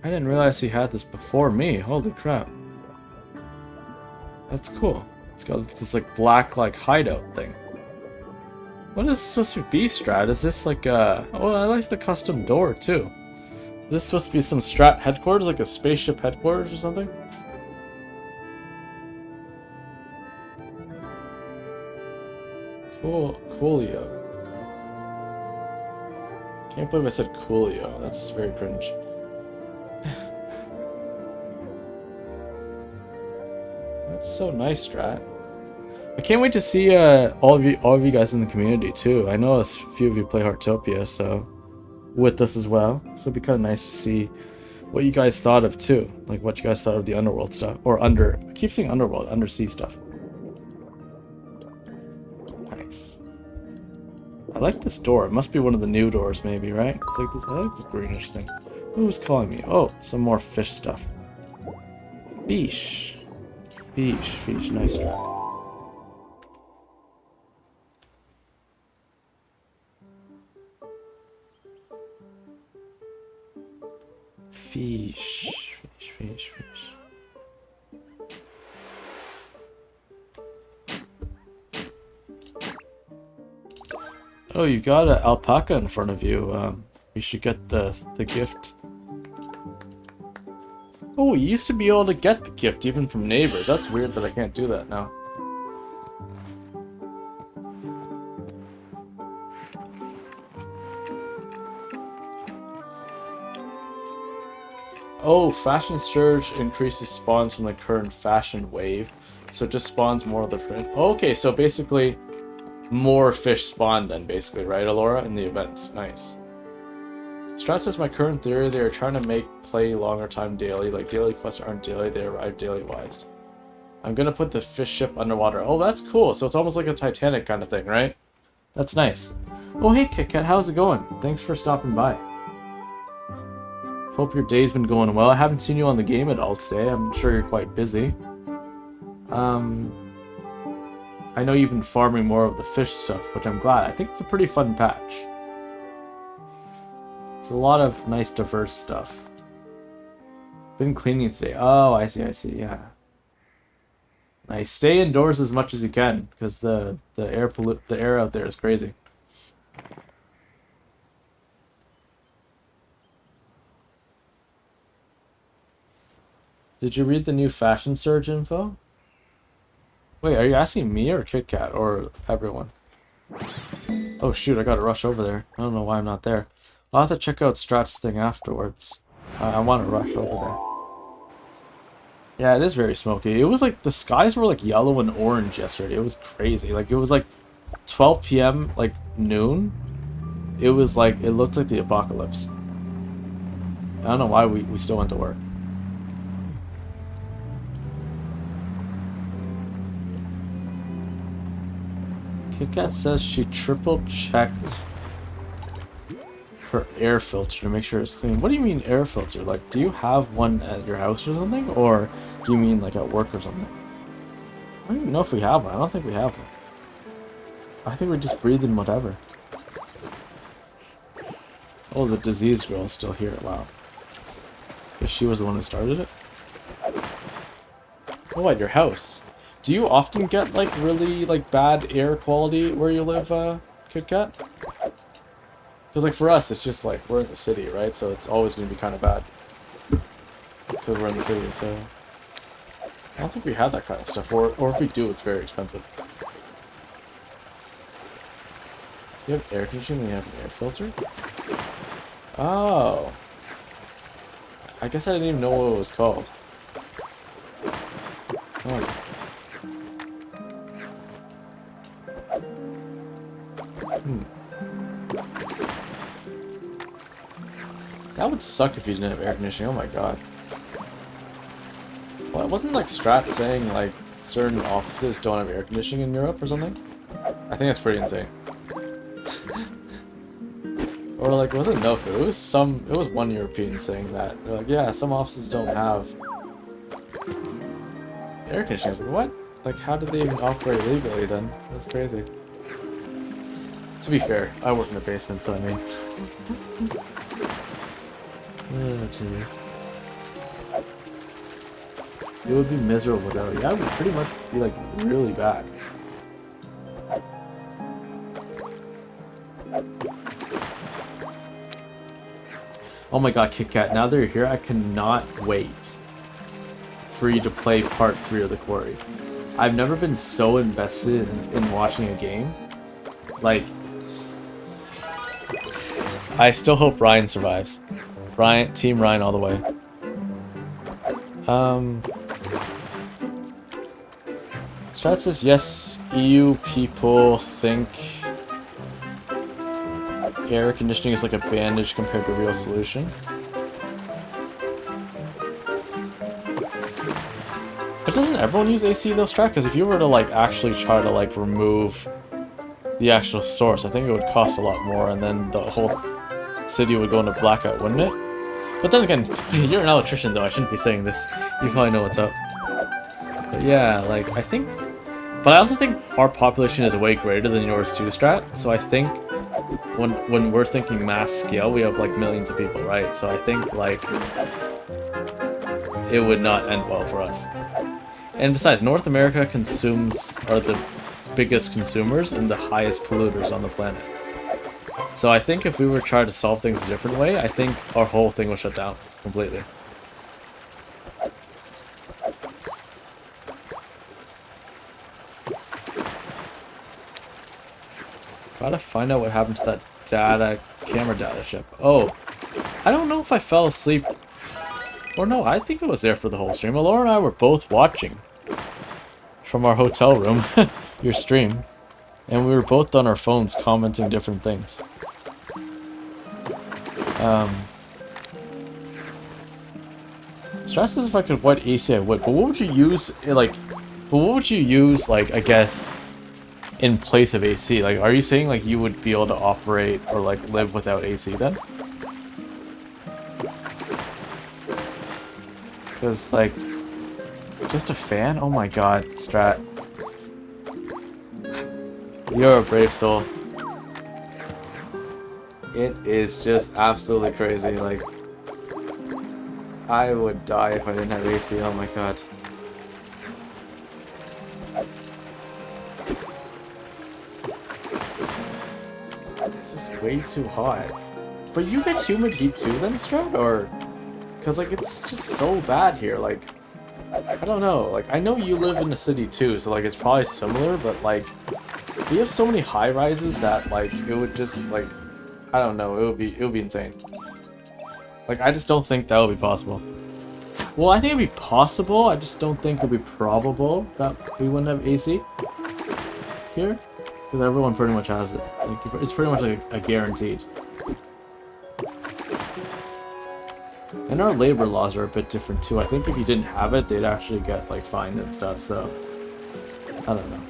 I didn't realize he had this before me. Holy crap. That's cool. It's got this like black like hideout thing. What is this supposed to be, Strat? Is this like a... Oh, I like the custom door too. Is this supposed to be some Strat headquarters, like a spaceship headquarters or something? Coolio. Can't believe I said coolio. That's very cringe. That's so nice, Strat. I can't wait to see all of you guys in the community too. I know a few of you play Heartopia, so with us as well. So it'd be kind of nice to see what you guys thought of too, like what you guys thought of the underworld stuff, or I keep saying underworld, undersea stuff. Nice. I like this door. It must be one of the new doors, maybe, right? It's like this. I like this greenish thing. Who's calling me? Oh, some more fish stuff. Fish. Fish. Nice try. Fish. Oh, you got an alpaca in front of you. You should get the gift. Oh, you used to be able to get the gift even from neighbors. That's weird that I can't do that now. Oh, fashion surge increases spawns from the current fashion wave. So it just spawns more of the print. Okay, so basically more fish spawn then, basically, right, Alora, in the events. Nice. Strat says my current theory, they are trying to make play longer time daily. Like daily quests aren't daily, they arrive daily wise. I'm gonna put the fish ship underwater. Oh, that's cool. So it's almost like a Titanic kind of thing, right? That's nice. Oh, hey, KitKat, how's it going? Thanks for stopping by. Hope your day's been going well. I haven't seen you on the game at all today. I'm sure you're quite busy. I know you've been farming more of the fish stuff, which I'm glad. I think it's a pretty fun patch. It's a lot of nice, diverse stuff. Been cleaning today. Oh, I see, yeah. Nice. Stay indoors as much as you can, because the air out there is crazy. Did you read the new fashion surge info? Wait, are you asking me or Kit Kat or everyone? Oh shoot, I gotta rush over there. I don't know why I'm not there. I'll have to check out Strat's thing afterwards. I want to rush over there. Yeah, it is very smoky. It was like the skies were like yellow and orange yesterday. It was crazy. Like it was like 12 p.m. like noon. It was like it looked like the apocalypse. I don't know why we still went to work. Kit Kat says she triple checked her air filter to make sure it's clean. What do you mean air filter? Like, do you have one at your house or something? Or do you mean like at work or something? I don't even know if we have one. I don't think we have one. I think we just breathe in whatever. Oh, the disease girl is still here. Wow. Guess she was the one who started it. Oh, at your house. Do you often get like really like bad air quality where you live, Kit Kat? Because like for us, it's just like we're in the city, right? So it's always going to be kind of bad because we're in the city. So I don't think we have that kind of stuff, or if we do, it's very expensive. Do you have air conditioning? You have an air filter? Oh, I guess I didn't even know what it was called. Oh. That would suck if you didn't have air conditioning. Oh my god. Well, it wasn't like Strat saying like certain offices don't have air conditioning in Europe or something? I think that's pretty insane. Or like, was it Noku? It was one European saying that. They're like, yeah, some offices don't have air conditioning. I was like, what? Like, how did they even operate legally then? That's crazy. To be fair, I work in the basement, so I mean. Oh, jeez. It would be miserable without it. Yeah, it would pretty much be like really bad. Oh my god, Kit Kat, now that you're here, I cannot wait for you to play part 3 of The Quarry. I've never been so invested in watching a game. Like, I still hope Ryan survives. Team Ryan all the way. Strat says, yes, EU people think air conditioning is like a bandage compared to a real solution. But doesn't everyone use AC though, Strat? Because if you were to like actually try to like remove the actual source, I think it would cost a lot more, and then the whole city would go into blackout, wouldn't it? But then again, you're an electrician though, I shouldn't be saying this. You probably know what's up. But yeah, like, I think... But I also think our population is way greater than yours too, Strat. So I think when we're thinking mass scale, we have like millions of people, right? So I think like it would not end well for us. And besides, North America are the biggest consumers and the highest polluters on the planet. So I think if we were to try to solve things a different way, I think our whole thing will shut down completely. Gotta find out what happened to that camera data chip. Oh, I don't know if I fell asleep. Or no, I think it was there for the whole stream. Laura and I were both watching from our hotel room, your stream. And we were both on our phones commenting different things. Stress is if I could avoid AC, I would. But what would you use, like, I guess, in place of AC? Like, are you saying, like, you would be able to operate or, like, live without AC then? Because, like, just a fan? Oh my god, Strat. You're a brave soul. It is just absolutely crazy, like... I would die if I didn't have AC. Oh my god. This is way too hot. But you get humid heat too then, Strat? Or... Because, like, it's just so bad here. Like, I don't know. Like, I know you live in the city too, so, like, it's probably similar, but, like, we have so many high-rises that, like, it would just, like... I don't know. It would be insane. Like, I just don't think that would be possible. Well, I think it'd be possible. I just don't think it'd be probable that we wouldn't have AC here. Because everyone pretty much has it. Like, it's pretty much like a guaranteed. And our labor laws are a bit different too. I think if you didn't have it, they'd actually get like fined and stuff. So, I don't know.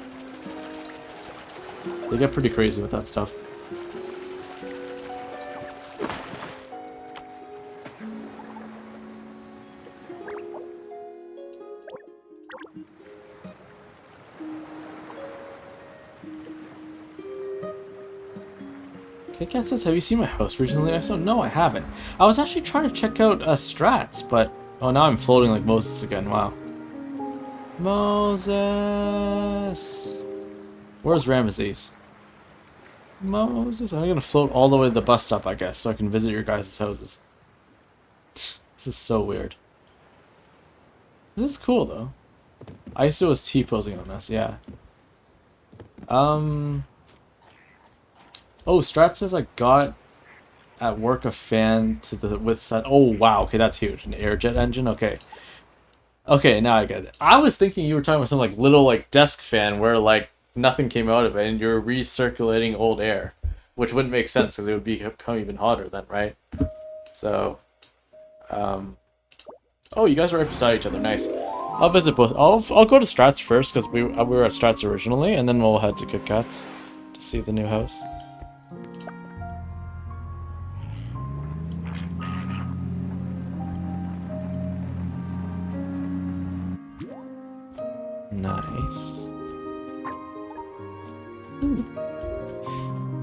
They get pretty crazy with that stuff. Cat says, have you seen my house recently? I said, no, I haven't. I was actually trying to check out Strats, but... Oh, now I'm floating like Moses again, wow. Moses! Where's Ramesses? Moses? I'm gonna float all the way to the bus stop, I guess, so I can visit your guys' houses. This is so weird. This is cool, though. ISO is T-posing on this, yeah. Oh, Strat says I got at work a fan to the with set. Oh wow, okay, that's huge. An air jet engine, okay. Okay, now I get it. I was thinking you were talking about some like little like desk fan where like nothing came out of it and you're recirculating old air, which wouldn't make sense because it would become even hotter then, right? So, oh, you guys are right beside each other. Nice. I'll visit both. I'll go to Strats first because we were at Strats originally, and then we'll head to Kit Kat's to see the new house. Nice.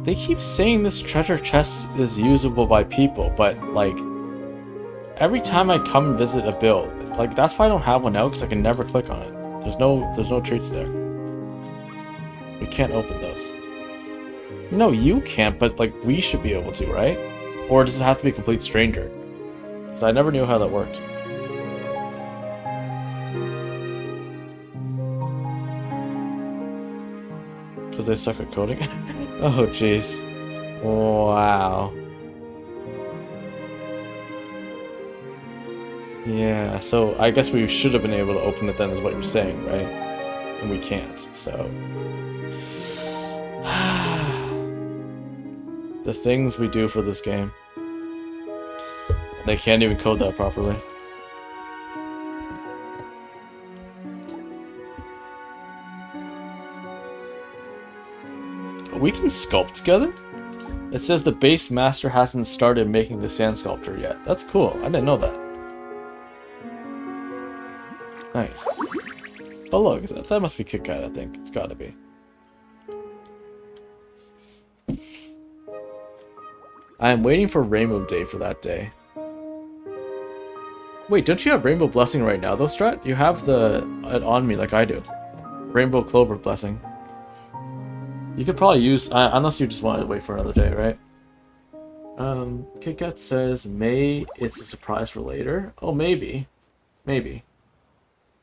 They keep saying this treasure chest is usable by people, but like every time I come visit a build, like that's why I don't have one out because I can never click on it. There's no treats there. We can't open those. No, you can't, but like we should be able to, right? Or does it have to be a complete stranger? Because I never knew how that worked. Because they suck at coding? Oh, jeez. Wow. Yeah, so I guess we should have been able to open it then is what you're saying, right? And we can't, so... The things we do for this game. They can't even code that properly. We can sculpt together? It says the base master hasn't started making the sand sculptor yet. That's cool. I didn't know that. Nice. Oh look, that must be Kit Kat, I think. It's gotta be. I am waiting for Rainbow Day for that day. Wait, don't you have Rainbow Blessing right now though, Strat? You have it on me like I do. Rainbow Clover Blessing. You could probably use, unless you just want to wait for another day, right? Kit Kat says, May, it's a surprise for later. Oh, maybe. Maybe.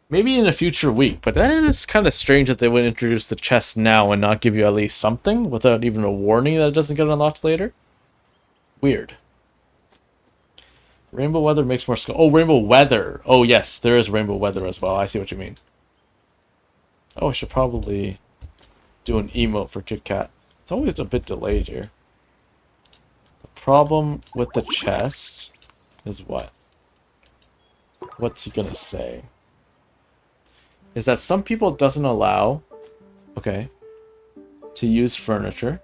Maybe in a future week, but that is kind of strange that they would introduce the chest now and not give you at least something without even a warning that it doesn't get unlocked later. Weird. Rainbow Weather makes more skill. Oh, Rainbow Weather. Oh, yes, there is Rainbow Weather as well. I see what you mean. Oh, I should probably do an emote for Kit Kat. It's always a bit delayed here. The problem with the chest is what? What's he gonna say? Is that some people doesn't allow, okay, to use furniture.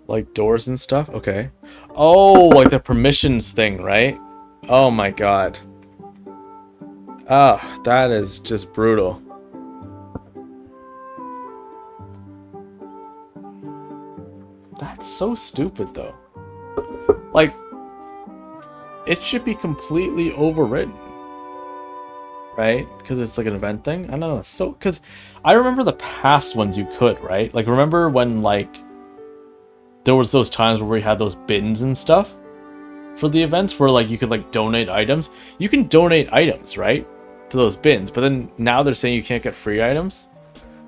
Like doors and stuff? Okay. Oh, like the permissions thing, right? Oh my god. Ah, that is just brutal. so stupid, though. Like, it should be completely overwritten. Right? Because it's like an event thing? I don't know. So, because I remember the past ones you could, right? Like, remember when, like, there was those times where we had those bins and stuff for the events where, like, you could, like, donate items? You can donate items, right? To those bins, but then now they're saying you can't get free items?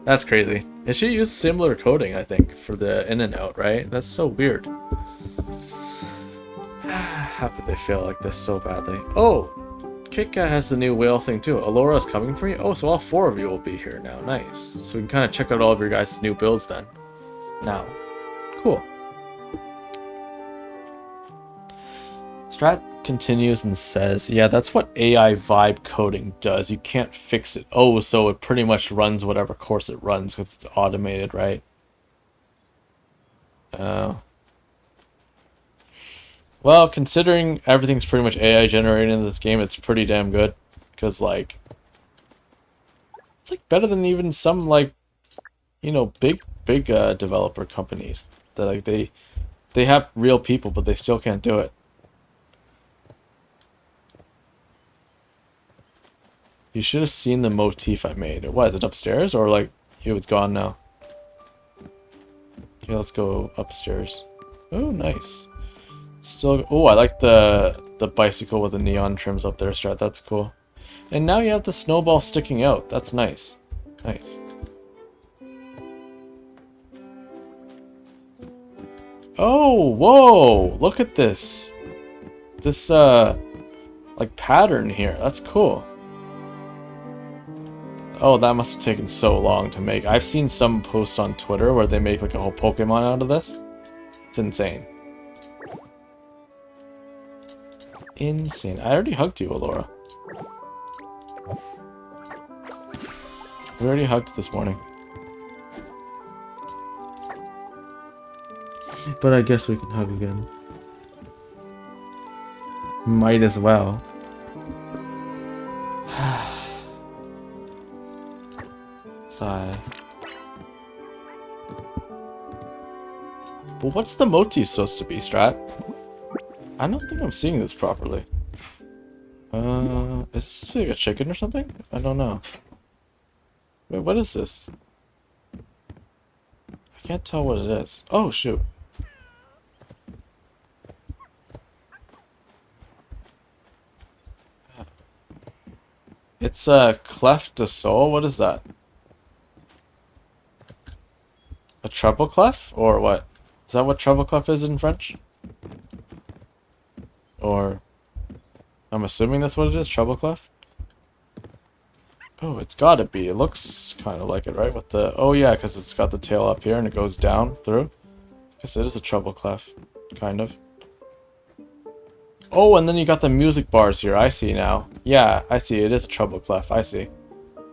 That's crazy. It should use similar coding, I think, for the in and out, right? That's so weird. How could they fail like this so badly? Oh! Kit Kat has the new whale thing too. Alora's coming for you? Oh, so all 4 of you will be here now. Nice. So we can kind of check out all of your guys' new builds then. Now. Cool. Strat continues and says, yeah, that's what AI vibe coding does. You can't fix it. Oh, so it pretty much runs whatever course it runs because it's automated, right? Oh. Well, considering everything's pretty much AI generated in this game, it's pretty damn good. Because, like, it's, like, better than even some, like, you know, big developer companies. That, like, they have real people, but they still can't do it. You should have seen the motif I made. What, is it upstairs? Or, like, it's gone now? Okay, let's go upstairs. Oh, nice. Still, oh, I like the bicycle with the neon trims up there, Strat. That's cool. And now you have the snowball sticking out. That's nice. Nice. Oh, whoa! Look at this. This, like, pattern here. That's cool. Oh, that must have taken so long to make. I've seen some posts on Twitter where they make, like, a whole Pokemon out of this. It's insane. Insane. I already hugged you, Alora. We already hugged this morning. But I guess we can hug again. Might as well. Sigh. But what's the motif supposed to be, Strat? I don't think I'm seeing this properly. Is this like a chicken or something? I don't know. Wait, what is this? I can't tell what it is. Oh, shoot. It's a clef de sol? What is that? A treble clef? Or what? Is that what treble clef is in French? Or... I'm assuming that's what it is, treble clef? Oh, it's gotta be. It looks kind of like it, right? With the... Oh yeah, because it's got the tail up here and it goes down through. I guess it is a treble clef. Kind of. Oh, and then you got the music bars here. I see now. Yeah, I see. It is a treble clef. I see.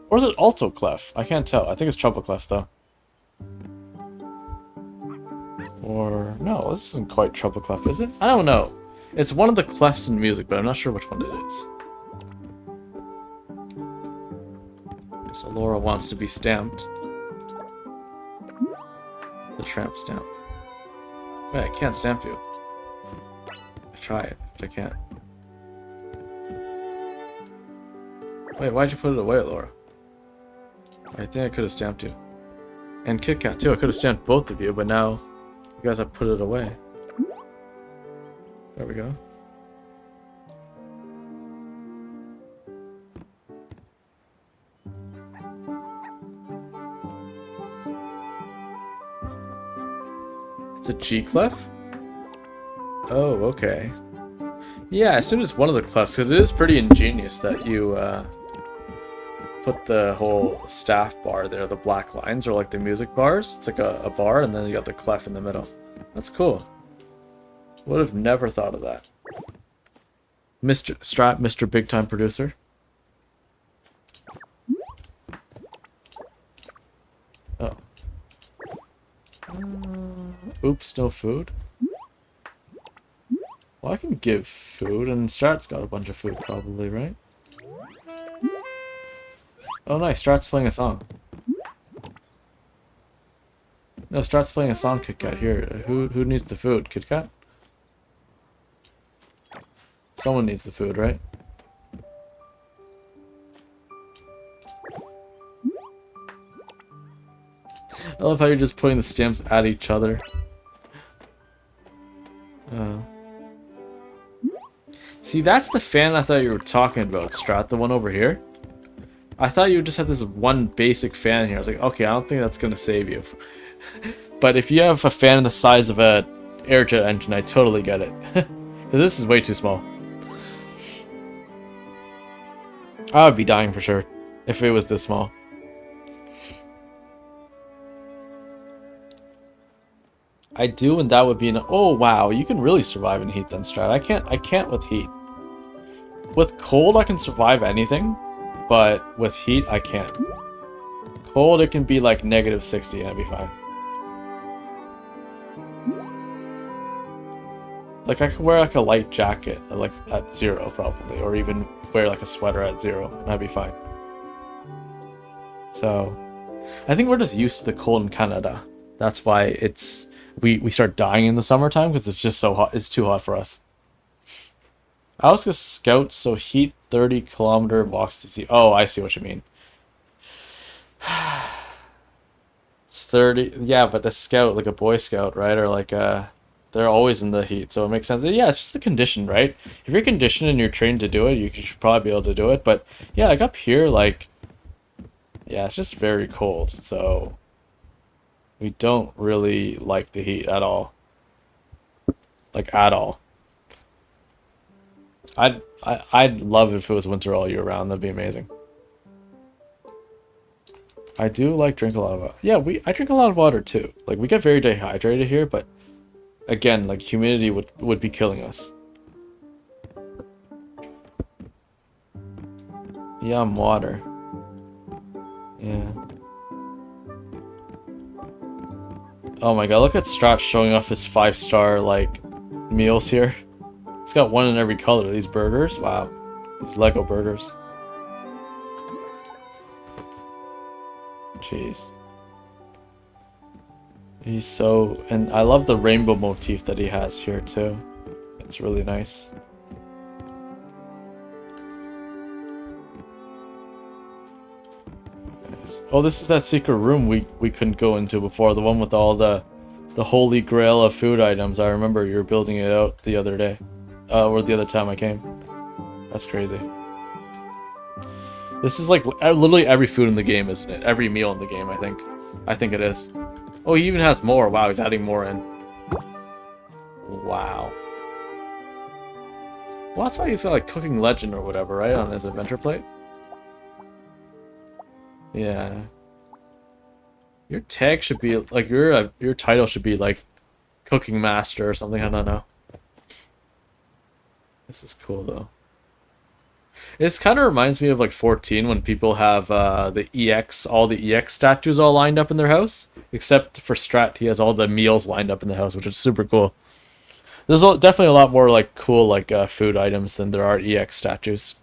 Or is it alto clef? I can't tell. I think it's treble clef, though. Or... No, this isn't quite treble clef, is it? I don't know. It's one of the clefs in music, but I'm not sure which one it is. So Laura wants to be stamped. The tramp stamp. Wait, I can't stamp you. I try it, but I can't. Wait, why'd you put it away, Laura? I think I could have stamped you. And Kit Kat too, I could have stamped both of you, but now you guys have put it away. There we go. It's a G clef? Oh, okay. Yeah, I assume it's one of the clefs, because it is pretty ingenious that you put the whole staff bar there, the black lines, or like the music bars. It's like a bar, and then you got the clef in the middle. That's cool. Would have never thought of that. Mr. Strat, Mr. Big Time Producer. Oh. Oops, no food. Well, I can give food, and Strat's got a bunch of food probably, right? Oh nice, Strat's playing a song. No, Strat's playing a song, Kit Kat. Here, who needs the food? Kit Kat? Someone needs the food, right? I love how you're just putting the stamps at each other. See, that's the fan I thought you were talking about, Strat. The one over here. I thought you just had this one basic fan here. I was like, okay, I don't think that's gonna save you. But if you have a fan the size of a airjet engine, I totally get it. Because this is way too small. I would be dying for sure if it was this small. I do, and that would be an... Oh, wow, you can really survive in heat then, Strat. I can't with heat. With cold, I can survive anything, but with heat, I can't. Cold, it can be like -60, and I'd be fine. Like, I could wear like a light jacket, like at 0 probably, or even wear like a sweater at 0, and I'd be fine. So, I think we're just used to the cold in Canada. That's why it's... We start dying in the summertime, because it's just so hot. It's too hot for us. I was a scout, so heat 30-kilometer walks to sea. Oh, I see what you mean. 30, yeah, but a scout, like a Boy Scout, right? Or like a... They're always in the heat, so it makes sense. Yeah, it's just the condition, right? If you're conditioned and you're trained to do it, you should probably be able to do it. But yeah, like up here, like... Yeah, it's just very cold, so... We don't really like the heat at all. Like, at all. I'd love if it was winter all year round. That'd be amazing. I do like drink a lot of water. Yeah, I drink a lot of water too. Like, we get very dehydrated here, but again, like, humidity would be killing us. Yum, water. Yeah. Oh my god, look at Strat showing off his 5-star, like, meals here. He's got one in every color. These burgers, wow. These Lego burgers. Jeez. He's so... And I love the rainbow motif that he has here, too. It's really nice. Oh, this is that secret room we couldn't go into before. The one with all the holy grail of food items. I remember you were building it out the other day. Or the other time I came. That's crazy. This is like literally every food in the game, isn't it? Every meal in the game, I think. I think it is. Oh, he even has more. Wow, he's adding more in. Wow. Well, that's why he's got like Cooking Legend or whatever, right? On his adventure plate. Yeah. Your tag should be like your title should be like Cooking Master or something. I don't know. This is cool though. This kind of reminds me of like 14 when people have all the EX statues all lined up in their house, except for Strat, he has all the meals lined up in the house, which is super cool. There's definitely a lot more like cool like food items than there are EX statues.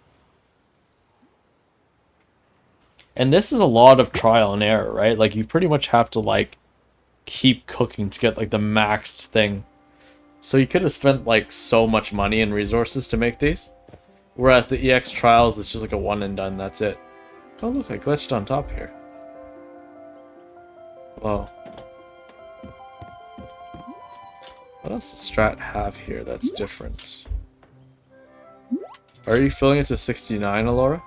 And this is a lot of trial and error, right? Like, you pretty much have to, like, keep cooking to get, like, the maxed thing. So you could have spent, like, so much money and resources to make these. Whereas the EX trials is just, like, a one and done, that's it. Oh, look, I glitched on top here. Whoa. What else does Strat have here that's different? Are you filling it to 69, Alora?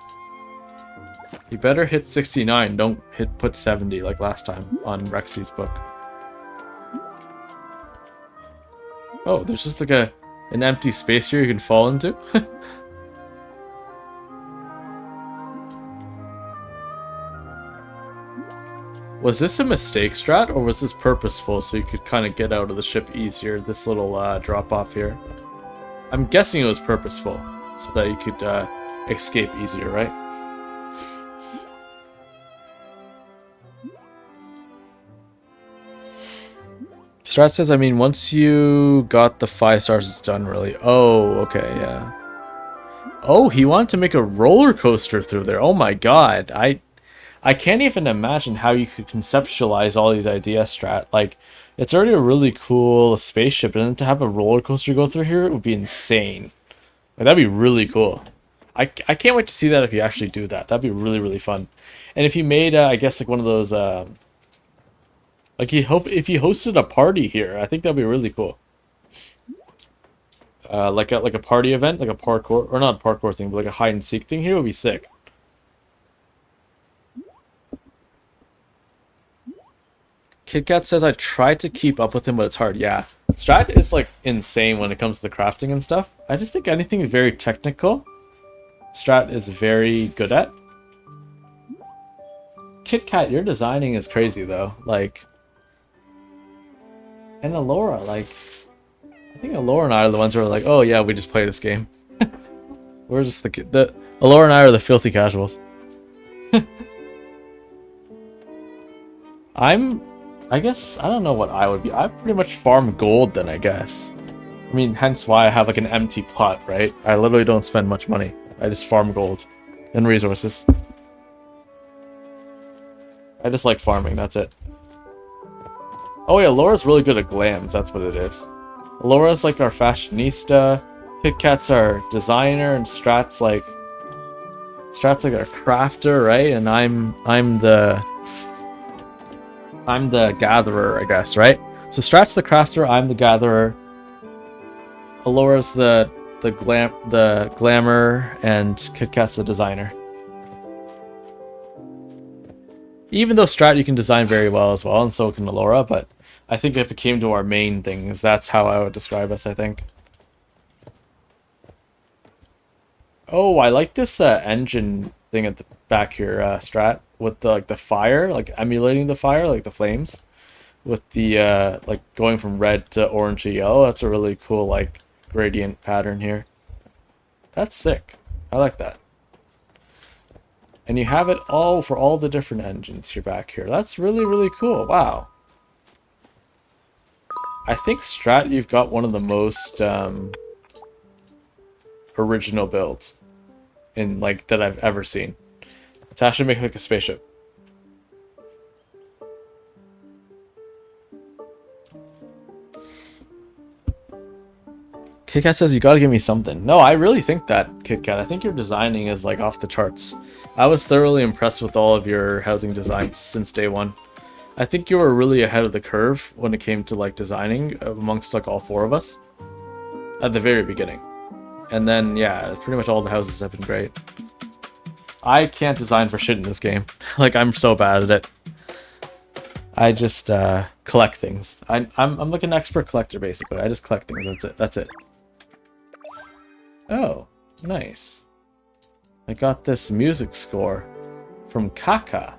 You better hit 69, don't put 70 like last time on Rexy's book. Oh, there's just like an empty space here you can fall into? Was this a mistake, Strat, or was this purposeful so you could kind of get out of the ship easier, this little drop off here? I'm guessing it was purposeful, so that you could escape easier, right? Strat says, I mean, once you got the 5 stars, it's done, really. Oh, okay, yeah. Oh, he wanted to make a roller coaster through there. Oh my god. I I can't even imagine how you could conceptualize all these ideas, Strat. Like, it's already a really cool spaceship, and then to have a roller coaster go through here would be insane. Like, that'd be really cool. I can't wait to see that if you actually do that. That'd be really, really fun. And if you made, I guess, like one of those, like if you hosted a party here, I think that'd be really cool. Like a party event, like a parkour, or not a parkour thing, but like a hide and seek thing here would be sick. KitKat says I try to keep up with him, but it's hard. Yeah, Strat is like insane when it comes to the crafting and stuff. I just think anything very technical, Strat is very good at. KitKat, your designing is crazy though. Like, and Alora, like, I think Alora and I are the ones who are like, oh yeah, we just play this game. We're just the Alora and I are the filthy casuals. I guess, I don't know what I would be. I pretty much farm gold then, I guess. I mean, hence why I have like an empty plot, right? I literally don't spend much money. I just farm gold and resources. I just like farming, that's it. Oh yeah, Laura's really good at glams, that's what it is. Laura's like our fashionista, KitKat's our designer, and Strat's like our crafter, right? And I'm the gatherer, I guess, right? So Strat's the crafter, I'm the gatherer. Alora's the glamour, and KitKat's the designer. Even though Strat you can design very well as well, and so can Alora, but I think if it came to our main things, that's how I would describe us, I think. Oh, I like this engine thing at the back here, Strat, with the like the fire, like emulating the fire, like the flames, with the like going from red to orange to yellow. That's a really cool like gradient pattern here. That's sick. I like that. And you have it all for all the different engines here back here. That's really, really cool. Wow. I think Strat, you've got one of the most original builds in like that I've ever seen. To actually make like a spaceship. KitKat says you gotta give me something. No, I really think that, KitKat. I think your designing is like off the charts. I was thoroughly impressed with all of your housing designs since day one. I think you were really ahead of the curve when it came to like designing amongst like all four of us at the very beginning. And then yeah, pretty much all the houses have been great. I can't design for shit in this game. Like I'm so bad at it. I just collect things. I'm like an expert collector basically. I just collect things. That's it. That's it. Oh, nice. I got this music score from Kaka.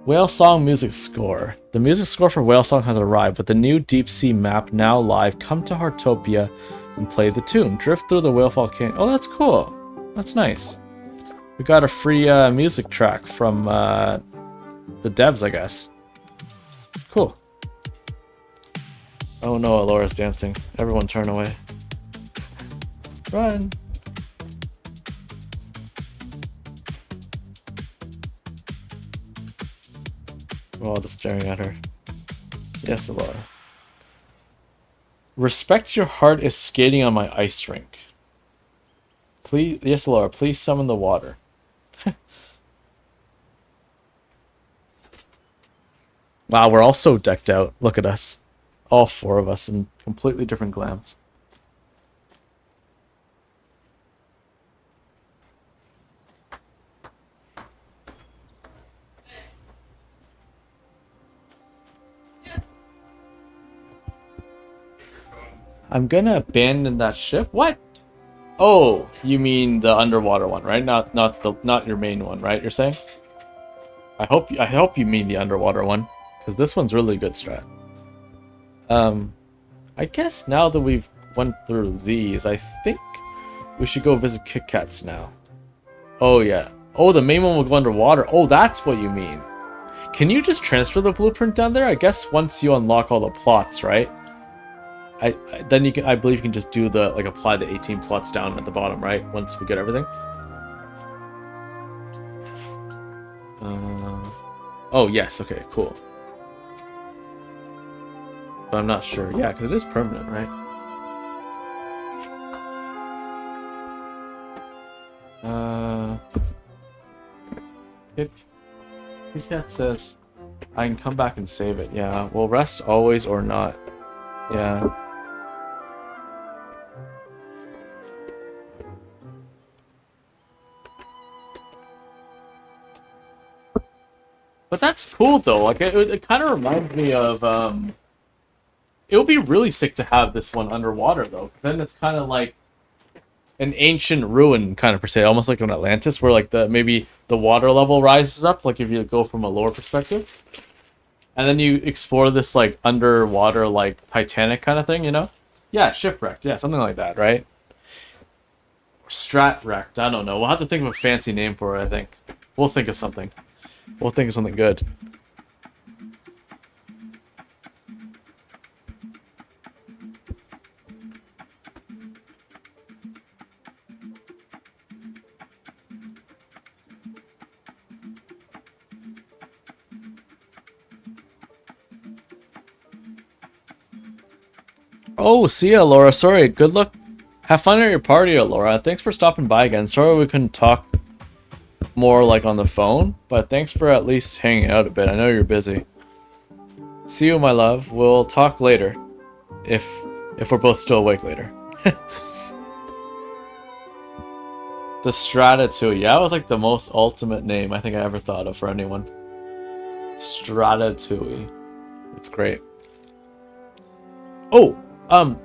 Whale Song music score. The music score for Whale Song has arrived with the new deep sea map now live. Come to Heartopia and play the tune. Drift through the whale volcano. Oh, that's cool. That's nice. We got a free music track from the devs, I guess. Cool. Oh no, Alora's dancing. Everyone turn away. Run. We're all just staring at her. Yes, Alora. Respect your heart is skating on my ice rink. Please, yes, Alora, please summon the water. Wow, we're all so decked out. Look at us. All four of us in completely different glams. I'm gonna abandon that ship? What? Oh, you mean the underwater one, right? Not your main one, right? You're saying? I hope you mean the underwater one, because this one's really good strat. I guess now that we've went through these, I think we should go visit KitKat's now. Oh yeah. Oh, the main one will go underwater. Oh, that's what you mean. Can you just transfer the blueprint down there? I guess once you unlock all the plots, right? Then you can, I believe you can just do the, like, apply the 18 plots down at the bottom, right? Once we get everything. Oh, yes. Okay, cool. But I'm not sure. Yeah, because it is permanent, right? Kit Kat says I can come back and save it. Yeah. Well, rest always or not. Yeah. But that's cool though. Like it kind of reminds me of it would be really sick to have this one underwater though. Then it's kind of like an ancient ruin kind of per se, almost like an Atlantis, where like maybe the water level rises up, like if you go from a lower perspective, and then you explore this like underwater like Titanic kind of thing, you know? Yeah, shipwrecked. Yeah, something like that, right? Strat wrecked. I don't know. We'll have to think of a fancy name for it. I think we'll think of something. We'll think of something good. Oh, see ya, Laura. Sorry. Good luck. Have fun at your party, Laura. Thanks for stopping by again. Sorry we couldn't talk more like on the phone, but thanks for at least hanging out a bit. I know you're busy. See you, my love. We'll talk later. If we're both still awake later. The Stratatui. Yeah, that was like the most ultimate name I think I ever thought of for anyone. Stratatui. It's great. Oh,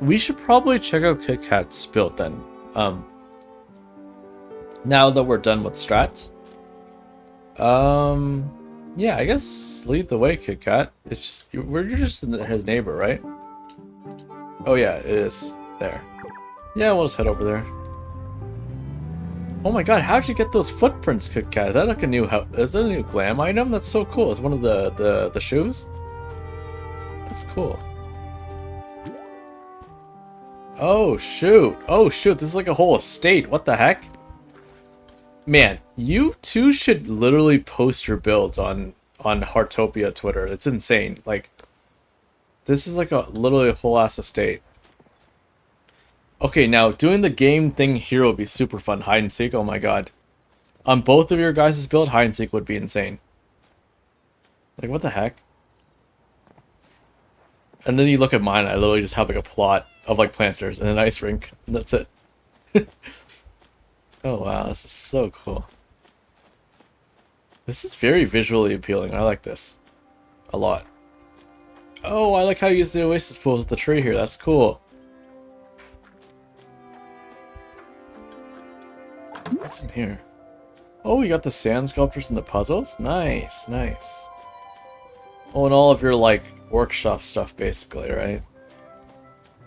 we should probably check out Kit Kat's build then. Now that we're done with strats. Yeah, I guess lead the way, Kit Kat. It's just you're just his neighbor, right? Oh yeah, it is there. Yeah, we'll just head over there. Oh my god, how'd you get those footprints, Kit Kat? Is that like a new is that a new glam item? That's so cool. It's one of the shoes. That's cool. Oh shoot. Oh shoot, this is like a whole estate. What the heck? Man, you two should literally post your builds on Heartopia Twitter. It's insane. Like this is like literally a whole ass estate. Okay, now doing the game thing here will be super fun. Hide and seek, oh my god. On both of your guys' build, hide and seek would be insane. Like what the heck? And then you look at mine, I literally just have like a plot of like planters and an ice rink. And that's it. Oh wow, this is so cool. This is very visually appealing. I like this a lot. Oh, I like how you use the oasis pools at the tree here. That's cool. What's in here? Oh, you got the sand sculptures and the puzzles? Nice, nice. Oh, and all of your, like, workshop stuff, basically, right?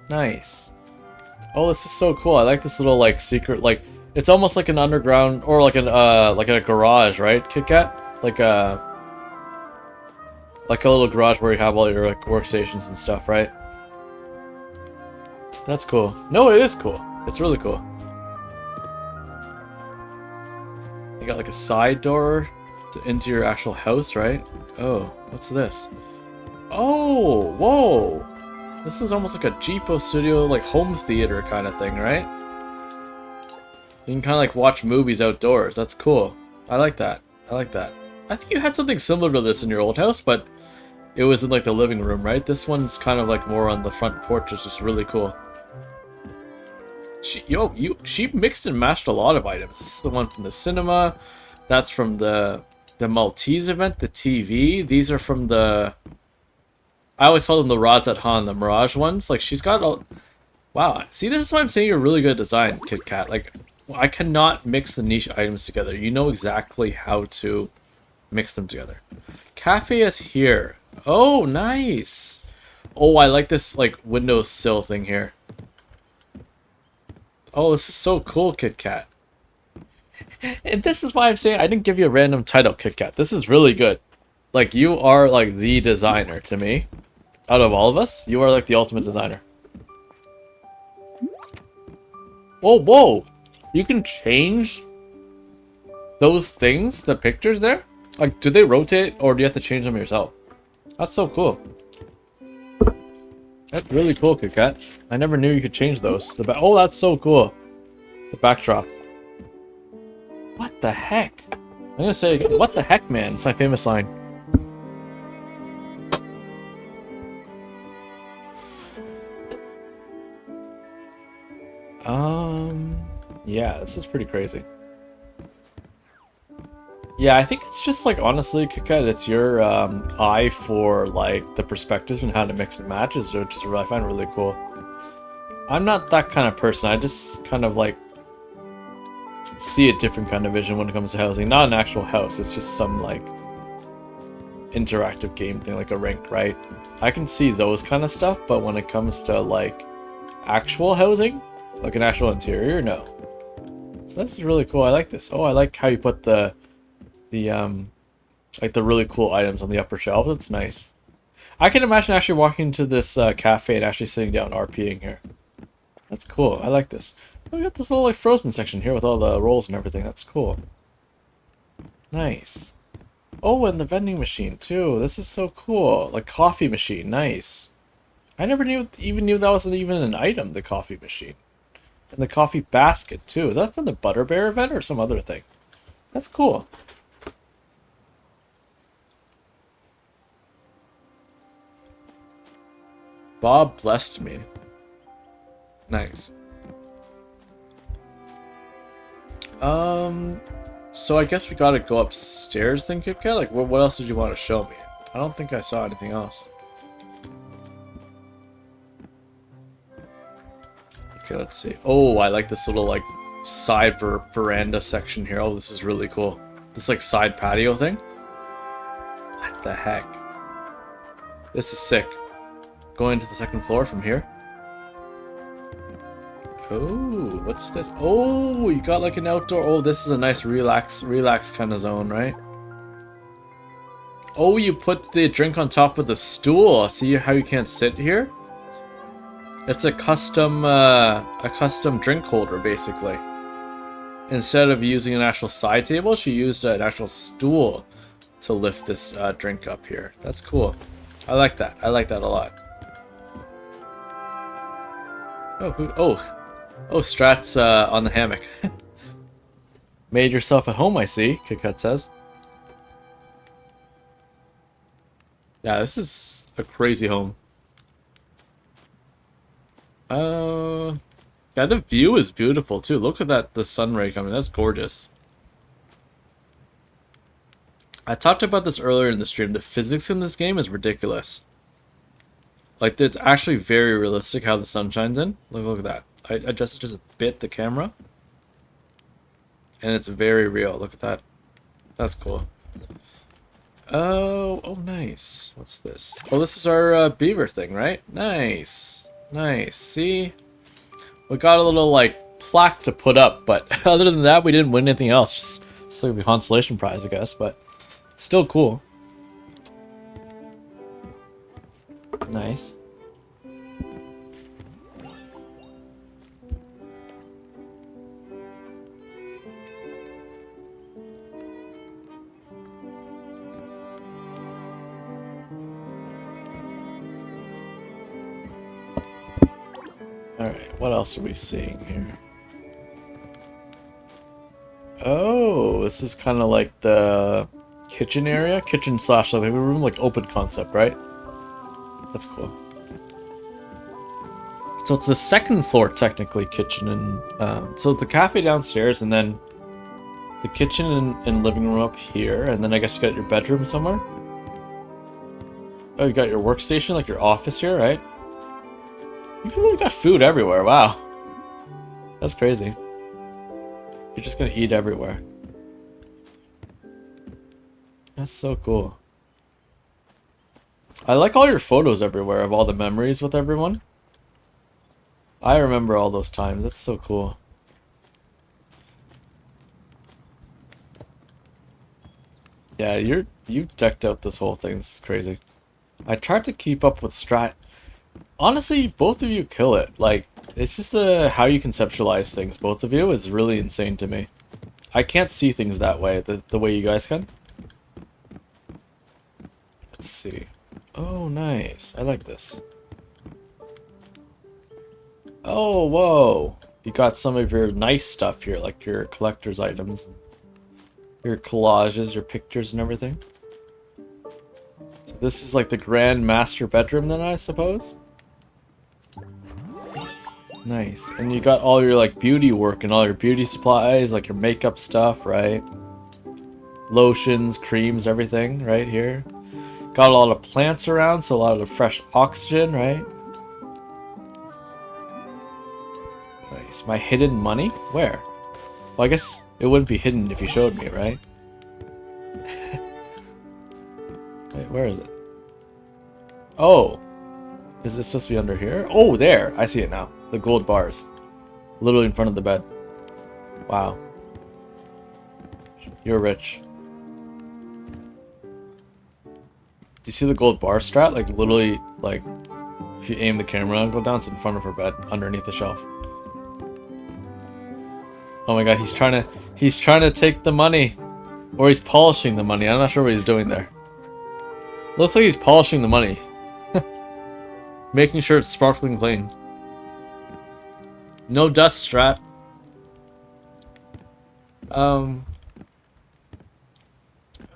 Nice. Oh, this is so cool. I like this little, like, secret, like, it's almost like an underground, or like a garage, right, Kit Kat? Like a little garage where you have all your, like, workstations and stuff, right? That's cool. No, it is cool. It's really cool. You got like a side door into your actual house, right? Oh, what's this? Oh, whoa! This is almost like a Jeepo Studio, like home theater kind of thing, right? You can kind of like watch movies outdoors. That's cool. I like that. I like that. I think you had something similar to this in your old house, but it was in like the living room, right? This one's kind of like more on the front porch, which is really cool. She mixed and matched a lot of items. This is the one from the cinema. That's from the Maltese event, the TV. These are from the... I always call them the Rods at Han, the Mirage ones. Like, she's got a... Wow. See, this is why I'm saying you're really good at design, Kit Kat. Like, I cannot mix the niche items together. You know exactly how to mix them together. Cafe is here. Oh, nice. Oh, I like this, like, windowsill thing here. Oh, this is so cool, Kit Kat. And this is why I'm saying I didn't give you a random title, Kit Kat. This is really good. Like, you are, like, the designer to me. Out of all of us, you are, like, the ultimate designer. Whoa, whoa! You can change those things, the pictures there? Like, do they rotate, or do you have to change them yourself? That's so cool. That's really cool, Kit Kat. I never knew you could change those. Oh, that's so cool. The backdrop. What the heck? I'm gonna say again, what the heck, man? It's my famous line. Yeah, this is pretty crazy. Yeah, I think it's just like, honestly, Kit Kat, it's your eye for like the perspectives and how to mix and match, which is really, I find really cool. I'm not that kind of person. I just kind of like see a different kind of vision when it comes to housing. Not an actual house, it's just some like interactive game thing, like a rink, right? I can see those kind of stuff, but when it comes to like actual housing, like an actual interior, no. So this is really cool. I like this. Oh, I like how you put the like the really cool items on the upper shelf. That's nice. I can imagine actually walking into this cafe and actually sitting down RPing here. That's cool. I like this. Oh, we got this little like frozen section here with all the rolls and everything. That's cool. Nice. Oh, and the vending machine too. This is so cool. Like coffee machine. Nice. I never even knew that wasn't even an item, the coffee machine. And the coffee basket too. Is that from the Butterbear event or some other thing? That's cool. Bob blessed me. Nice. So I guess we gotta go upstairs then, Kit Kat? Like, what else did you want to show me? I don't think I saw anything else. Okay, let's see. Oh, I like this little, like, side veranda section here. Oh, this is really cool. This, like, side patio thing. What the heck? This is sick. Going to the second floor from here. Oh, what's this? Oh, you got like an outdoor. Oh, this is a nice relax kind of zone, right? Oh, you put the drink on top of the stool. See how you can't sit here? It's a custom drink holder, basically. Instead of using an actual side table, she used an actual stool to lift this drink up here. That's cool. I like that. I like that a lot. Oh, Strat's on the hammock. Made yourself at home, I see, Kit Kat says. Yeah, this is a crazy home. Yeah, the view is beautiful too. Look at that, the sun ray coming. That's gorgeous. I talked about this earlier in the stream. The physics in this game is ridiculous. Like, it's actually very realistic how the sun shines in. Look at that. I adjusted just a bit the camera. And it's very real. Look at that. That's cool. Oh, nice. What's this? Oh, this is our beaver thing, right? Nice. Nice. See? We got a little, like, plaque to put up, but other than that, we didn't win anything else. Just it's like the consolation prize, I guess, but still cool. Nice. Alright, what else are we seeing here? Oh, this is kind of like the kitchen area? Kitchen slash living room, like open concept, right? That's cool. So it's the second floor, technically, kitchen and... so the cafe downstairs, and then the kitchen and living room up here, and then I guess you got your bedroom somewhere? Oh, you got your workstation, like your office here, right? You've really got food everywhere, wow. That's crazy. You're just gonna eat everywhere. That's so cool. I like all your photos everywhere of all the memories with everyone. I remember all those times. That's so cool. Yeah, you decked out this whole thing. This is crazy. I tried to keep up with Strat. Honestly, both of you kill it. Like, it's just how you conceptualize things. Both of you is really insane to me. I can't see things that way, the way you guys can. Let's see. Oh, nice. I like this. Oh, whoa. You got some of your nice stuff here, like your collector's items. Your collages, your pictures and everything. So this is like the grand master bedroom then, I suppose? Nice. And you got all your like beauty work and all your beauty supplies, like your makeup stuff, right? Lotions, creams, everything right here. Got a lot of plants around, so a lot of fresh oxygen, right? Nice. My hidden money? Where? Well, I guess it wouldn't be hidden if you showed me, right? Wait, where is it? Oh! Is it supposed to be under here? Oh, there! I see it now. The gold bars. Literally in front of the bed. Wow. You're rich. Do you see the gold bar strat? Like, literally, like, if you aim the camera and go down, it's in front of her bed, underneath the shelf. Oh my god, he's trying to take the money. Or he's polishing the money. I'm not sure what he's doing there. Looks like he's polishing the money. Making sure it's sparkling clean. No dust, strat.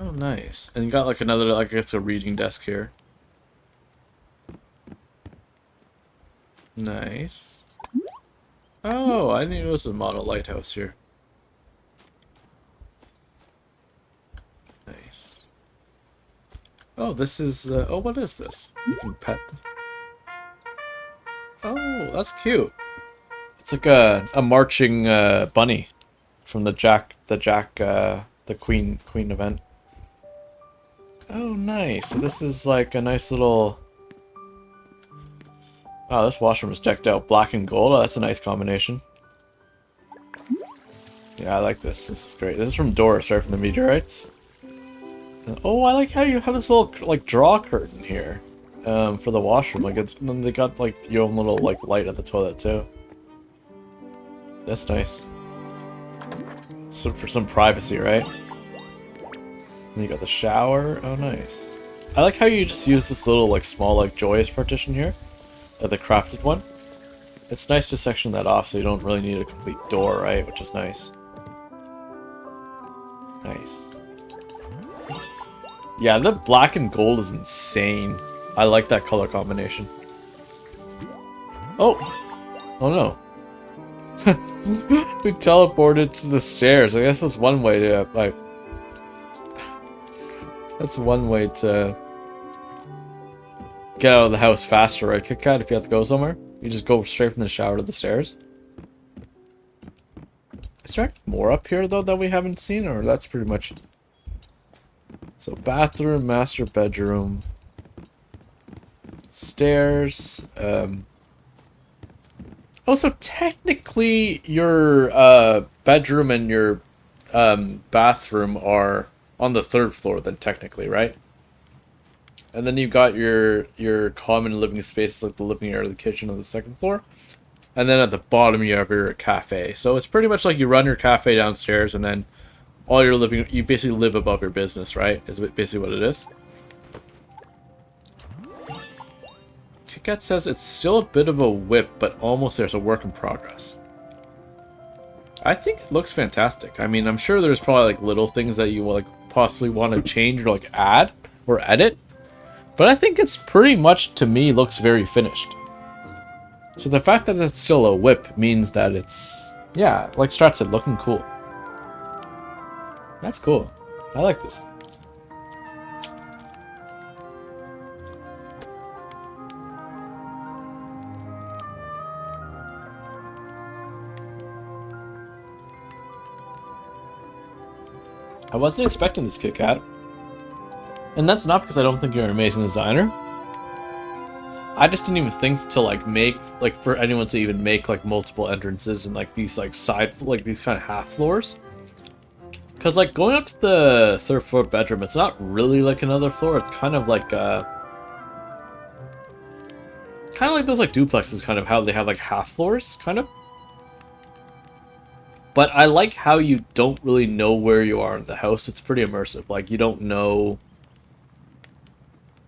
Oh, nice. And you got like another, like, I guess, a reading desk here. Nice. Oh, I didn't know it was a model lighthouse here. Nice. Oh, this is, oh, what is this? You can pet. Oh, that's cute. It's like a marching bunny from the Queen event. Oh, nice. So this is like a nice little... Wow, this washroom is decked out. Black and gold. Oh, that's a nice combination. Yeah, I like this. This is great. This is from Doris, right? From the meteorites. Oh, I like how you have this little, like, draw curtain here. For the washroom. Like, it's... And then they got, like, your own little, like, light at the toilet, too. That's nice. So for some privacy, right? And you got the shower. Oh, nice. I like how you just use this little, like, small, like, joyous partition here. The crafted one. It's nice to section that off so you don't really need a complete door, right? Which is nice. Nice. Yeah, the black and gold is insane. I like that color combination. Oh! Oh no. We teleported to the stairs. I guess that's one way to, like... That's one way to... get out of the house faster, right, Kit Kat, if you have to go somewhere? You just go straight from the shower to the stairs. Is there more up here, though, that we haven't seen? Or that's pretty much... So, bathroom, master bedroom... Stairs... Oh, so technically your bedroom and your bathroom are on the 3rd floor, then, technically, right? And then you've got your common living spaces, like the living area, the kitchen on the 2nd floor. And then at the bottom you have your cafe. So it's pretty much like you run your cafe downstairs, and then all your living, you basically live above your business, right? Is basically what it is. KitKat says it's still a bit of a whip, but almost there's a work in progress. I think it looks fantastic. I mean, I'm sure there's probably like little things that you like possibly want to change or like add or edit. But I think it's pretty much, to me, looks very finished. So the fact that it's still a whip means that it's, yeah, like Strat said, looking cool. That's cool. I like this. I wasn't expecting this, Kit Kat. And that's not because I don't think you're an amazing designer. I just didn't even think to like make, like for anyone to even make like multiple entrances and like these like side, like these kind of half floors. Because like going up to the 3rd floor bedroom, it's not really like another floor. It's kind of like those like duplexes, kind of how they have like half floors, kind of. But I like how you don't really know where you are in the house. It's pretty immersive. Like you don't know.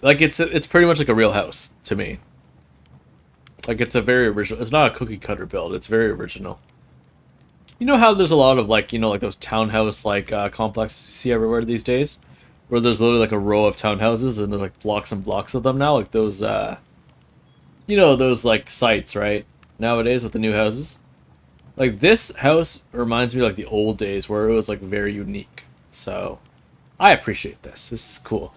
Like it's pretty much like a real house to me. Like it's a very original. It's not a cookie cutter build. It's very original. You know how there's a lot of like like those townhouse like complexes you see everywhere these days, where there's literally like a row of townhouses and there's like blocks and blocks of them now, like those those like sites right nowadays with the new houses. Like this house reminds me of, like the old days where it was like very unique. So I appreciate this. This is cool.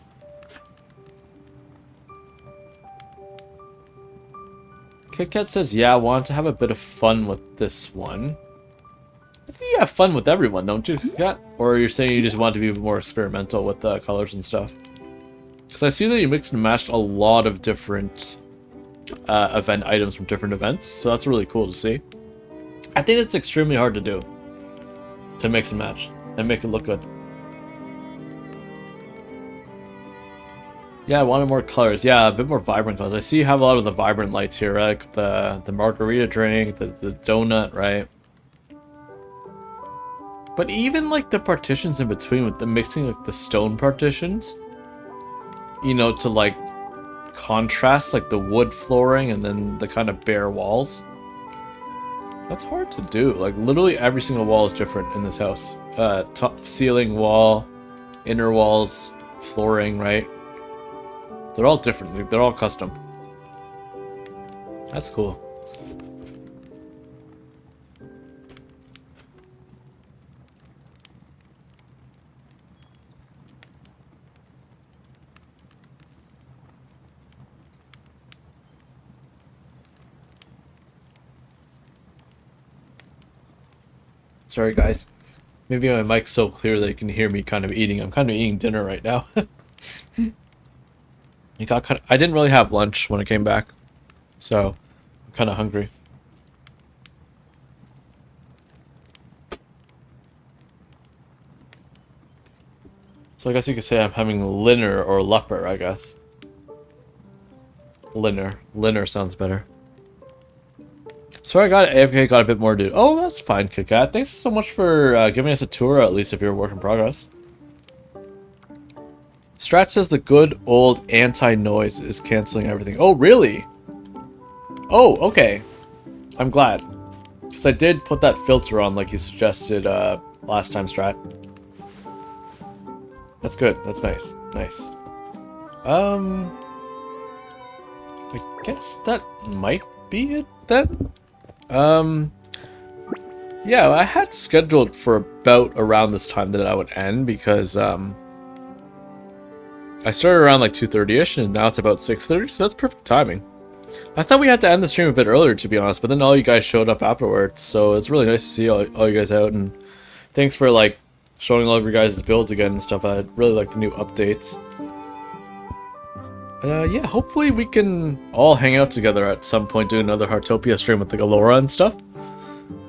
KitKat says, yeah, I want to have a bit of fun with this one. I think you have fun with everyone, don't you, KitKat? Or you're saying you just want to be more experimental with the colors and stuff? Because I see that you mixed and matched a lot of different event items from different events, so that's really cool to see. I think it's extremely hard to do, to mix and match, and make it look good. Yeah, I wanted more colors. Yeah, a bit more vibrant colors. I see you have a lot of the vibrant lights here, right? Like the margarita drink, the donut, right? But even like the partitions in between with the mixing like the stone partitions, to like contrast like the wood flooring and then the kind of bare walls. That's hard to do. Like literally every single wall is different in this house. Top ceiling wall, inner walls, flooring, right? They're all different. Like, they're all custom. That's cool. Sorry, guys. Maybe my mic's so clear that you can hear me kind of eating. I'm kind of eating dinner right now. I didn't really have lunch when I came back, so I'm kind of hungry. So I guess you could say I'm having Linner or Lupper, I guess. Linner. Linner sounds better. So I got AFK got a bit more, dude. Oh, that's fine, KitKat. Thanks so much for giving us a tour, at least if you're a work in progress. Strat says the good old anti-noise is canceling everything. Oh, really? Oh, okay. I'm glad. Because I did put that filter on like you suggested last time, Strat. That's good. That's nice. Nice. I guess that might be it then. Yeah, I had scheduled for about around this time that I would end because I started around like 2:30ish and now it's about 6:30, so that's perfect timing. I thought we had to end the stream a bit earlier, to be honest, but then all you guys showed up afterwards, so it's really nice to see all you guys out, and thanks for like showing all of your guys' builds again and stuff. I really like the new updates. Yeah, hopefully we can all hang out together at some point, do another Heartopia stream with the Galora and stuff.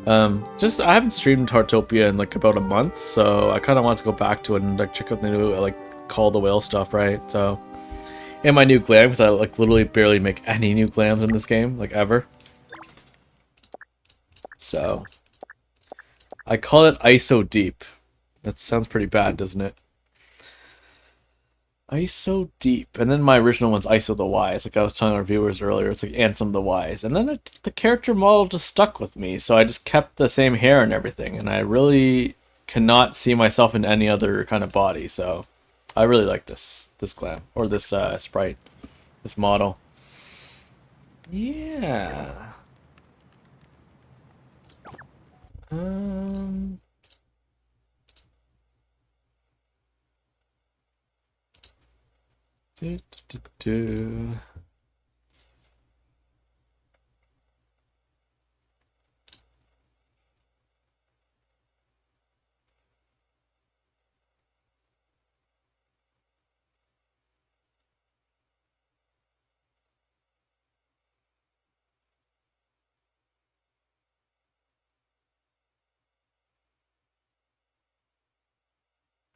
I haven't streamed Heartopia in like about a month, so I kind of want to go back to it and like check out the new like Call the Whale stuff, right? So, and my new glam, because I like literally barely make any new glams in this game, like ever. So, I call it ISO Deep. That sounds pretty bad, doesn't it? ISO Deep. And then my original one's ISO the Wise. Like I was telling our viewers earlier, it's like Ansem the Wise. And then the character model just stuck with me, so I just kept the same hair and everything. And I really cannot see myself in any other kind of body, so I really like this glam. Or this sprite. This model. Yeah. Um... Do, do, do.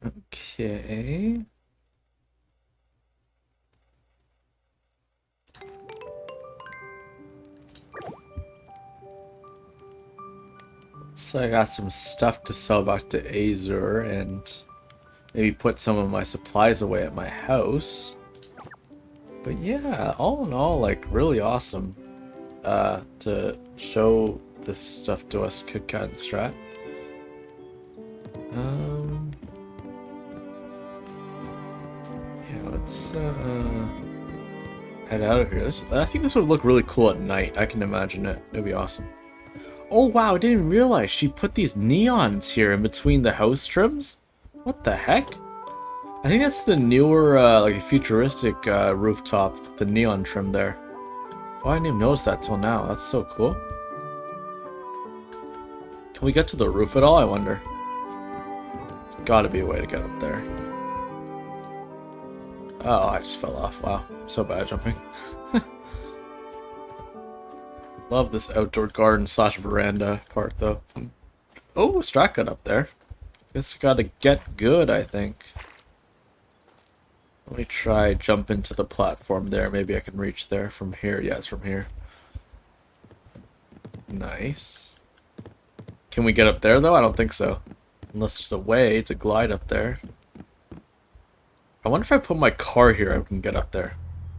Okay. So I got some stuff to sell back to Azur and maybe put some of my supplies away at my house. But yeah, all in all, like really awesome to show this stuff to us, KitKat and Strat. Yeah, let's head out of here. I think this would look really cool at night. I can imagine it. It'd be awesome. Oh wow, I didn't realize she put these neons here in between the house trims. What the heck? I think that's the newer, like futuristic rooftop with the neon trim there. Oh, I didn't even notice that till now. That's so cool. Can we get to the roof at all, I wonder? There's gotta be a way to get up there. Oh, I just fell off. Wow, I'm so bad at jumping. Love this outdoor garden slash veranda part, though. Oh, Strat got up there. Guess we gotta get good, I think. Let me try jump into the platform there. Maybe I can reach there from here. Yeah, it's from here. Nice. Can we get up there, though? I don't think so. Unless there's a way to glide up there. I wonder if I put my car here, I can get up there.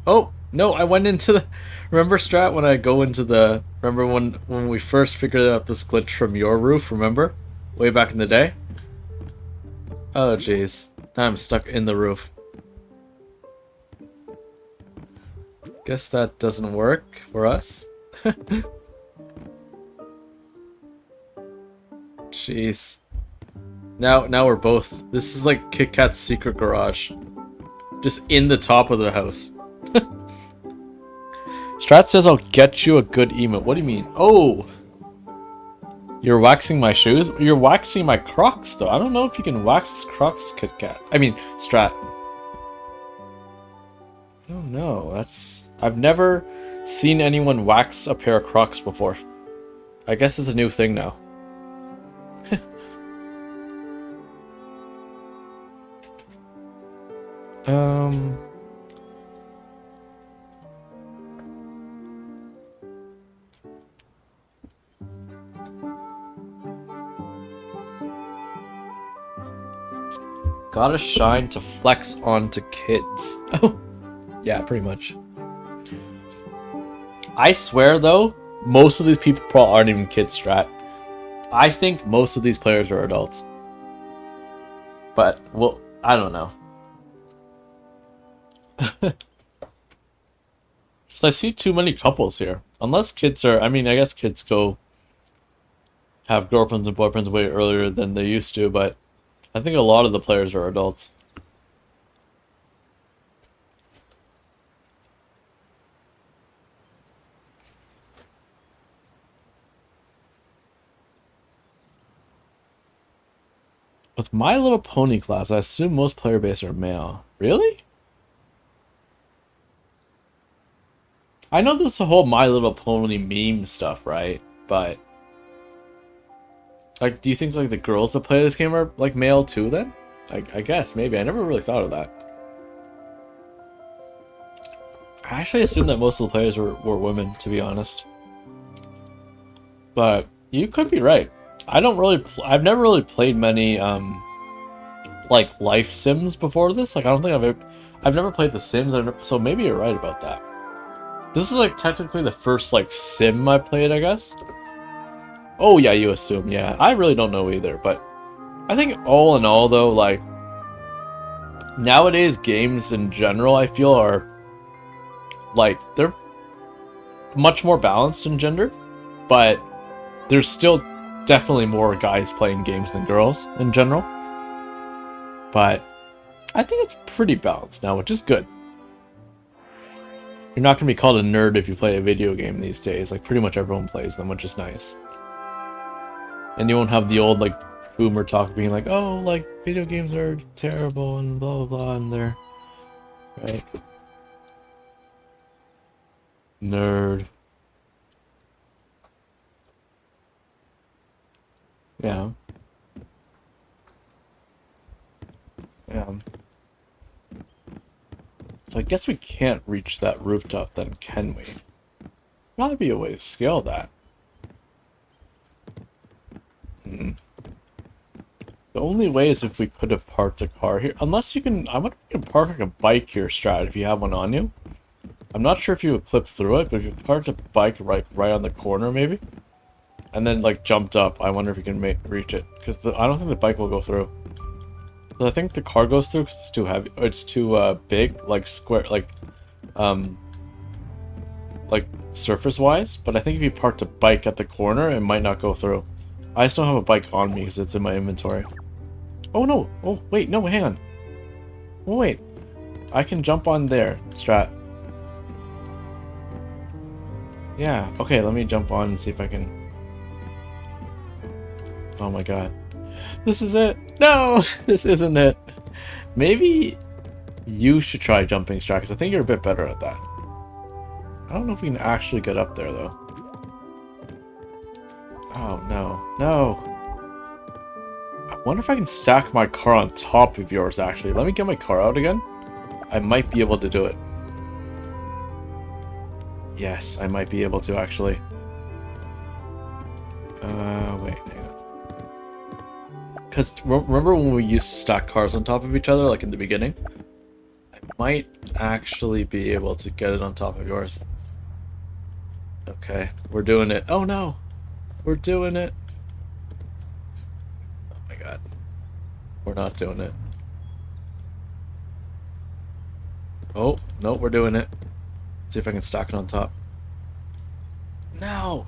Oh, no, I went into the... Remember, Strat, when I go into the... Remember when we first figured out this glitch from your roof, remember? Way back in the day? Oh, jeez. Now I'm stuck in the roof. Guess that doesn't work for us. Jeez. Now we're both... This is like KitKat's secret garage. Just in the top of the house. Strat says I'll get you a good emote. What do you mean? Oh! You're waxing my shoes? You're waxing my Crocs, though. I don't know if you can wax Crocs, KitKat. I mean, Strat. I don't know. I've never seen anyone wax a pair of Crocs before. I guess it's a new thing now. Gotta shine to flex onto kids. Oh, yeah, pretty much. I swear, though, most of these people probably aren't even kids, Strat. I think most of these players are adults. But, well, I don't know. So I see too many couples here. Unless kids are... I mean, I guess kids go have girlfriends and boyfriends way earlier than they used to, but I think a lot of the players are adults. With My Little Pony class, I assume most player base are male. Really? I know there's the whole My Little Pony meme stuff, right? But like, do you think like the girls that play this game are like male too then? I guess, maybe. I never really thought of that. I actually assumed that most of the players were women, to be honest. But you could be right. I don't really... I've never really played many, like, life sims before this. Like, I don't think I've never played The Sims, so maybe you're right about that. This is, like, technically the first, like, sim I played, I guess. Oh, yeah, you assume, yeah. I really don't know either, but I think all in all, though, like, nowadays games in general, I feel, are, like, they're much more balanced in gender, but there's still definitely more guys playing games than girls in general. But I think it's pretty balanced now, which is good. You're not going to be called a nerd if you play a video game these days. Like, pretty much everyone plays them, which is nice. And you won't have the old, like, boomer talk being like, oh, like, video games are terrible and blah, blah, blah, and they're... Right? Nerd. Yeah. Yeah. So I guess we can't reach that rooftop then, can we? There's gotta be a way to scale that. The only way is if we could have parked a car here. Unless you can... I wonder if you can park like a bike here, Strat, if you have one on you. I'm not sure if you would clip through it, but if you parked a bike right on the corner, maybe, and then like jumped up, I wonder if you can reach it. Because I don't think the bike will go through. So I think the car goes through because it's too heavy. Or it's too big, like square, um, like surface-wise. But I think if you parked a bike at the corner, it might not go through. I just don't have a bike on me because it's in my inventory. Oh no! Oh wait, no, hang on. Oh wait, I can jump on there, Strat. Yeah, okay, let me jump on and see if I can... Oh my god. This is it! No! This isn't it! Maybe you should try jumping, Strat, because I think you're a bit better at that. I don't know if we can actually get up there, though. Oh, no. No! I wonder if I can stack my car on top of yours, actually. Let me get my car out again. I might be able to do it. Yes, I might be able to, actually. Wait, hang on. Because remember when we used to stack cars on top of each other, like in the beginning? I might actually be able to get it on top of yours. Okay, we're doing it. Oh no! We're doing it! Oh my god. We're not doing it. Oh, no, we're doing it. Let's see if I can stack it on top. No!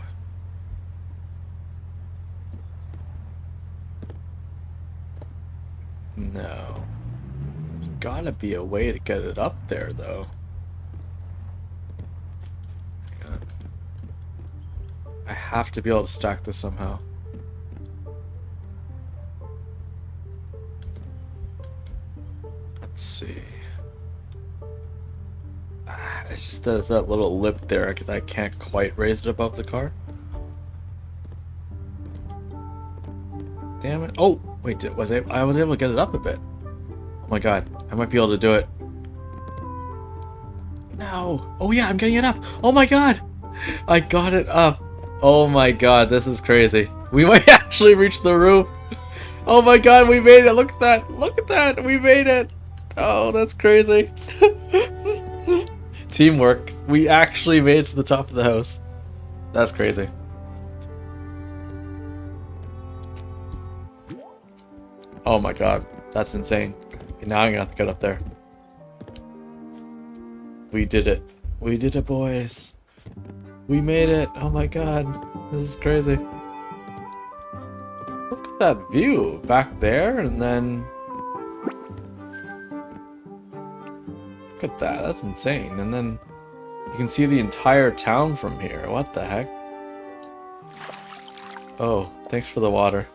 No. There's gotta be a way to get it up there, though. Hang on. I have to be able to stack this somehow. Let's see. It's just that it's that little lip there that I can't quite raise it above the car. Damn it. Oh! Wait, I was able to get it up a bit. Oh my god. I might be able to do it. No! Oh yeah, I'm getting it up! Oh my god! I got it up! Oh my god, this is crazy. We might actually reach the roof! Oh my god, we made it! Look at that! Look at that! We made it! Oh, that's crazy. Teamwork. We actually made it to the top of the house. That's crazy. Oh my god, that's insane. Okay, now I'm gonna have to get up there. We did it. We did it, boys. We made it. Oh my god, this is crazy. Look at that view back there, and then... Look at that, that's insane. And then you can see the entire town from here. What the heck? Oh, thanks for the water.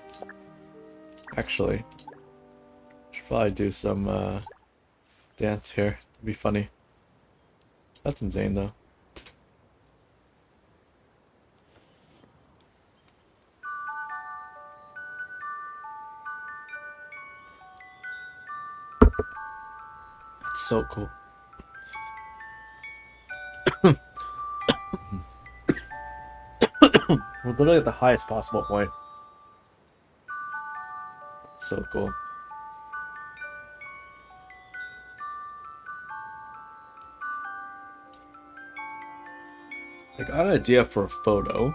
Actually, should probably do some dance here. It'd be funny. That's insane though. That's so cool. We're literally at the highest possible point. So cool. I got an idea for a photo.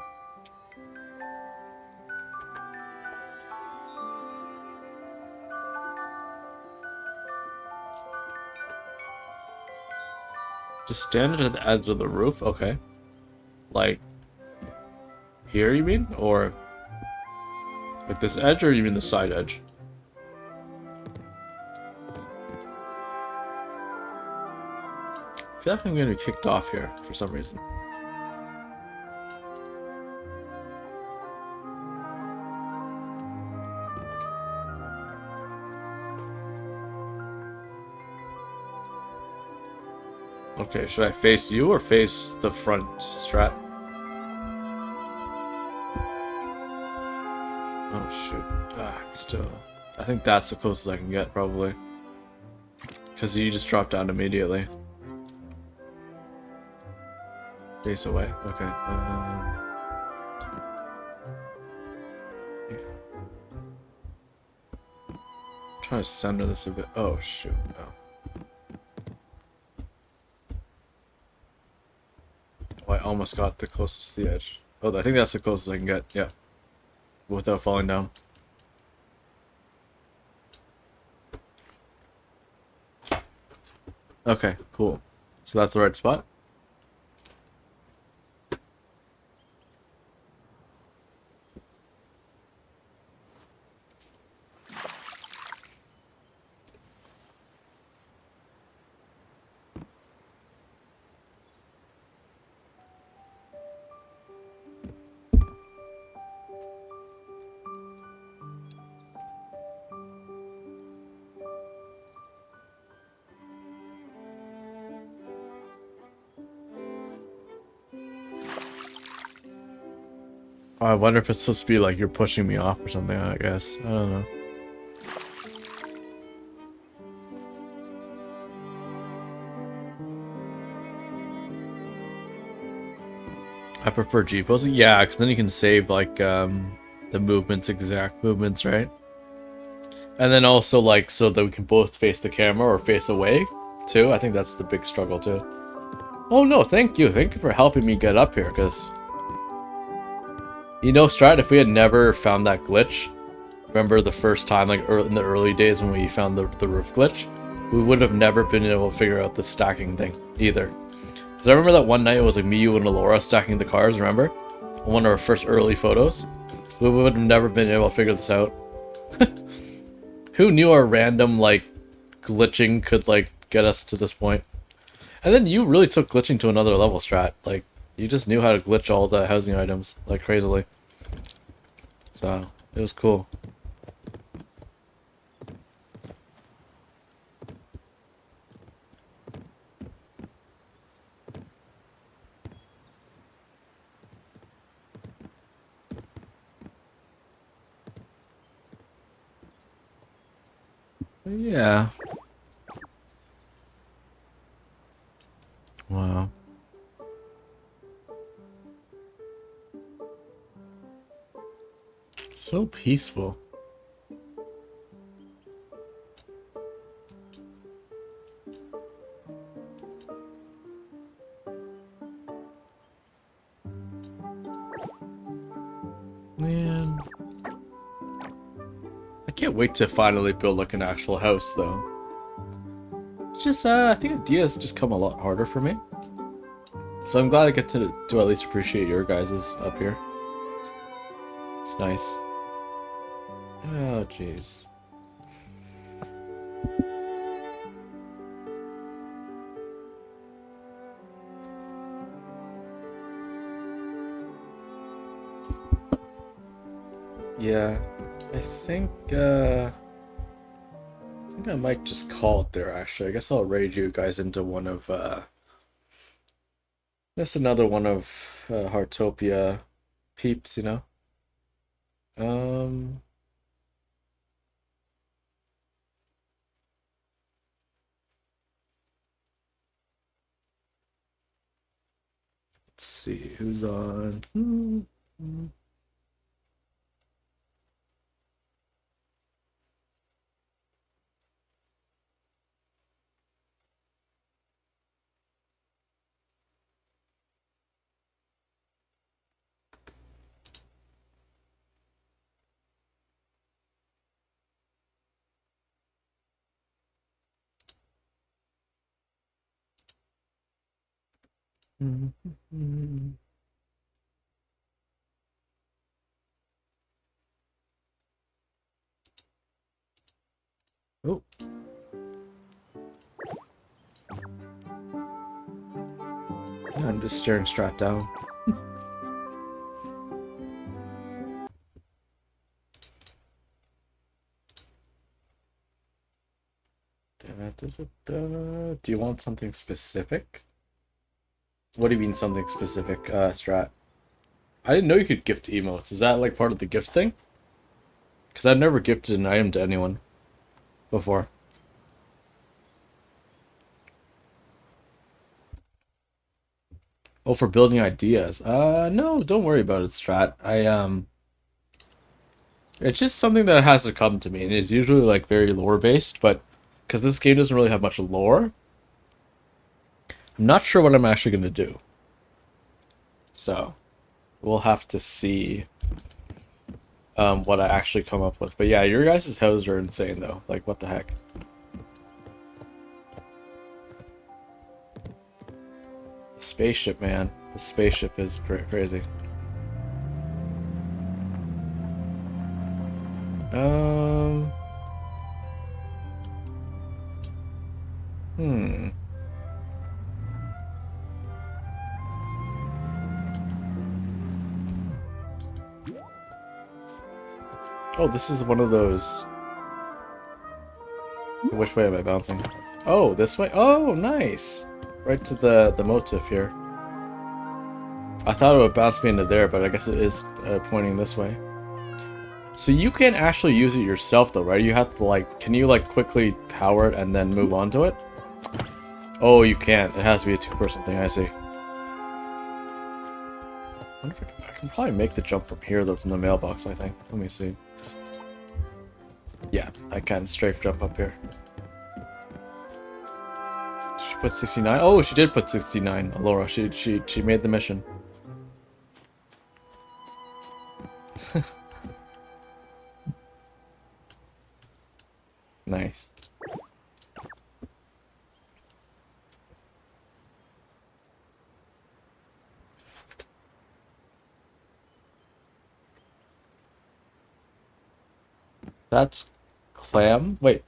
Just stand at the edge of the roof, okay. Like, here you mean? Or like this edge, or you mean the side edge? I feel like I'm gonna be kicked off here for some reason. Okay, should I face you or face the front, Strat? Oh shoot. Still. I think that's the closest I can get, probably. Because you just drop down immediately. Face away. Okay. Yeah. Trying to center this a bit. Oh shoot, no. almost got the closest to the edge. Oh, I think that's the closest I can get. Yeah, without falling down. Okay, cool. So that's the right spot. Oh, I wonder if it's supposed to be like you're pushing me off or something, I guess. I don't know. I prefer G posing. Yeah, because then you can save like the movements, exact movements, right? And then also like so that we can both face the camera or face away too. I think that's the big struggle too. Oh no, thank you. Thank you for helping me get up here, because you know, Strat, if we had never found that glitch, remember the first time, like in the early days when we found the roof glitch, we would have never been able to figure out the stacking thing either. Because I remember that one night it was like me, you, and Alora stacking the cars, remember? One of our first early photos. We would have never been able to figure this out. Who knew our random, like, glitching could, like, get us to this point? And then you really took glitching to another level, Strat. Like, you just knew how to glitch all the housing items, like, crazily. So, it was cool. Yeah. Wow. So peaceful. Man. I can't wait to finally build like an actual house though. It's just I think ideas just come a lot harder for me. So I'm glad I get to at least appreciate your guys's up here. It's nice. Oh jeez. Yeah, I think I might just call it there actually. I guess I'll raid you guys into one of that's another one of Heartopia peeps, you know? Um let's see who's on. Oh, I'm just staring straight down. Da-da-da-da. Do you want something specific? What do you mean something specific, Strat? I didn't know you could gift emotes. Is that like part of the gift thing? Because I've never gifted an item to anyone before. Oh, for building ideas. No, don't worry about it, Strat. It's just something that has to come to me, and it's usually like very lore based, but because this game doesn't really have much lore, I'm not sure what I'm actually gonna do. So we'll have to see what I actually come up with. But yeah, your guys' houses are insane though. Like, what the heck? The spaceship, man. The spaceship is crazy. Um. Hmm. Oh, this is one of those. Which way am I bouncing? Oh, this way? Oh, nice! Right to the motif here. I thought it would bounce me into there, but I guess it is pointing this way. So you can't actually use it yourself though, right? You have to like, can you like quickly power it and then move on to it? Oh, you can't. It has to be a two-person thing, I see. I wonder if I can probably make the jump from here though, from the mailbox, I think. Let me see. Yeah, I can strafe jump up here. She put 69. Oh, she did put 69. Laura, she made the mission. Nice. That's clam? Wait,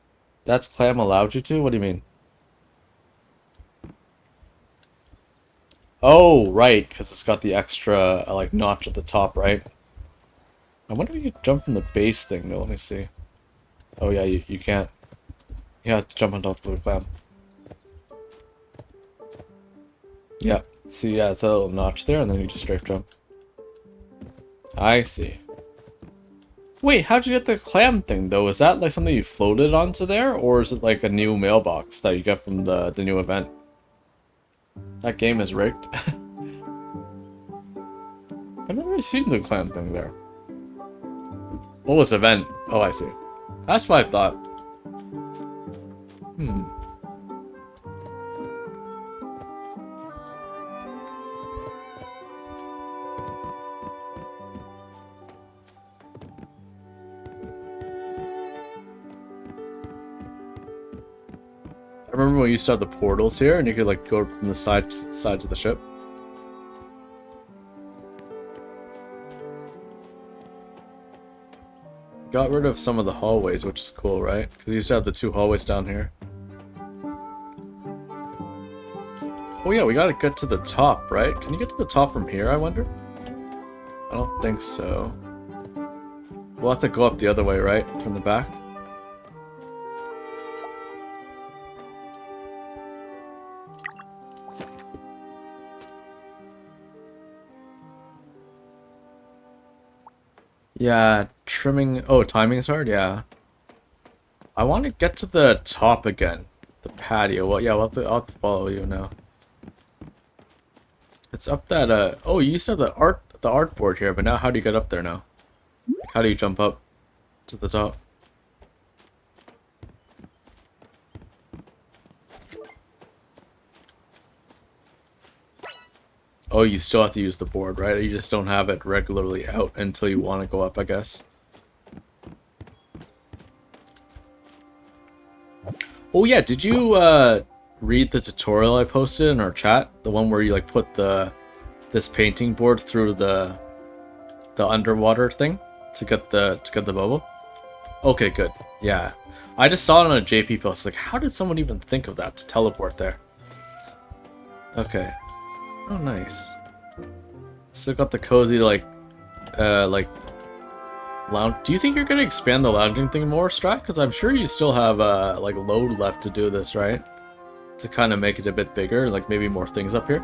that's clam allowed you to? What do you mean? Oh, right, because it's got the extra, like, notch at the top, right? I wonder if you could jump from the base thing, though. Let me see. Oh, yeah, you can't. You have to jump on top of the clam. Yeah. See, yeah, it's a little notch there, and then you just strafe jump. I see. Wait, how'd you get the clam thing, though? Is that, like, something you floated onto there, or is it, like, a new mailbox that you get from the new event? That game is rigged. I've never really seen the clam thing there. What was event? Oh, I see. That's what I thought. Hmm. I remember when you used to have the portals here, and you could like go from the sides of the ship. Got rid of some of the hallways, which is cool, right? Because you used to have the two hallways down here. Oh yeah, we gotta get to the top, right? Can you get to the top from here, I wonder? I don't think so. We'll have to go up the other way, right? From the back? Yeah, trimming... Oh, timing is hard? Yeah. I want to get to the top again. The patio. Well, yeah, I'll have to follow you now. It's up that, Oh, you used to have the art board here, but now how do you get up there now? Like, how do you jump up to the top? Oh, you still have to use the board, right? You just don't have it regularly out until you want to go up, I guess. Oh yeah, did you read the tutorial I posted in our chat? The one where you like put this painting board through the underwater thing to get the bubble? Okay, good. Yeah. I just saw it on a JP post. Like, how did someone even think of that to teleport there? Okay. Oh, nice. Still got the cozy, like lounge. Do you think you're gonna expand the lounging thing more, Strat? Because I'm sure you still have like load left to do this, right? To kind of make it a bit bigger, like maybe more things up here.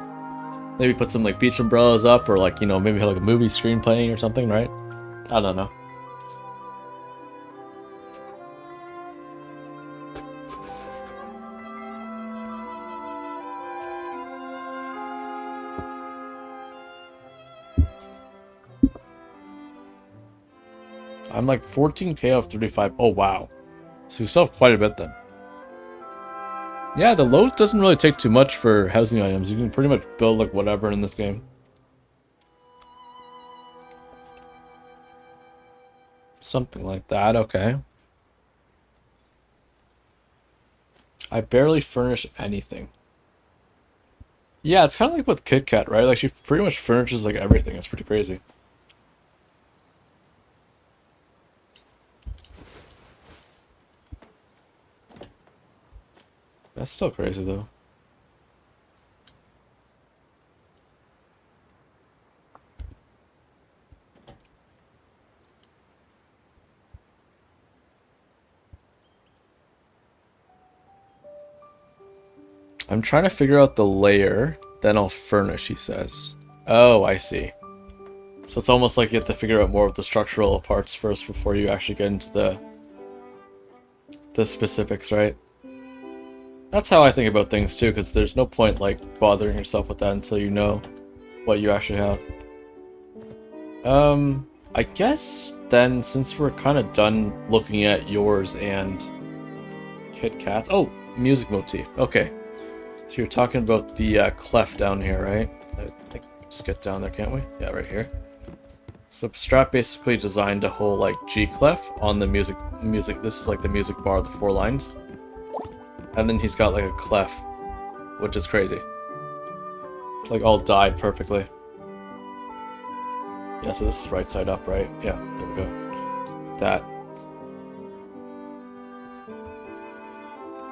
Maybe put some like beach umbrellas up, or like, you know, maybe have like a movie screen playing or something, right? I don't know. I'm like 14k of 35. Oh wow. So we still have quite a bit then. Yeah, the load doesn't really take too much for housing items. You can pretty much build like whatever in this game. Something like that, okay. I barely furnish anything. Yeah, it's kind of like with Kit Kat, right? Like she pretty much furnishes like everything. It's pretty crazy. That's still crazy though. I'm trying to figure out the layer, then I'll furnish, he says. Oh, I see. So it's almost like you have to figure out more of the structural parts first before you actually get into the specifics, right? That's how I think about things too, because there's no point like bothering yourself with that until you know what you actually have. I guess then since we're kind of done looking at yours and Kit Kat's, oh, music motif. Okay, so you're talking about the clef down here, right? Just get down there, can't we? Yeah, right here. So Strat basically designed a whole like G clef on the music. This is like the music bar, the 4 lines, and then he's got like a clef, which is crazy. It's like all dyed perfectly. Yeah, so this is right side up, right? Yeah, there we go. That.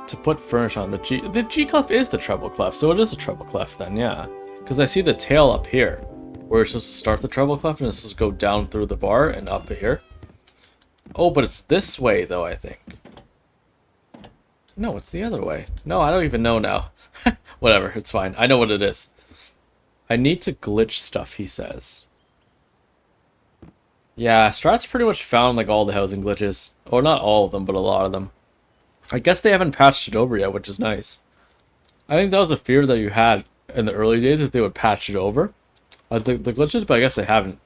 To put furnish on the G clef is the treble clef, so it is a treble clef then, yeah. Because I see the tail up here, where it's supposed to start the treble clef and it's supposed to go down through the bar and up here. Oh, but it's this way though, I think. No, it's the other way. No, I don't even know now. Whatever, it's fine. I know what it is. I need to glitch stuff, he says. Yeah, Strat's pretty much found like all the housing glitches. Or not all of them, but a lot of them. I guess they haven't patched it over yet, which is nice. I think that was a fear that you had in the early days if they would patch it over. The glitches, but I guess they haven't.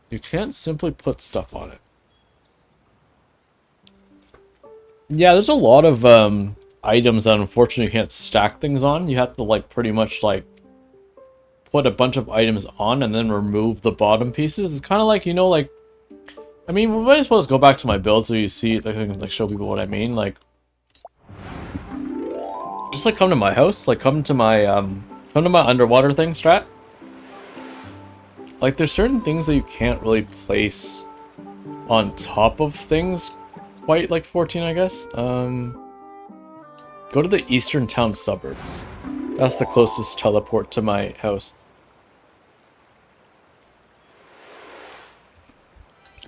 You can't simply put stuff on it. Yeah, there's a lot of items that unfortunately you can't stack things on. You have to like pretty much like put a bunch of items on and then remove the bottom pieces. It's kind of like, you know, like, I mean, we might as well just go back to my build so you see, like, I can like show people what I mean. Like, just like come to my house, like come to my underwater thing, Strat. Like, there's certain things that you can't really place on top of things quite like 14, I guess. Go to the eastern town suburbs. That's the closest teleport to my house.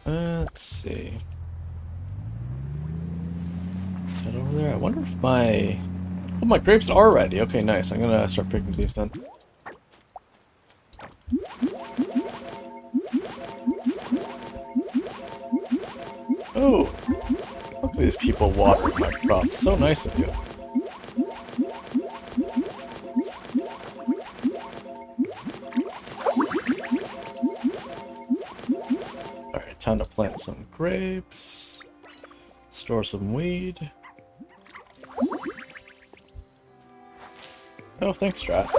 Let's see. Let's head over there. I wonder if my... Oh, my grapes are ready. Okay, nice. I'm gonna start picking these then. Oh! Look at these people watering my crops. So nice of you. Alright, time to plant some grapes. Store some weed. Oh, thanks, Strat.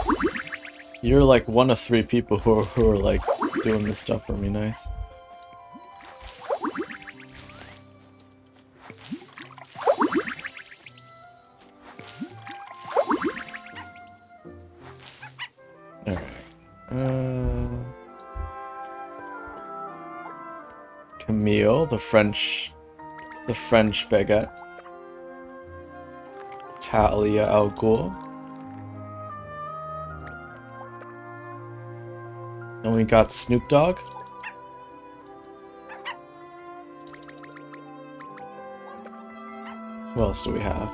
You're like one of 3 people who are like doing this stuff for me. Nice. Alright. Camille, the French baguette. Talia Al Ghul. And we got Snoop Dogg. What else do we have?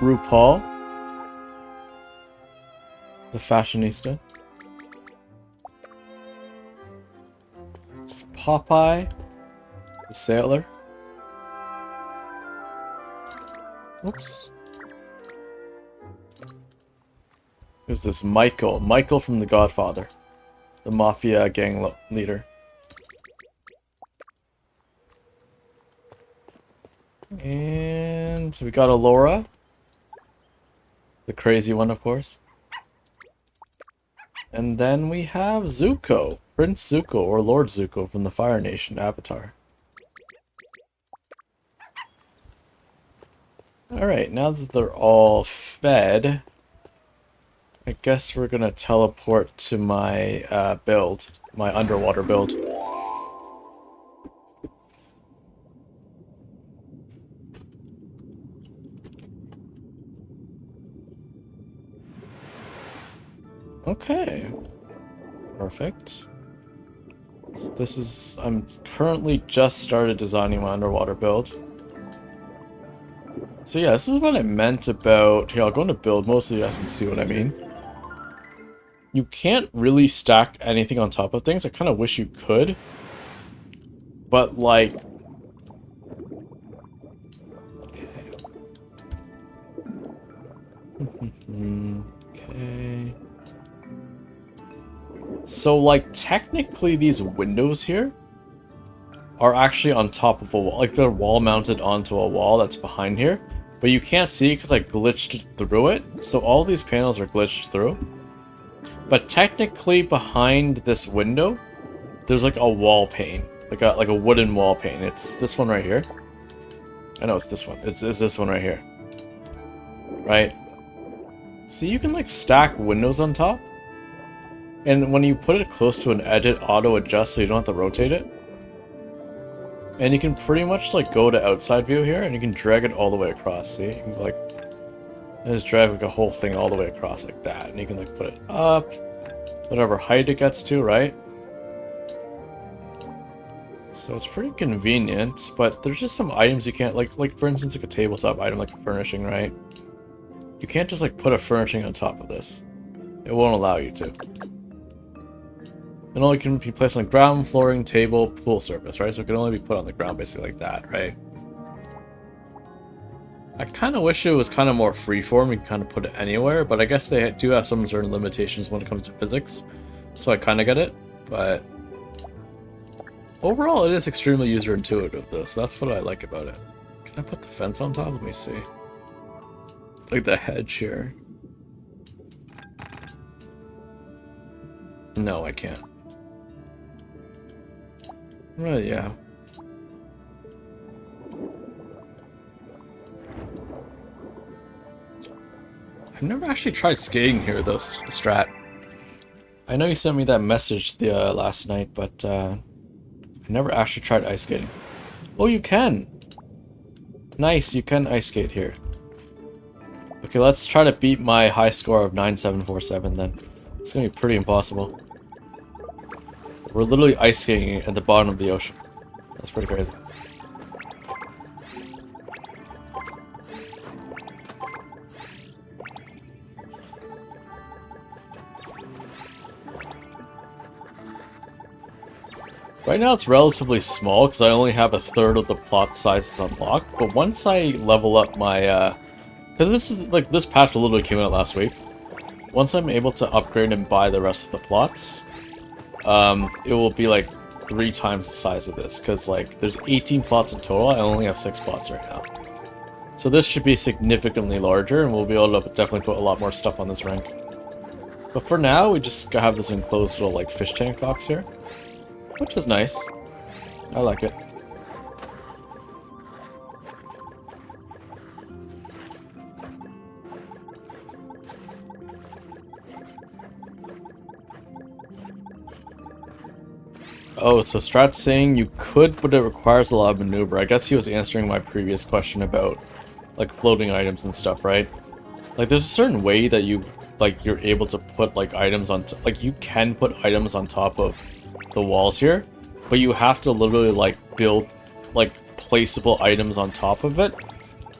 RuPaul, the fashionista. It's Popeye, the sailor. Oops. Who's this? Michael. Michael from The Godfather. The mafia gang leader. And we got Alora. The crazy one, of course. And then we have Zuko, Prince Zuko or Lord Zuko from the Fire Nation Avatar. Alright, now that they're all fed, I guess we're gonna teleport to my build, my underwater build. Okay. Perfect. So this is, I'm currently just started designing my underwater build. So yeah, this is what I meant about, here I'll go into build mode so you guys can see what I mean. You can't really stack anything on top of things, I kind of wish you could. But like, okay. So like technically these windows here are actually on top of a wall, like they're wall mounted onto a wall that's behind here, but you can't see because I glitched through it, so all these panels are glitched through. But technically behind this window, there's like a wall pane, like a wooden wall pane. It's this one right here. I know it's this one. It's this one right here. Right? So you can like stack windows on top, and when you put it close to an edge, it auto adjusts so you don't have to rotate it. And you can pretty much like go to outside view here, and you can drag it all the way across. See, you can like just drag like a whole thing all the way across like that, and you can like put it up, whatever height it gets to, right? So it's pretty convenient, but there's just some items you can't like for instance like a tabletop item like a furnishing, right? You can't just like put a furnishing on top of this. It won't allow you to. It only can be placed on the ground, flooring, table, pool surface, right? So it can only be put on the ground basically like that, right? I kind of wish it was kind of more freeform. You can kind of put it anywhere, but I guess they do have some certain limitations when it comes to physics. So I kind of get it, but overall it is extremely user intuitive though, so that's what I like about it. Can I put the fence on top? Let me see. Like the hedge here. No, I can't. Well, yeah. I've never actually tried skating here, though, Strat. I know you sent me that message the last night, but I never actually tried ice skating. Oh, you can! Nice, you can ice skate here. Okay, let's try to beat my high score of 9747 then. It's gonna be pretty impossible. We're literally ice skating at the bottom of the ocean. That's pretty crazy. Right now it's relatively small because I only have a third of the plot sizes unlocked, but once I level up my, because this patch literally came out last week. Once I'm able to upgrade and buy the rest of the plots, it will be like 3 times the size of this, because like there's 18 plots in total, I only have 6 plots right now. So this should be significantly larger, and we'll be able to definitely put a lot more stuff on this rank. But for now, we just have this enclosed little like fish tank box here, which is nice. I like it. Oh, so Strat's saying you could, but it requires a lot of maneuver. I guess he was answering my previous question about, like, floating items and stuff, right? Like, there's a certain way that you're able to put, like, items on, like, you can put items on top of the walls here, but you have to literally, like, build, like, placeable items on top of it,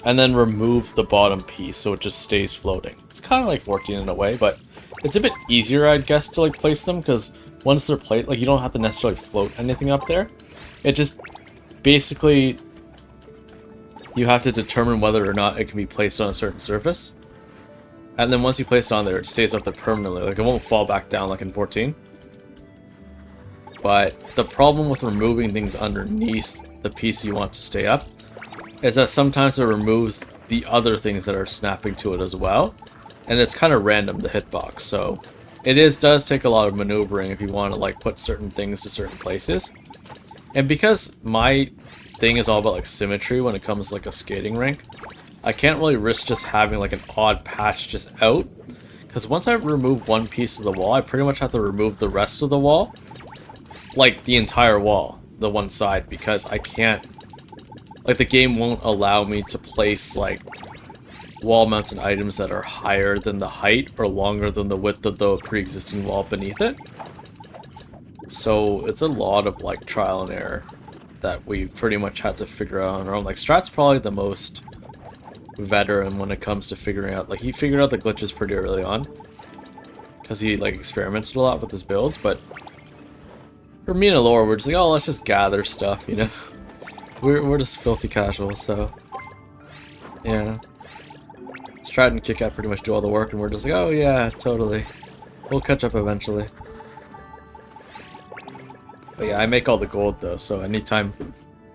and then remove the bottom piece so it just stays floating. It's kind of like 14 in a way, but it's a bit easier, I guess, to, like, place them, because once they're placed, like, you don't have to necessarily float anything up there. It just, basically, you have to determine whether or not it can be placed on a certain surface. And then once you place it on there, it stays up there permanently. Like, it won't fall back down like in 14. But the problem with removing things underneath the piece you want to stay up is that sometimes it removes the other things that are snapping to it as well. And it's kind of random, the hitbox, so does take a lot of maneuvering if you want to like put certain things to certain places. And because my thing is all about like symmetry when it comes to like a skating rink, I can't really risk just having like an odd patch just out. Because once I remove one piece of the wall, I pretty much have to remove the rest of the wall. Like the entire wall, the one side, because I can't, like the game won't allow me to place like wall-mounted items that are higher than the height or longer than the width of the pre-existing wall beneath it. So it's a lot of like trial and error that we've pretty much had to figure out on our own. Like Strat's probably the most veteran when it comes to figuring out, like he figured out the glitches pretty early on because he like experimented a lot with his builds. But for me and Alora, we're just like, oh, let's just gather stuff, you know. We're just filthy casual, so yeah. Strat and KitKat pretty much do all the work, and we're just like, oh yeah, totally. We'll catch up eventually. But yeah, I make all the gold though, so anytime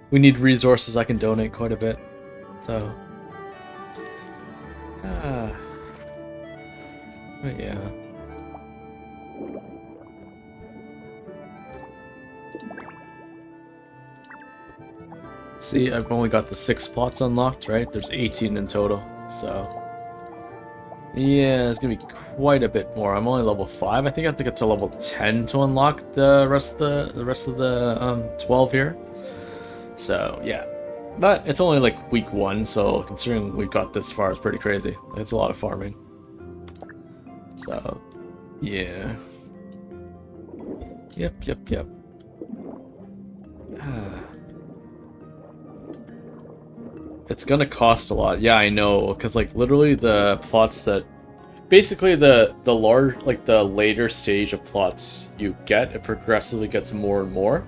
we need resources, I can donate quite a bit. So, but yeah. See, I've only got the 6 plots unlocked, right? There's 18 in total, so yeah, it's gonna be quite a bit more. I'm only level 5. I think I have to get to level 10 to unlock the rest of the 12 here. So yeah, but it's only like week 1, so considering we've got this far, it's pretty crazy. It's a lot of farming. So yeah, yep. It's gonna cost a lot. Yeah, I know, because like literally the plots that basically the large, like the later stage of plots you get, it progressively gets more and more.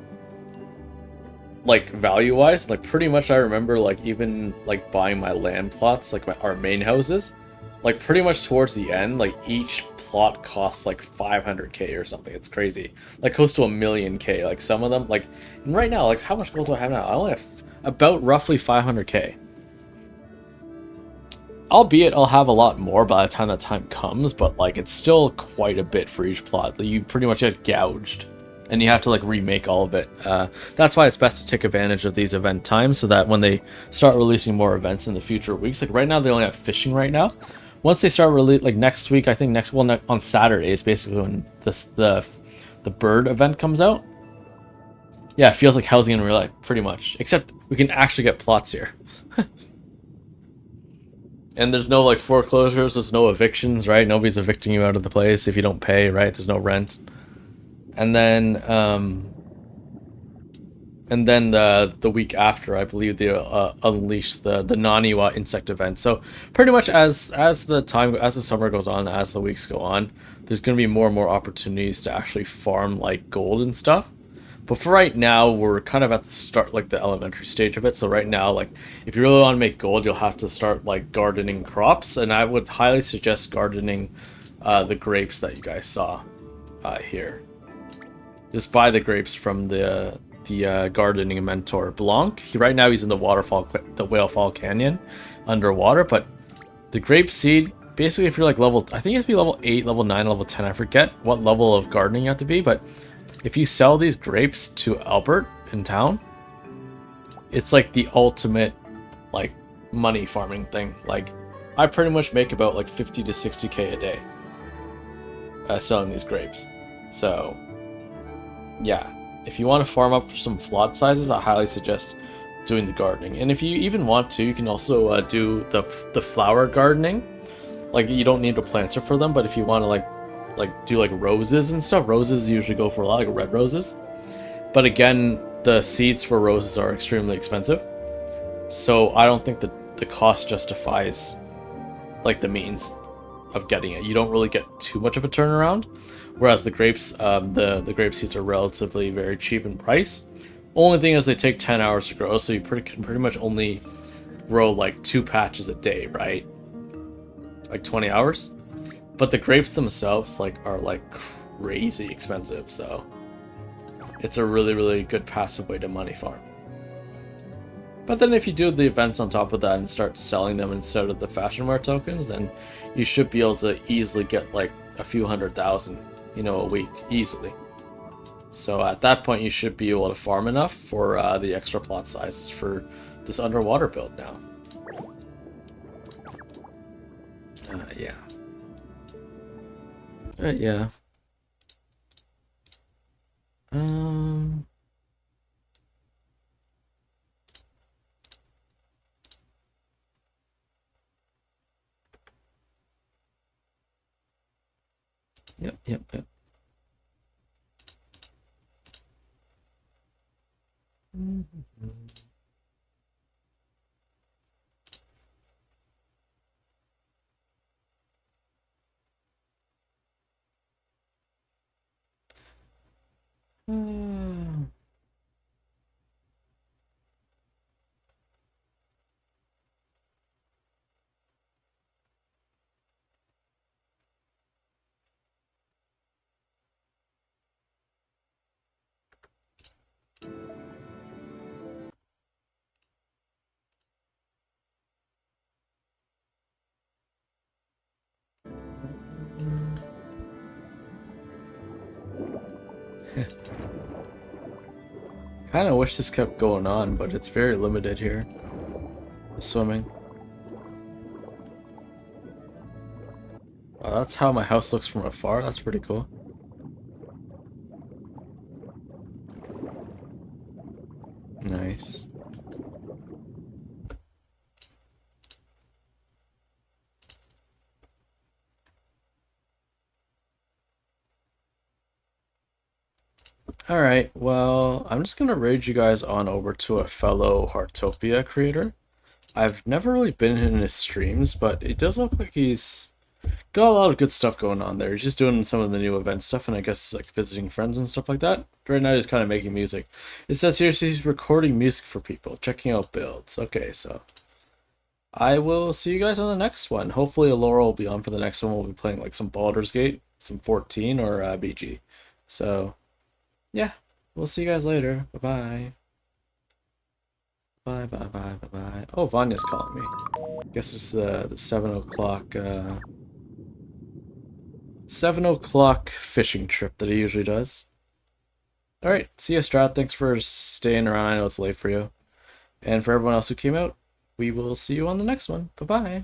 Like value wise, like pretty much I remember like even like buying my land plots, like our main houses, like pretty much towards the end, like each plot costs like 500k or something. It's crazy. Like close to 1,000,000k. Like some of them, like, and right now, like how much gold do I have now? I only have about roughly 500k. Albeit I'll have a lot more by the time that time comes, but like it's still quite a bit for each plot. You pretty much get gouged, and you have to like remake all of it. That's why it's best to take advantage of these event times, so that when they start releasing more events in the future weeks, like right now they only have fishing right now. Once they start like next week, I think on Saturday is basically when the bird event comes out. Yeah, it feels like housing in real life, pretty much. Except we can actually get plots here. And there's no like foreclosures, there's no evictions, right? Nobody's evicting you out of the place if you don't pay, right? There's no rent. And then the week after, I believe they unleash the Naniwa insect event. So pretty much as the summer goes on, as the weeks go on, there's gonna be more and more opportunities to actually farm like gold and stuff. But for right now, we're kind of at the start, like the elementary stage of it. So right now, like if you really want to make gold, you'll have to start like gardening crops, and I would highly suggest gardening the grapes that you guys saw here. Just buy the grapes from the gardening mentor Blanc. Right now he's in the Whale Fall Canyon, underwater. But the grape seed, basically, if you're like level, I think you have to be level 8, level 9, level 10. I forget what level of gardening you have to be, but if you sell these grapes to Albert in town, it's like the ultimate like money farming thing. Like I pretty much make about like 50 to 60k a day selling these grapes. So yeah, if you want to farm up for some flood sizes, I highly suggest doing the gardening. And if you even want to, you can also do the flower gardening. Like you don't need a planter for them, but if you want to like do like roses and stuff, roses usually go for a lot, like red roses. But again, the seeds for roses are extremely expensive, so I don't think that the cost justifies like the means of getting it. You don't really get too much of a turnaround, whereas the grapes, the grape seeds are relatively very cheap in price. Only thing is they take 10 hours to grow, so you can pretty much only grow like 2 patches a day, right? Like 20 hours. But the grapes themselves are like crazy expensive, so it's a really, really good passive way to money farm. But then if you do the events on top of that and start selling them instead of the fashion wear tokens, then you should be able to easily get like a few 100,000, a week easily. So at that point, you should be able to farm enough for the extra plot sizes for this underwater build now. Yeah. Yeah. Um. Yep. Kind of wish this kept going on, but it's very limited here. The swimming. Wow, that's how my house looks from afar. That's pretty cool. Nice. Alright, well, I'm just gonna raid you guys on over to a fellow Heartopia creator. I've never really been in his streams, but it does look like he's got a lot of good stuff going on there. He's just doing some of the new event stuff, and I guess like visiting friends and stuff like that. Right now he's kind of making music. It says here he's recording music for people, checking out builds. Okay, so I will see you guys on the next one. Hopefully Laura will be on for the next one. We'll be playing like some Baldur's Gate, some 14, or BG. So yeah, we'll see you guys later. Bye-bye. Bye. Oh, Vanya's calling me. Guess it's the 7 o'clock fishing trip that he usually does. Alright, see ya, Strat. Thanks for staying around. I know it's late for you. And for everyone else who came out, we will see you on the next one. Bye-bye.